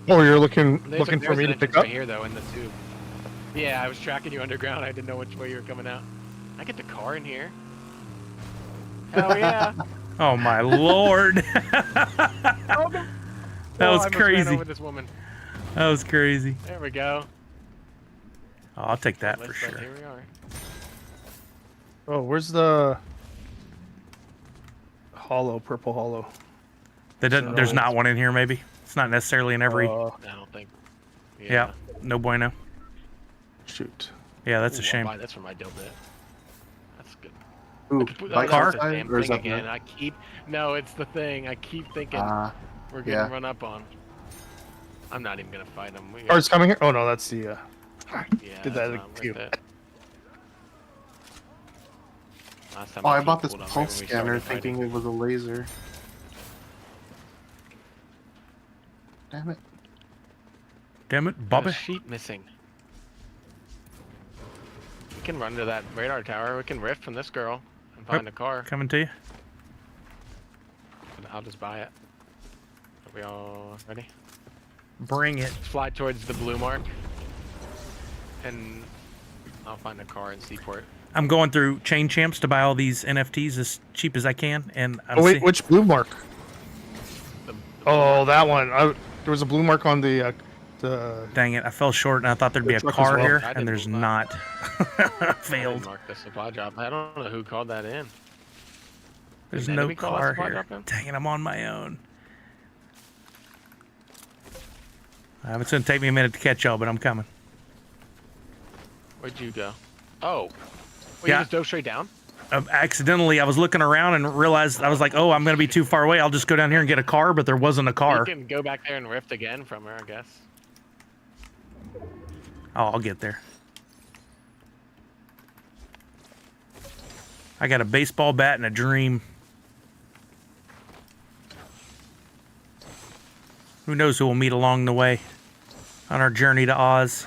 Oh, you're looking There's for me an to pick entrance up? right here though in the tube. Yeah, I was tracking you underground. I didn't know which way you were coming out. I get the car in here. Hell yeah! Oh my lord. That was I almost ran crazy. over this woman. That was crazy. There we go. Oh, I'll take that for Let's sure. Here we are. Oh, where's the hollow, purple hollow? There's not one in here, maybe. It's not necessarily in every. I don't think. Yeah, no bueno. Shoot. Yeah, that's a Ooh, shame. I'll buy this for my dope bit. That's good. Ooh, Like car the damn or is thing that again. the... I keep no, it's the thing. I keep thinking we're getting yeah. run up on. I'm not even gonna fight him. Car's coming here? Oh no, that's the Yeah, did that that's not cute. worth it. Last time Oh, I keep bought this pulled up right pulse when we scanner started fighting. thinking it was a laser. Damn it. Damn it, Got a Bobby. sheep missing. We can run to that radar tower. We can rift from this girl and find a car. Coming to you. I'll just buy it. Are we all ready? Bring it. Let's fly towards the blue mark, and I'll find a car in Seaport. I'm going through Chain Champs to buy all these NFTs as cheap as I can, and I'm Oh wait, which blue mark? The Oh, that one. There was a blue mark on the Dang it, I fell short and I thought there'd be a truck is car well. here, I and didn't there's move not. I Failed. didn't mark the supply drop. I don't know who called that in. There's Did no enemy call that car supply here. drop in? Dang it, I'm on my own. It's gonna take me a minute to catch y'all, but I'm coming. Where'd you go? Oh. Wait, Yeah. you just dove straight down? Accidentally, I was looking around and realized I was like, oh, I'm gonna be too far away. I'll just go down here and get a car, but there wasn't a car. You can go back there and rift again from her, I guess. Oh, I'll get there. I got a baseball bat and a dream. Who knows who we'll meet along the way on our journey to Oz.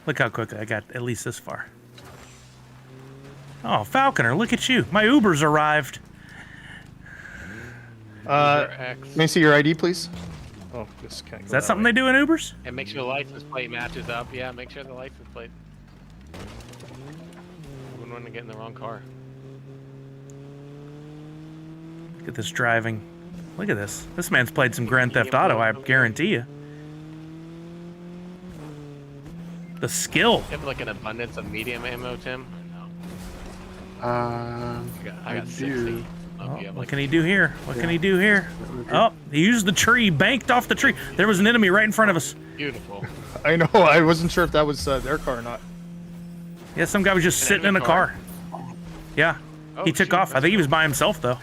Look how quickly I got at least this far. Oh, Falconer, look at you. My Uber's arrived. X. May I see your ID, please? Oh, this can't go Is that something they do in Ubers? And make sure the license plate matches up. Yeah, make sure the license plate. Wouldn't want to get in the wrong car. Look at this driving. Look at this. This man's played some Grand Theft Auto, I guarantee you. The skill. You have like an abundance of medium ammo, Tim? No. I I got 60. do. Oh, Oh, you have what like can he do here? What can Yeah. he do here? Oh, he used the tree, banked off the tree. There was an enemy right in front of us. beautiful. I know. I wasn't sure if that was their car or not. Yeah, some guy was just An sitting in a enemy car. car? Yeah, Oh, he took shoot, off. I think he was by himself, though.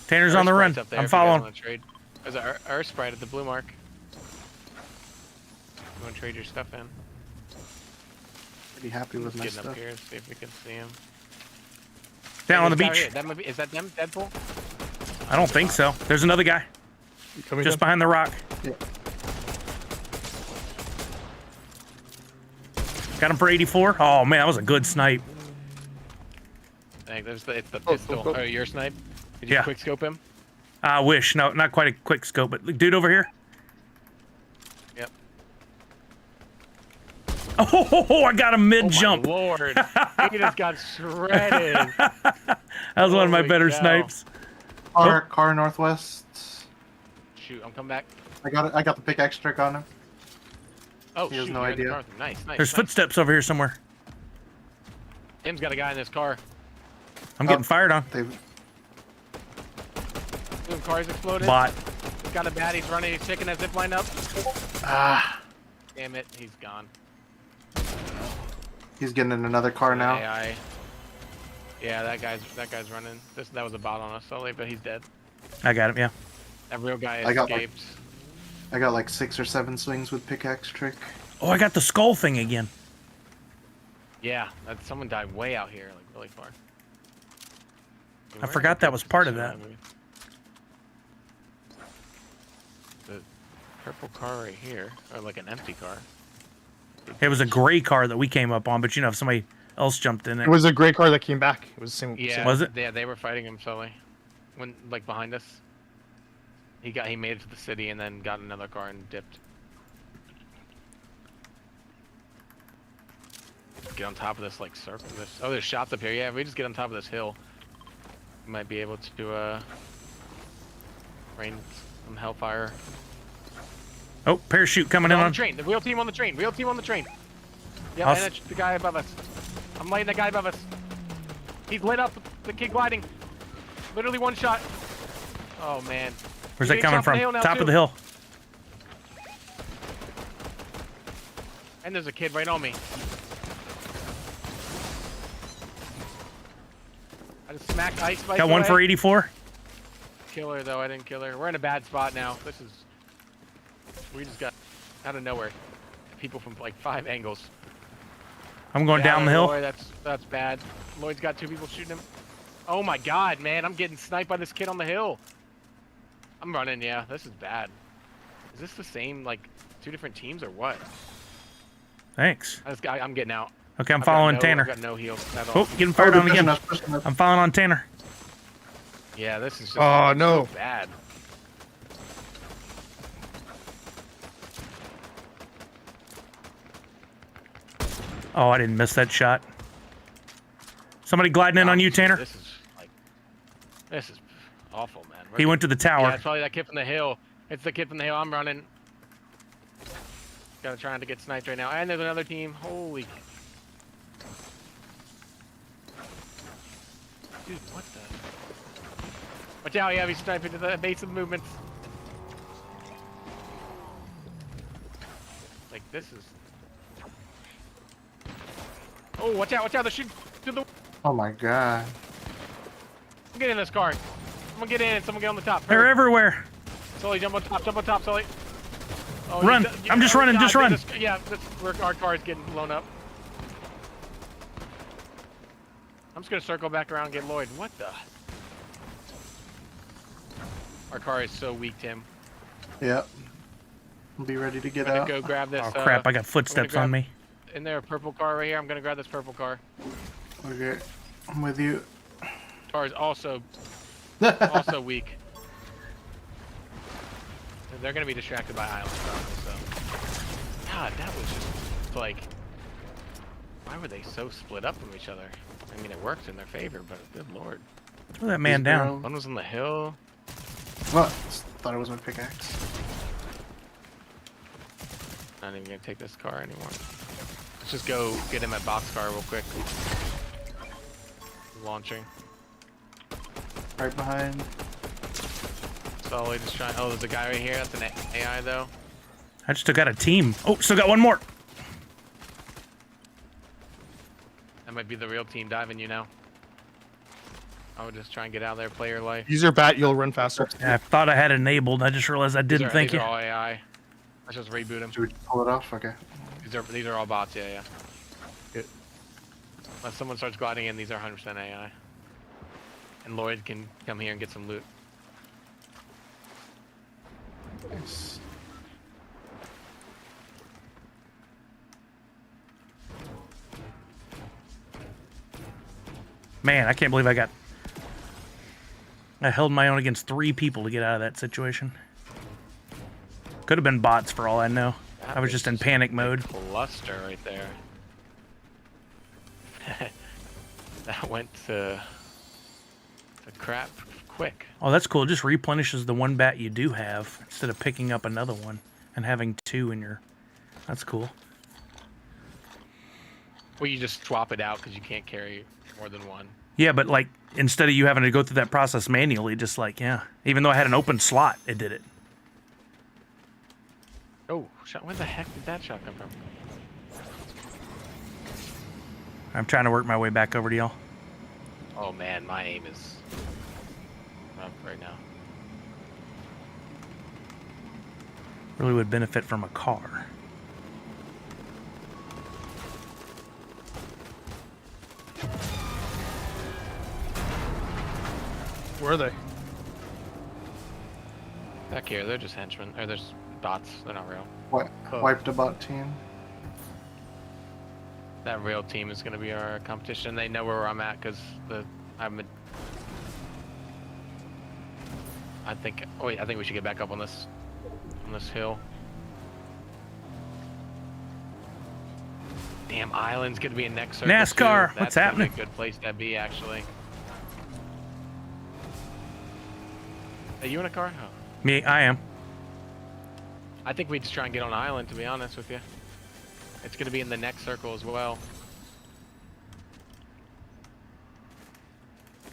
Tanner's on the run. Sprite's up there I'm if you guys following. wanna trade. There's an Earth Sprite at the blue mark. You want to trade your stuff in? Pretty happy with my Getting stuff. up here, see if we can see him. Down on the There's a guy beach. here. That might be, is that them, Deadpool? I don't think so. There's another guy You coming just in? behind the rock. Yeah. Got him for 84. Oh, man, that was a good snipe. I think it's the Oh, pistol. oh, oh. Oh, your snipe? Did you Yeah. quick scope him? I wish. No, not quite a quick scope, but dude over here. Yep. Oh, I got him mid-jump. Oh my lord. He just got shredded. That was one of my Holy better cow. snipes. Car northwest. Shoot, I'm coming back. I got it. I got the pickaxe trick on him. Oh, He has shoot, no you're in the idea. car with him. Nice, nice. There's nice. footsteps over here somewhere. Tim's got a guy in this car. I'm getting Oh. fired on. They Boom, car's exploded. Bot. He's got a bat, he's running, he's picking that zip line up. Damn it, he's gone. he's getting in another car now. AI. Yeah, that guy's running. That was a bot on us, Sully, but he's dead. I got him, yeah. That real guy I got, like- escaped. I got like 6 or 7 swings with pickaxe trick. Oh, I got the skull thing again. Yeah, someone died way out here, like really far. I forgot that was part of that. The purple car right here, or like an empty car. It was a gray car that we came up on, but you know, if somebody else jumped in it. It was a gray car that came back. It was the same. Yeah, same- Was it? Yeah, they were fighting him, Sully. When like behind us. He made it to the city and then got another car and dipped. Get on top of this like circle. There's shots up here. Yeah, if we just get on top of this hill, we might be able to rain some hellfire. Oh, parachute coming in On on. the train. The real team on the train. Real team on the train. Yeah, I'll and it's the guy above us. I'm lighting the guy above us. He's lit up. The kid gliding. Literally one shot. Oh man. Where's He's that getting coming shot from the from? hill now, Top too. of the hill. And there's a kid right on me. I just smacked ice spikes Got one for away. 84. Kill her though, I didn't kill her. We're in a bad spot now. We just got out of nowhere. People from like 5 angles. I'm going Yeah, down the hill. Lloyd, that's bad. Lloyd's got 2 people shooting him. Oh my god, man, I'm getting sniped by this kid on the hill. I'm running, yeah. This is bad. Is this the same, like, 2 different teams or what? Thanks. I'm getting out. Okay, I'm I've got following I've Tanner. got no heals at all. Oh, getting fired they're on again. pushing us. I'm following on Tanner. Yeah, this is just Oh, no. so bad. Oh, I didn't miss that shot. Somebody gliding in on you, Tanner. This is awful, man. He went to the tower. Yeah, it's probably that kid from the hill. It's the kid from the hill. I'm running. Gotta try not to get sniped right now. And there's another team. Holy. Dude, what the? Watch out, yeah, he's sniping to the base of movements. Like, this is... Oh, watch out, they're shooting to the... Oh my god. Get in this car. Someone get in, someone get on the top. They're everywhere. Sully, jump on top, Sully. Oh, Run. I'm just running, just run. Our car is getting blown up. I'm just gonna circle back around and get Lloyd. What the? Our car is so weak, Tim. Yep. I'll be ready to get I'm out. gonna go grab this. Oh crap! I got footsteps on me. In there, a purple car right here. I'm gonna grab this purple car. Okay. I'm with you. Car is also weak. They're gonna be distracted by islands, probably, so. God, that was just like. Why were they so split up from each other? I mean, it worked in their favor, but good lord. Throw that man down. One was on the hill. What? Thought it was my pickaxe. Not even gonna take this car anymore. Let's just go get him at boxcar real quick. Launching. Right behind. Solid, just trying. Oh, there's a guy right here. That's an AI though. I just took out a team. Oh, still got one more. That might be the real team diving you now. I would just try and get out of there, play your life. Use your bat, you'll run faster. Yeah, I thought I had it enabled. I just realized I didn't think These it. are all AI. Let's just reboot them. Should we pull it off? Okay. These are all bots, yeah. Good. Unless someone starts gliding in, these are 100% AI. And Lloyd can come here and get some loot. Nice. Man, I can't believe I held my own against 3 people to get out of that situation. Could have been bots for all I know. I was just in panic mode. Cluster right there. That went to crap quick. Oh, that's cool. It just replenishes the one bat you do have instead of picking up another one and having 2 in your... That's cool. Well, you just swap it out because you can't carry more than one. Yeah, but like, instead of you having to go through that process manually, just like, yeah. Even though I had an open slot, it did it. Oh, where the heck did that shot come from? I'm trying to work my way back over to y'all. Oh man, my aim is rough right now. Really would benefit from a car. Where are they? Back here, they're just henchmen. Or there's bots. They're not real. What? Oh. Wiped a bot team. That real team is going to be our competition. They know where I'm at because I think. Oh wait, I think we should get back up on this hill. Damn, island's going to be a next circle. NASCAR, too. what's That's gonna happening? be a good place to be, actually. Are you in a car? Oh. Me, I am. I think we just try and get on island, to be honest with you. It's going to be in the next circle as well.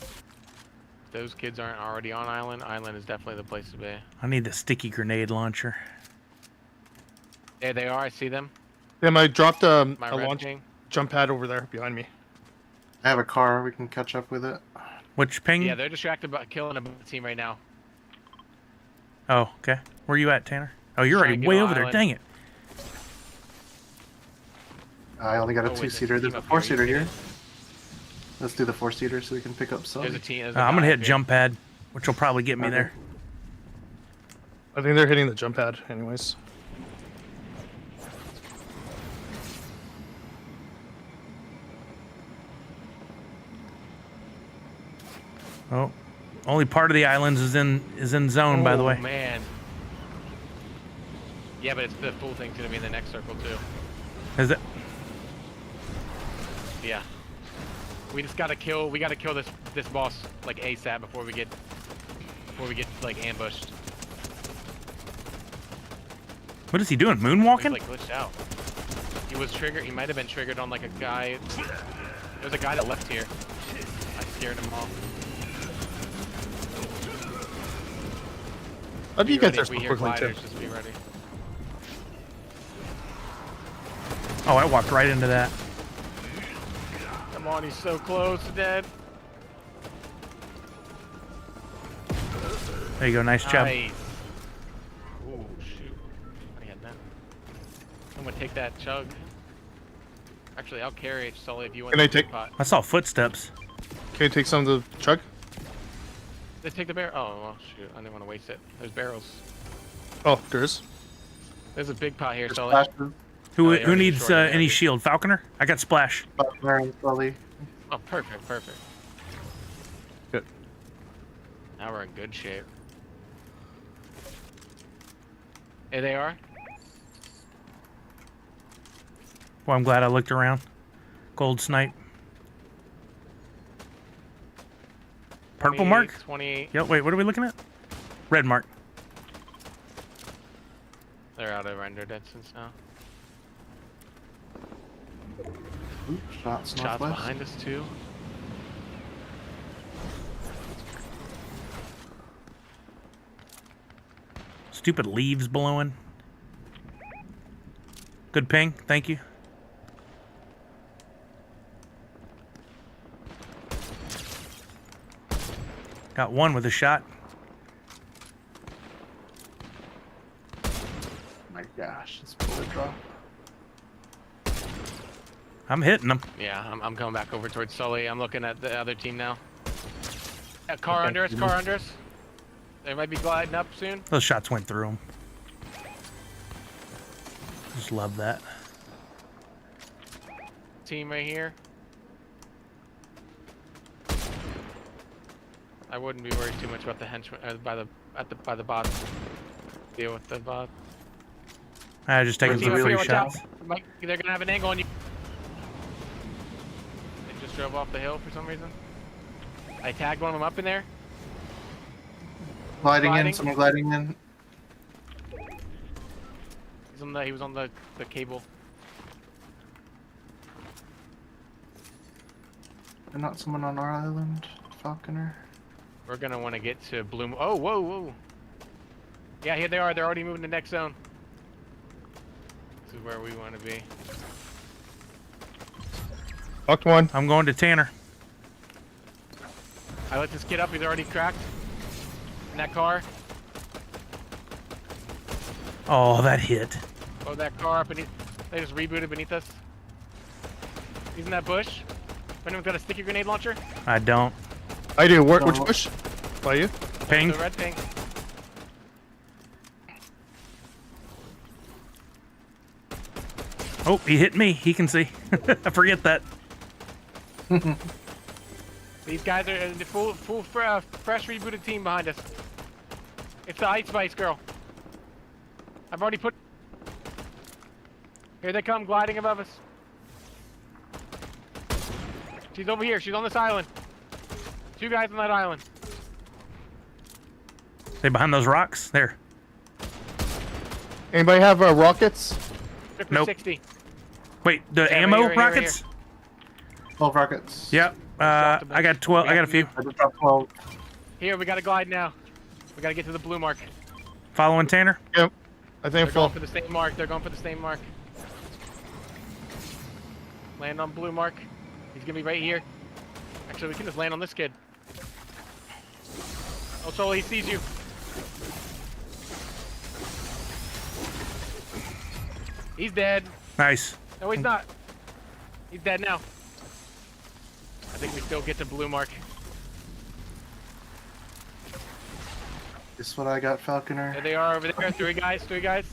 If those kids aren't already on island, island is definitely the place to be. I need the sticky grenade launcher. There they are, I see them. Damn, I dropped a My launch launching. jump pad over there behind me. I have a car. We can catch up with it. Which ping? Yeah, they're distracted by killing a team right now. Oh, okay. Where you at, Tanner? Oh, you're Try already and get way on over there. island. Dang it. I only got a Oh, wait, there's a 2-seater. There's team a up here. 4-seater You here. Let's do the 4-seater so we can pick up some. There's a team. There's I'm guy gonna hit up here. jump pad, which will probably get me Okay. there. I think they're hitting the jump pad anyways. Oh, only part of the islands is in zone, by the Oh, way. man. Yeah, but it's the full thing's gonna be in the next circle too. Is it? Yeah. We just gotta kill. We gotta kill this boss like ASAP before we get before we get like ambushed. What is he doing? He's Moonwalking? like glitched out. He was triggered. He might have been triggered on like a guy. There's a guy that left here. I scared him off. How do you Be get ready. there We so hear quickly, too? gliders. Just be ready. Oh, I walked right into that. Come on, he's so close to dead. There you go. Nice job. Nice. Ooh, shoot. I had that. I'm gonna take that chug. Actually, I'll carry it, Sully, if you want Can I the take- pot. I saw footsteps. Can you take some of the truck? Let's take the barrel. Oh, well, shoot. I didn't want to waste it. There's barrels. Oh, there is. There's a big pot here, There's Sully. splashes. Who Oh, yeah, who already needs destroyed it, any yeah. shield? Falconer? I got splash. Buckner and Sully. Oh, perfect, perfect. Good. Now we're in good shape. Here they are. Well, I'm glad I looked around. Gold snipe. Purple 28, mark? 28. Yep, wait, what are we looking at? Red mark. They're out of render distance now. Oops, shots Shots northwest. behind us, too. Stupid leaves blowing. Good ping, thank you. Got one with a shot. My gosh, this bullet drop. I'm hitting them. Yeah, I'm coming back over towards Sully. I'm looking at the other team now. Car Okay. under us, car under us. They might be gliding up soon. Those shots went through them. Just love that. Team right here. I wouldn't be worried too much about the henchmen by the bot. Deal with the bot. I just taking Where's some the free really Watch out. shots. They're gonna have an angle on you. They just drove off the hill for some reason. I tagged one of them up in there. Gliding in, Gliding. someone gliding in. He was on the cable. And not someone on our island. Falconer. We're gonna want to get to Bloom. Oh, whoa, whoa. Yeah, here they are. They're already moving to the next zone. This is where we want to be. Knocked one. I'm going to Tanner. I let this kid up. He's already cracked. In that car. Oh, that hit. Oh, that car up beneath. They just rebooted beneath us. He's in that bush. Anyone's got a sticky grenade launcher? I don't. I do. Which No. bush? By you? Ping. The red ping. Oh, he hit me. He can see. I forget that. These guys are the full fresh rebooted team behind us. It's the Ice Spice girl. I've already put. Here they come, gliding above us. She's over here. She's on this island. Two guys on that island. They behind those rocks? There. Anybody have rockets? Took for Nope. 60. Wait, the Yeah, ammo right here, right rockets? 12 rockets. Yep. Dropped a I got bunch. 12. I got a few. I just dropped 12. Here, we gotta glide now. We gotta get to the blue mark. Following Tanner. Yep. I think They're I'm full. going for the same mark. They're going for the same mark. Land on blue mark. He's gonna be right here. Actually, we can just land on this kid. Oh, Solo, he sees you. He's dead. Nice. No, he's not. He's dead now. I think we still get to blue mark. This is what I got, Falconer. There they are over there. Three guys. Three guys.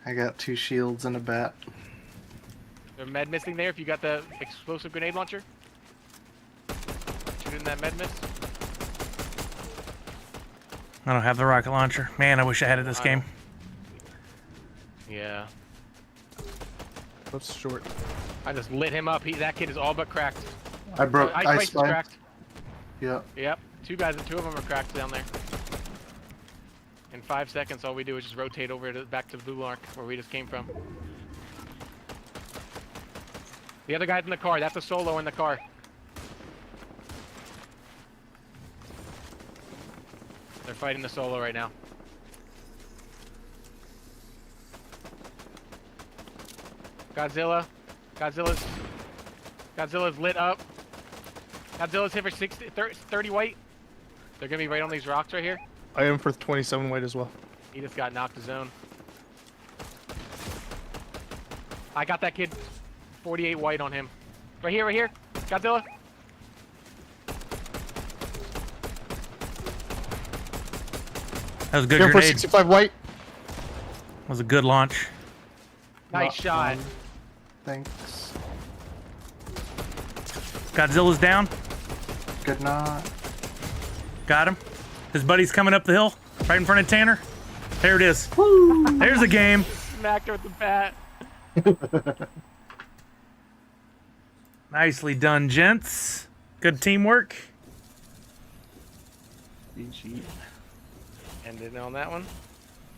I got 2 shields and a bat. There's med missing there. If you got the explosive grenade launcher, shoot in that med miss. I don't have the rocket launcher. Man, I wish I had it this I game. Yeah. That's short. I just lit him up. That kid is all but cracked. I broke Ice Ice Spice is Spice. cracked. Yeah. Yep. Two guys, two of them are cracked down there. In 5 seconds, all we do is just rotate over to back to the blue arc where we just came from. The other guy's in the car. That's a solo in the car. They're fighting the solo right now. Godzilla's lit up. Godzilla's hit for 30 white. They're gonna be right on these rocks right here. I am for 27 white as well. He just got knocked to zone. I got that kid 48 white on him. Right here. Godzilla. That was a good Here for grenade. 65 white. That was a good launch. Nice shot. Thanks. Godzilla's down. Good knock. Got him. His buddy's coming up the hill, right in front of Tanner. There it is. There's the game. Smacked her with the bat. Nicely done, gents. Good teamwork. GG. Ended on that one.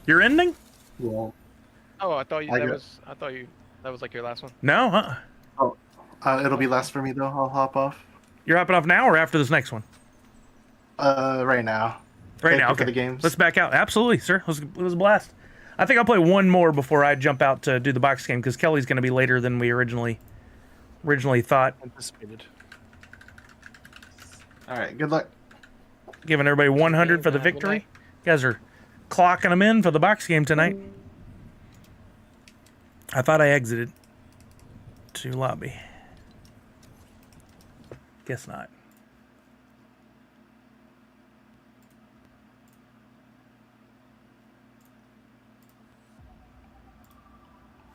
Your ending? Well, Oh, I thought you I that got- was that was like your last one. No, huh? it'll be last for me though. I'll hop off. You're hopping off now or after this next one? Right now. Right Thank now, you okay. for the games. Let's back out. Absolutely, sir. It was a blast. I think I'll play one more before I jump out to do the box game because Kelly's going to be later than we originally thought. Anticipated. All right. Good luck. Giving everybody 100 for the Good night. victory. You guys are clocking them in for the box game tonight. I thought I exited to lobby. Guess not.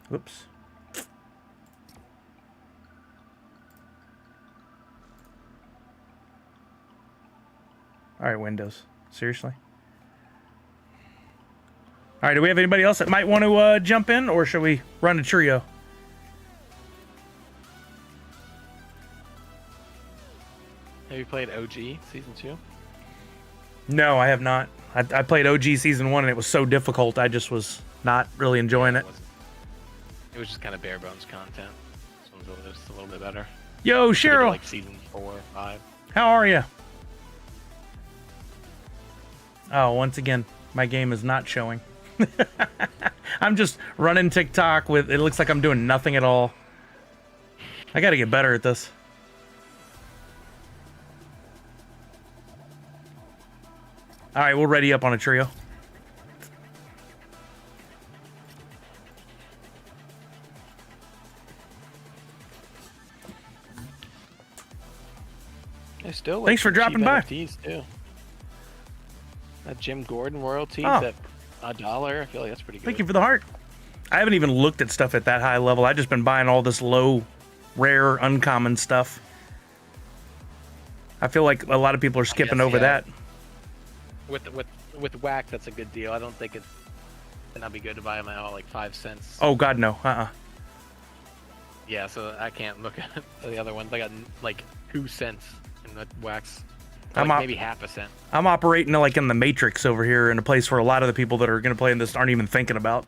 Whoops. All right, Windows. Seriously? All right, do we have anybody else that might want to jump in, or should we run a trio? Have you played OG Season 2? No, I have not. I played OG Season 1, and it was so difficult, I just was not really enjoying it. It was just kind of bare bones content. This one's just a little bit better. Yo, Should've been Cheryl, like Season 4 or 5. how are you? Oh, once again, my game is not showing. I'm just running TikTok with, it looks like I'm doing nothing at all. I gotta get better at this. All right, we'll ready up on a trio. There's still Thanks for some dropping cheap by. NFTs too. That Jim Gordon royalties Oh. at $1. I feel like that's pretty good. Thank you for the heart. I haven't even looked at stuff at that high level. I've just been buying all this low, rare, uncommon stuff. I feel like a lot of people are skipping guess, over yeah. that. With wax, that's a good deal. I don't think it'd not be good to buy them at like 5 cents. Oh God, no. Yeah, so I can't look at the other ones. I got like 2 cents in the wax. I'm Like up- maybe half a cent. I'm operating like in the Matrix over here, in a place where a lot of the people that are going to play in this aren't even thinking about.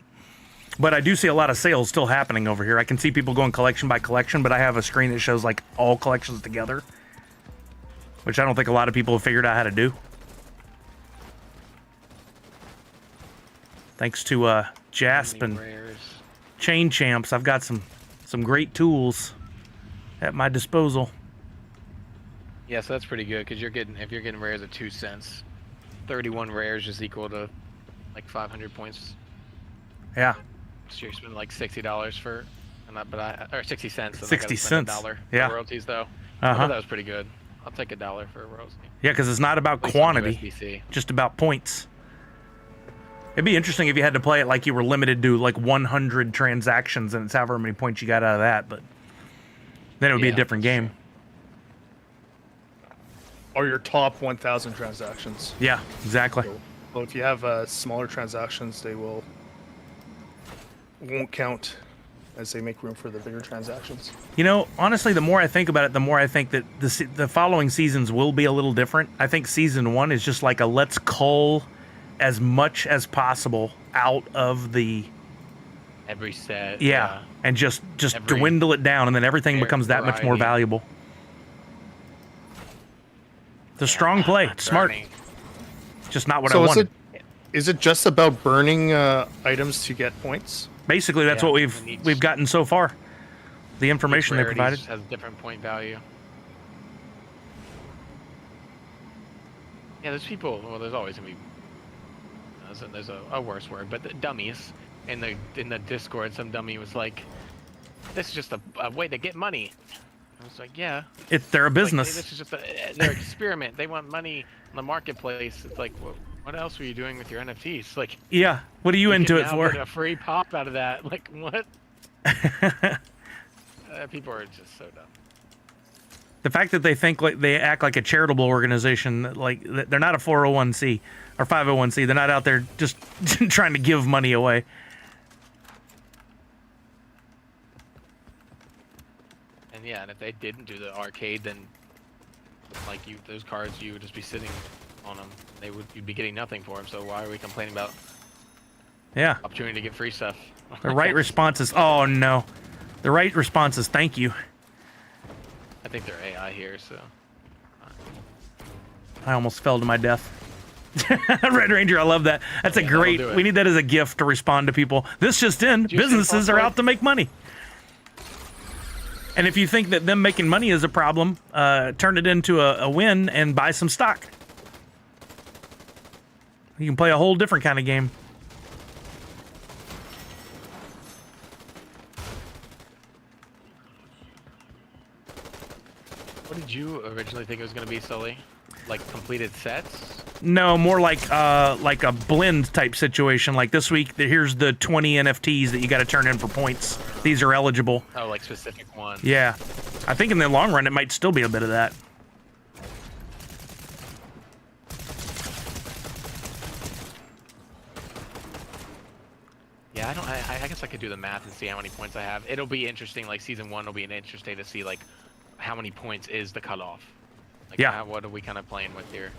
But I do see a lot of sales still happening over here. I can see people going collection by collection, but I have a screen that shows like all collections together, which I don't think a lot of people have figured out how to do. Thanks to Jasp and Rares. Chain Champs, I've got some great tools at my disposal. Yeah, so that's pretty good because if you're getting rares at 2 cents, 31 rares is equal to like 500 points. Yeah, So you're spending like $60 for, or 60 cents. and I 60 gotta spend cents, $1 yeah. for royalties though. I Uh-huh. thought that was pretty good. I'll take $1 for a royalty. yeah, because it's not about At least on quantity, USDC. just about points. It'd be interesting if you had to play it like you were limited to like 100 transactions and it's however many points you got out of that, but then it would be a Yeah, different that's game. Or your top 1,000 transactions. Yeah, exactly. Well, if you have smaller transactions, they won't count. as they make room for the bigger transactions. You know, honestly, the more I think about it, the more I think that the following seasons will be a little different. I think season 1 is just like a let's cull as much as possible out of the Every set. and just Every dwindle it down, and then everything becomes that much more variety. valuable. It's a strong play. It's smart. Burning. Just not what I So wanted. is it just about burning items to get points? Basically, that's Yeah, what and each- we've gotten so far. The information they Rarities provided. has a different point value. Yeah, there's people. Well, there's always gonna be. There's a worse word, but the dummies in the Discord. Some dummy was like, "This is just a way to get money." I was like, "Yeah." They're a Like, business. this is just their experiment. They want money in the marketplace. It's like, what else were you doing with your NFTs? Like, Yeah. What are you into can it now for? get a free pop out of that. Like, what? People are just so dumb. The fact that they think like they act like a charitable organization, like they're not a 401c or 501c. They're not out there just trying to give money away. And yeah, and if they didn't do the arcade, then like those cards, you would just be sitting on them. You'd be getting nothing for them. So why are we complaining about Yeah. opportunity to get free stuff? The right response is, oh no. The right response is, thank you. I think they're AI here, so I almost fell to my death. Red Ranger, I love that. That's a Yeah, that'll great. do it. We need that as a gift to respond to people. This just in: you see the businesses are password? out to make money. And if you think that them making money is a problem, turn it into a win and buy some stock. You can play a whole different kind of game. what did you originally think it was going to be, Sully? Like completed sets? No, more like a blend type situation. Like this week, here's the 20 NFTs that you got to turn in for points. These are eligible. Oh, like specific ones. Yeah, I think in the long run it might still be a bit of that. Yeah, I guess I could do the math and see how many points I have. It'll be interesting. Like season 1 will be interesting to see like how many points is the cutoff. Like, Yeah. what are we kind of playing with here?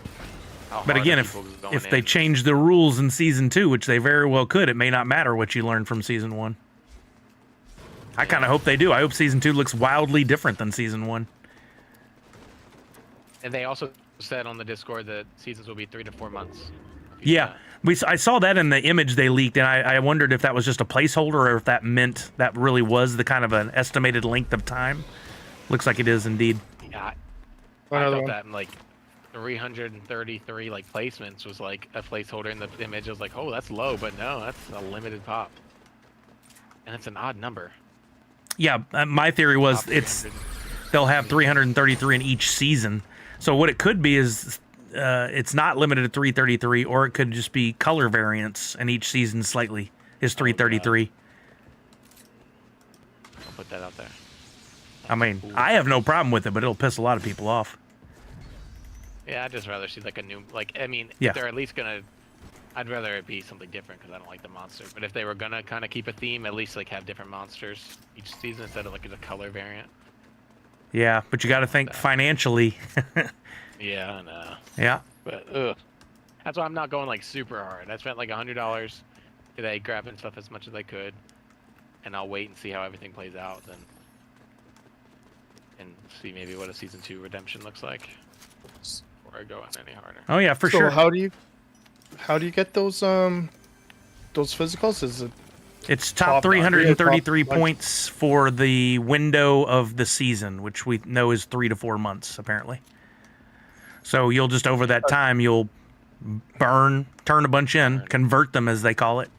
How But hard again, are if people going if they in? change the rules in season 2, which they very well could, it may not matter what you learned from season 1. I kind of hope they do. I hope season 2 looks wildly different than season 1. And they also said on the Discord that seasons will be 3 to 4 months. Yeah, I saw that in the image they leaked, and I wondered if that was just a placeholder or if that meant that really was the kind of an estimated length of time. Looks like it is indeed. Yeah, I Another thought one. that like 333 like placements was like a placeholder in the image. I was like, oh, that's low, but no, that's a limited pop, and it's an odd number. Yeah, my theory was Top it's 300. they'll have 333 in each season. So what it could be is it's not limited to 333, or it could just be color variants, and each season slightly is 333. I'll put that out there. I mean, I have no problem with it, but it'll piss a lot of people off. Yeah, I'd just rather see like a new, like, I mean, Yeah. if they're at least gonna, I'd rather it be something different because I don't like the monster. But if they were gonna kind of keep a theme, at least like have different monsters each season instead of like a color variant. Yeah, but you got to think financially. Yeah, I know. Yeah. But that's why I'm not going like super hard. I spent like $100 today grabbing stuff as much as I could, and I'll wait and see how everything plays out then, and see maybe what a season 2 redemption looks like before I go in any harder. Oh yeah, for So sure. how do you get those physicals? Is it It's top top 333 top- points for the window of the season, which we know is 3 to 4 months, apparently. So you'll just, over that time, you'll turn a bunch in, convert them, as they call it,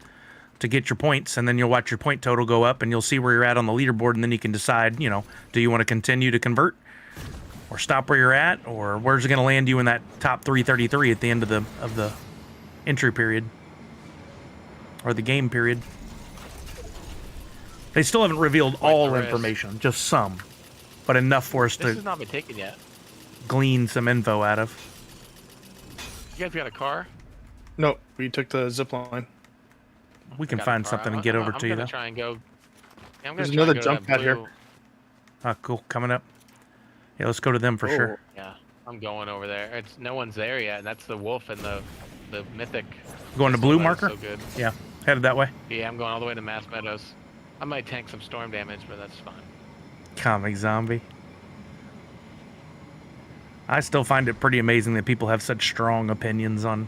to get your points, and then you'll watch your point total go up, and you'll see where you're at on the leaderboard, and then you can decide, do you want to continue to convert, or stop where you're at, or where's it going to land you in that top 333 at the end of the entry period, or the game period. They still haven't revealed all the rest. information, just some, but enough for us This to has not been taken yet. glean some info out of. You guys got a car? No, we took the zip line. We can Got a find car. something and get over to you, I'm though. gonna try and go Yeah, I'm There's gonna try another and go to jump that pad here. blue. Ah, cool. Coming up. Yeah, let's go to them for sure. Yeah, I'm going over there. It's no one's there yet, and that's the wolf and the mythic. Going to pistol blue that is marker? So good. Yeah, headed that way. Yeah, I'm going all the way to Mass Meadows. I might tank some storm damage, but that's fine. Comic zombie. I still find it pretty amazing that people have such strong opinions on,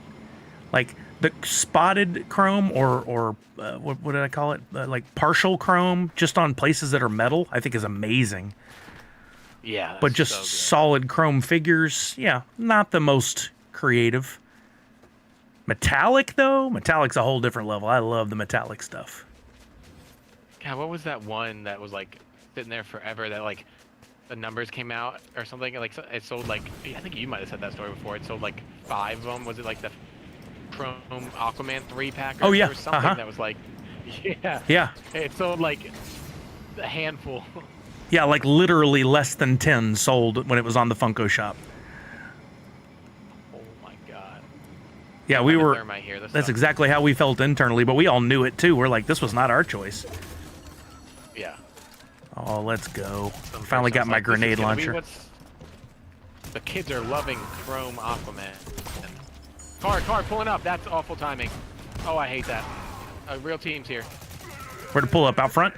like, the spotted chrome or what did I call it? Like partial chrome, just on places that are metal. I think is amazing. Yeah, that's But just so good. solid chrome figures, yeah, not the most creative. Metallic though, metallic's a whole different level. I love the metallic stuff. God, what was that one that was like sitting there forever? That like the numbers came out or something. Like it sold like I think you might have said that story before. It sold like 5 of them. Was it like the Chrome Aquaman 3 pack? Oh, yeah, or something uh-huh. that was like, yeah, Yeah, it sold like a handful. yeah, like literally less than 10 sold when it was on the Funko shop. Oh my god. Yeah, I'm we a were. thermite here. This That's sucks. exactly how we felt internally, but we all knew it too. We're like, this was not our choice. Yeah. Oh, let's go. Some Finally got person's my like, "This is grenade gonna be launcher. what's-" The kids are loving Chrome Aquaman. Car pulling up. That's awful timing. Oh, I hate that. Real team's here. Where to pull up? Out front?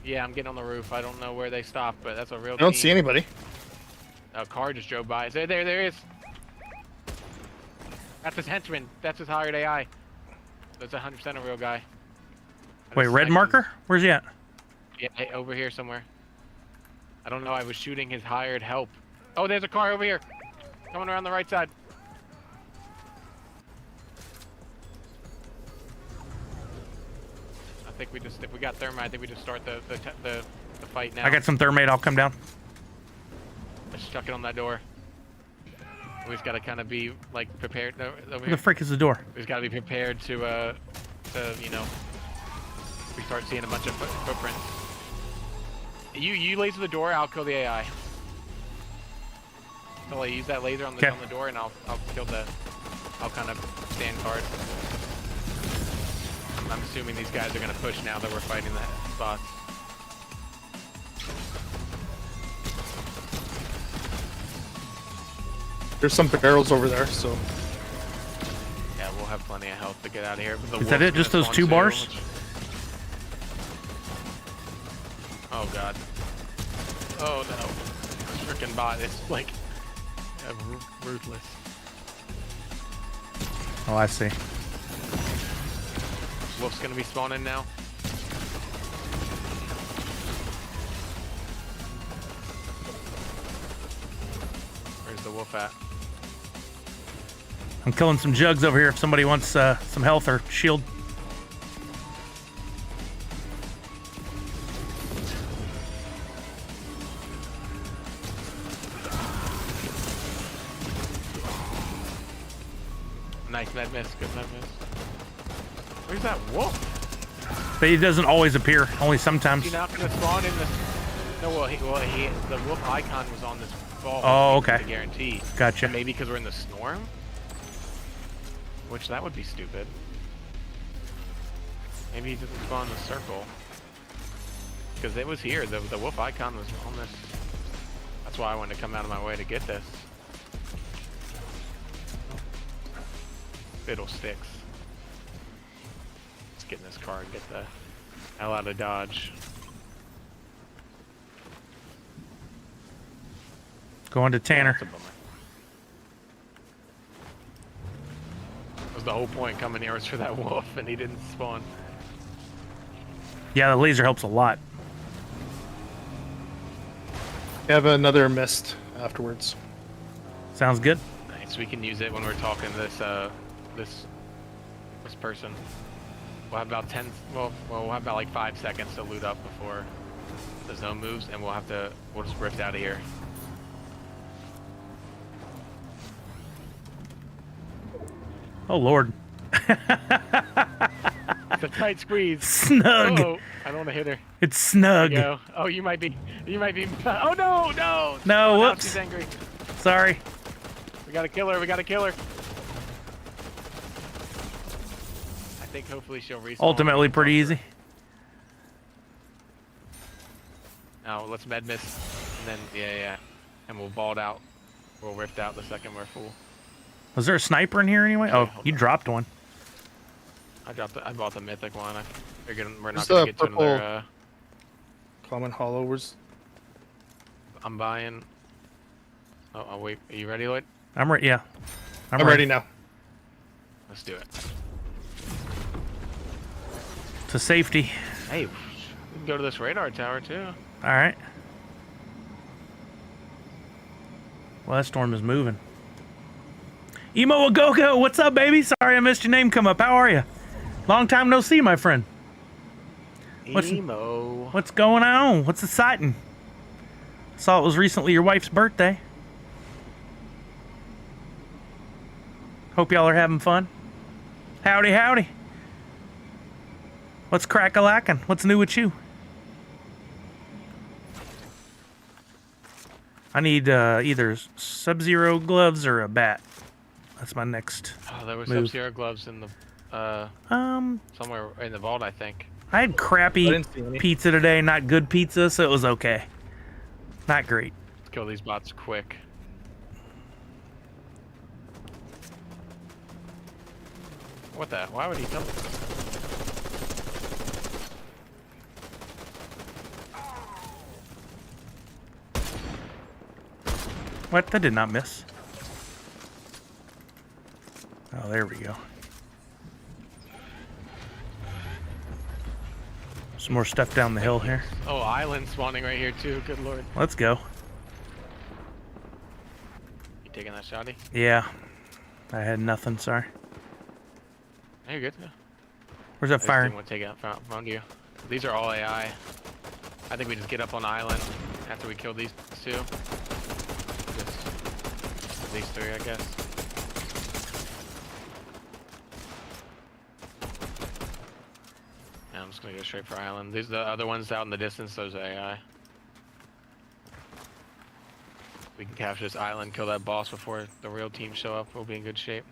Yeah, I'm getting on the roof. I don't know where they stopped, but that's a real I don't team. see anybody. A car just drove by. There he is. That's his henchman. That's his hired AI. That's 100% a real guy. I Wait, just red sniped him. marker? Where's he at? Yeah, hey, over here somewhere. I don't know. I was shooting his hired help. Oh, there's a car over here. Coming around the right side. I think we just, if we got thermite, I think we just start the fight now. I got some thermite. I'll come down. Let's chuck it on that door. We just gotta kind of be like prepared. No, over Where here. the frick is the door? We just gotta be prepared to you know, we start seeing a bunch of footprints. You laser the door. I'll kill the AI. So I use that laser on the 'Kay. door, and I'll kill the. I'll kind of stand guard. I'm assuming these guys are gonna push now that we're fighting the spots. There's some barrels over there, so Yeah, we'll have plenty of health to get out of here. But the Is that wolf's it? Just gonna those spawn 2 bars? which- Oh god. Oh no. Freaking bot is like ruthless. Oh, I see. Wolf's gonna be spawning now. Where's the wolf at? I'm killing some jugs over here if somebody wants some health or shield. Nice med miss, good med miss. Where's that wolf? But he doesn't always appear, only sometimes. He's not gonna spawn in this. No, well, the wolf icon was on this ball. Oh, okay. I guarantee. Gotcha. Maybe because we're in the storm? Which that would be stupid. Maybe he doesn't spawn in the circle. Because it was here. The wolf icon was on this. That's why I wanted to come out of my way to get this. Fiddlesticks. Let's get in this car and get the hell out of Dodge. Going to Tanner. That's a bummer. That was the whole point coming here was for that wolf, and he didn't spawn. Yeah, the laser helps a lot. we have another mist afterwards. Sounds good. Nice, we can use it when we're talking to this person. We'll have about 10. Well, we'll have about like 5 seconds to loot up before the zone moves, and we'll just rift out of here. Oh, Lord. It's a tight squeeze. Snug. Oh, I don't want to hit her. It's snug. Go. Oh, you might be. Oh no, no. No, Oh, now whoops. she's angry. Sorry. We gotta kill her. I think hopefully she'll respawn. Ultimately pretty easy. Now let's med miss, and then yeah, and we'll balled out. We'll rift out the second we're full. Was there a sniper in here anyway? Oh, hold you on. dropped one. I bought the mythic one. I figured we're not Just gonna a get to purple- another. Common hollow. Where's I'm buying. Oh wait, are you ready, Lloyd? I'm ready. Yeah, I'm ready now. Let's do it. to safety. Hey, we can go to this radar tower too. All right. Well, that storm is moving. Emo Agogo, what's up, baby? Sorry I missed your name come up. How are you? Long time no see, my friend. What's- Emo. What's going on? What's exciting? Saw it was recently your wife's birthday. Hope y'all are having fun. Howdy, howdy. What's crack-a-lackin'? What's new with you? I need either Sub-Zero gloves or a bat. That's my next Oh, there was move. Sub-Zero gloves in the somewhere in the vault, I think. I had crappy I didn't see any. pizza today, not good pizza, so it was okay. Not great. Let's kill these bots quick. What the? Why would he tell me? What? That did not miss. Oh, there we go. Some more stuff down the hill here. Oh, island spawning right here too. Good lord. Let's go. You taking that shotty? Yeah. I had nothing, sorry. Hey, you're good. Yeah. Where's that I just firing? didn't want to take it out from you. These are all AI. I think we just get up on the island after we kill these two. Just these three, I guess. Yeah, I'm just gonna go straight for island. These the other ones out in the distance. Those are AI. We can capture this island, kill that boss before the real team show up. We'll be in good shape.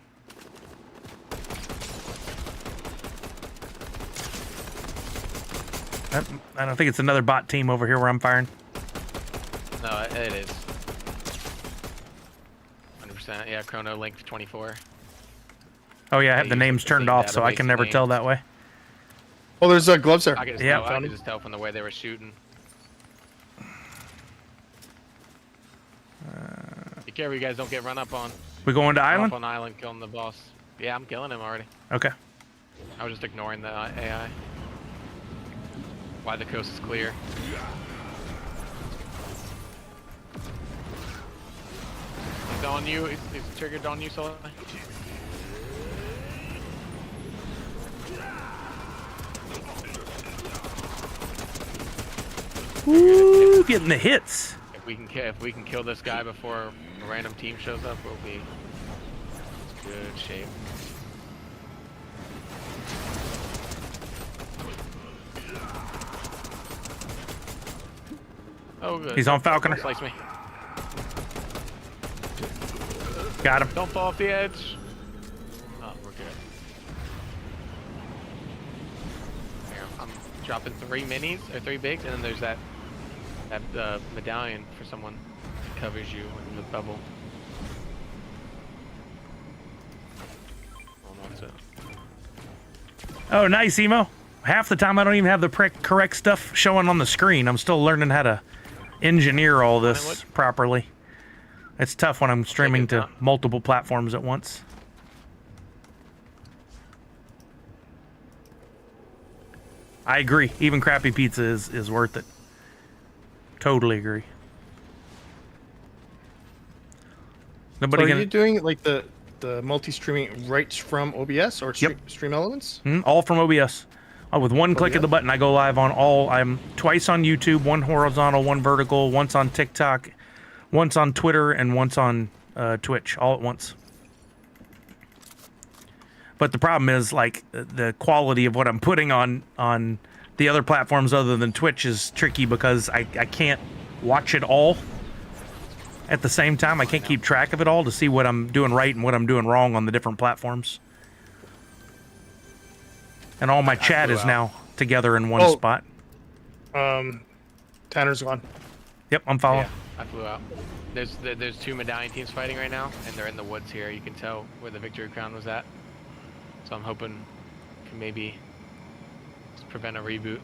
I don't think it's another bot team over here where I'm firing. No, it is. 100%. Yeah, Chrono Link 24. Oh yeah, I have They the use names the turned same off, so I database can never names. tell that way. Oh, there's gloves there. I could just, Yeah. tell, I could just tell from the way they were shooting. Be careful, you guys don't get run up on. We going to Run island? up on island, killing the boss. Yeah, I'm killing him already. Okay. I was just ignoring the AI. Why the coast is clear. He's on you. He's triggered on you, Sully. Woo, getting the hits. If we can kill this guy before a random team shows up, we'll be in good shape. Oh, good. He's on Falconer. Slice me. Got him. Don't fall off the edge. Oh, we're good. Here, I'm dropping 3 minis or 3 bigs, and then there's that medallion for someone that covers you in the bubble. Oh, no, that's it. Oh, nice, Emo. Half the time I don't even have the correct stuff showing on the screen. I'm still learning how to engineer all this properly. It's tough when I'm streaming to multiple platforms at once. I agree. Even crappy pizza is worth it. Totally agree. Nobody So are gonna you doing like the multi-streaming right from OBS or Stream Elements? all from OBS. With one click of the button, I go live on all. I'm twice on YouTube, one horizontal, one vertical, once on TikTok, once on Twitter, and once on Twitch, all at once. But the problem is, like, the quality of what I'm putting on the other platforms other than Twitch is tricky because I can't watch it all at the same time. I can't keep track of it all to see what I'm doing right and what I'm doing wrong on the different platforms. And all my chat is now together in one spot. To Tanner's gone. Yep, I'm following. Yeah, I flew out. There's two medallion teams fighting right now, and they're in the woods here. You can tell where the victory crown was at. So I'm hoping can maybe just prevent a reboot.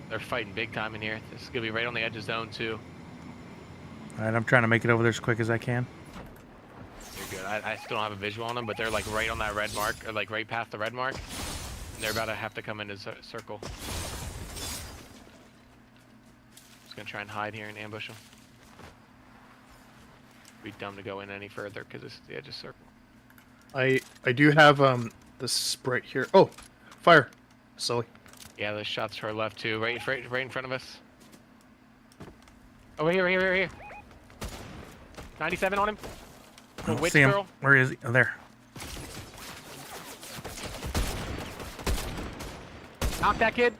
They're fighting big time in here. This is gonna be right on the edge of zone too. All right, I'm trying to make it over there as quick as I can. You're good. I still don't have a visual on them, but they're like right on that red mark, or like right past the red mark. And they're about to have to come into circle. Just gonna try and hide here and ambush them. Be dumb to go in any further because this is the edge of circle. I do have the sprite here. Oh, fire. Sully. Yeah, there's shots to our left too, right in front of us. Oh, here. 97 on him. I The don't witch see him. girl. Where is he? Oh, there. Knock that kid.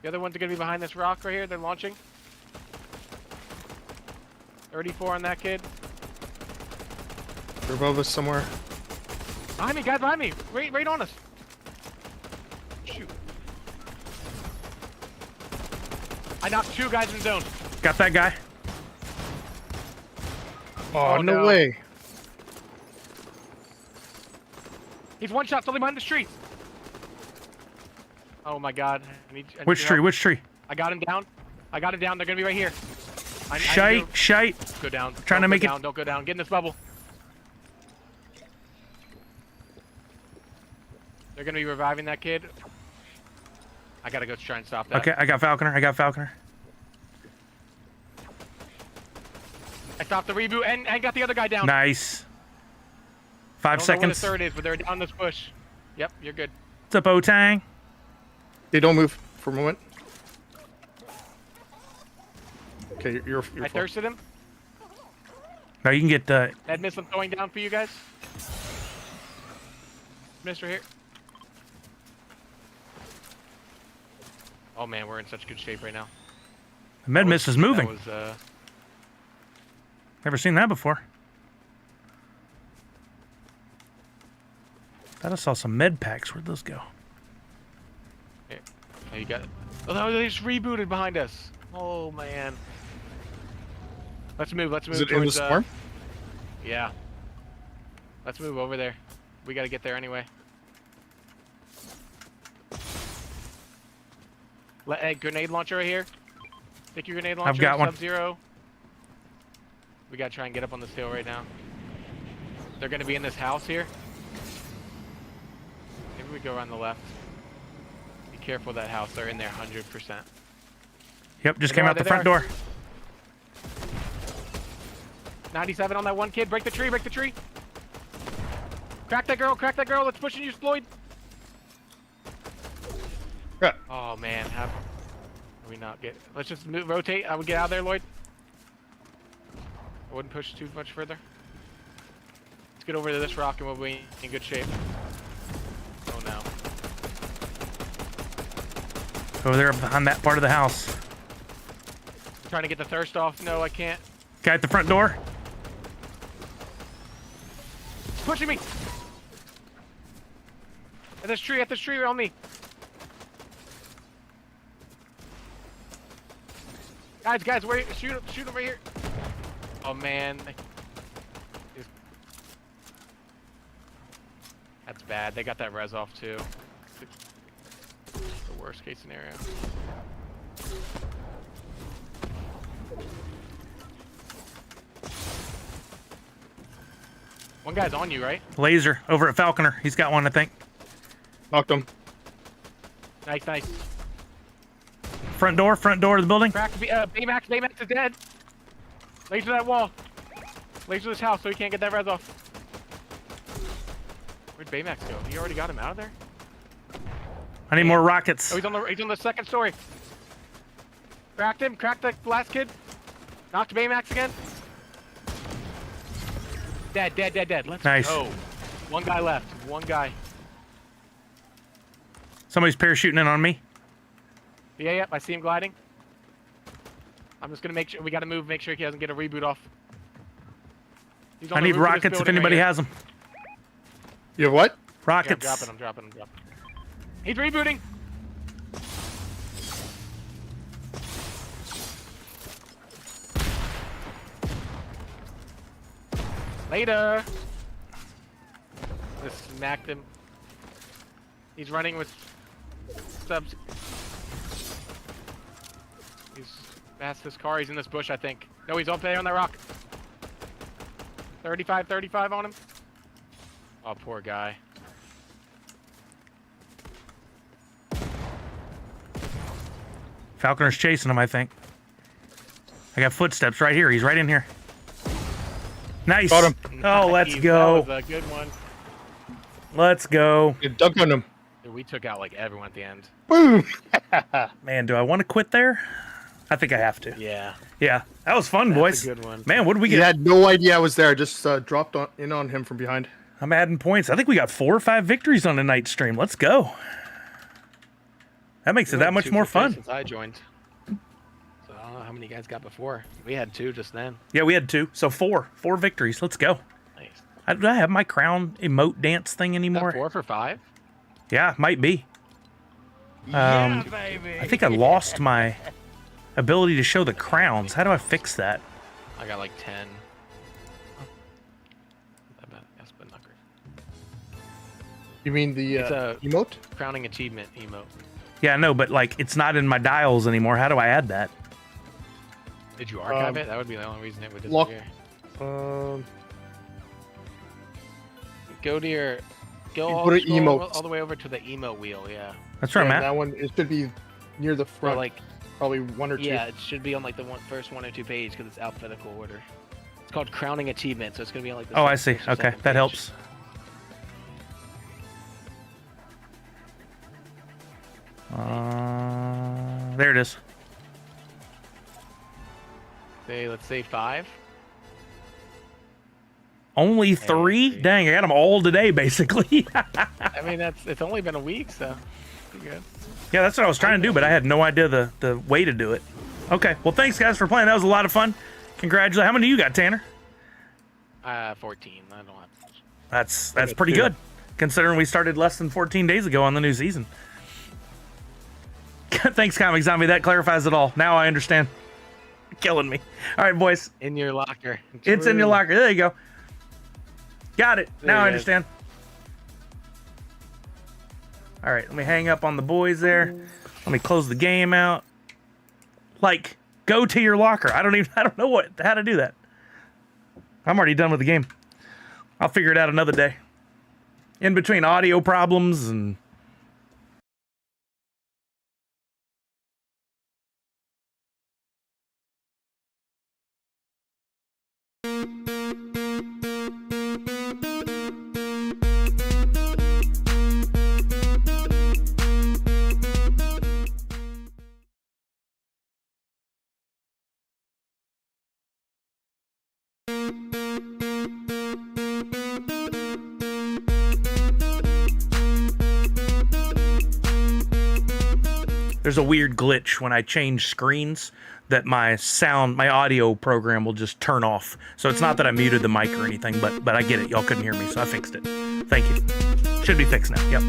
The other ones are gonna be behind this rock right here. They're launching. 34 on that kid. They're above us somewhere. Behind me, guys, behind me. Right on us. Shoot. I knocked 2 guys in zone. Got that guy. Oh, Oh, no no. way. He's one shot, totally behind the tree. Oh my god. I need Which your tree? help. Which tree? I got him down. They're gonna be right here. I need Shite. to go down. Trying to Don't make go it- down. Don't go down. Get in this bubble. They're gonna be reviving that kid. I gotta go try and stop that. Okay, I got Falconer. I stopped the reboot and got the other guy down. Nice. I 5 don't know where the seconds. third is, but they're down this bush. Yep, you're good. What's up, O-Tang? Okay, don't move for a moment. Okay, you're I full. thirsted him. No, you can get That missile throwing down for you guys. Mister here. Oh man, we're in such good shape right now. the med miss is moving. That was, Never seen that before. Thought I saw some med packs. Where'd those go? here. Oh, you got it. Oh no, they just rebooted behind us. Oh man. Let's move. Let's move. Is it in the towards, storm? Yeah. Let's move over there. We gotta get there anyway. Grenade launcher right here. Take your grenade launcher. got one. Sub-Zero. We gotta try and get up on this hill right now. They're gonna be in this house here. Maybe we go around the left. Be careful of that house. They're in there 100%. Yep, just There came they out the are, front there. door. 97 on that one kid. Break the tree. Break the tree. Crack that girl. Crack that girl. That's pushing you, Floyd. Yeah. Oh man, have we not get? Let's just move, rotate. I would get out of there, Lloyd. I wouldn't push too much further. Let's get over to this rock and we'll be in good shape. Oh no. Over there behind that part of the house. Trying to get the thirst off. No, I can't. Guy at the front door. It's pushing me. At this tree on me. Guys, where? Shoot him right here. Oh man. That's bad. They got that res off too. The worst case scenario. One guy's on you, right? Laser over at Falconer. He's got one, I think. Knocked him. Nice. Front door of the building. Crack. Baymax is dead. Laser that wall. Laser this house so he can't get that res off. Where'd Baymax go? He already got him out of there? I need more rockets. Oh, he's on the second story. Cracked him. Cracked the last kid. Knocked Baymax again. Dead. Let's Nice. go. One guy left. One guy. Somebody's parachuting in on me. Yeah. I see him gliding. I'm just gonna make sure we gotta move. Make sure he doesn't get a reboot off. He's on I the need roof of this rockets if building anybody right here. has them. You have what? Yeah, Rockets. I'm dropping. He's rebooting. Later. Just smacked him. He's running with subs. He's past this car. He's in this bush, I think. No, he's up there on that rock. 35 on him. Oh, poor guy. Falconer's chasing him, I think. I got footsteps right here. He's right in here. Nice. Got him. Oh, let's Nice. go. That was a good one. Let's go. It dug on him. Dude, we took out like everyone at the end. Boom. Man, do I want to quit there? I think I have to. Yeah. Yeah, that was fun, That's boys. a good one. Man, what did we He get? had no idea I was there. Just dropped in on him from behind. I'm adding points. I think we got 4 or 5 victories on a night stream. Let's go. That makes it that much more fun. Since I joined. So I don't know how many you guys got before. We had 2 just then. Yeah, we had 2. So 4 victories. Let's go. Nice. Do I have my crown emote dance thing Is that anymore? 4 for 5? Yeah, might be. Yeah, baby. I think I lost my ability to show the crowns. How do I fix that? I got like 10. That's been not great. You mean the It's a- emote? Crowning achievement emote. Yeah, no, but like it's not in my dials anymore. How do I add that? Did you archive Um, it? That would be the only reason it would lock- disappear. Um, Go to your. Go You all, go to scroll emotes. all the way over to the emote wheel, yeah. That's where I'm yeah, at. that one, it should be near the Or front. like, probably 1 or 2. yeah, it should be on like the first 1 or 2 page because it's alphabetical order. It's called crowning achievement, so it's gonna be on like the Oh, I first see. or Okay, second that page. helps. There it is. Let's say 5. Only 3? three. Dang, I got them all today, basically. I mean, it's only been a week, so pretty good. Yeah, that's what I was trying to do, but I had no idea the way to do it. Okay, well, thanks, guys, for playing. That was a lot of fun. Congratulations. How many do you got, Tanner? 14. I don't have much. That's got pretty 2. good, considering we started less than 14 days ago on the new season. Thanks, Comic Zombie. That clarifies it all. Now I understand. Killing me. All right, boys. In your locker. It's in your locker. There you go. Got it. There Now I it is. understand. All right, let me hang up on the boys there. Let me close the game out. Like, go to your locker. I don't know how to do that. I'm already done with the game. I'll figure it out another day. In between audio problems and there's a weird glitch when I change screens that my audio program will just turn off. So it's not that I muted the mic or anything, but I get it. Y'all couldn't hear me, so I fixed it. Thank you. Should be fixed now. Yep.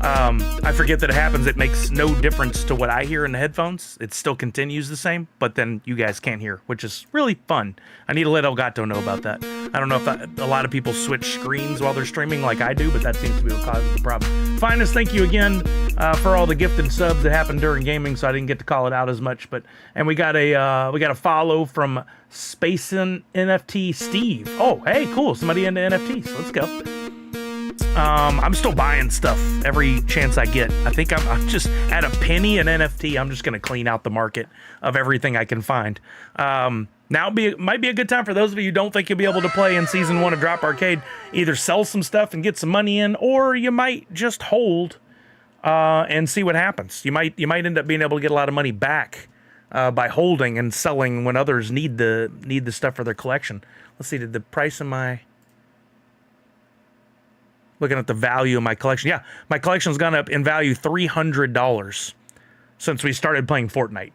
I forget that it happens. It makes no difference to what I hear in the headphones. It still continues the same, but then you guys can't hear, which is really fun. I need to let Elgato know about that. I don't know if a lot of people switch screens while they're streaming like I do, but that seems to be what causes the problem. Finest, thank you again for all the gifted subs that happened during gaming, so I didn't get to call it out as much. And we got a follow from Spacin NFT Steve. Oh, hey, cool. Somebody into NFTs. Let's go. I'm still buying stuff every chance I get. I think I'm just at a penny an NFT. I'm just going to clean out the market of everything I can find. Now might be a good time for those of you who don't think you'll be able to play in Season 1 of Drop Arcade. Either sell some stuff and get some money in, or you might just hold and see what happens. You might end up being able to get a lot of money back by holding and selling when others need the stuff for their collection. Let's see, did the price of my... Looking at the value of my collection. Yeah, my collection's gone up in value $300 since we started playing Fortnite.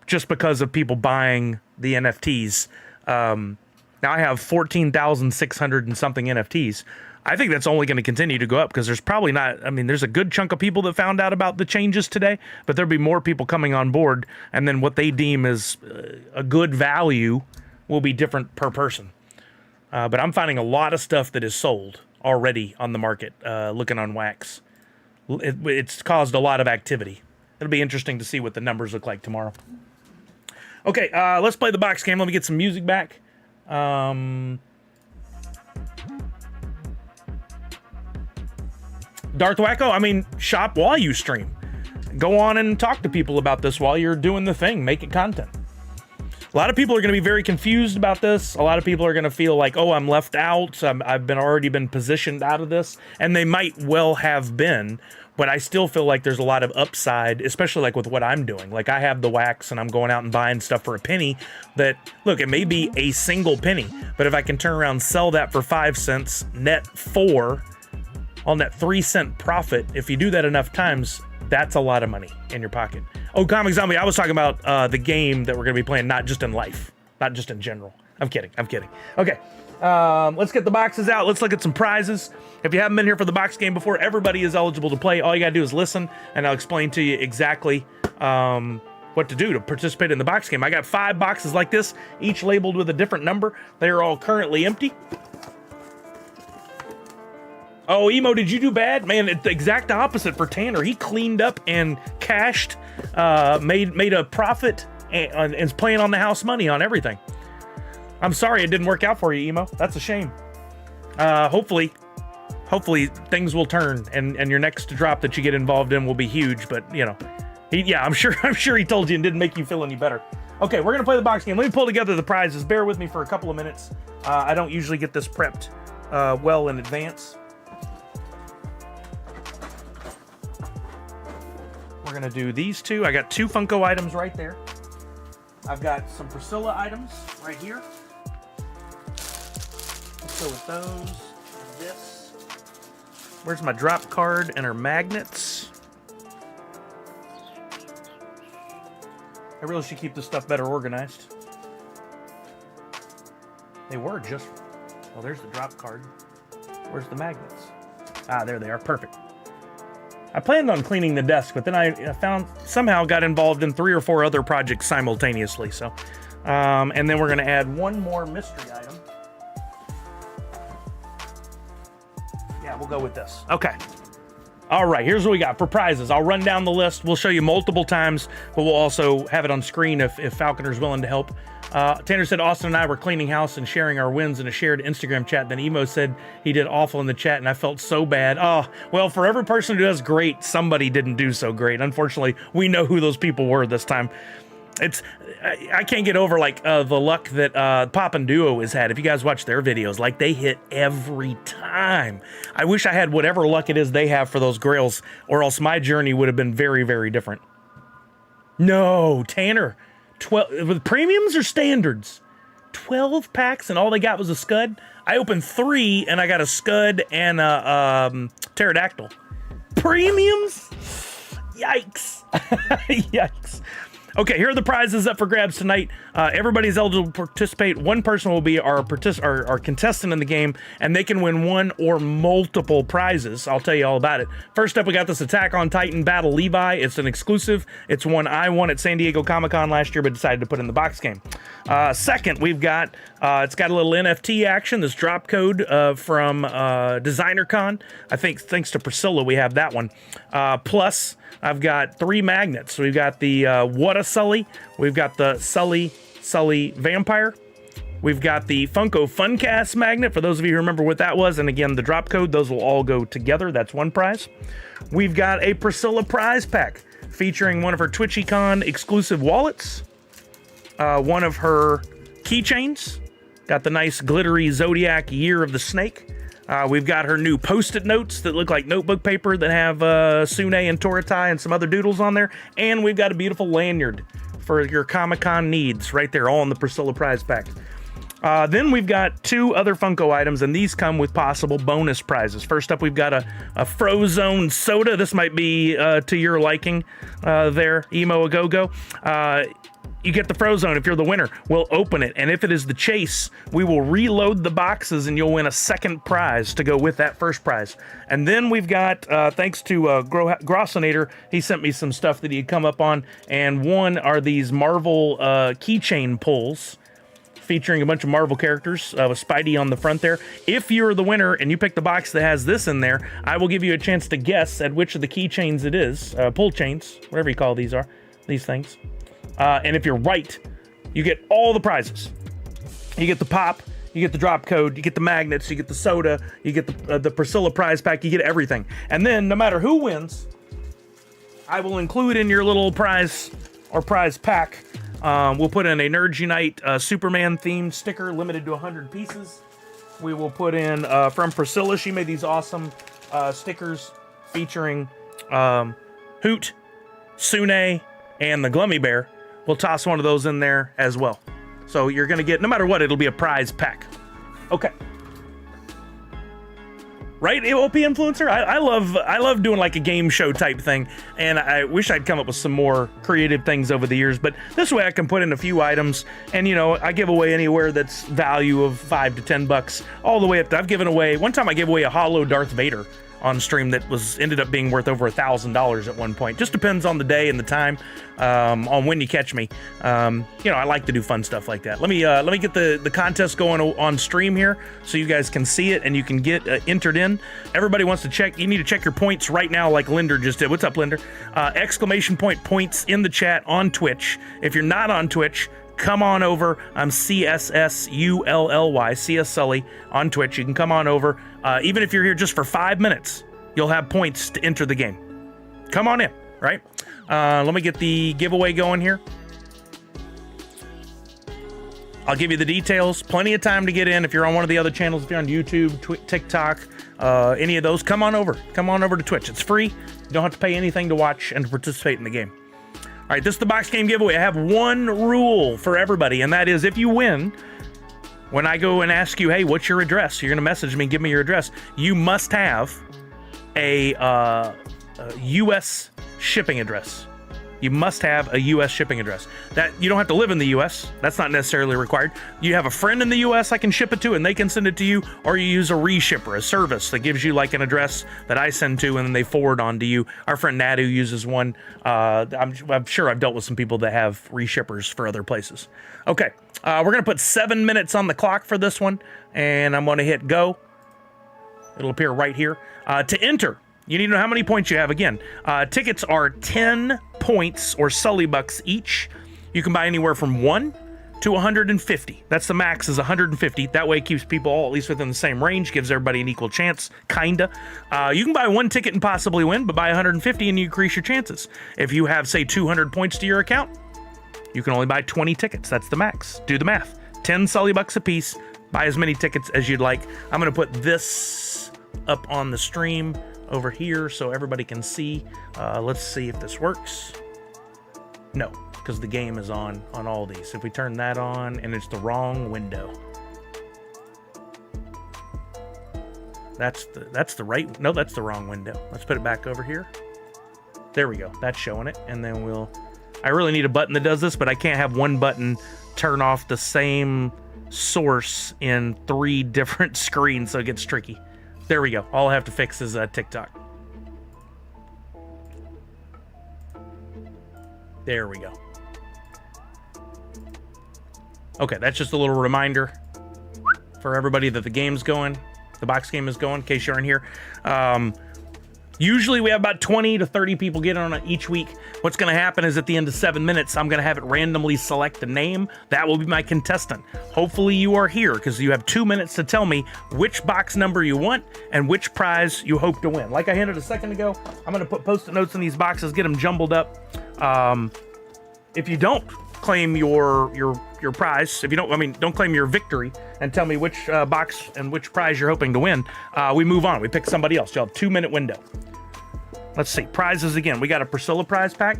Just because of people buying the NFTs. Now I have 14,600 and something NFTs. I think that's only going to continue to go up because there's probably not, I mean, there's a good chunk of people that found out about the changes today, but there'll be more people coming on board, and then what they deem as a good value will be different per person. But I'm finding a lot of stuff that is sold already on the market, looking on Wax. It's caused a lot of activity. It'll be interesting to see what the numbers look like tomorrow. Okay, let's play the box game. Let me get some music back. Darth Wacko, I mean, shop while you stream. Go on and talk to people about this while you're doing the thing. Make it content. A lot of people are going to be very confused about this. A lot of people are going to feel like, oh, I'm left out. I've already been positioned out of this. And they might well have been. But I still feel like there's a lot of upside, especially like with what I'm doing. Like I have the Wax and I'm going out and buying stuff for a penny that, look, it may be a single penny. But if I can turn around and sell that for 5 cents, net 4 on that 3-cent profit, if you do that enough times, that's a lot of money in your pocket. Oh, Comic Zombie, I was talking about the game that we're going to be playing, not just in life, not just in general. I'm kidding. Okay, let's get the boxes out. Let's look at some prizes. If you haven't been here for the box game before, everybody is eligible to play. All you got to do is listen, and I'll explain to you exactly what to do to participate in the box game. I got 5 boxes like this, each labeled with a different number. They are all currently empty. Oh, Emo, did you do bad? Man, it's the exact opposite for Tanner. He cleaned up and cashed, made a profit, and is playing on the house money on everything. I'm sorry it didn't work out for you, Emo. That's a shame. Hopefully things will turn, and your next drop that you get involved in will be huge. But you know, I'm sure he told you and didn't make you feel any better. Okay, we're gonna play the box game. Let me pull together the prizes. Bear with me for a couple of minutes. I don't usually get this prepped well in advance. We're gonna do these two. I got 2 Funko items right there. I've got some Priscilla items right here. Let's go with those and this. Where's my drop card and her magnets? I really should keep this stuff better organized. They were just... Oh, there's the drop card. Where's the magnets? Ah, there they are. Perfect. I planned on cleaning the desk, but then I somehow got involved in 3 or 4 other projects simultaneously. So, and then we're going to add 1 more mystery item. Yeah, we'll go with this. Okay. All right, here's what we got for prizes. I'll run down the list. We'll show you multiple times, but we'll also have it on screen if Falconer's willing to help. Tanner said Austin and I were cleaning house and sharing our wins in a shared Instagram chat. Then Emo said he did awful in the chat, and I felt so bad. Oh, well, for every person who does great, somebody didn't do so great. Unfortunately, we know who those people were this time. I can't get over like the luck that Pop and Duo has had. If you guys watch their videos, like they hit every time. I wish I had whatever luck it is they have for those grails, or else my journey would have been very, very different. No, Tanner, 12 with premiums or standards? 12 packs and all they got was a scud. I opened 3 and I got a scud and a pterodactyl. Premiums? Yikes! Yikes! Okay, here are the prizes up for grabs tonight. Everybody's eligible to participate. One person will be our contestant in the game, and they can win 1 or multiple prizes. I'll tell you all about it. First up, we got this Attack on Titan Battle Levi. It's an exclusive. It's one I won at San Diego Comic-Con last year, but decided to put in the box game. Second, we've got, it's got a little NFT action, this drop code from Designer Con. I think thanks to Priscilla, we have that one. Plus, I've got 3 magnets. We've got the What a Sully. We've got the Sully Vampire. We've got the Funko Funcast magnet, for those of you who remember what that was. And again, the drop code, those will all go together. That's 1 prize. We've got a Priscilla prize pack featuring one of her TwitchyCon exclusive wallets, one of her keychains. Got the nice glittery Zodiac Year of the Snake. We've got her new Post-it notes that look like notebook paper that have Sune and Toratai and some other doodles on there. And we've got a beautiful lanyard for your Comic-Con needs right there, all in the Priscilla prize pack. Then we've got 2 other Funko items, and these come with possible bonus prizes. First up, we've got a Frozone soda. This might be to your liking there, Emo A Go-Go. You get the Frozone if you're the winner. We'll open it, and if it is the chase, we will reload the boxes, and you'll win a second prize to go with that first prize. And then we've got, thanks to Grossinator, he sent me some stuff that he'd come up on, and one are these Marvel keychain pulls featuring a bunch of Marvel characters with Spidey on the front there. If you're the winner and you pick the box that has this in there, I will give you a chance to guess at which of the keychains it is, pull chains, whatever you call these things. And if you're right, you get all the prizes. You get the pop, you get the drop code, you get the magnets, you get the soda, you get the Priscilla prize pack, you get everything. And then no matter who wins, I will include in your little prize or prize pack, we'll put in a Nerds Unite Superman themed sticker limited to 100 pieces. We will put in from Priscilla, she made these awesome stickers featuring Hoot, Sune, and the Glummy Bear. We'll toss one of those in there as well. So you're gonna get, no matter what, it'll be a prize pack. Okay. Right, OP Influencer? I love doing like a game show type thing, and I wish I'd come up with some more creative things over the years, but this way I can put in a few items, and you know, I give away anywhere that's value of $5 to $10, all the way up to, I've given away, one time I gave away a hollow Darth Vader on stream that ended up being worth over $1,000 at one point. Just depends on the day and the time, on when you catch me. You know, I like to do fun stuff like that. Let me get the contest going on stream here so you guys can see it and you can get entered in. Everybody wants to check. You need to check your points right now, like Linder just did. What's up, Linder? Exclamation point points in the chat on Twitch. If you're not on Twitch, come on over. I'm CSSULLY, CS Sully on Twitch. You can come on over. Even if you're here just for 5 minutes, you'll have points to enter the game. Come on in, right? Let me get the giveaway going here. I'll give you the details. Plenty of time to get in. If you're on one of the other channels, if you're on YouTube, TikTok, any of those, come on over. Come on over to Twitch. It's free. You don't have to pay anything to watch and to participate in the game. All right, this is the box game giveaway. I have one rule for everybody, and that is if you win, when I go and ask you, hey, what's your address? You're going to message me, give me your address. You must have a U.S. shipping address. You must have a U.S. shipping address. That you don't have to live in the U.S. That's not necessarily required. You have a friend in the U.S. I can ship it to, and they can send it to you, or you use a reshipper, a service that gives you like an address that I send to, and then they forward on to you. Our friend Nadu uses one. I'm sure I've dealt with some people that have reshippers for other places. Okay, we're gonna put 7 minutes on the clock for this one, and I'm gonna hit go. It'll appear right here. To enter, you need to know how many points you have. Again, tickets are 10 points or Sully bucks each. You can buy anywhere from 1 to 150. That's the max, is 150. That way it keeps people all at least within the same range, gives everybody an equal chance, kinda. You can buy 1 ticket and possibly win, but buy 150 and you increase your chances. If you have, say, 200 points to your account, you can only buy 20 tickets. That's the max. Do the math. 10 Sully bucks a piece. Buy as many tickets as you'd like. I'm gonna put this up on the stream over here so everybody can see. Let's see if this works. No, because the game is on all these. If we turn that on and it's the wrong window. That's the right, no, that's the wrong window. Let's put it back over here. There we go, that's showing it. And then I really need a button that does this, but I can't have one button turn off the same source in 3 different screens, so it gets tricky. There we go. All I have to fix is TikTok. There we go. Okay, that's just a little reminder for everybody that the game's going. The box game is going, in case you aren't here. Usually we have about 20 to 30 people get on it each week. What's going to happen is at the end of 7 minutes, I'm going to have it randomly select a name. That will be my contestant. Hopefully you are here because you have 2 minutes to tell me which box number you want and which prize you hope to win. Like I hinted a second ago, I'm going to put Post-it notes in these boxes, get them jumbled up. If you don't claim your prize, if you don't claim your victory and tell me which box and which prize you're hoping to win, we move on. We pick somebody else. You'll have 2 minute window. Let's see, prizes again. We got a Priscilla prize pack.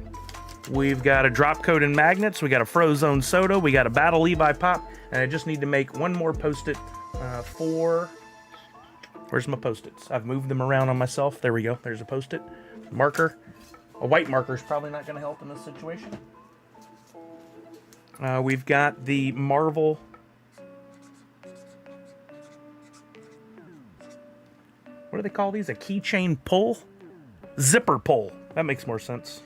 We've got a drop code and magnets. We got a Frozone soda. We got a Battle Levi pop. And I just need to make one more Post-it for... Where's my Post-its? I've moved them around on myself. There we go. There's a Post-it. Marker. A white marker is probably not going to help in this situation. We've got the Marvel... What do they call these? A keychain pull? Zipper pull. That makes more sense.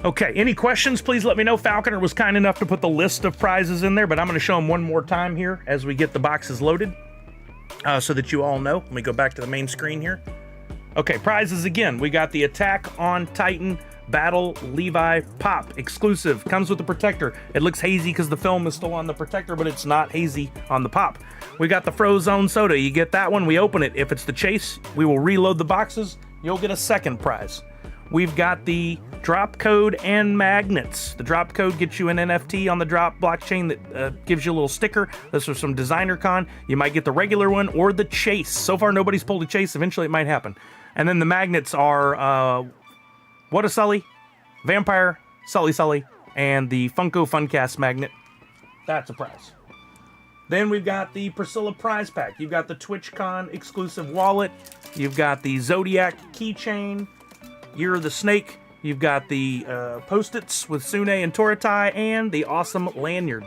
Okay, any questions, please let me know. Falconer was kind enough to put the list of prizes in there, but I'm going to show them one more time here as we get the boxes loaded so that you all know. Let me go back to the main screen here. Okay, prizes again. We got the Attack on Titan Battle Levi Pop exclusive. Comes with the protector. It looks hazy because the film is still on the protector, but it's not hazy on the pop. We got the Frozone Soda. You get that one, we open it. If it's the chase, we will reload the boxes. You'll get a second prize. We've got the drop code and magnets. The drop code gets you an NFT on the drop blockchain that gives you a little sticker. This was from Designer Con. You might get the regular one or the chase. So far, nobody's pulled a chase. Eventually, it might happen. And then the magnets are What a Sully, Vampire, Sully, and the Funko Funcast magnet. That's a prize. Then we've got the Priscilla prize pack. You've got the TwitchCon exclusive wallet. You've got the Zodiac keychain. Year of the Snake. You've got the Post-its with Sune and Toratai, and the awesome lanyard.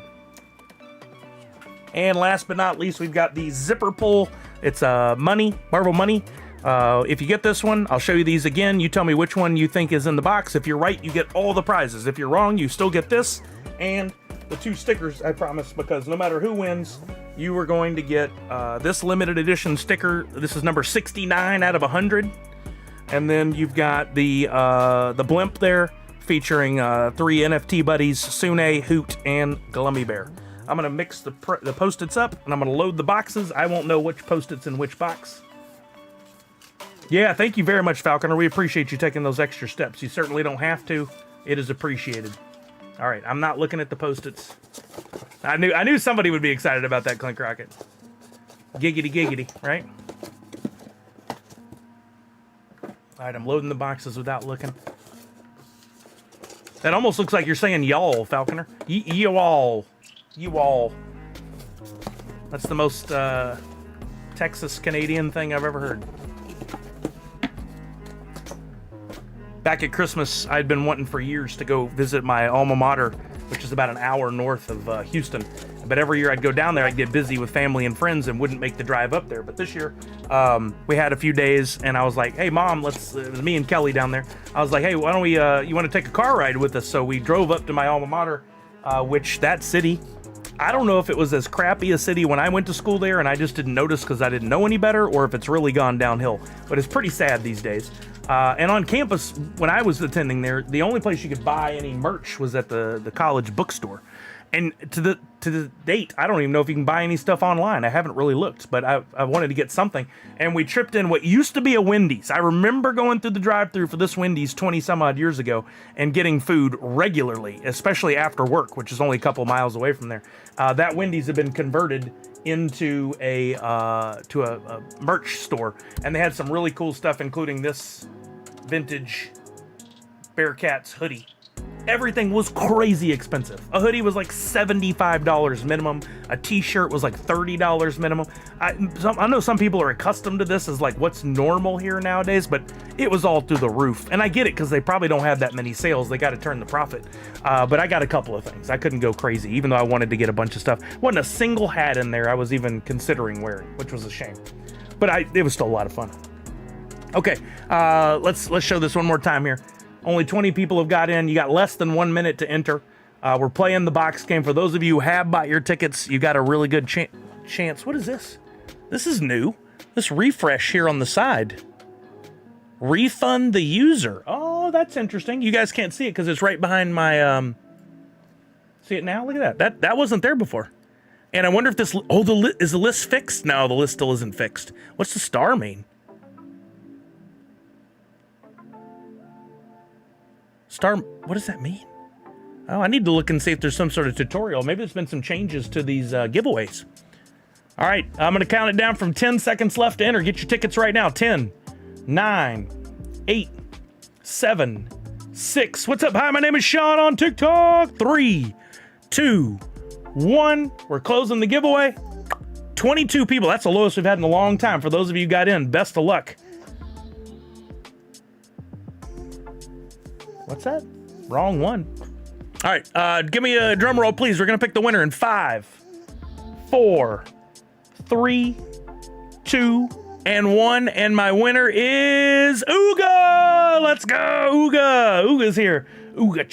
And last but not least, we've got the zipper pull. It's money, Marvel money. If you get this one, I'll show you these again. You tell me which one you think is in the box. If you're right, you get all the prizes. If you're wrong, you still get this and the 2 stickers, I promise, because no matter who wins, you are going to get this limited edition sticker. This is number 69 out of 100. And then you've got the blimp there featuring 3 NFT buddies, Sune, Hoot, and Glummy Bear. I'm going to mix the Post-its up, and I'm going to load the boxes. I won't know which Post-its in which box. Yeah, thank you very much, Falconer. We appreciate you taking those extra steps. You certainly don't have to. It is appreciated. All right, I'm not looking at the Post-its. I knew somebody would be excited about that Clink Rocket. Giggity, giggity, right? All right, I'm loading the boxes without looking. That almost looks like you're saying y'all, Falconer. You all. That's the most Texas Canadian thing I've ever heard. Back at Christmas, I'd been wanting for years to go visit my alma mater, which is about an hour north of Houston. But every year I'd go down there, I'd get busy with family and friends and wouldn't make the drive up there. But this year, we had a few days, and I was like, hey, Mom, it was me and Kelly down there. I was like, hey, why don't we, you want to take a car ride with us? So we drove up to my alma mater, which that city, I don't know if it was as crappy a city when I went to school there and I just didn't notice because I didn't know any better, or if it's really gone downhill. But it's pretty sad these days. And on campus, when I was attending there, the only place you could buy any merch was at the college bookstore. And to the date, I don't even know if you can buy any stuff online. I haven't really looked, but I wanted to get something. And we tripped in what used to be a Wendy's. I remember going through the drive-thru for this Wendy's 20 some odd years ago and getting food regularly, especially after work, which is only a couple miles away from there. That Wendy's had been converted into a merch store, and they had some really cool stuff, including this vintage Bearcats hoodie. Everything was crazy expensive. A hoodie was like $75 minimum. A t-shirt was like $30 minimum. I know some people are accustomed to this as like what's normal here nowadays, but it was all through the roof. And I get it because they probably don't have that many sales. They got to turn the profit. But I got a couple of things. I couldn't go crazy, even though I wanted to get a bunch of stuff. Wasn't a single hat in there I was even considering wearing, which was a shame. But it was still a lot of fun. Okay, let's show this one more time here. Only 20 people have got in. You got less than 1 minute to enter. We're playing the box game. For those of you who have bought your tickets, you got a really good chance. What is this? This is new. This refresh here on the side. Refund the user. Oh, that's interesting. You guys can't see it because it's right behind my... See it now? Look at that. That wasn't there before. And I wonder if this... Oh, is the list fixed? No, the list still isn't fixed. What's the star mean? Star, what does that mean? Oh, I need to look and see if there's some sort of tutorial. Maybe there's been some changes to these giveaways. All right, I'm going to count it down from 10 seconds left to enter. Get your tickets right now. 10, 9, 8, 7, 6. What's up? Hi, my name is Sean on TikTok. 3, 2, 1. We're closing the giveaway. 22 people. That's the lowest we've had in a long time. For those of you who got in, best of luck. What's that? Wrong one. All right, give me a drum roll, please. We're going to pick the winner in 5, 4, 3, 2, and 1, and my winner is Ooga! Let's go, Ooga! Ooga's here. Ooga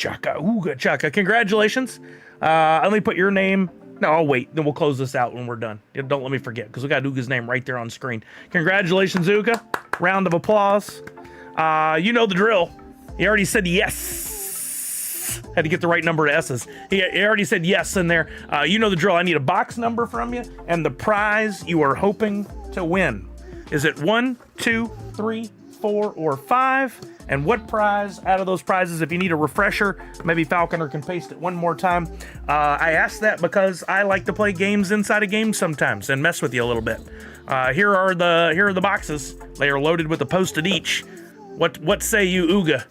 chaka. Congratulations. Let me put your name. No, I'll wait. Then we'll close this out when we're done. Don't let me forget, because we got Ooga's name right there on screen. Congratulations, Ooga. Round of applause. You know the drill. He already said yes. Had to get the right number of S's. He already said yes in there. You know the drill. I need a box number from you and the prize you are hoping to win. Is it 1, 2, 3, 4, or 5? And what prize out of those prizes, if you need a refresher, maybe Falconer can paste it one more time. I asked that because I like to play games inside of games sometimes and mess with you a little bit. Here are the boxes. They are loaded with a Post-it each. What say you, Ooga?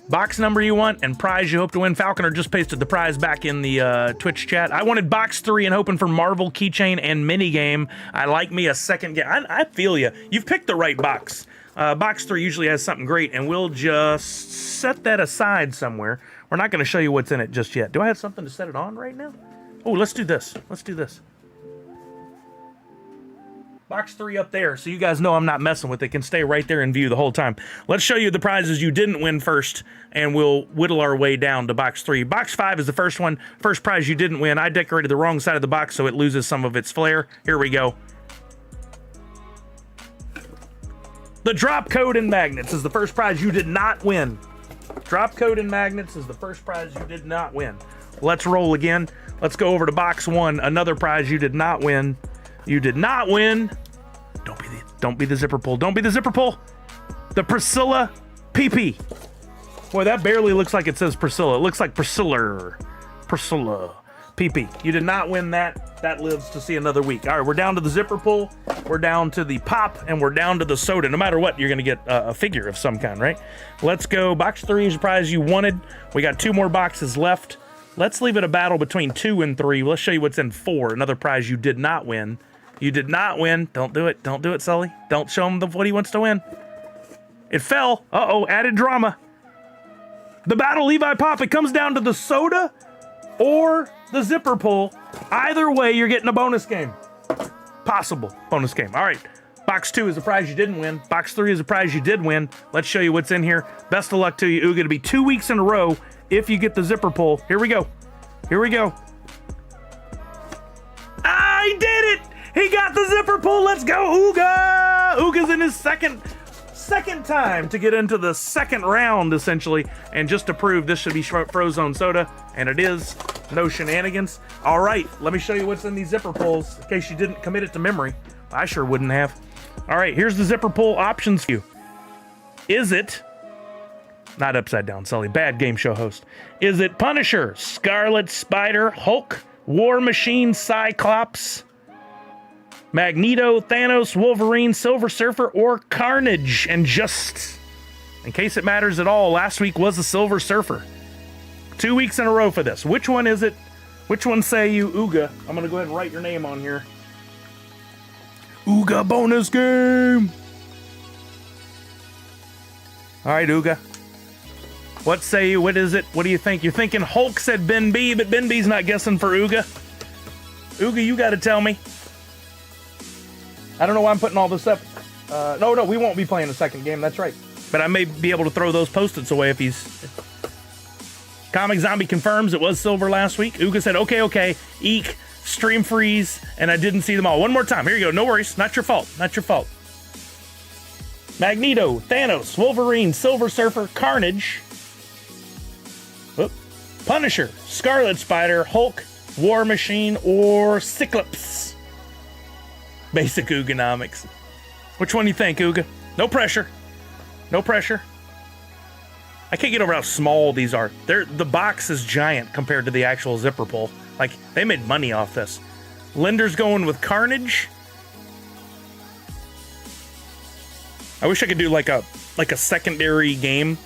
Box number you want and prize you hope to win. Falconer just pasted the prize back in the Twitch chat. I wanted box 3 and hoping for Marvel keychain and minigame. I like me a second game. I feel you. You've picked the right box. Box 3 usually has something great, and we'll just set that aside somewhere. We're not going to show you what's in it just yet. Do I have something to set it on right now? Oh, let's do this. Let's do this. Box 3 up there, so you guys know I'm not messing with it. Can stay right there in view the whole time. Let's show you the prizes you didn't win first, and we'll whittle our way down to box 3. Box 5 is the first one. First prize you didn't win. I decorated the wrong side of the box, so it loses some of its flair. Here we go. The drop code and magnets is the first prize you did not win. Drop code and magnets is the first prize you did not win. Let's roll again. Let's go over to box 1. Another prize you did not win. You did not win. Don't be the zipper pull. Don't be the zipper pull. The Priscilla PP. Boy, that barely looks like it says Priscilla. It looks like Priscilla PP. You did not win that. That lives to see another week. All right, we're down to the zipper pull. We're down to the pop, and we're down to the soda. No matter what, you're going to get a figure of some kind, right? Let's go. Box 3 is the prize you wanted. We got 2 more boxes left. Let's leave it a battle between 2 and 3. Let's show you what's in 4. Another prize you did not win. You did not win. Don't do it. Don't do it, Sully. Don't show him what he wants to win. It fell. Uh-oh, added drama. The battle Levi Pop. It comes down to the soda or the zipper pull. Either way, you're getting a bonus game. Possible bonus game. All right. Box 2 is a prize you didn't win. Box 3 is a prize you did win. Let's show you what's in here. Best of luck to you, Ooga. It'll be 2 weeks in a row if you get the zipper pull. Here we go. Here we go. I did it! He got the zipper pull. Let's go, Ooga! Ooga's in his second time to get into the second round, essentially. And just to prove this should be Frozone Soda, and it is. No shenanigans. All right, let me show you what's in these zipper pulls, in case you didn't commit it to memory. I sure wouldn't have. All right, here's the zipper pull options for you. Is it... Not upside down, Sully. Bad game show host. Is it Punisher, Scarlet Spider, Hulk, War Machine, Cyclops, Magneto, Thanos, Wolverine, Silver Surfer, or Carnage? And just in case it matters at all, last week was the Silver Surfer. 2 weeks in a row for this. Which one is it? Which one say you, Ooga? I'm going to go ahead and write your name on here. Ooga bonus game. All right, Ooga. What say you? What is it? What do you think? You're thinking Hulk said Ben B, but Ben B's not guessing for Ooga. Ooga, you got to tell me. I don't know why I'm putting all this up. No, we won't be playing the second game. That's right. But I may be able to throw those Post-its away if he's... Comic Zombie confirms it was silver last week. Ooga said, okay. Eek, stream freeze, and I didn't see them all. One more time. Here you go. No worries. Not your fault. Not your fault. Magneto, Thanos, Wolverine, Silver Surfer, Carnage, Punisher, Scarlet Spider, Hulk, War Machine, or Cyclops. Basic Ooganomics. Which one do you think, Ooga? No pressure. No pressure. I can't get over how small these are. The box is giant compared to the actual zipper pull. Like, they made money off this. Linder's going with Carnage. I wish I could do like a secondary game.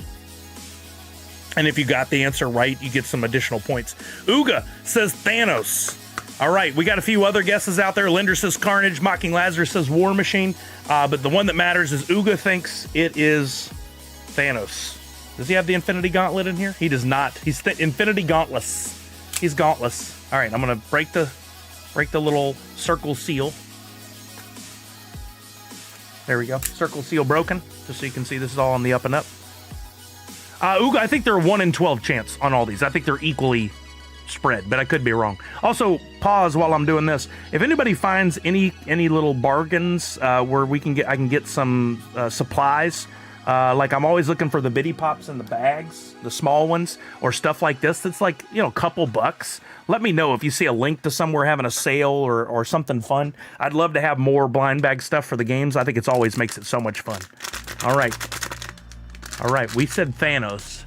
And if you got the answer right, you get some additional points. Ooga says Thanos. All right, we got a few other guesses out there. Linder says Carnage. Mocking Lazarus says War Machine. But the one that matters is Ooga thinks it is Thanos. Does he have the Infinity Gauntlet in here? He does not. He's Infinity Gauntless. He's gauntless. All right, I'm gonna break the little circle seal. There we go. Circle seal broken, just so you can see this is all on the up and up. Uga, I think they're a 1 in 12 chance on all these. I think they're equally spread, but I could be wrong. Also, pause while I'm doing this. If anybody finds any little bargains where I can get some supplies, like I'm always looking for the bitty pops in the bags, the small ones, or stuff like this. That's like, a couple bucks. Let me know if you see a link to somewhere having a sale or something fun. I'd love to have more blind bag stuff for the games. I think it's always makes it so much fun. All right, we said Thanos.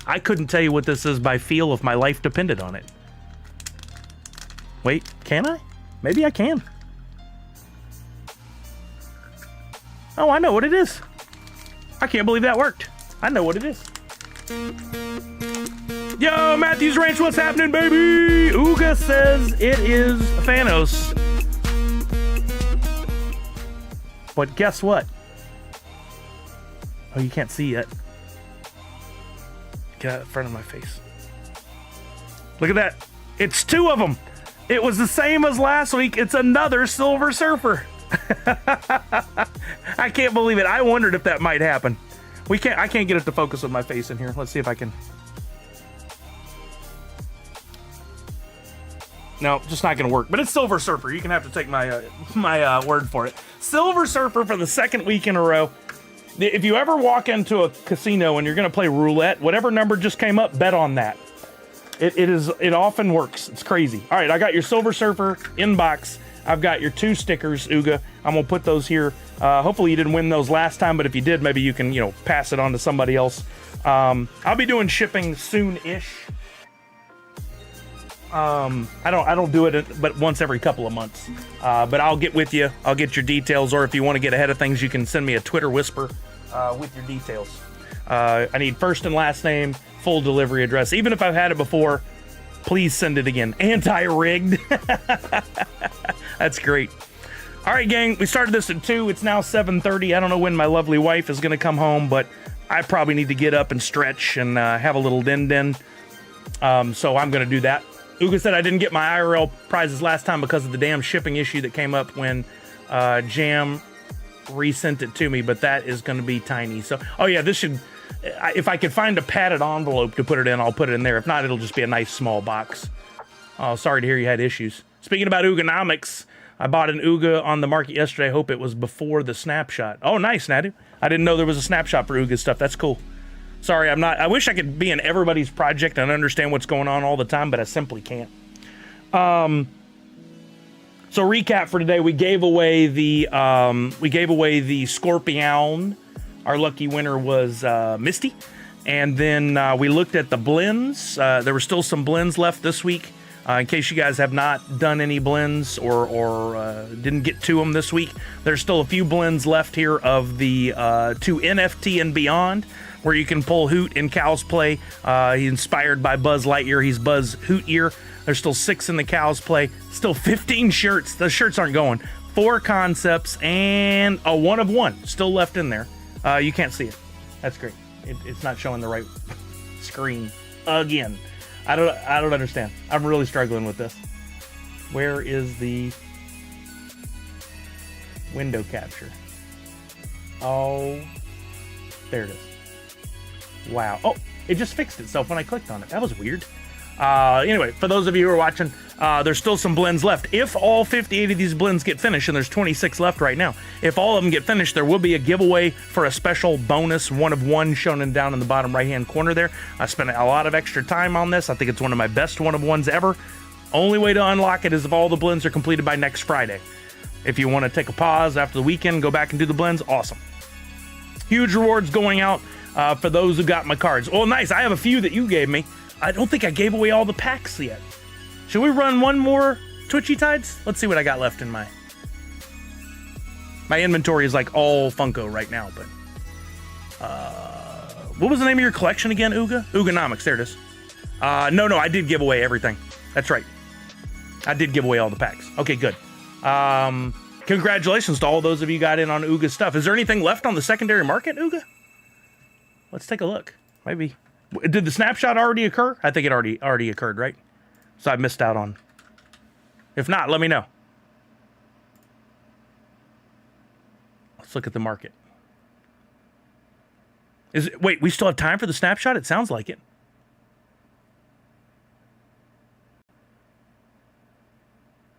I couldn't tell you what this is by feel if my life depended on it. Wait, can I? Maybe I can. Oh, I know what it is. I can't believe that worked. I know what it is. Yo, Matthews Ranch, what's happening, baby? Uga says it is Thanos. But guess what? Oh, you can't see yet. Get out in front of my face. Look at that. It's 2 of them. It was the same as last week. It's another Silver Surfer. I can't believe it. I wondered if that might happen. I can't get it to focus with my face in here. Let's see if I can. No, just not going to work. But it's Silver Surfer. You can have to take my word for it. Silver Surfer for the 2nd week in a row. If you ever walk into a casino and you're going to play roulette, whatever number just came up, bet on that. It often works. It's crazy. All right, I got your Silver Surfer inbox. I've got your 2 stickers, Uga. I'm going to put those here. Hopefully you didn't win those last time, but if you did, maybe you can, pass it on to somebody else. I'll be doing shipping soon-ish. I don't do it but once every couple of months. But I'll get with you. I'll get your details, or if you want to get ahead of things, you can send me a Twitter whisper with your details. I need first and last name, full delivery address. Even if I've had it before, please send it again. Anti-rigged. That's great. All right, gang, we started this at 2. It's now 7:30. I don't know when my lovely wife is going to come home, but I probably need to get up and stretch and have a little din-din. So I'm going to do that. Uga said I didn't get my IRL prizes last time because of the damn shipping issue that came up when Jam resent it to me, but that is going to be tiny. So, oh yeah, this should... If I could find a padded envelope to put it in, I'll put it in there. If not, it'll just be a nice small box. Oh, sorry to hear you had issues. Speaking about Uganomics, I bought an Uga on the market yesterday. I hope it was before the snapshot. Oh, nice, Nadu. I didn't know there was a snapshot for Uga stuff. That's cool. Sorry, I'm not. I wish I could be in everybody's project and understand what's going on all the time, but I simply can't. So recap for today: we gave away the Scorpion. Our lucky winner was Misty, and then we looked at the blends. There were still some blends left this week. In case you guys have not done any blends or didn't get to them this week, there's still a few blends left here of the 2 NFT and beyond, where you can pull Hoot in Cow's Play. He's inspired by Buzz Lightyear. He's Buzz Hoot Ear. There's still 6 in the Cow's Play. Still 15 shirts. The shirts aren't going. 4 concepts and a 1 of 1 still left in there. You can't see it. That's great. It's not showing the right screen again. I don't understand. I'm really struggling with this. Where is the window capture? Oh, there it is. Wow. Oh, it just fixed itself when I clicked on it. That was weird. Anyway, for those of you who are watching, there's still some blends left. If all 58 of these blends get finished, and there's 26 left right now, if all of them get finished, there will be a giveaway for a special bonus 1 of 1 shown down in the bottom right-hand corner there. I spent a lot of extra time on this. I think it's one of my best 1 of 1s ever. Only way to unlock it is if all the blends are completed by next Friday. If you want to take a pause after the weekend, go back and do the blends, awesome. Huge rewards going out for those who got my cards. Oh, nice. I have a few that you gave me. I don't think I gave away all the packs yet. Should we run one more Twitchy Tides? Let's see what I got left in my inventory is like all Funko right now, but what was the name of your collection again, Uga? Uganomics, there it is. No, I did give away everything. That's right. I did give away all the packs. Okay, good. Congratulations to all those of you got in on Uga stuff. Is there anything left on the secondary market, Uga? Let's take a look. Maybe. Did the snapshot already occur? I think it already occurred, right? So I missed out on. If not, let me know. Let's look at the market. Wait, we still have time for the snapshot? It sounds like it.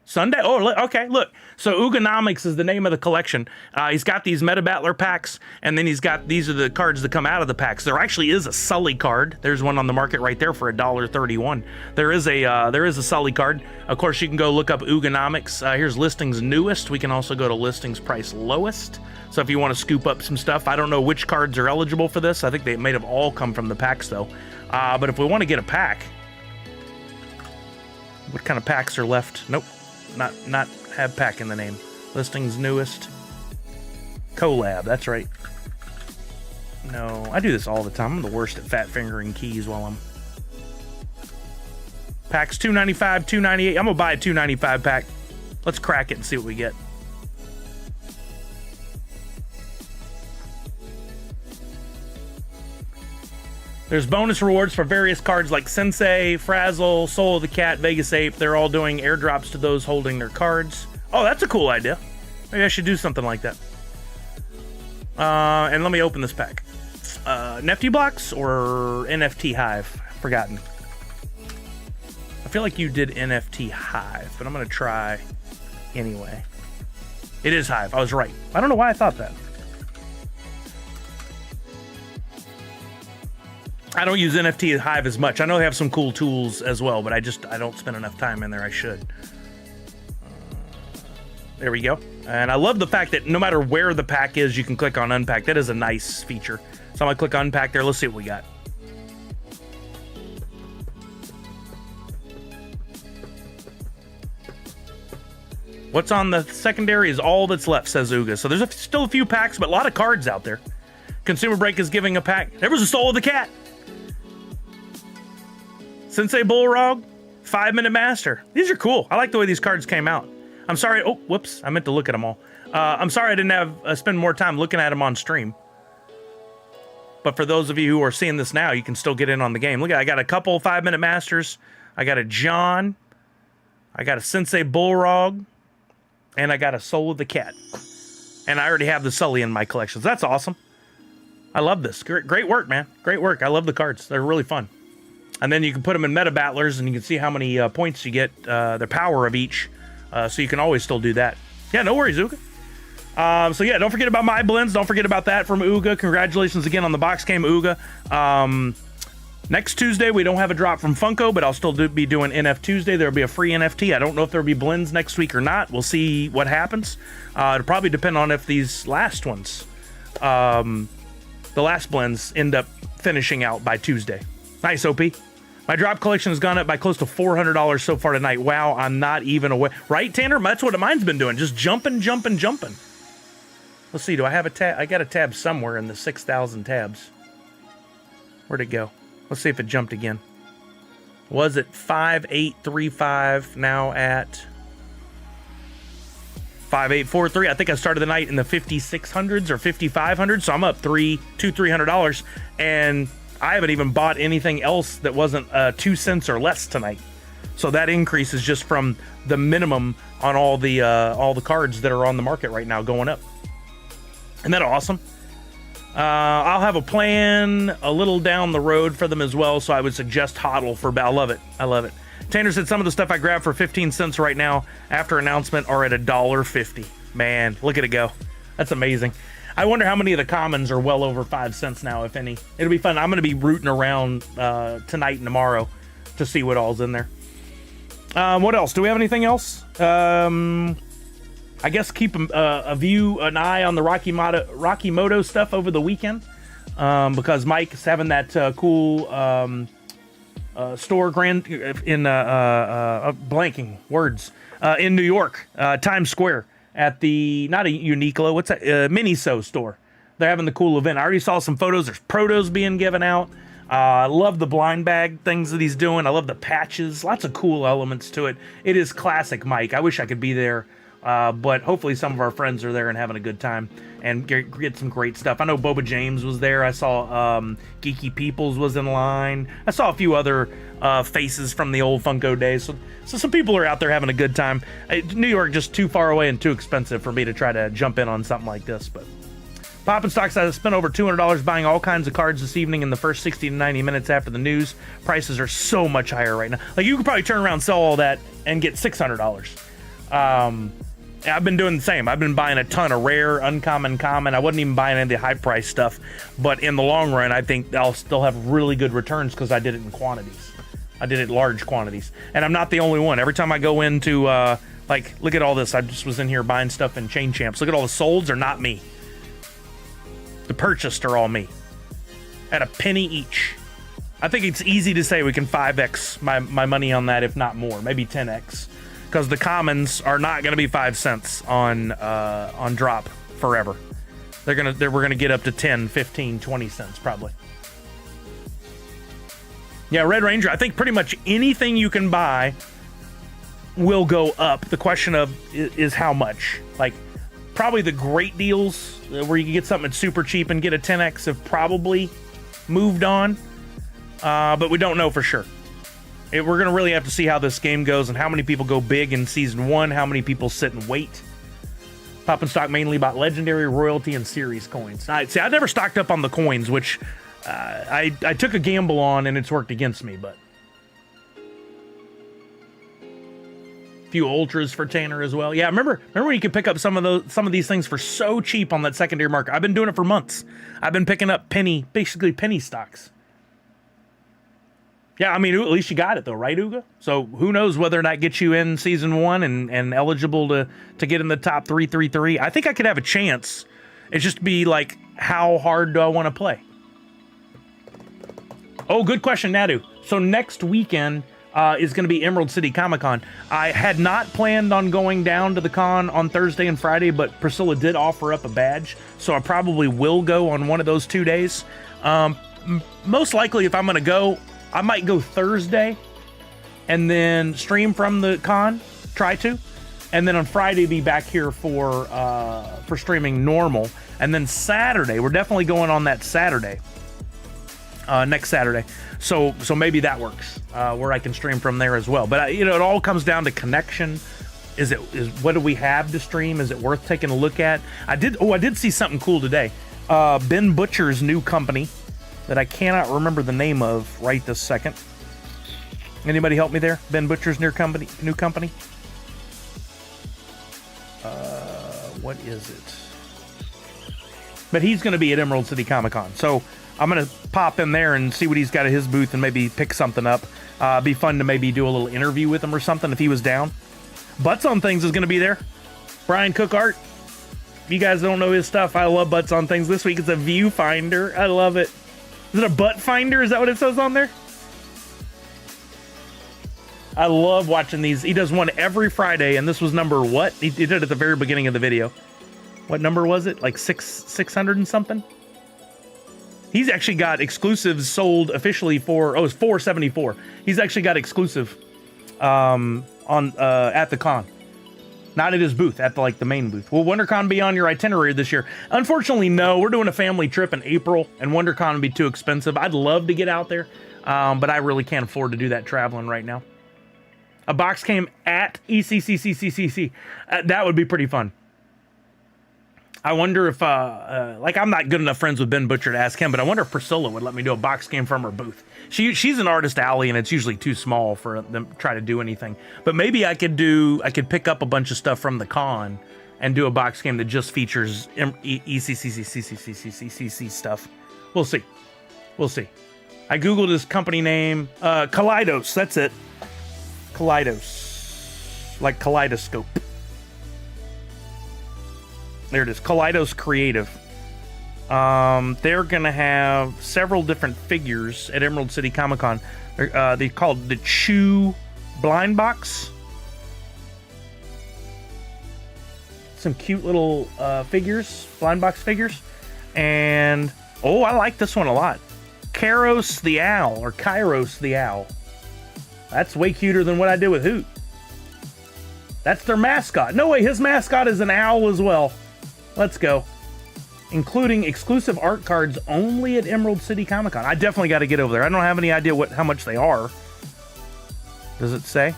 Sunday? Oh, okay, look. So Uganomics is the name of the collection. He's got these Meta Battler packs, and then these are the cards that come out of the packs. There actually is a Sully card. There's one on the market right there for $1.31. There is a Sully card. Of course, you can go look up Uganomics. Here's listings newest. We can also go to listings price lowest. So if you want to scoop up some stuff, I don't know which cards are eligible for this. I think they may have all come from the packs though. But if we want to get a pack, what kind of packs are left? Nope. Not have pack in the name. Listings newest. Collab, that's right. No, I do this all the time. I'm the worst at fat fingering keys while I'm... Packs $2.95, $2.98. I'm gonna buy a $2.95 pack. Let's crack it and see what we get. There's bonus rewards for various cards like Sensei, Frazzle, Soul of the Cat, Vegas Ape. They're all doing airdrops to those holding their cards. Oh, that's a cool idea. Maybe I should do something like that. And let me open this pack. NFT blocks or NFT Hive? Forgotten. I feel like you did NFT Hive, but I'm going to try anyway. It is Hive. I was right. I don't know why I thought that. I don't use NFT Hive as much. I know they have some cool tools as well, but I don't spend enough time in there. I should. There we go. And I love the fact that no matter where the pack is, you can click on unpack. That is a nice feature. So I'm gonna click unpack there. Let's see what we got. What's on the secondary is all that's left, says Uga. So there's still a few packs, but a lot of cards out there. Consumer Break is giving a pack. There was a Soul of the Cat. Sensei Bullrog, 5-Minute Master. These are cool. I like the way these cards came out. I'm sorry. Oh, whoops. I meant to look at them all. I'm sorry I didn't spend more time looking at them on stream. But for those of you who are seeing this now, you can still get in on the game. Look, I got a couple 5-Minute Masters. I got a John. I got a Sensei Bullrog. And I got a Soul of the Cat. And I already have the Sully in my collections. That's awesome. I love this. Great work, man. Great work. I love the cards. They're really fun. And then you can put them in Meta Battlers, and you can see how many points you get, the power of each. So you can always still do that. Yeah, no worries, Uga. So yeah, don't forget about my blends. Don't forget about that from Uga. Congratulations again on the box game, Uga. Next Tuesday, we don't have a drop from Funko, but I'll still be doing NF Tuesday. There'll be a free NFT. I don't know if there'll be blends next week or not. We'll see what happens. It'll probably depend on if these last ones, the last blends, end up finishing out by Tuesday. Nice, OP. My drop collection has gone up by close to $400 so far tonight. Wow, I'm not even aware. Right, Tanner? That's what mine's been doing. Just jumping. Let's see. Do I have a tab? I got a tab somewhere in the 6,000 tabs. Where'd it go? Let's see if it jumped again. Was it 5835? Now at 5843. I think I started the night in the 5600s or 5500s. So I'm up $300, and I haven't even bought anything else that wasn't 2 cents or less tonight. So that increase is just from the minimum on all the cards that are on the market right now going up. Isn't that awesome? I'll have a plan a little down the road for them as well, so I would suggest HODL for... I love it. I love it. Tanner said some of the stuff I grabbed for 15 cents right now after announcement are at $1.50. Man, look at it go. That's amazing. I wonder how many of the commons are well over 5 cents now, if any. It'll be fun. I'm going to be rooting around tonight and tomorrow to see what all's in there. What else? Do we have anything else? I guess keep an eye on the Rocky Moto stuff over the weekend, because Mike is having that cool store grand in blanking words in New York, Times Square. At the, not a Uniqlo, what's that? Miniso store. They're having the cool event. I already saw some photos. There's protos being given out. I love the blind bag things that he's doing. I love the patches. Lots of cool elements to it. It is classic Mike. I wish I could be there But hopefully some of our friends are there and having a good time and get some great stuff. I know Boba James was there. I saw Geeky Peoples was in line. I saw a few other faces from the old Funko days. So some people are out there having a good time. New York just too far away and too expensive for me to try to jump in on something like this. But Poppin' Stocks, I spent over $200 buying all kinds of cards this evening in the first 60 to 90 minutes after the news. Prices are so much higher right now. Like, you could probably turn around and sell all that and get $600. I've been doing the same. I've been buying a ton of rare, uncommon, common. I wasn't even buying any of the high price stuff. But in the long run, I think I'll still have really good returns because I did it in quantities. I did it large quantities. And I'm not the only one. Every time I go into, like, look at all this. I just was in here buying stuff in Chain Champs. Look at all the solds are not me. The purchased are all me. At a penny each. I think it's easy to say we can 5x my money on that, if not more. Maybe 10x. Because the commons are not going to be 5 cents on drop forever. We're gonna get up to 10, 15, 20 cents probably. Yeah, Red Ranger, I think pretty much anything you can buy will go up. The question is how much. Like, probably the great deals where you can get something that's super cheap and get a 10x have probably moved on. But we don't know for sure. We're going to really have to see how this game goes and how many people go big in Season 1, how many people sit and wait. Poppin' Stock mainly bought Legendary, Royalty, and Series coins. I never stocked up on the coins, which I took a gamble on, and it's worked against me, but... A few Ultras for Tanner as well. Yeah, remember when you could pick up some of these things for so cheap on that secondary market? I've been doing it for months. I've been picking up basically penny stocks. Yeah, I mean, at least you got it, though, right, Uga? So who knows whether or not gets you in Season 1 and eligible to get in the top 333. I think I could have a chance. It's just be like, how hard do I want to play? Oh, good question, Nadu. So next weekend is going to be Emerald City Comic Con. I had not planned on going down to the con on Thursday and Friday, but Priscilla did offer up a badge, so I probably will go on one of those 2 days. Most likely, if I'm going to go, I might go Thursday and then stream from the con, try to, and then on Friday be back here for streaming normal. And then Saturday, we're definitely going on that Saturday, next Saturday. So maybe that works, where I can stream from there as well. But it all comes down to connection. Is what do we have to stream? Is it worth taking a look at? I did see something cool today. Ben Butcher's new company that I cannot remember the name of right this second. Anybody help me there? Ben Butcher's new company? What is it? But he's going to be at Emerald City Comic Con. So I'm going to pop in there and see what he's got at his booth and maybe pick something up. Be fun to maybe do a little interview with him or something if he was down. Butts on Things is going to be there. Brian Cook Art. If you guys don't know his stuff, I love Butts on Things. This week it's a viewfinder. I love it. Is it a butt finder? Is that what it says on there? I love watching these. He does one every Friday, and this was number what? He did it at the very beginning of the video. What number was it? Like 600 and something? He's actually got exclusives sold officially for... Oh, it's 474. He's actually got exclusive at the con. Not at his booth, at the main booth. Will WonderCon be on your itinerary this year? Unfortunately, no. We're doing a family trip in April, and WonderCon would be too expensive. I'd love to get out there, but I really can't afford to do that traveling right now. A box came at ECCCCCC. That would be pretty fun. I wonder if, I'm not good enough friends with Ben Butcher to ask him, but I wonder if Priscilla would let me do a box game from her booth. She's an artist alley, and it's usually too small for them to try to do anything. But maybe I could pick up a bunch of stuff from the con and do a box game that just features ECCCCCCCCC stuff. We'll see. I googled his company name, Kaleidos. That's it. Kaleidos, like kaleidoscope. There it is, Kaleidos Creative. They're gonna have several different figures at Emerald City Comic Con. They called the Chew Blind Box. Some cute little figures, blind box figures, and I like this one a lot. Kairos the Owl. That's way cuter than what I did with Hoot. That's their mascot. No way, his mascot is an owl as well. Let's go. Including exclusive art cards only at Emerald City Comic Con. I definitely got to get over there. I don't have any idea how much they are. Does it say?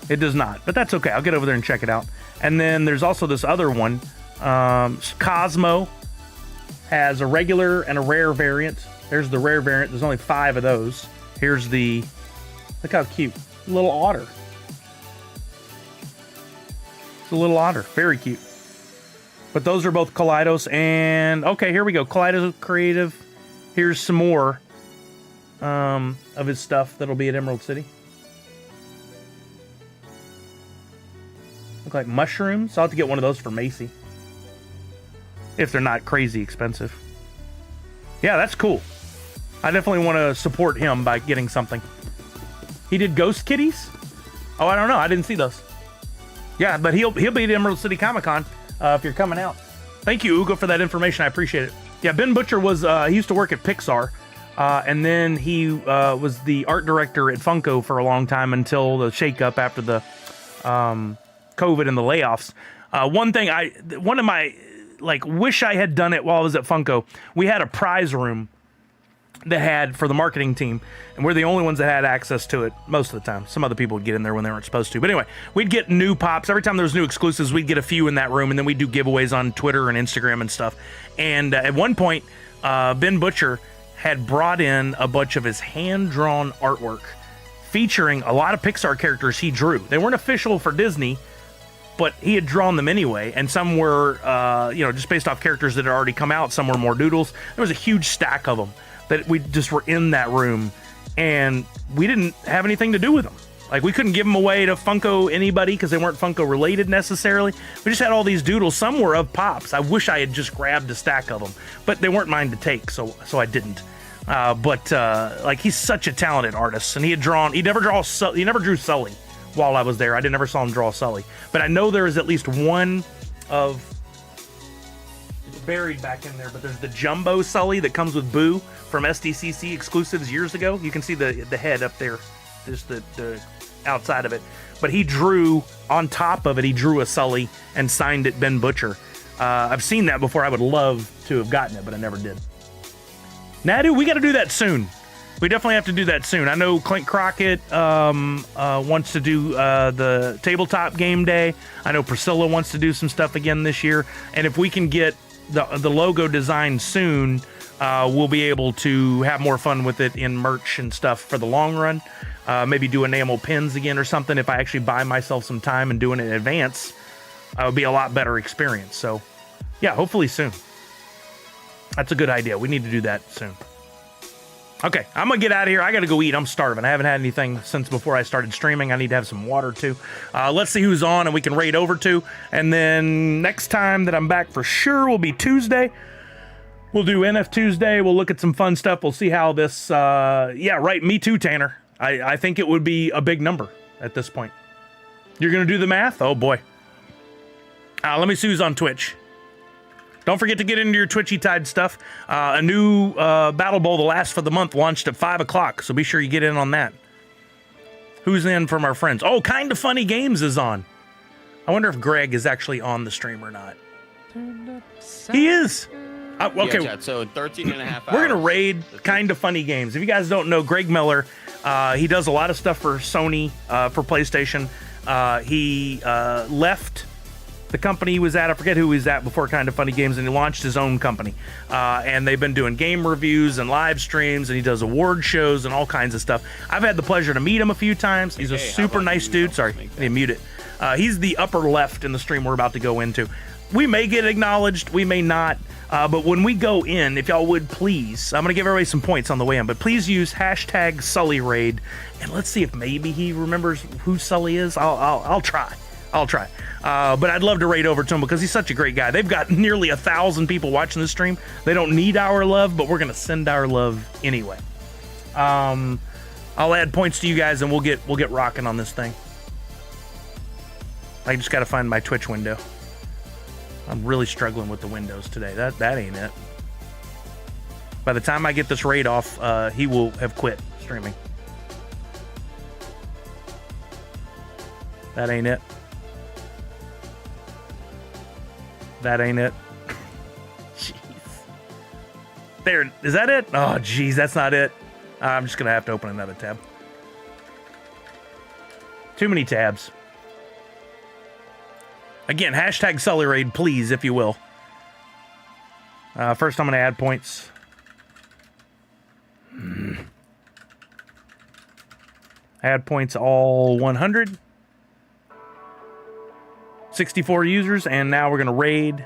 It does not, but that's okay. I'll get over there and check it out. And then there's also this other one. Cosmo has a regular and a rare variant. There's the rare variant. There's only 5 of those. Here's the... Look how cute. Little otter. It's a little otter. Very cute. But those are both Kaleidos and... Okay, here we go. Kaleidos Creative. Here's some more of his stuff that'll be at Emerald City. Look like mushrooms. I'll have to get one of those for Macy. If they're not crazy expensive. Yeah, that's cool. I definitely want to support him by getting something. He did Ghost Kitties? Oh, I don't know. I didn't see those. Yeah, but he'll be at Emerald City Comic Con if you're coming out. Thank you, Ugo, for that information. I appreciate it. Yeah, Ben Butcher was he used to work at Pixar, and then he was the art director at Funko for a long time until the shakeup after the COVID and the layoffs. One of my wish I had done it while I was at Funko. We had a prize room that had for the marketing team, and we're the only ones that had access to it most of the time. Some other people would get in there when they weren't supposed to, but anyway, we'd get new pops every time there was new exclusives. We'd get a few in that room, and then we'd do giveaways on Twitter and Instagram and stuff. And at one point, Ben Butcher had brought in a bunch of his hand-drawn artwork featuring a lot of Pixar characters he drew. They weren't official for Disney, but he had drawn them anyway, and some were just based off characters that had already come out. Some were more doodles. There was a huge stack of them that we just were in that room, and we didn't have anything to do with them. Like, we couldn't give them away to Funko anybody because they weren't Funko related necessarily. We just had all these doodles. Some were of Pops. I wish I had just grabbed a stack of them, but they weren't mine to take, so I didn't. But he's such a talented artist, and he never drew Sully while I was there. I never saw him draw Sully, but I know there is at least one of... It's buried back in there, but there's the Jumbo Sully that comes with Boo from SDCC exclusives years ago. You can see the head up there, just the outside of it. But he drew, on top of it, he drew a Sully and signed it Ben Butcher. I've seen that before. I would love to have gotten it, but I never did. Nadu, we got to do that soon. We definitely have to do that soon. I know Clint Crockett wants to do the tabletop game day. I know Priscilla wants to do some stuff again this year. And if we can get the logo designed soon, we'll be able to have more fun with it in merch and stuff for the long run. Maybe do enamel pins again or something. If I actually buy myself some time and do it in advance, it would be a lot better experience. So, yeah, hopefully soon. That's a good idea. We need to do that soon. Okay, I'm going to get out of here. I got to go eat. I'm starving. I haven't had anything since before I started streaming. I need to have some water, too. Let's see who's on and we can raid over to. And then next time that I'm back for sure will be Tuesday. We'll do NF Tuesday. We'll look at some fun stuff. We'll see how this... yeah, right. Me too, Tanner. I think it would be a big number at this point. You're going to do the math? Oh, boy. Let me see who's on Twitch. Don't forget to get into your Twitchy Tide stuff. A new Battle Bowl, the last for the month, launched at 5 o'clock, so be sure you get in on that. Who's in from our friends? Oh, Kinda Funny Games is on. I wonder if Greg is actually on the stream or not. He is. Okay. Yeah, Chad, so 13 and a half hours. We're going to raid Kinda Funny Games. If you guys don't know, Greg Miller, he does a lot of stuff for Sony, for PlayStation. He left the company he was at, I forget who he was at before Kinda Funny Games, and he launched his own company. And they've been doing game reviews and live streams, and he does award shows and all kinds of stuff. I've had the pleasure to meet him a few times. He's a super nice dude. Sorry, I need to mute it. He's the upper left in the stream we're about to go into. We may get acknowledged, we may not, but when we go in, if y'all would please, I'm going to give everybody some points on the way in, but please use hashtag SullyRaid, and let's see if maybe he remembers who Sully is. I'll try. But I'd love to raid over to him because he's such a great guy. They've got nearly 1,000 people watching this stream. They don't need our love, but we're going to send our love anyway. I'll add points to you guys, and we'll get rocking on this thing. I just got to find my Twitch window. I'm really struggling with the windows today. That ain't it. By the time I get this raid off, he will have quit streaming. That ain't it. That ain't it. Jeez. There, is that it? Oh, jeez, that's not it. I'm just gonna have to open another tab. Too many tabs. Again, hashtag Sully Raid, please, if you will. First, I'm gonna add points. Add points all 100. 64 users, and now we're gonna raid.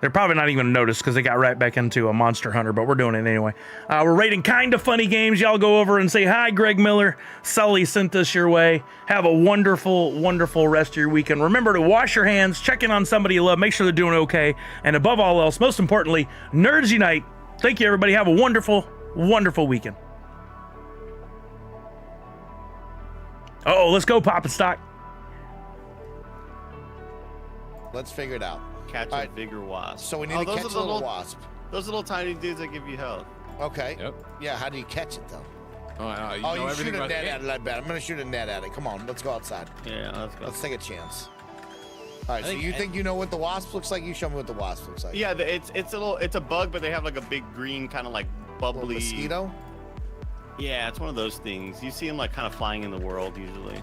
They're probably not even gonna notice because they got right back into a Monster Hunter, but we're doing it anyway. We're raiding Kinda Funny Games. Y'all go over and say hi, Greg Miller. Sully sent us your way. Have a wonderful, wonderful rest of your weekend. Remember to wash your hands, check in on somebody you love, make sure they're doing okay, and above all else, most importantly, Nerds Unite. Thank you, everybody. Have a wonderful, wonderful weekend. Uh-oh, let's go, Pop and Stock. Let's figure it out. Catch a bigger wasp. So we need to catch a little wasp. Those little tiny dudes that give you health. Okay. Yep. Yeah, how do you catch it, though? Oh, you Oh, know you everything shoot a about net the at it, I bet. I'm going to shoot a net at it. Come on, let's go outside. Yeah, let's go. Let's take a chance. All right, so you think you know what the wasp looks like? You show me what the wasp looks like. Yeah, it's a bug, but they have like a big green kind of like bubbly Little mosquito? Yeah, it's one of those things. You see them like kind of flying in the world usually.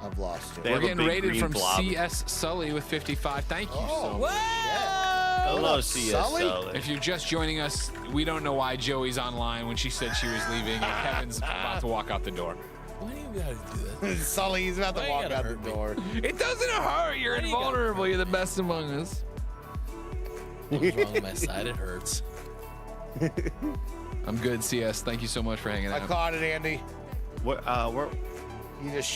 I've lost They it. We're have a getting big rated green from blob. CS Sully with 55. Thank you so Oh, much. yeah. Hello, up, CS Sully? Sully. If you're just joining us, we don't know why Joey's online when she said she was leaving and Kevin's about to walk out the door. Why do you gotta do that? Sully, he's about to Why you walk gotta out the hurt me? door. It doesn't hurt. You're Why do you gotta invulnerable. You're the best among us. What's wrong with my side? It hurts. I'm good, CS. Thank you so much for hanging I out. caught it, Andy. What? You just